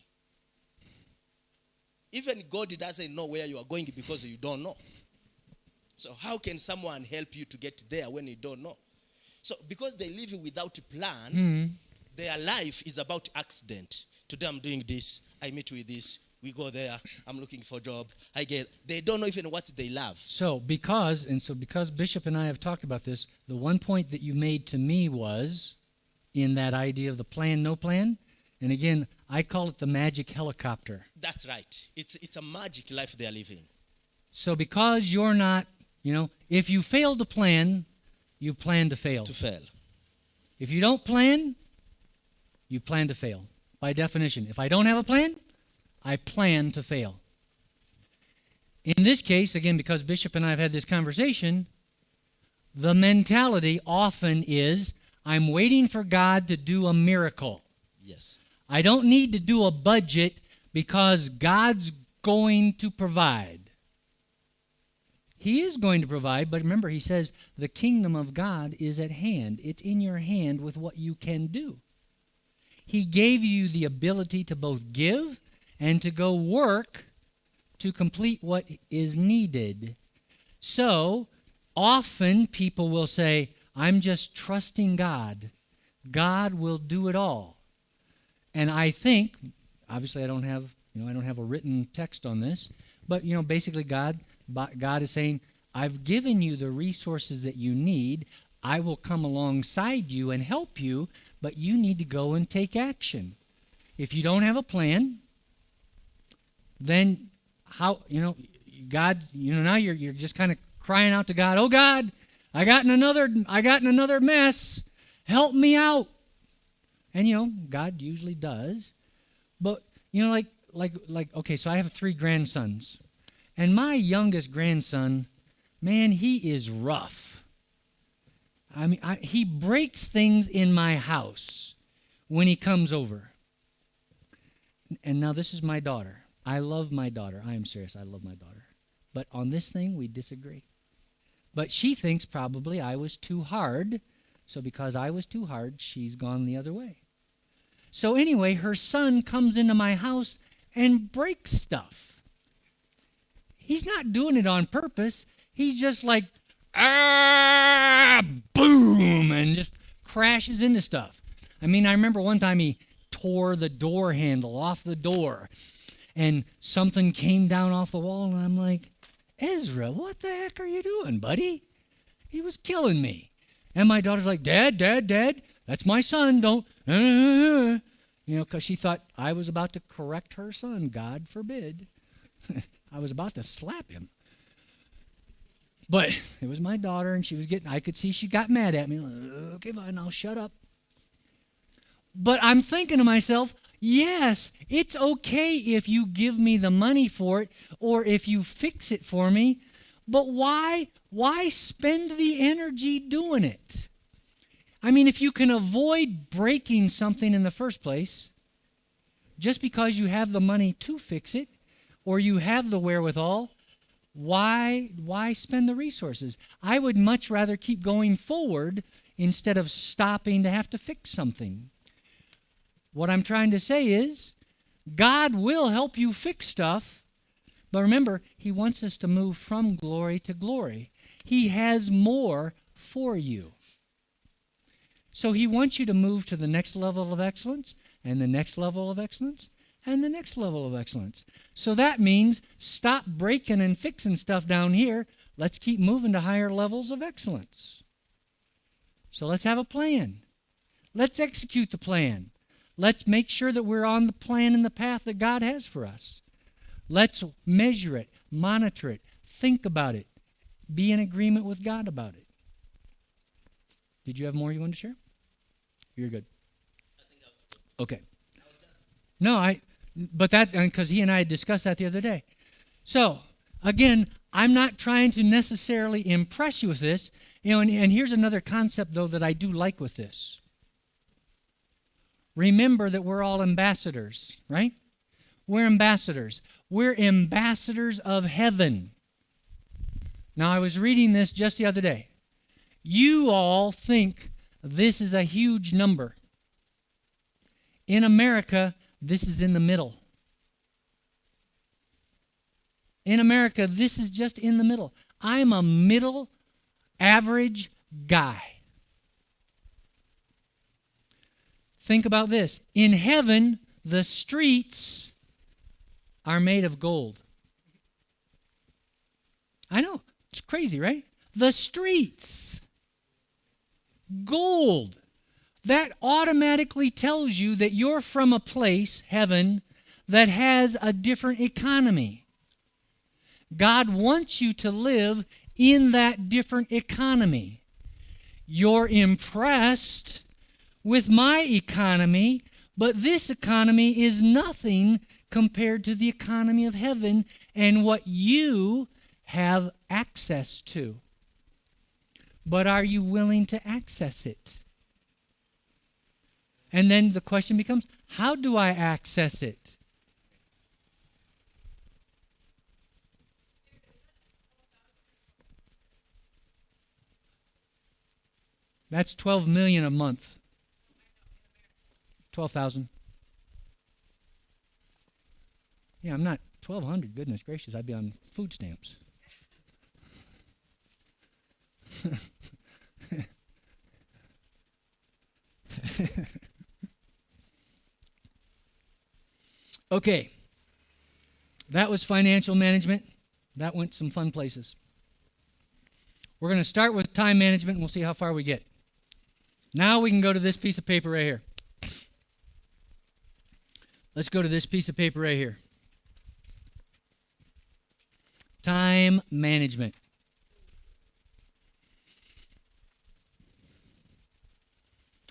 even God doesn't know where you are going because you don't know. So how can someone help you to get there when you don't know? So because they live without a plan, their life is about accident. Today I'm doing this, I meet with this, we go there, I'm looking for a job, they don't know even what they love. So because Bishop and I have talked about this, the one point that you made to me was in that idea of the plan, no plan. And again, I call it the magic helicopter. That's right. It's a magic life they are living. So because you're not, if you fail to plan, you plan to fail. To fail. If you don't plan, you plan to fail. By definition, if I don't have a plan, I plan to fail. In this case, again, because Bishop and I have had this conversation, the mentality often is, I'm waiting for God to do a miracle. Yes. I don't need to do a budget because God's going to provide. He is going to provide, but remember, he says the kingdom of God is at hand. It's in your hand with what you can do. He gave you the ability to both give and to go work to complete what is needed. So, often people will say, I'm just trusting God. God will do it all. And I think, obviously I don't have a written text on this, but basically God is saying, I've given you the resources that you need. I will come alongside you and help you, but you need to go and take action. If you don't have a plan, then how, God, now you're just kind of crying out to God, oh God, I got in another mess. Help me out. And God usually does. But okay, so I have 3 grandsons. And my youngest grandson, man, he is rough. I mean, he breaks things in my house when he comes over. And now this is my daughter. I love my daughter. I am serious. I love my daughter. But on this thing, we disagree. But she thinks probably I was too hard. So because I was too hard, she's gone the other way. So anyway, her son comes into my house and breaks stuff. He's not doing it on purpose. He's just like, boom, and just crashes into stuff. I mean, I remember one time he tore the door handle off the door, and something came down off the wall, and I'm like, Ezra, what the heck are you doing, buddy? He was killing me. And my daughter's like, Dad, that's my son, don't, because she thought I was about to correct her son, God forbid. I was about to slap him. But it was my daughter, and I could see she got mad at me. Okay, fine, I'll shut up. But I'm thinking to myself, yes, it's okay if you give me the money for it or if you fix it for me, but why spend the energy doing it? I mean, if you can avoid breaking something in the first place, just because you have the money to fix it or you have the wherewithal, why spend the resources? I would much rather keep going forward instead of stopping to have to fix something. What I'm trying to say is, God will help you fix stuff, but remember, He wants us to move from glory to glory. He has more for you. So He wants you to move to the next level of excellence, and the next level of excellence, and the next level of excellence. So that means stop breaking and fixing stuff down here. Let's keep moving to higher levels of excellence. So let's have a plan. Let's execute the plan. Let's make sure that we're on the plan and the path that God has for us. Let's measure it, monitor it, think about it, be in agreement with God about it. Did you have more you wanted to share? You're good. I think that was good. Okay. No, but that, because he and I had discussed that the other day. So, again, I'm not trying to necessarily impress you with this. And here's another concept, though, that I do like with this. Remember that we're all ambassadors, right? We're ambassadors. We're ambassadors of heaven. Now, I was reading this just the other day. You all think this is a huge number. In America, this is in the middle. In America, this is just in the middle. I'm a middle average guy. Think about this. In heaven, the streets are made of gold. I know. It's crazy, right? The streets. Gold. That automatically tells you that you're from a place, heaven, that has a different economy. God wants you to live in that different economy. You're impressed with my economy, but this economy is nothing compared to the economy of heaven and what you have access to. But are you willing to access it? And then the question becomes, how do I access it? That's 12 million a month. 12,000. Yeah, I'm not 1,200. Goodness gracious, I'd be on food stamps. Okay. That was financial management. That went some fun places. We're going to start with time management, and we'll see how far we get. Now we can go to this piece of paper right here. Let's go to this piece of paper right here. Time management.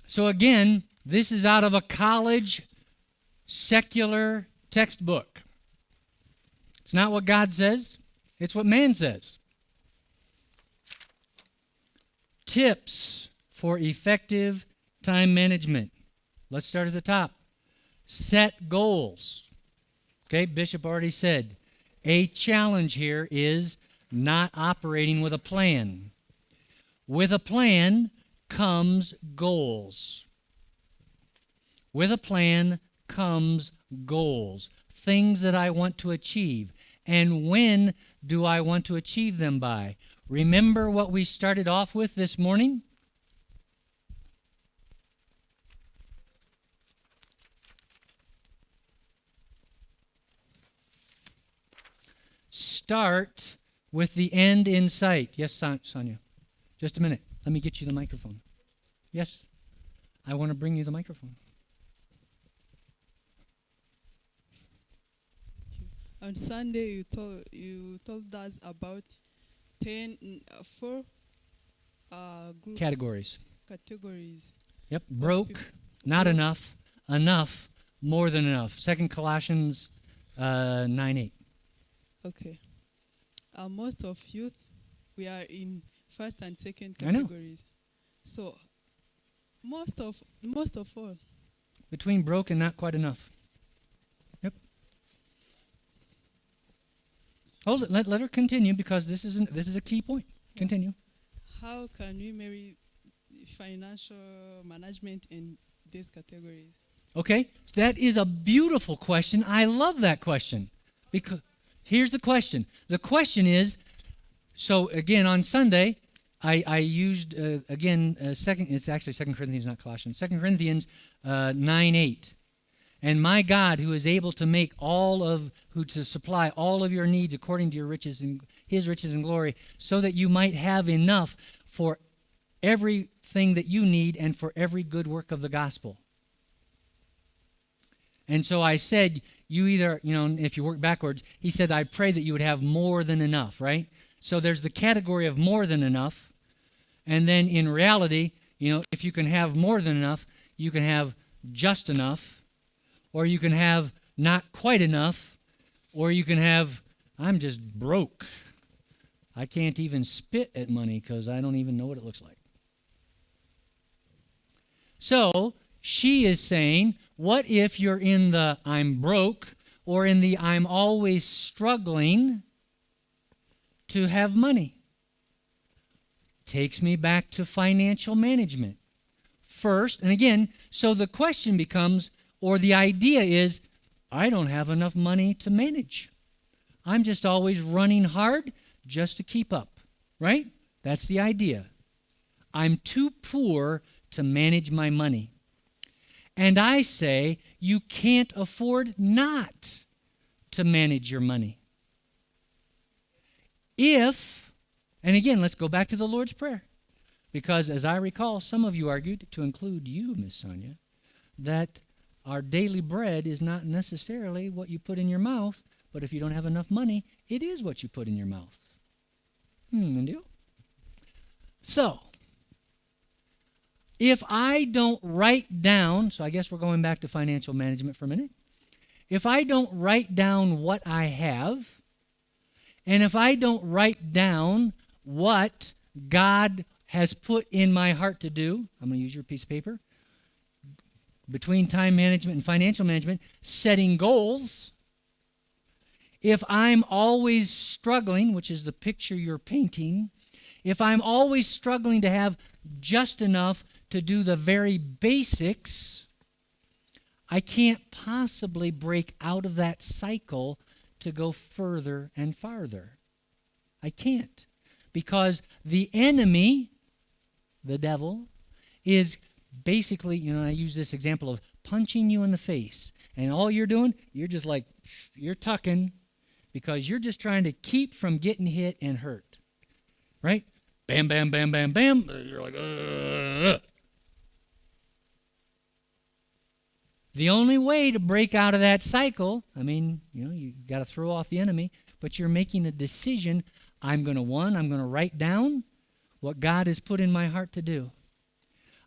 So again, this is out of a college secular textbook. It's not what God says, it's what man says. Tips for effective time management. Let's start at the top. Set goals. Okay, Bishop already said, a challenge here is not operating with a plan. With a plan comes goals. With a plan comes goals, things that I want to achieve. And when do I want to achieve them by? Remember what we started off with this morning? Start with the end in sight. Yes, Sonia. Just a minute. Let me get you the microphone. Yes, I want to bring you the microphone. On Sunday, you told us about 4 groups. Categories. Yep. Broke, not enough, enough, more than enough. 2 Colossians 9:8. Okay. Most of youth, we are in first and second categories. So most of all. Between broke and not quite enough. Yep. Hold it. Let her continue because this is a key point. Continue. How can we marry financial management in these categories? Okay, that is a beautiful question. I love that question because here's the question. The question is, so again on Sunday, I used it's actually 2 Corinthians, not Colossians. 2 Corinthians 9:8. And my God, who is able to to supply all of your needs according to your riches and his riches and glory, so that you might have enough for everything that you need and for every good work of the gospel. And so I said, you either, if you work backwards, he said, I pray that you would have more than enough, right? So there's the category of more than enough. And then in reality, if you can have more than enough, you can have just enough, or you can have not quite enough, or you can have, I'm just broke. I can't even spit at money because I don't even know what it looks like. So she is saying, what if you're in the I'm broke or in the I'm always struggling to have money? Takes me back to financial management. First, and again, so the question becomes, or the idea is, I don't have enough money to manage. I'm just always running hard just to keep up, right? That's the idea. I'm too poor to manage my money. And I say, you can't afford not to manage your money. And again, let's go back to the Lord's Prayer. Because as I recall, some of you argued, to include you, Miss Sonia, that our daily bread is not necessarily what you put in your mouth, but if you don't have enough money, it is what you put in your mouth. And so, if I don't write down, so I guess we're going back to financial management for a minute. if I don't write down what I have, and if I don't write down what God has put in my heart to do, I'm going to use your piece of paper, between time management and financial management, setting goals. If I'm always struggling, which is the picture you're painting, if I'm always struggling to have just enough to do the very basics, I can't possibly break out of that cycle to go further and farther. I can't. Because the enemy, the devil, is basically, I use this example of punching you in the face. And all you're doing, you're just like, you're tucking because you're just trying to keep from getting hit and hurt. Right? Bam, bam, bam, bam, bam. You're like, ugh. The only way to break out of that cycle, you got to throw off the enemy, but you're making a decision. I'm going to write down what God has put in my heart to do.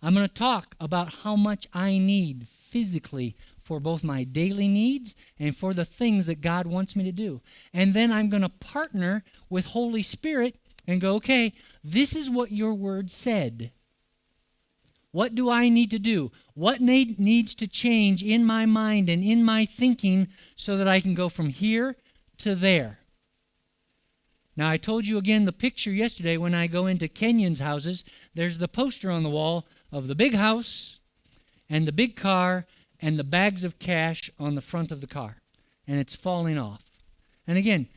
I'm going to talk about how much I need physically for both my daily needs and for the things that God wants me to do. And then I'm going to partner with Holy Spirit and go, okay, this is what your word said. What do I need to do? What needs to change in my mind and in my thinking so that I can go from here to there? Now, I told you again the picture yesterday when I go into Kenyans' houses. There's the poster on the wall of the big house and the big car and the bags of cash on the front of the car. And it's falling off. And again,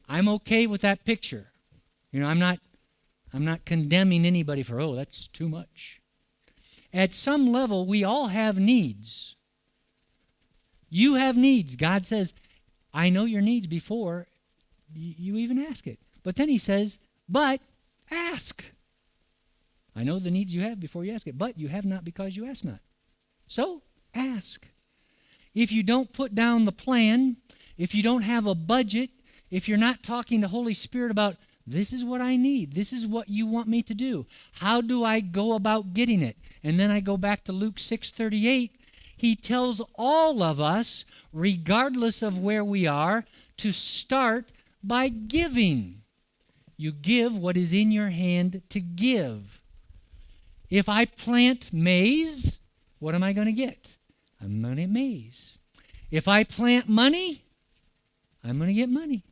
I'm okay with that picture. I'm not condemning anybody for, that's too much. At some level, we all have needs. You have needs. God says, I know your needs before you even ask it. But then he says, but ask. I know the needs you have before you ask it, but you have not because you ask not. So, ask. If you don't put down the plan, if you don't have a budget, if you're not talking to Holy Spirit about, this is what I need, this is what you want me to do, how do I go about getting it? And then I go back to Luke 6:38. He tells all of us, regardless of where we are, to start by giving. You give what is in your hand to give. If I plant maize, what am I going to get? I'm going to get maize. If I plant money, I'm going to get money.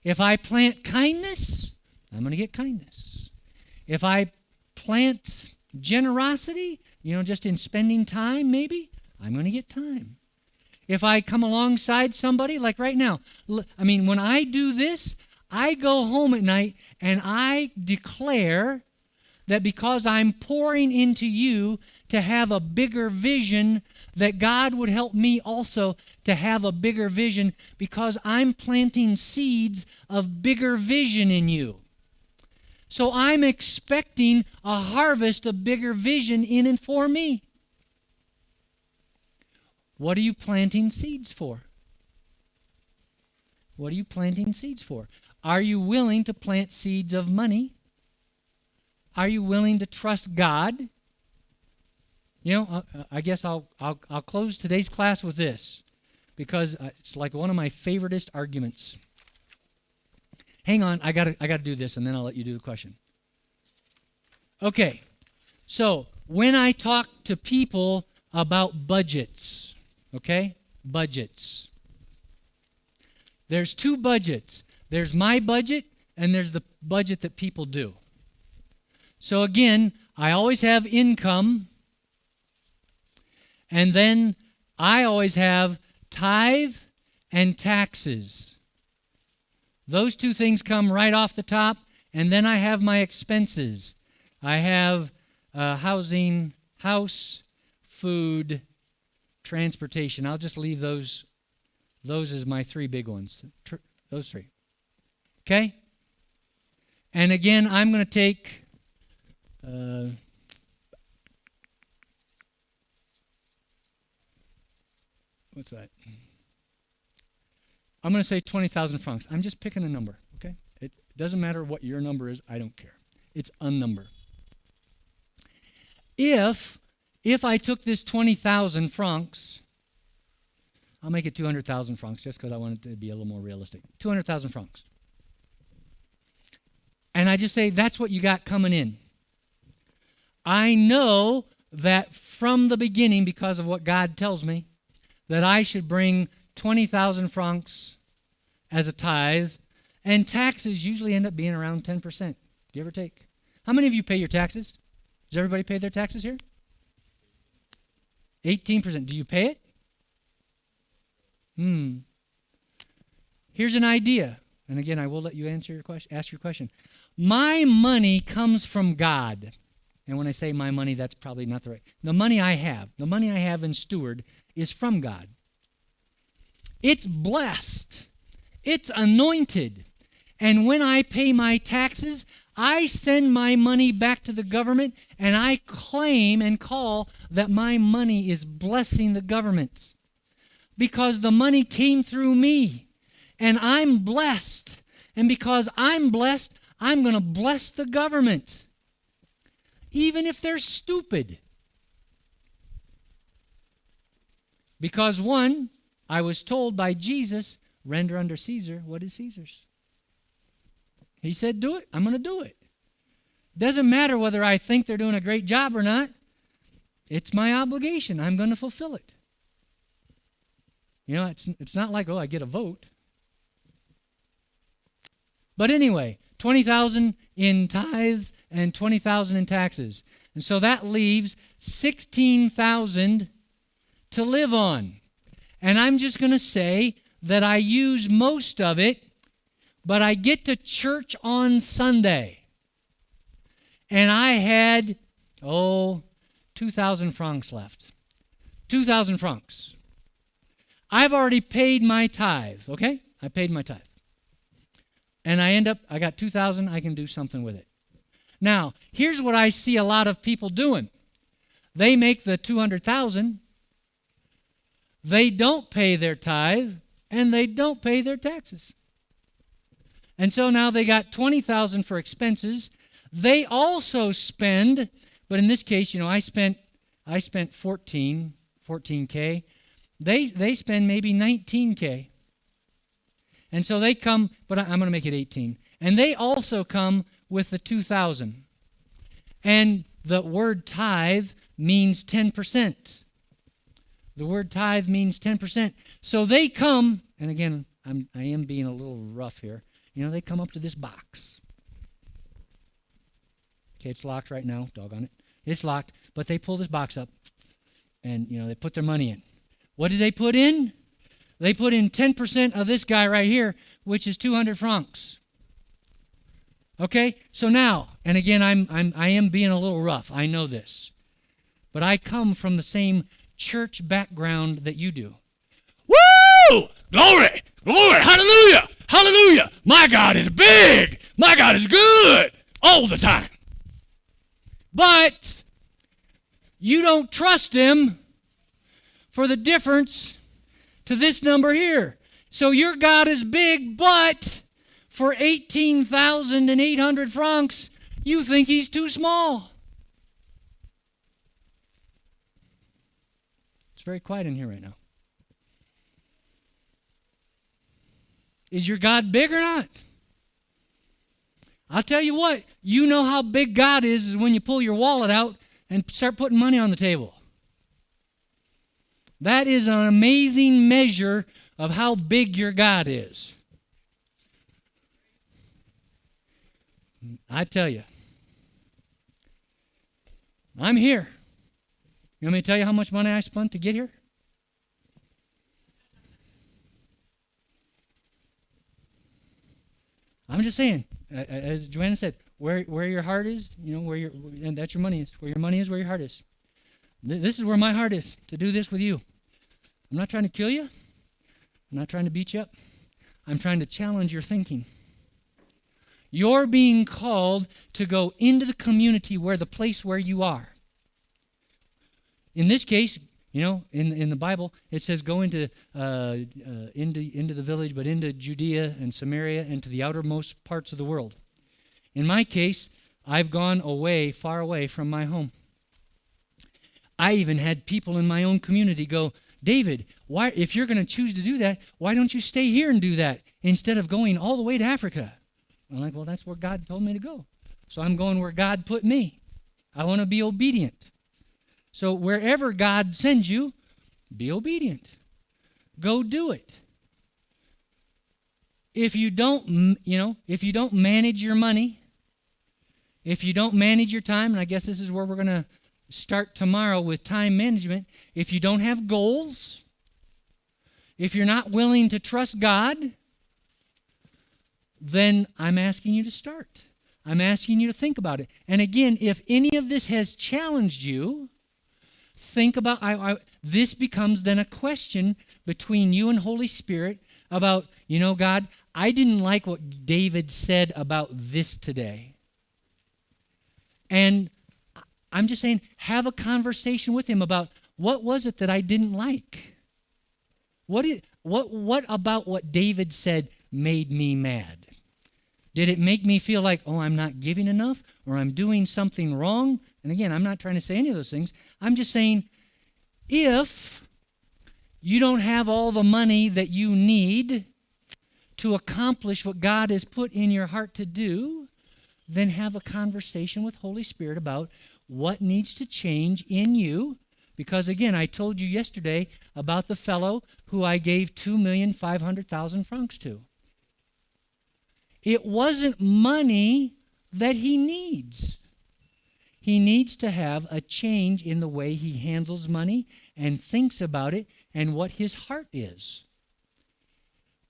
If I plant kindness, I'm going to get kindness. If I plant generosity, just in spending time maybe, I'm going to get time. If I come alongside somebody, like right now, when I do this, I go home at night and I declare that because I'm pouring into you to have a bigger vision, that God would help me also to have a bigger vision because I'm planting seeds of bigger vision in you. So I'm expecting a harvest of bigger vision in and for me. What are you planting seeds for? What are you planting seeds for? Are you willing to plant seeds of money? Are you willing to trust God? I guess I'll close today's class with this because it's like one of my favoriteest arguments. Hang on, I gotta do this, and then I'll let you do the question. Okay, so when I talk to people about budgets, budgets. There's two budgets. There's my budget, and there's the budget that people do. So again, I always have income, and then I always have tithe and taxes. Those two things come right off the top, and then I have my expenses. I have housing, house, food, transportation. I'll just leave those as my three big ones. Those three. Okay? And again, I'm going to take what's that? I'm going to say 20,000 francs. I'm just picking a number, okay? It doesn't matter what your number is. I don't care. It's a number. If I took this 20,000 francs, I'll make it 200,000 francs just because I want it to be a little more realistic. 200,000 francs. And I just say, that's what you got coming in. I know that from the beginning, because of what God tells me, that I should bring 20,000 francs as a tithe, and taxes usually end up being around 10%, give or take. How many of you pay your taxes? Does everybody pay their taxes here? 18%. Do you pay it? Here's an idea. And again, I will let you ask your question. My money comes from God. And when I say my money, that's probably not the right. The money I have in steward is from God. It's blessed. It's anointed. And when I pay my taxes, I send my money back to the government, and I claim and call that my money is blessing the government. Because the money came through me, and I'm blessed. And because I'm blessed, I'm going to bless the government, even if they're stupid. Because one, I was told by Jesus, render unto Caesar what is Caesar's. He said, do it. I'm going to do it. Doesn't matter whether I think they're doing a great job or not. It's my obligation. I'm going to fulfill it. You know, it's not like, oh, I get a vote. But anyway, 20,000 in tithes and 20,000 in taxes. And so that leaves 16,000 to live on. And I'm just going to say that I use most of it, but I get to church on Sunday. And I had, 2,000 francs left. 2,000 francs. I've already paid my tithe, okay? I paid my tithe. And I got 2,000, I can do something with it. Now, here's what I see a lot of people doing. They make the 200,000, they don't pay their tithe, and they don't pay their taxes. And so now they got 20,000 for expenses. They also spend, but in this case, I spent 14K. They spend maybe 19K. And so they come, but I'm going to make it 18. And they also come with the 2,000. And the word tithe means 10%. The word tithe means 10%. So they come, and again, I am being a little rough here. They come up to this box. Okay, it's locked right now. Doggone it. It's locked. But they pull this box up, and, they put their money in. What did they put in? They put in 10% of this guy right here, which is 200 francs. Okay? So now, and again, I am being a little rough. I know this. But I come from the same church background that you do. Woo! Glory! Glory! Hallelujah! Hallelujah! My God is big! My God is good! All the time. But you don't trust him for the difference to this number here. So your God is big, but for 18,800 francs, you think he's too small. It's very quiet in here right now. Is your God big or not? I'll tell you what, you know how big God is when you pull your wallet out and start putting money on the table. That is an amazing measure of how big your God is. I tell you, I'm here. You want me to tell you how much money I spent to get here? I'm just saying, as Joanna said, where your heart is, and that's your money is. Where your money is, where your heart is. This is where my heart is, to do this with you. I'm not trying to kill you. I'm not trying to beat you up. I'm trying to challenge your thinking. You're being called to go into the community the place where you are. In this case, in the Bible, it says go into the village, but into Judea and Samaria and to the outermost parts of the world. In my case, I've gone away, far away from my home. I even had people in my own community go, David, why, if you're going to choose to do that, why don't you stay here and do that instead of going all the way to Africa? I'm like, well, that's where God told me to go. So I'm going where God put me. I want to be obedient. So wherever God sends you, be obedient. Go do it. If you don't, if you don't manage your money, if you don't manage your time, and I guess this is where we're going to start tomorrow with time management. If you don't have goals, if you're not willing to trust God, then I'm asking you to start. I'm asking you to think about it. And again, if any of this has challenged you, think about, this becomes then a question between you and Holy Spirit about, God, I didn't like what David said about this today. And I'm just saying, have a conversation with him about what was it that I didn't like? What about what David said made me mad? Did it make me feel like, oh, I'm not giving enough or I'm doing something wrong? And again, I'm not trying to say any of those things. I'm just saying, if you don't have all the money that you need to accomplish what God has put in your heart to do, then have a conversation with Holy Spirit about what needs to change in you. Because again, I told you yesterday about the fellow who I gave 2,500,000 francs to. It wasn't money that he needs. He needs to have a change in the way he handles money and thinks about it and what his heart is.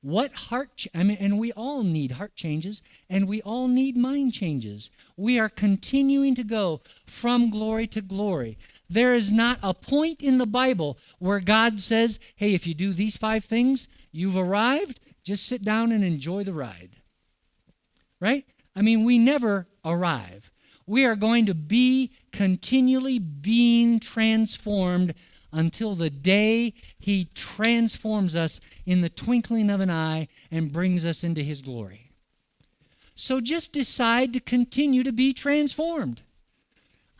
And we all need heart changes, and we all need mind changes. We are continuing to go from glory to glory. There is not a point in the Bible where God says, hey, if you do these 5 things, you've arrived, just sit down and enjoy the ride. Right? I mean, we never arrive. We are going to be continually being transformed until the day he transforms us in the twinkling of an eye and brings us into his glory. So just decide to continue to be transformed.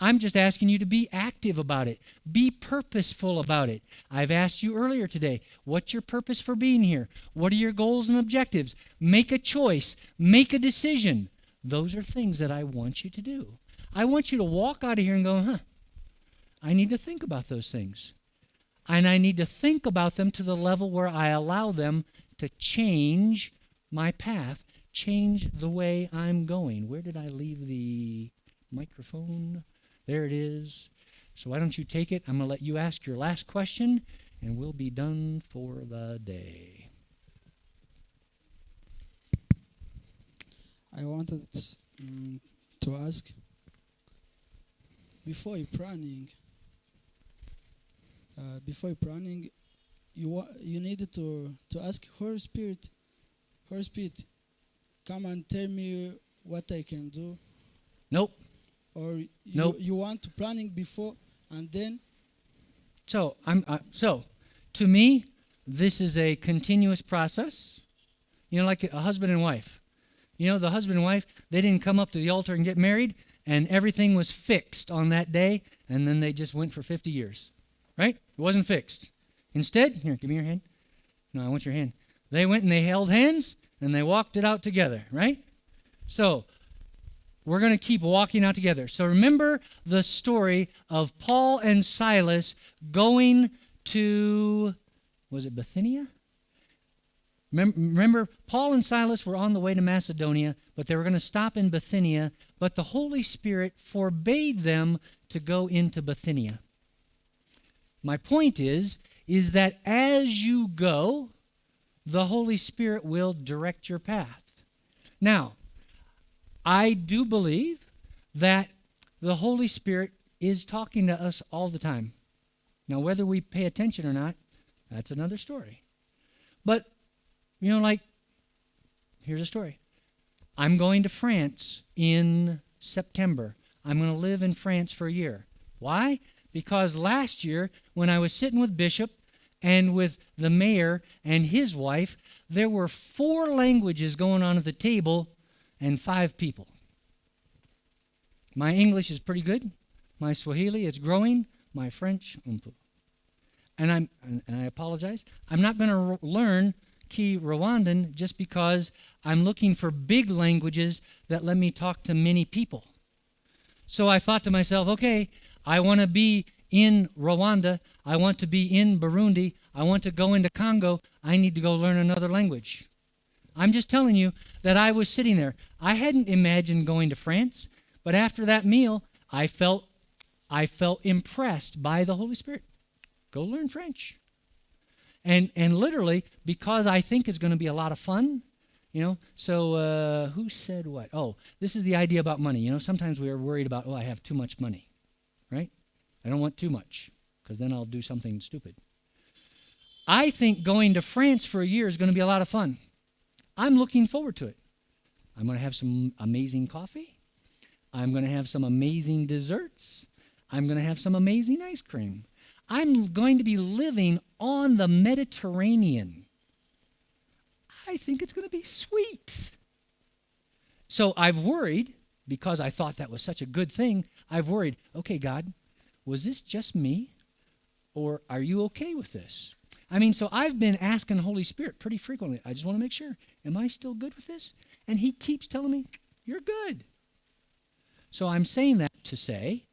I'm just asking you to be active about it. Be purposeful about it. I've asked you earlier today, what's your purpose for being here? What are your goals and objectives? Make a choice. Make a decision. Those are things that I want you to do. I want you to walk out of here and go, I need to think about those things. And I need to think about them to the level where I allow them to change my path, change the way I'm going. Where did I leave the microphone? There it is. So why don't you take it? I'm going to let you ask your last question, and we'll be done for the day. I wanted to ask, before you're planning, you needed to ask Holy Spirit, come and tell me what I can do. Nope. Or nope. You want planning before and then. So to me, this is a continuous process. Like a husband and wife. The husband and wife, they didn't come up to the altar and get married, and everything was fixed on that day, and then they just went for 50 years. Right? It wasn't fixed. Instead, here, give me your hand. No, I want your hand. They went and they held hands, and they walked it out together, right? So, we're going to keep walking out together. So remember the story of Paul and Silas going to, was it Bithynia? Remember, Paul and Silas were on the way to Macedonia, but they were going to stop in Bithynia, but the Holy Spirit forbade them to go into Bithynia. My point is that as you go, the Holy Spirit will direct your path. Now, I do believe that the Holy Spirit is talking to us all the time. Now, whether we pay attention or not, that's another story. But, here's a story. I'm going to France in September. I'm going to live in France for a year. Why? Because last year, when I was sitting with Bishop and with the mayor and his wife, there were 4 languages going on at the table and 5 people. My English is pretty good. My Swahili is growing. My French, and I apologize, I'm not going to learn Ki Rwandan just because I'm looking for big languages that let me talk to many people. So I thought to myself, okay, I want to be in Rwanda, I want to be in Burundi, I want to go into Congo, I need to go learn another language. I'm just telling you that I was sitting there. I hadn't imagined going to France, but after that meal, I felt impressed by the Holy Spirit. Go learn French. And literally, because I think it's going to be a lot of fun, so who said what? Oh, this is the idea about money. Sometimes we are worried about, I have too much money, right? I don't want too much, because then I'll do something stupid. I think going to France for a year is going to be a lot of fun. I'm looking forward to it. I'm going to have some amazing coffee. I'm going to have some amazing desserts. I'm going to have some amazing ice cream. I'm going to be living on the Mediterranean. I think it's going to be sweet. So I've worried, because I thought that was such a good thing, I've worried, okay, God, was this just me? Or are you okay with this? So I've been asking the Holy Spirit pretty frequently. I just want to make sure, am I still good with this? And he keeps telling me, you're good. So I'm saying that to say,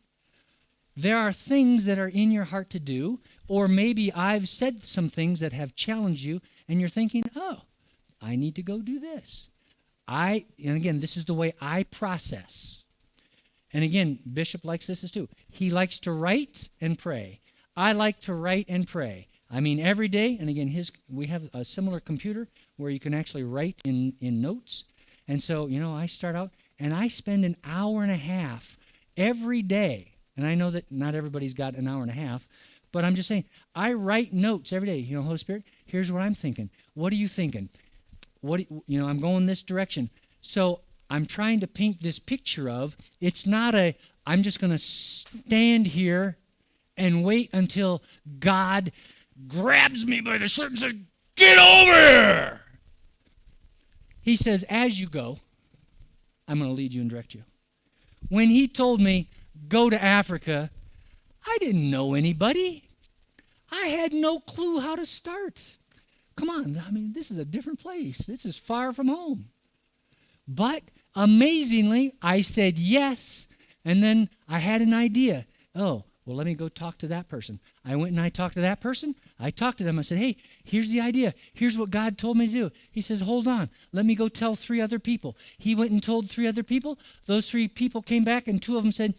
there are things that are in your heart to do, or maybe I've said some things that have challenged you, and you're thinking, oh, I need to go do this. And again, this is the way I process. And again, Bishop likes this too. He likes to write and pray. I like to write and pray. Every day, and again, we have a similar computer where you can actually write in notes. And so, I start out, and I spend an hour and a half every day. And I know that not everybody's got an hour and a half, but I'm just saying, I write notes every day. Holy Spirit, here's what I'm thinking. What are you thinking? I'm going this direction. So I'm trying to paint this picture of, it's not I'm just going to stand here and wait until God grabs me by the shirt and says, get over here. He says, as you go, I'm going to lead you and direct you. When he told me, go to Africa, I didn't know anybody. I had no clue how to start. Come on, this is a different place. This is far from home. But amazingly, I said yes, and then I had an idea. Oh, well, let me go talk to that person. I went and I talked to that person. I talked to them. I said, hey, here's the idea. Here's what God told me to do. He says, hold on. Let me go tell 3 other people. He went and told 3 other people. Those 3 people came back, and 2 of them said,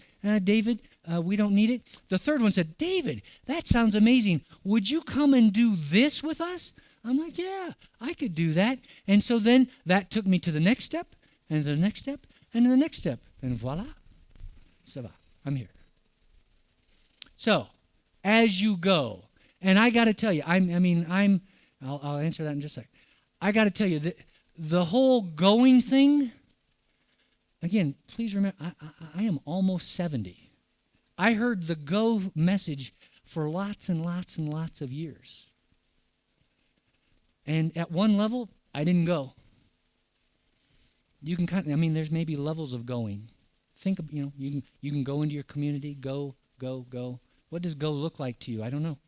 David, we don't need it. The third one said, David, that sounds amazing. Would you come and do this with us? I'm like, yeah, I could do that. And so then that took me to the next step, and the next step, and the next step. And voila, ça va. I'm here. So, as you go, and I got to tell you, I'll answer that in just a sec. I got to tell you that the whole going thing, again, please remember, I am almost 70. I heard the go message for lots and lots and lots of years. And at one level, I didn't go. You can there's maybe levels of going. Think of, you can go into your community, go. What does go look like to you? I don't know.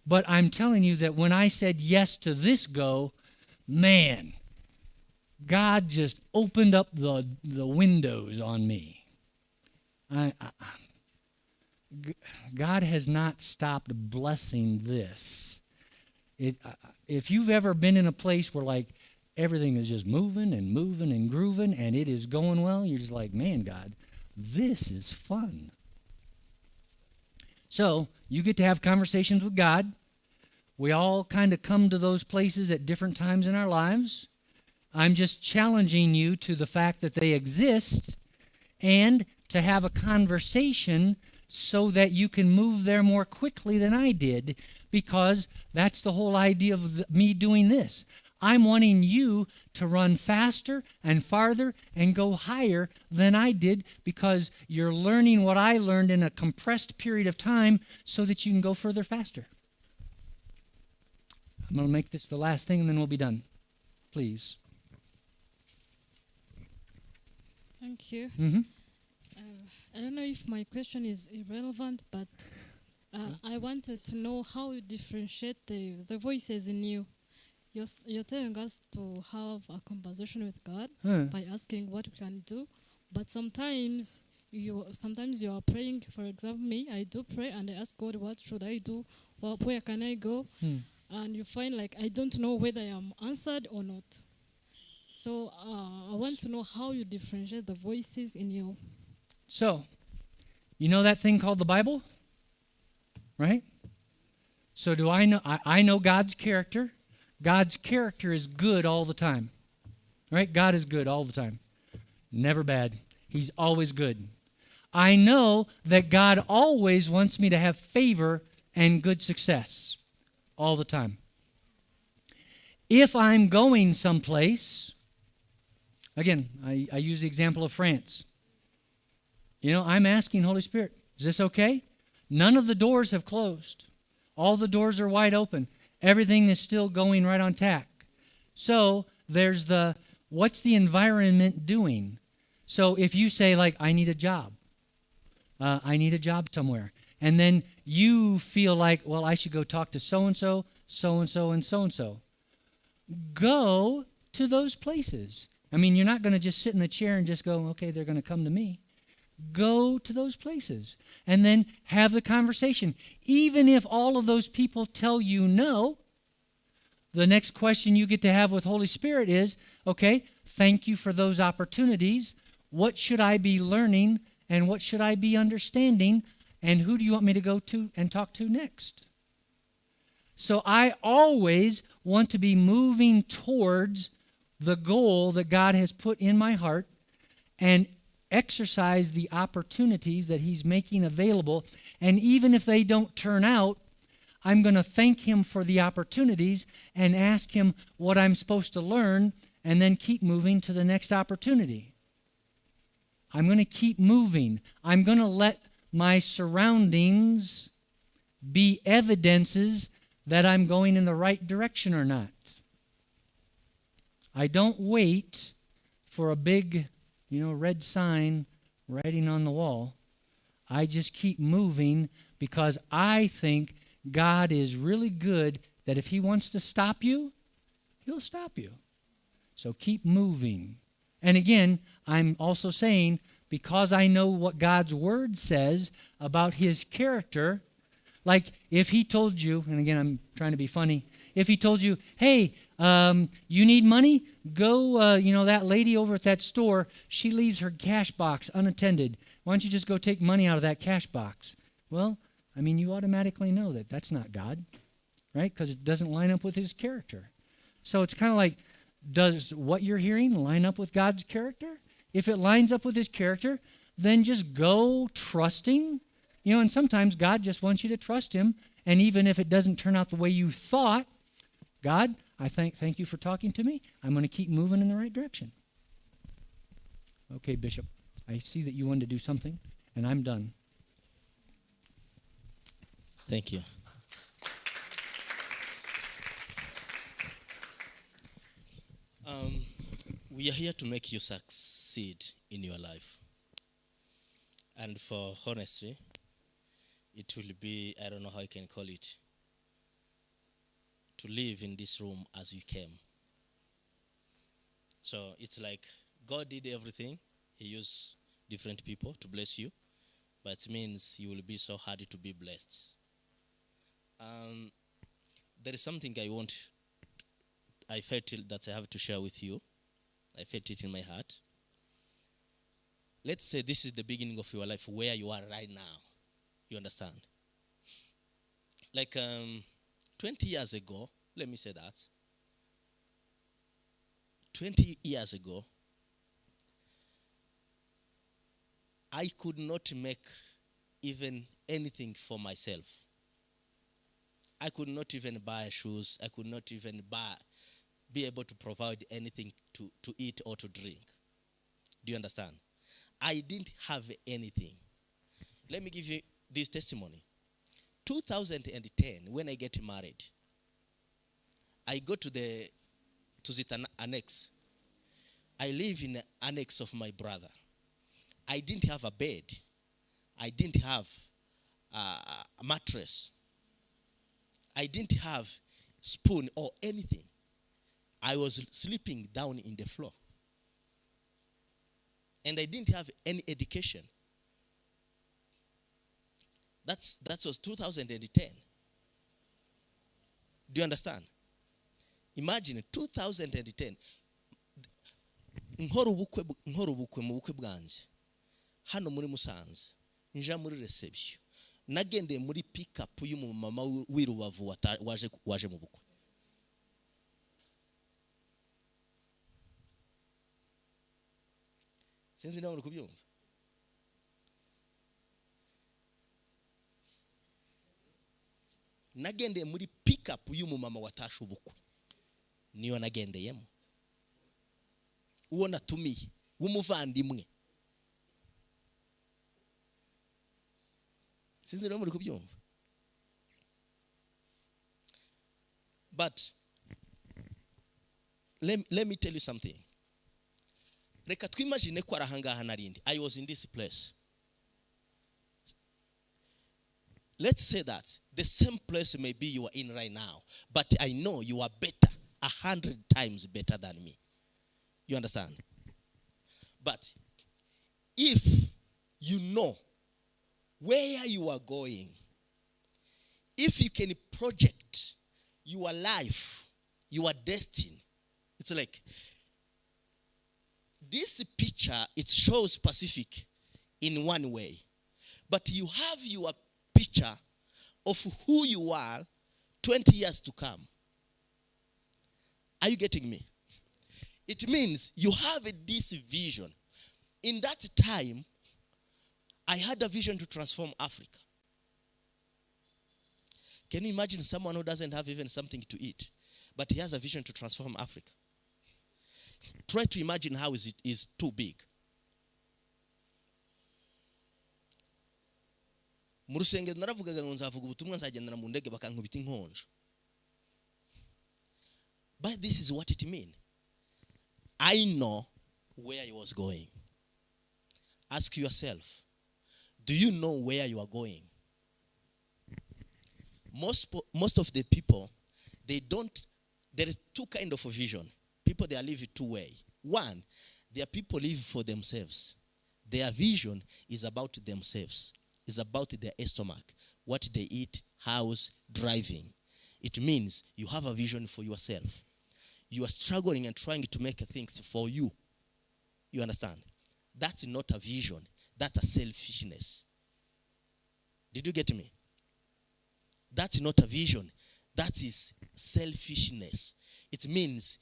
But I'm telling you that when I said yes to this go, man, God just opened up the windows on me. God has not stopped blessing this. If you've ever been in a place where everything is just moving and grooving and it is going well, you're just like, man, God, this is fun. So you get to have conversations with God. We all kind of come to those places at different times in our lives. I'm just challenging you to the fact that they exist and to have a conversation so that you can move there more quickly than I did, because that's the whole idea of me doing this. I'm wanting you to run faster and farther and go higher than I did, because you're learning what I learned in a compressed period of time so that you can go further faster. I'm going to make this the last thing and then we'll be done. Please. Thank you. Mm-hmm. I don't know if my question is irrelevant, but I wanted to know how you differentiate the voices in you. You're telling us to have a conversation with God by asking what we can do, but sometimes you are praying. For example, me, I do pray and I ask God, what should I do? Where can I go? And you find like I don't know whether I am answered or not. So I want to know how you differentiate the voices in you. So, you know that thing called the Bible? Right? So do I know? I know God's character. God's character is good all the time. Right? God is good all the time. Never bad. He's always good. I know that God always wants me to have favor and good success all the time. If I'm going someplace, again, I use the example of France. You know, I'm asking Holy Spirit, is this okay? None of the doors have closed. All the doors are wide open. Everything is still going right on tack. So there's what's the environment doing? So if you say, like, I need a job. I need a job somewhere. And then you feel like, well, I should go talk to so-and-so, so-and-so, and so-and-so. Go to those places. I mean, you're not going to just sit in the chair and just go, okay, they're going to come to me. Go to those places and then have the conversation. Even if all of those people tell you no, the next question you get to have with Holy Spirit is, okay, thank you for those opportunities. What should I be learning and what should I be understanding? And who do you want me to go to and talk to next? So I always want to be moving towards the goal that God has put in my heart and exercise the opportunities that He's making available. And even if they don't turn out, I'm going to thank Him for the opportunities and ask Him what I'm supposed to learn and then keep moving to the next opportunity. I'm going to keep moving. I'm going to let my surroundings be evidences that I'm going in the right direction or not. I don't wait for a big, red sign writing on the wall. I just keep moving because I think God is really good that if He wants to stop you, He'll stop you. So keep moving. And again, I'm also saying, because I know what God's Word says about His character, like if He told you, and again, I'm trying to be funny, if He told you, hey, you need money? Go, that lady over at that store, she leaves her cash box unattended. Why don't you just go take money out of that cash box? Well, I mean, you automatically know that that's not God, right? Because it doesn't line up with His character. So it's kind of like, does what you're hearing line up with God's character? If it lines up with His character, then just go trusting. And sometimes God just wants you to trust Him. And even if it doesn't turn out the way you thought, God, I thank you for talking to me. I'm going to keep moving in the right direction. Okay, Bishop, I see that you wanted to do something, and I'm done. Thank you. We are here to make you succeed in your life. And for honesty, it will be, I don't know how I can call it, to live in this room as you came. So it's like God did everything. He used different people to bless you, but it means you will be so hard to be blessed. There is something I felt that I have to share with you. I felt it in my heart. Let's say this is the beginning of your life, where you are right now. You understand? Like 20 years ago, let me say that. 20 years ago, I could not make even anything for myself. I could not even buy shoes. I could not even be able to provide anything to eat or to drink. Do you understand? I didn't have anything. Let me give you this testimony. 2010, when I get married, I go to the annex. I live in the annex of my brother. I didn't have a bed. I didn't have a mattress. I didn't have spoon or anything. I was sleeping down in the floor. And I didn't have any education. That was 2010. Do you understand? Imagine 2010. Nkora ubukwe mu bukwe bwanje hano muri Musanze nja muri reception nagendeye muri pick up y'umumama w'irubavu waje mu bukwe. Sinzi nawe kubyumva. Nagendeye muri pick up y'umumama watashe ubukwe. Niyo nagendeyemo. Uwo natumiye w'umuvandimwe. Sinzi nawe kubyumva. But let me tell you something. Reka twimagine ko arahangaha narindi. I was in this place. Let's say that the same place maybe you are in right now, but I know you are better, 100 times better than me. You understand? But if you know where you are going, if you can project your life, your destiny, it's like this picture, it shows Pacific in one way, but you have your picture of who you are 20 years to come. Are you getting me? It means you have this vision. In that time, I had a vision to transform Africa. Can you imagine someone who doesn't have even something to eat, but he has a vision to transform Africa? Try to imagine how it is too big. Mu rusengero naravugaga ngo nzavuga ubutumwa nzagendera mu ndege bakankubita inkonjo. But this is what it means. I know where I was going. Ask yourself, do you know where you are going? Most of the people, they don't. There is two kind of a vision. People, they are living two ways. One, there are people living for themselves. Their vision is about themselves. It's about their stomach, what they eat, house, driving. It means you have a vision for yourself. You are struggling and trying to make things for you. You understand? That's not a vision. That's a selfishness. Did you get me? That's not a vision. That is selfishness. It means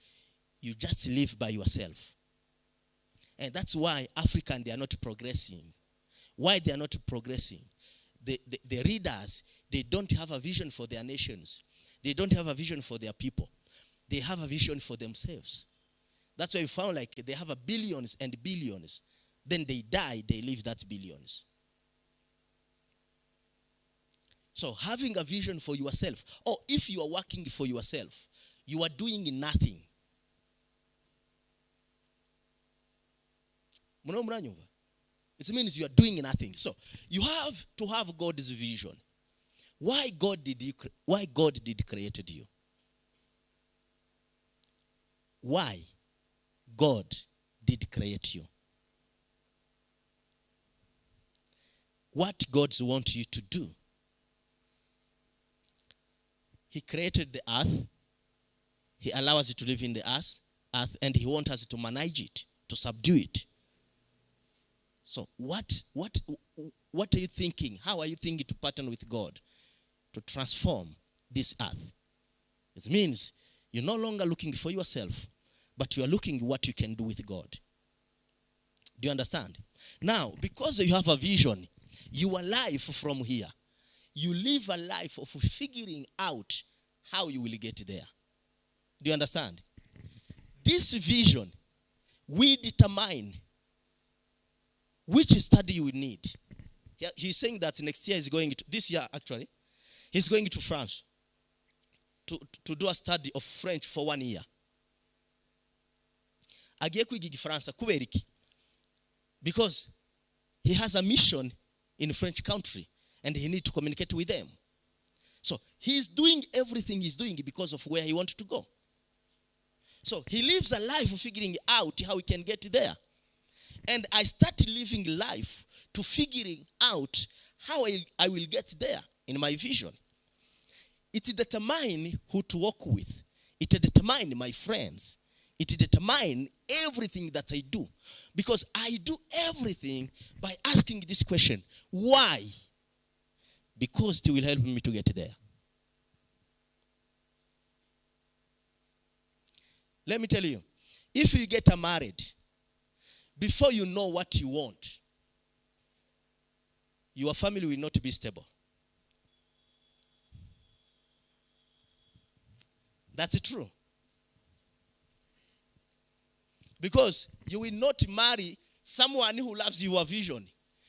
you just live by yourself. And that's why Africans, they are not progressing. Why they are not progressing? The leaders, they don't have a vision for their nations. They don't have a vision for their people. They have a vision for themselves. That's why you found like they have a billions and billions. Then they die, they leave that billions. So having a vision for yourself, or if you are working for yourself, you are doing nothing. It means you are doing nothing. So you have to have God's vision. Why God did create you? Why God did create you? What God wants you to do? He created the earth. He allows us to live in the earth, and He wants us to manage it, to subdue it. So what are you thinking? How are you thinking to partner with God to transform this earth? It means you're no longer looking for yourself, but you are looking what you can do with God. Do you understand? Now, because you have a vision, your life from here, you live a life of figuring out how you will get there. Do you understand? This vision, we determine which study you will need. He's saying that next year this year actually, he's going to France to do a study of French for 1 year. Agiye kwiga Igifaransa kubera iki? Because he has a mission in French country, and he needs to communicate with them. So he's doing everything he's doing because of where he wants to go. So he lives a life of figuring out how he can get there. And I started living life to figuring out how I will get there in my vision. It determines who to work with. It determines my friends. It determines everything that I do. Because I do everything by asking this question. Why? Because it will help me to get there. Let me tell you, if you get married, before you know what you want, your family will not be stable. That's true. Because you will not marry someone who loves your vision.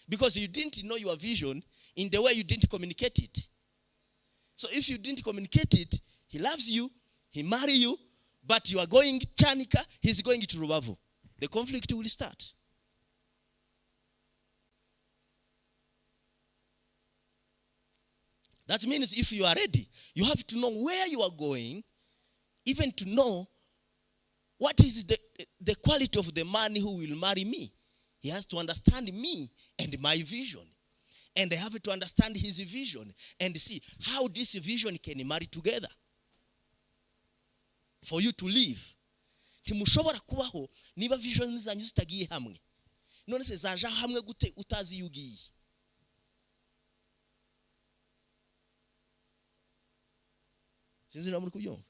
Because you didn't know your vision in the way you didn't communicate it. So if you didn't communicate it, he loves you, he marry you, but you are going Chanika, he's going to Rubavu. The conflict will start. That means if you are ready, you have to know where you are going, even to know what is the quality of the man who will marry me. He has to understand me and my vision. And I have to understand his vision and see how this vision can marry together. For you to live. Timushobora kubaho niba vision zanyu zitagiye hamwe. None se zaja hamwe gute utazi yugiye. Sinzi na muri kubyumva.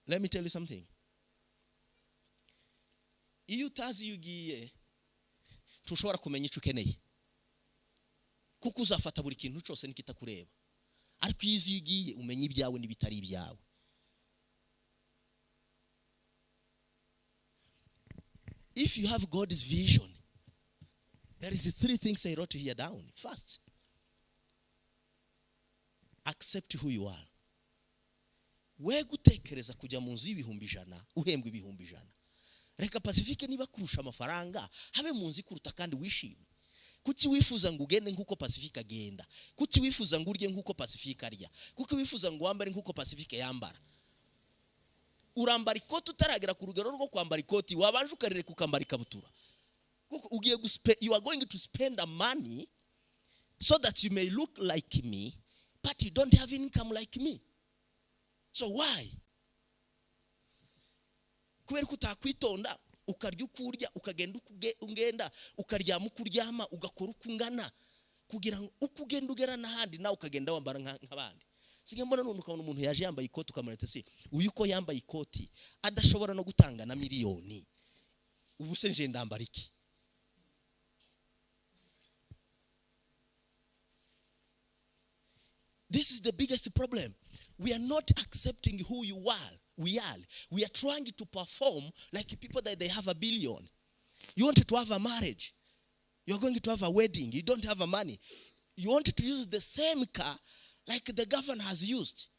Let me tell you something. Iyo utazi yugiye tushobora kumenya icyo ukeneye. Kuko uzafata buri kintu cyose nikitakureba. Ariko iyo yugiye umenya ibyawe n'ibitari ibyawe. If you have God's vision, there is 3 things I wrote here down. First, accept who you are. We gutekereza kujya mu nzu y'ibihumbi 100 uhembwa ibihumbi 100. Reka Pacifique niba kurusha amafaranga habe mu nzu kuruta kandi wishime. Kuki wifuza ngo ugende nkuko Pacifique agenda? Kuki wifuza ngo urye nkuko Pacifique arya? Kuki wifuza ngo wambare nkuko Pacifique yambara? Urambara ikoti utaragera ku rugero rwo kwambara ikoti wabanje ukarire kukambara ikabutura. Kuko ugiye you are going to spend a money so that you may look like me, but you don't have income like me. So why? Kubera kutakwitonda ukarya ukurya ukagenda ungenda ukaryama ukuryama ugakora ukungana kugira ngo ukugenda ugera nahandi nawe ukagenda wambara nk'abandi. Sige mbona none ukabona umuntu yaje yambaye ikoti ukamareta se uyu ko yambaye ikoti adashobora no gutanga na miliyoni. Ubu se nje ndambara iki? This is the biggest problem. We are not accepting who you are. We are trying to perform like people that they have a billion. You want to have a marriage. You're going to have a wedding. You don't have a money. You want to use the same car like the governor has used.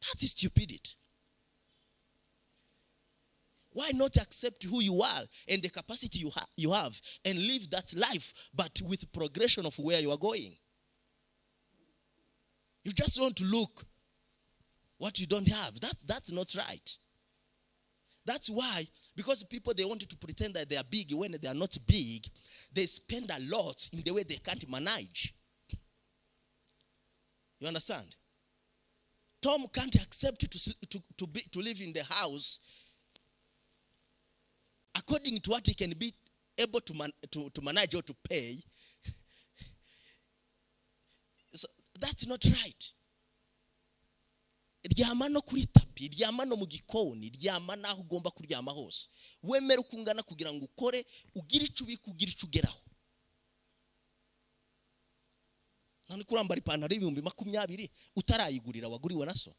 That is stupidity. Why not accept who you are and the capacity you have and live that life, but with progression of where you are going? You just want to look what you don't have. That's not right. That's why, because people, they wanted to pretend that they are big when they are not big, they spend a lot in the way they can't manage. You understand? Tom can't accept to live in the house according to what he can be able to manage or to pay. So that's not right. Ryama no kuri tapi, ryama no mu gikoni, ryama naho ugomba kuryama hose. Wemera ukungana kugira ngo ukore, ugira icubi kugira icugeraho. None kurambara ipantaro y'ibihumbi 20 utarayigurira waguriwe na so.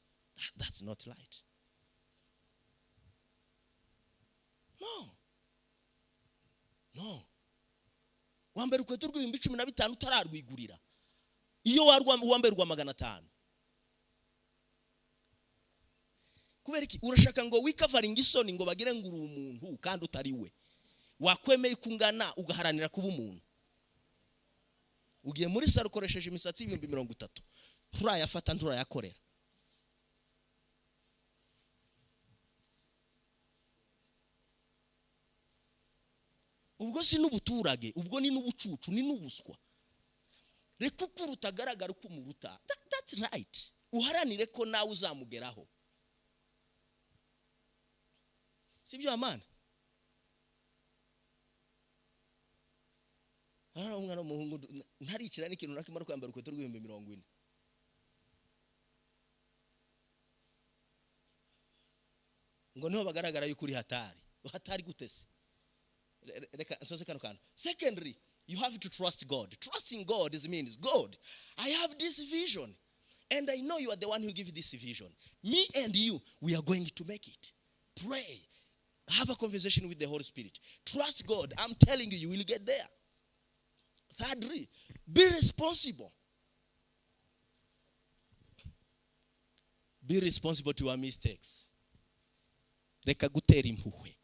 That's not right. No. Wambere ukweto rw'ibihumbi 15 utararwigurira. Iyo wamberwa 500. kubera iki urashaka ngo wikavaringa isoni ngo bagire ngo uri umuntu kandi utari we wakwemeye kungana ugaharanira kuba umuntu ugiye muri saro ukoresheje imisatsi 30,000 turayafata nturayakorera ubwo si n'ubuturage ubwo ni n'ubucucu ni n'ubuswa reka ukuru utagaragara uko umuruta that's right uharanire ko nawe uzamugeraho sibyo amana umwana w'umuhungu ntaricira n'ikintu nakimara kwambara ukweto rw'40,000 ngo niho bagaragara yuko uri hatari gutese reka nsoze kano kantu. Secondly, you have to trust God. Trusting God means God, I have this vision and I know you are the one who gives this vision. Me and you, we are going to make it. Pray. Have a conversation with the Holy Spirit. Trust God. I'm telling you, you will get there. Thirdly, be responsible. Be responsible to your mistakes. Reka gutera impuhwe.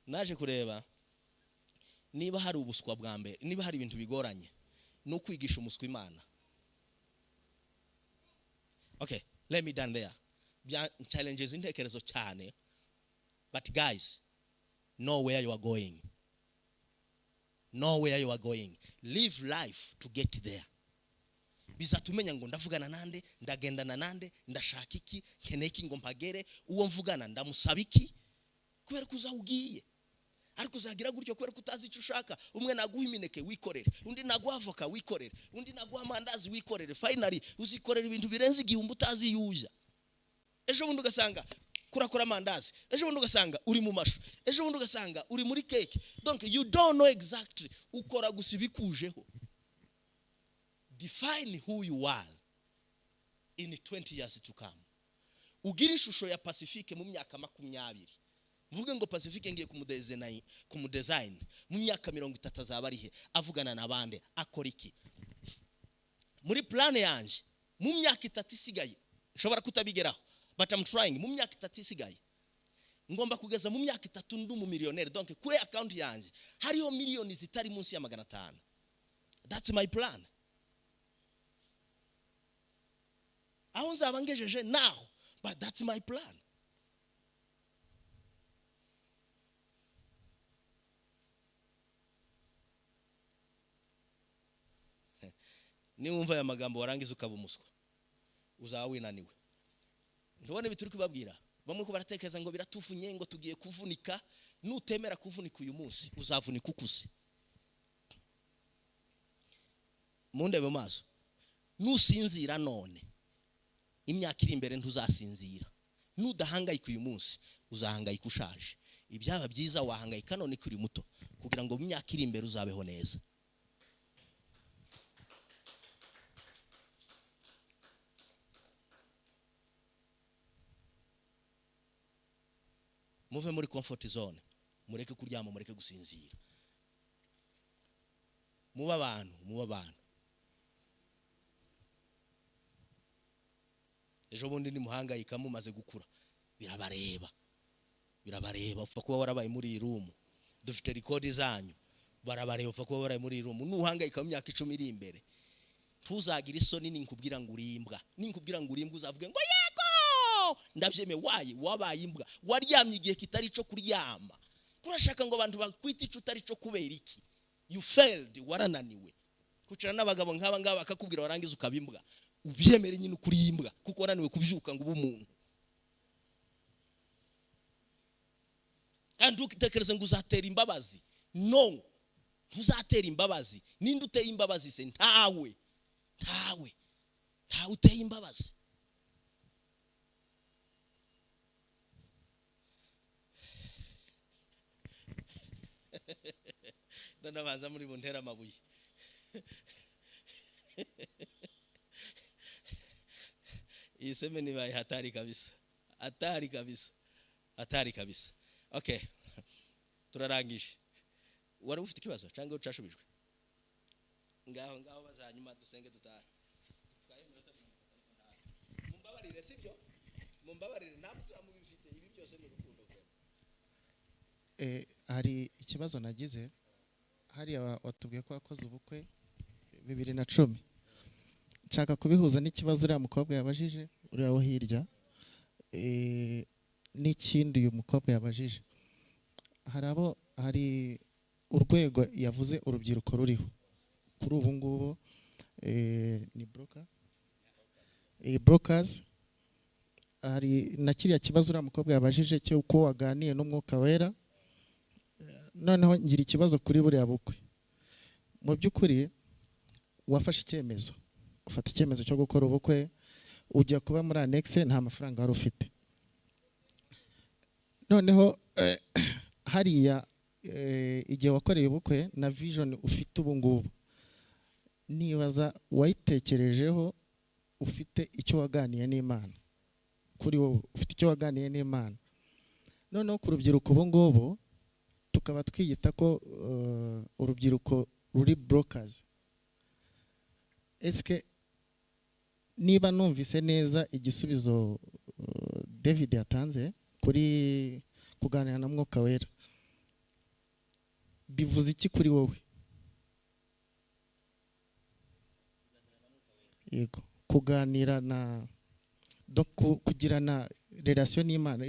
Naje kureba niba hari ubuswa bwa mbere, niba hari ibintu bigoranye no kwigisha umuswa Imana. Okay, let me down there. Challenges intekerezo cyane. But guys, know where you are going. Know where you are going. Live life to get there. Bizatumenya ngo ndavugana nande, ndagendana nande, ndashaka iki, keneki ngo mpagere, uwo mvugana ndamusaba iki, kubera kuzawugiye. Ariko uzagira gutyo kubera kutazi icyo ushaka. Umwe naguha imineke wikorere, undi naguha avoka wikorere, undi naguha amandazi wikorere. Finally uzikorera ibintu birenze igihumbi utazi yuja. Ejo bundi ugasanga kurakora amandazi, ejo bundi ugasanga uri mu mashu, ejo bundi ugasanga uri muri cake. Donc you don't know exactly ukora gusa bikujeho. Define who you are in 20 years to come. Ugira ishusho ya Pacifique mu myaka 20. Mvuge ngo Pacifique ngiye kumudesign mu myaka 30 azaba arihe avugana nabande akora iki. Muri plan yanje mu myaka 3 isigaye nshobora kutabigeraho, but I'm trying. Mu myaka 3 isigaye ngomba kugeza mu myaka 3 ndi mu millionaire. Donc kuri account yanje hariho miliyoni zitari munsi ya 500. That's my plan. Aho nzaba ngejeje now, but that's my plan. Ni umva ya magambo warangiza ukaba umuswa uzawinaniwe. Ndabona bituri kubabwira bamwe ko baratekereza ngo biratufunye ngo tugiye kuvunika. Nutemera kuvunika uyu munsi uzavunika ukuze. Mundebe maso nusinzira none imyaka iri imbere ntuzasinzira. Nudahangayika uyu munsi uzahangayika ushaje. Ibyaba byiza wahangayika none kuri muto kugira ngo mu myaka iri imbere uzabeho neza. Muve muri comfort zone, mureke kuryama, mureke gusinzira. Muba abantu. Ejo bundi ni muhangayika mumaze gukura. Birabareba upfa kuba warabaye muri room. Dufite record zanyu. Barabareba upfa kuba warabaye muri room. Nuhangayika mu myaka 10 iri imbere. Tuzagira isoni ninkubwira ngo urimbwa. Ninkubwira ngo urimbwa uzavuge ngo yego! Ndabyeme wabaye imbwa. Waryamye igihe kitari cyo kuryama. Kurashaka ngo abantu bakwita ico utari cyo kubera iki? You failed, warananiwe. Kucira n'abagabo nk'aba ngaba akakubwira warangiza ukabimbwa. Ubyemere nyine ukurimbwa kuko wananiwe kubyuka ngo ubumuntu. Kandi ukitekereza ngo uzatera imbabazi. No. Ntuzatera imbabazi. Ninde uteye imbabazi se? Ntawe uteye imbabazi. Ndanabaza muri buntera amabuye. Iyi semeni baye hatari kabisa. Okay. Turarangije. Wari ufite ikibazo cyangwa ucashubijwe? Ngaho bazanyuma dusenge dutaha. mubivuge sibyo mumbabarire ntabwo turamubifite ibi byose ni urukundo hari ikibazo nagize hariya watubwiye ko wakoze ubukwe 2010 nshaka kubihuza n'ikibazo uriya mukobwa yabajije uriya wo hirya n'ikindi uyu mukobwa yabajije hari urwego yavuze urubyiruko ruriho kuri ubu ngubu ni brokers hari na kiriya kibazo uriya mukobwa yabajije cy'uko waganiye n'umwuka wera noneho ngira ikibazo kuri buriya bukwe mu by'ukuri wafashe icyemezo ufata icyemezo cyo gukora ubukwe ujya kuba muri annexe nta mafaranga wari ufite noneho hariya igihe wakoreye ubukwe na vision ufite ubu ngubu nibaza wayitekerejeho ufite icyo waganiye n'Imana kuri wowe ufite icyo waganiye n'Imana noneho ku rubyiruko ubu ngubu tukaba twiyita ko urubyiruko ruri brokers eske niba numvise neza igisubizo David yatanze kuri kuganira na mwuka wera bivuze iki kuri wowe yego kuganira na kugirana relation n'Imana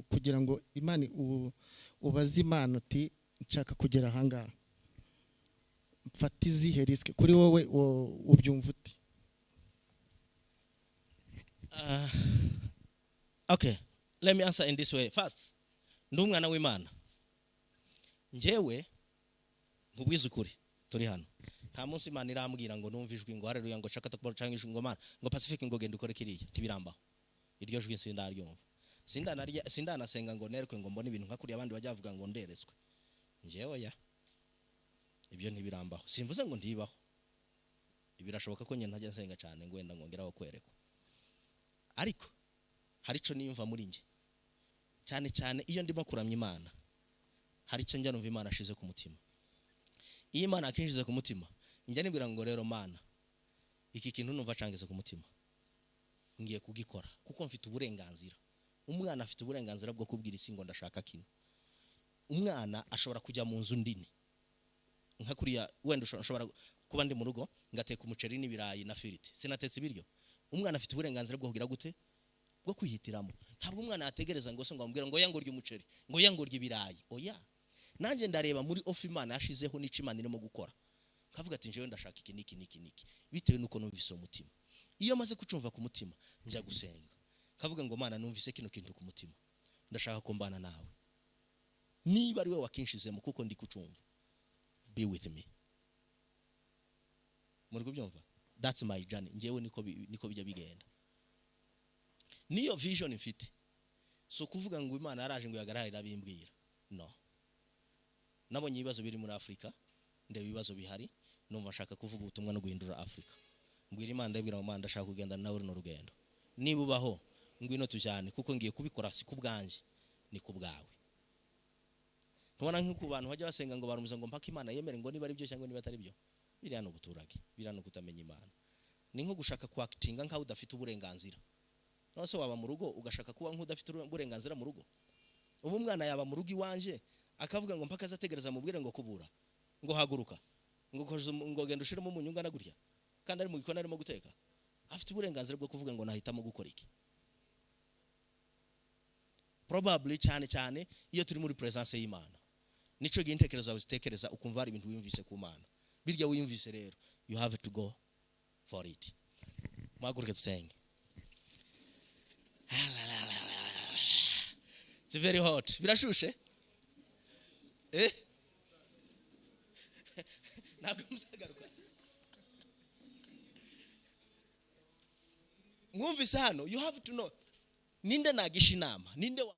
kugira ngo Imana ubaze Imana uti nshaka kugera ahangaha mfata izihe risk kuri wowe ubyumva uti okay let me answer in this way first ndi umwana w'Imana njyewe nkubwiza ukuri turi hano nta munsi Imana irambwira ngo numva ijwi ngo haleluya ngo shaka takubara cyangwa ijwi ngo Mana ngo Pacific ngo genda ukore kiriya ntibirambaho iryo jwi sindaryumva sindanasenga ngo nerekwe ngo mbone ibintu nka kuri abandi bajya bavuga ngo nderetswe njyewe ya ibyo ntibirambaho simvuze ngo ntibaho ibirashoboka ko nyine ntajya nsenga cyane ngo wenda ngongeraho kwerekwa ariko hari ico niyumva muri nge cyane cyane iyo ndimo kuramya Imana hari icyo njya numva Imana ashize ku mutima iyo Imana akinjize ku mutima njya nibwira ngo rero Mana iki kintu numva cangize ku mutima ngiye kugikora kuko mfite uburenganzira umwana afite uburenganzira bwo kubwira isi ngo ndashaka kino umwana ashobora kujya mu nzu ndini nka kuriya wenda ushobora kuba ndi mu rugo ngateka umuceri n'ibirayi na firiti sinatetse ibiryo umwana afite uburenganzira bwo kugira gute bwo kwihitiramo ntabwo umwana yategereza ngo se ngo ambwira ngo yangorye umuceri ngo yangorye ibirayi oya nanjye ndareba muri off Imana yashizeho n'ico Imana irimo gukora kavuga ati njewe ndashaka iki niki bitewe nuko numvise umutima iyo maze kucumva ku mutima njya gusenga kavuga ngo Mana numvise kino kintu ku mutima ndashaka kumbana nawe niba ari we wakinshizemo kuko ndi kucumva be with me muri kubyumva that's my journey njewe niko bijya bigenda niyo vision mfite so kuvuga ngo Imana yaraje ngo yagarahira bimbwira no nabonye ibibazo biri muri Afrika ndeba ibibazo bihari numva nshaka kuvuga ubutumwa no guhindura Afrika mbwira Imana ndabwira ngo Mana ndashaka kugenda nawe runo rugendo niba ubaho ngwino tujyane kuko ngiye kubikora si kubwanje ni kubwawe tubona nk'uko abantu bajya basenga ngo barumuza ngo mpaka Imana yemere ngo niba ari byo cyangwa niba atari byo biriya no buturage biriya no kutamenya Imana ni nko gushaka kwactinga nkaho udafite uburenganzira nose waba mu rugo ugashaka kuba nk'udafite uburenganzira mu rugo ubu umwana yaba mu rugo iwanje akavuga ngo mpaka azategereza mubwire ngo kubura ngo haguruka ngo genda ushiremo umunyu ngana gutya kandi ari mu gikona arimo guteka afite uburenganzira bwo kuvuga ngo nahitamo gukora iki probably cyane iyo turi muri presence y'Imana nico gihe intekerezo uzitekereza ukumva ari ibintu wiyumvise ku Mana birya wiyumvise rero you have to go for it maguruke tusenge it's very hot birashushe ntabwo muzagaruka mwumvise hano you have to know ninde nagisha inama ninde wa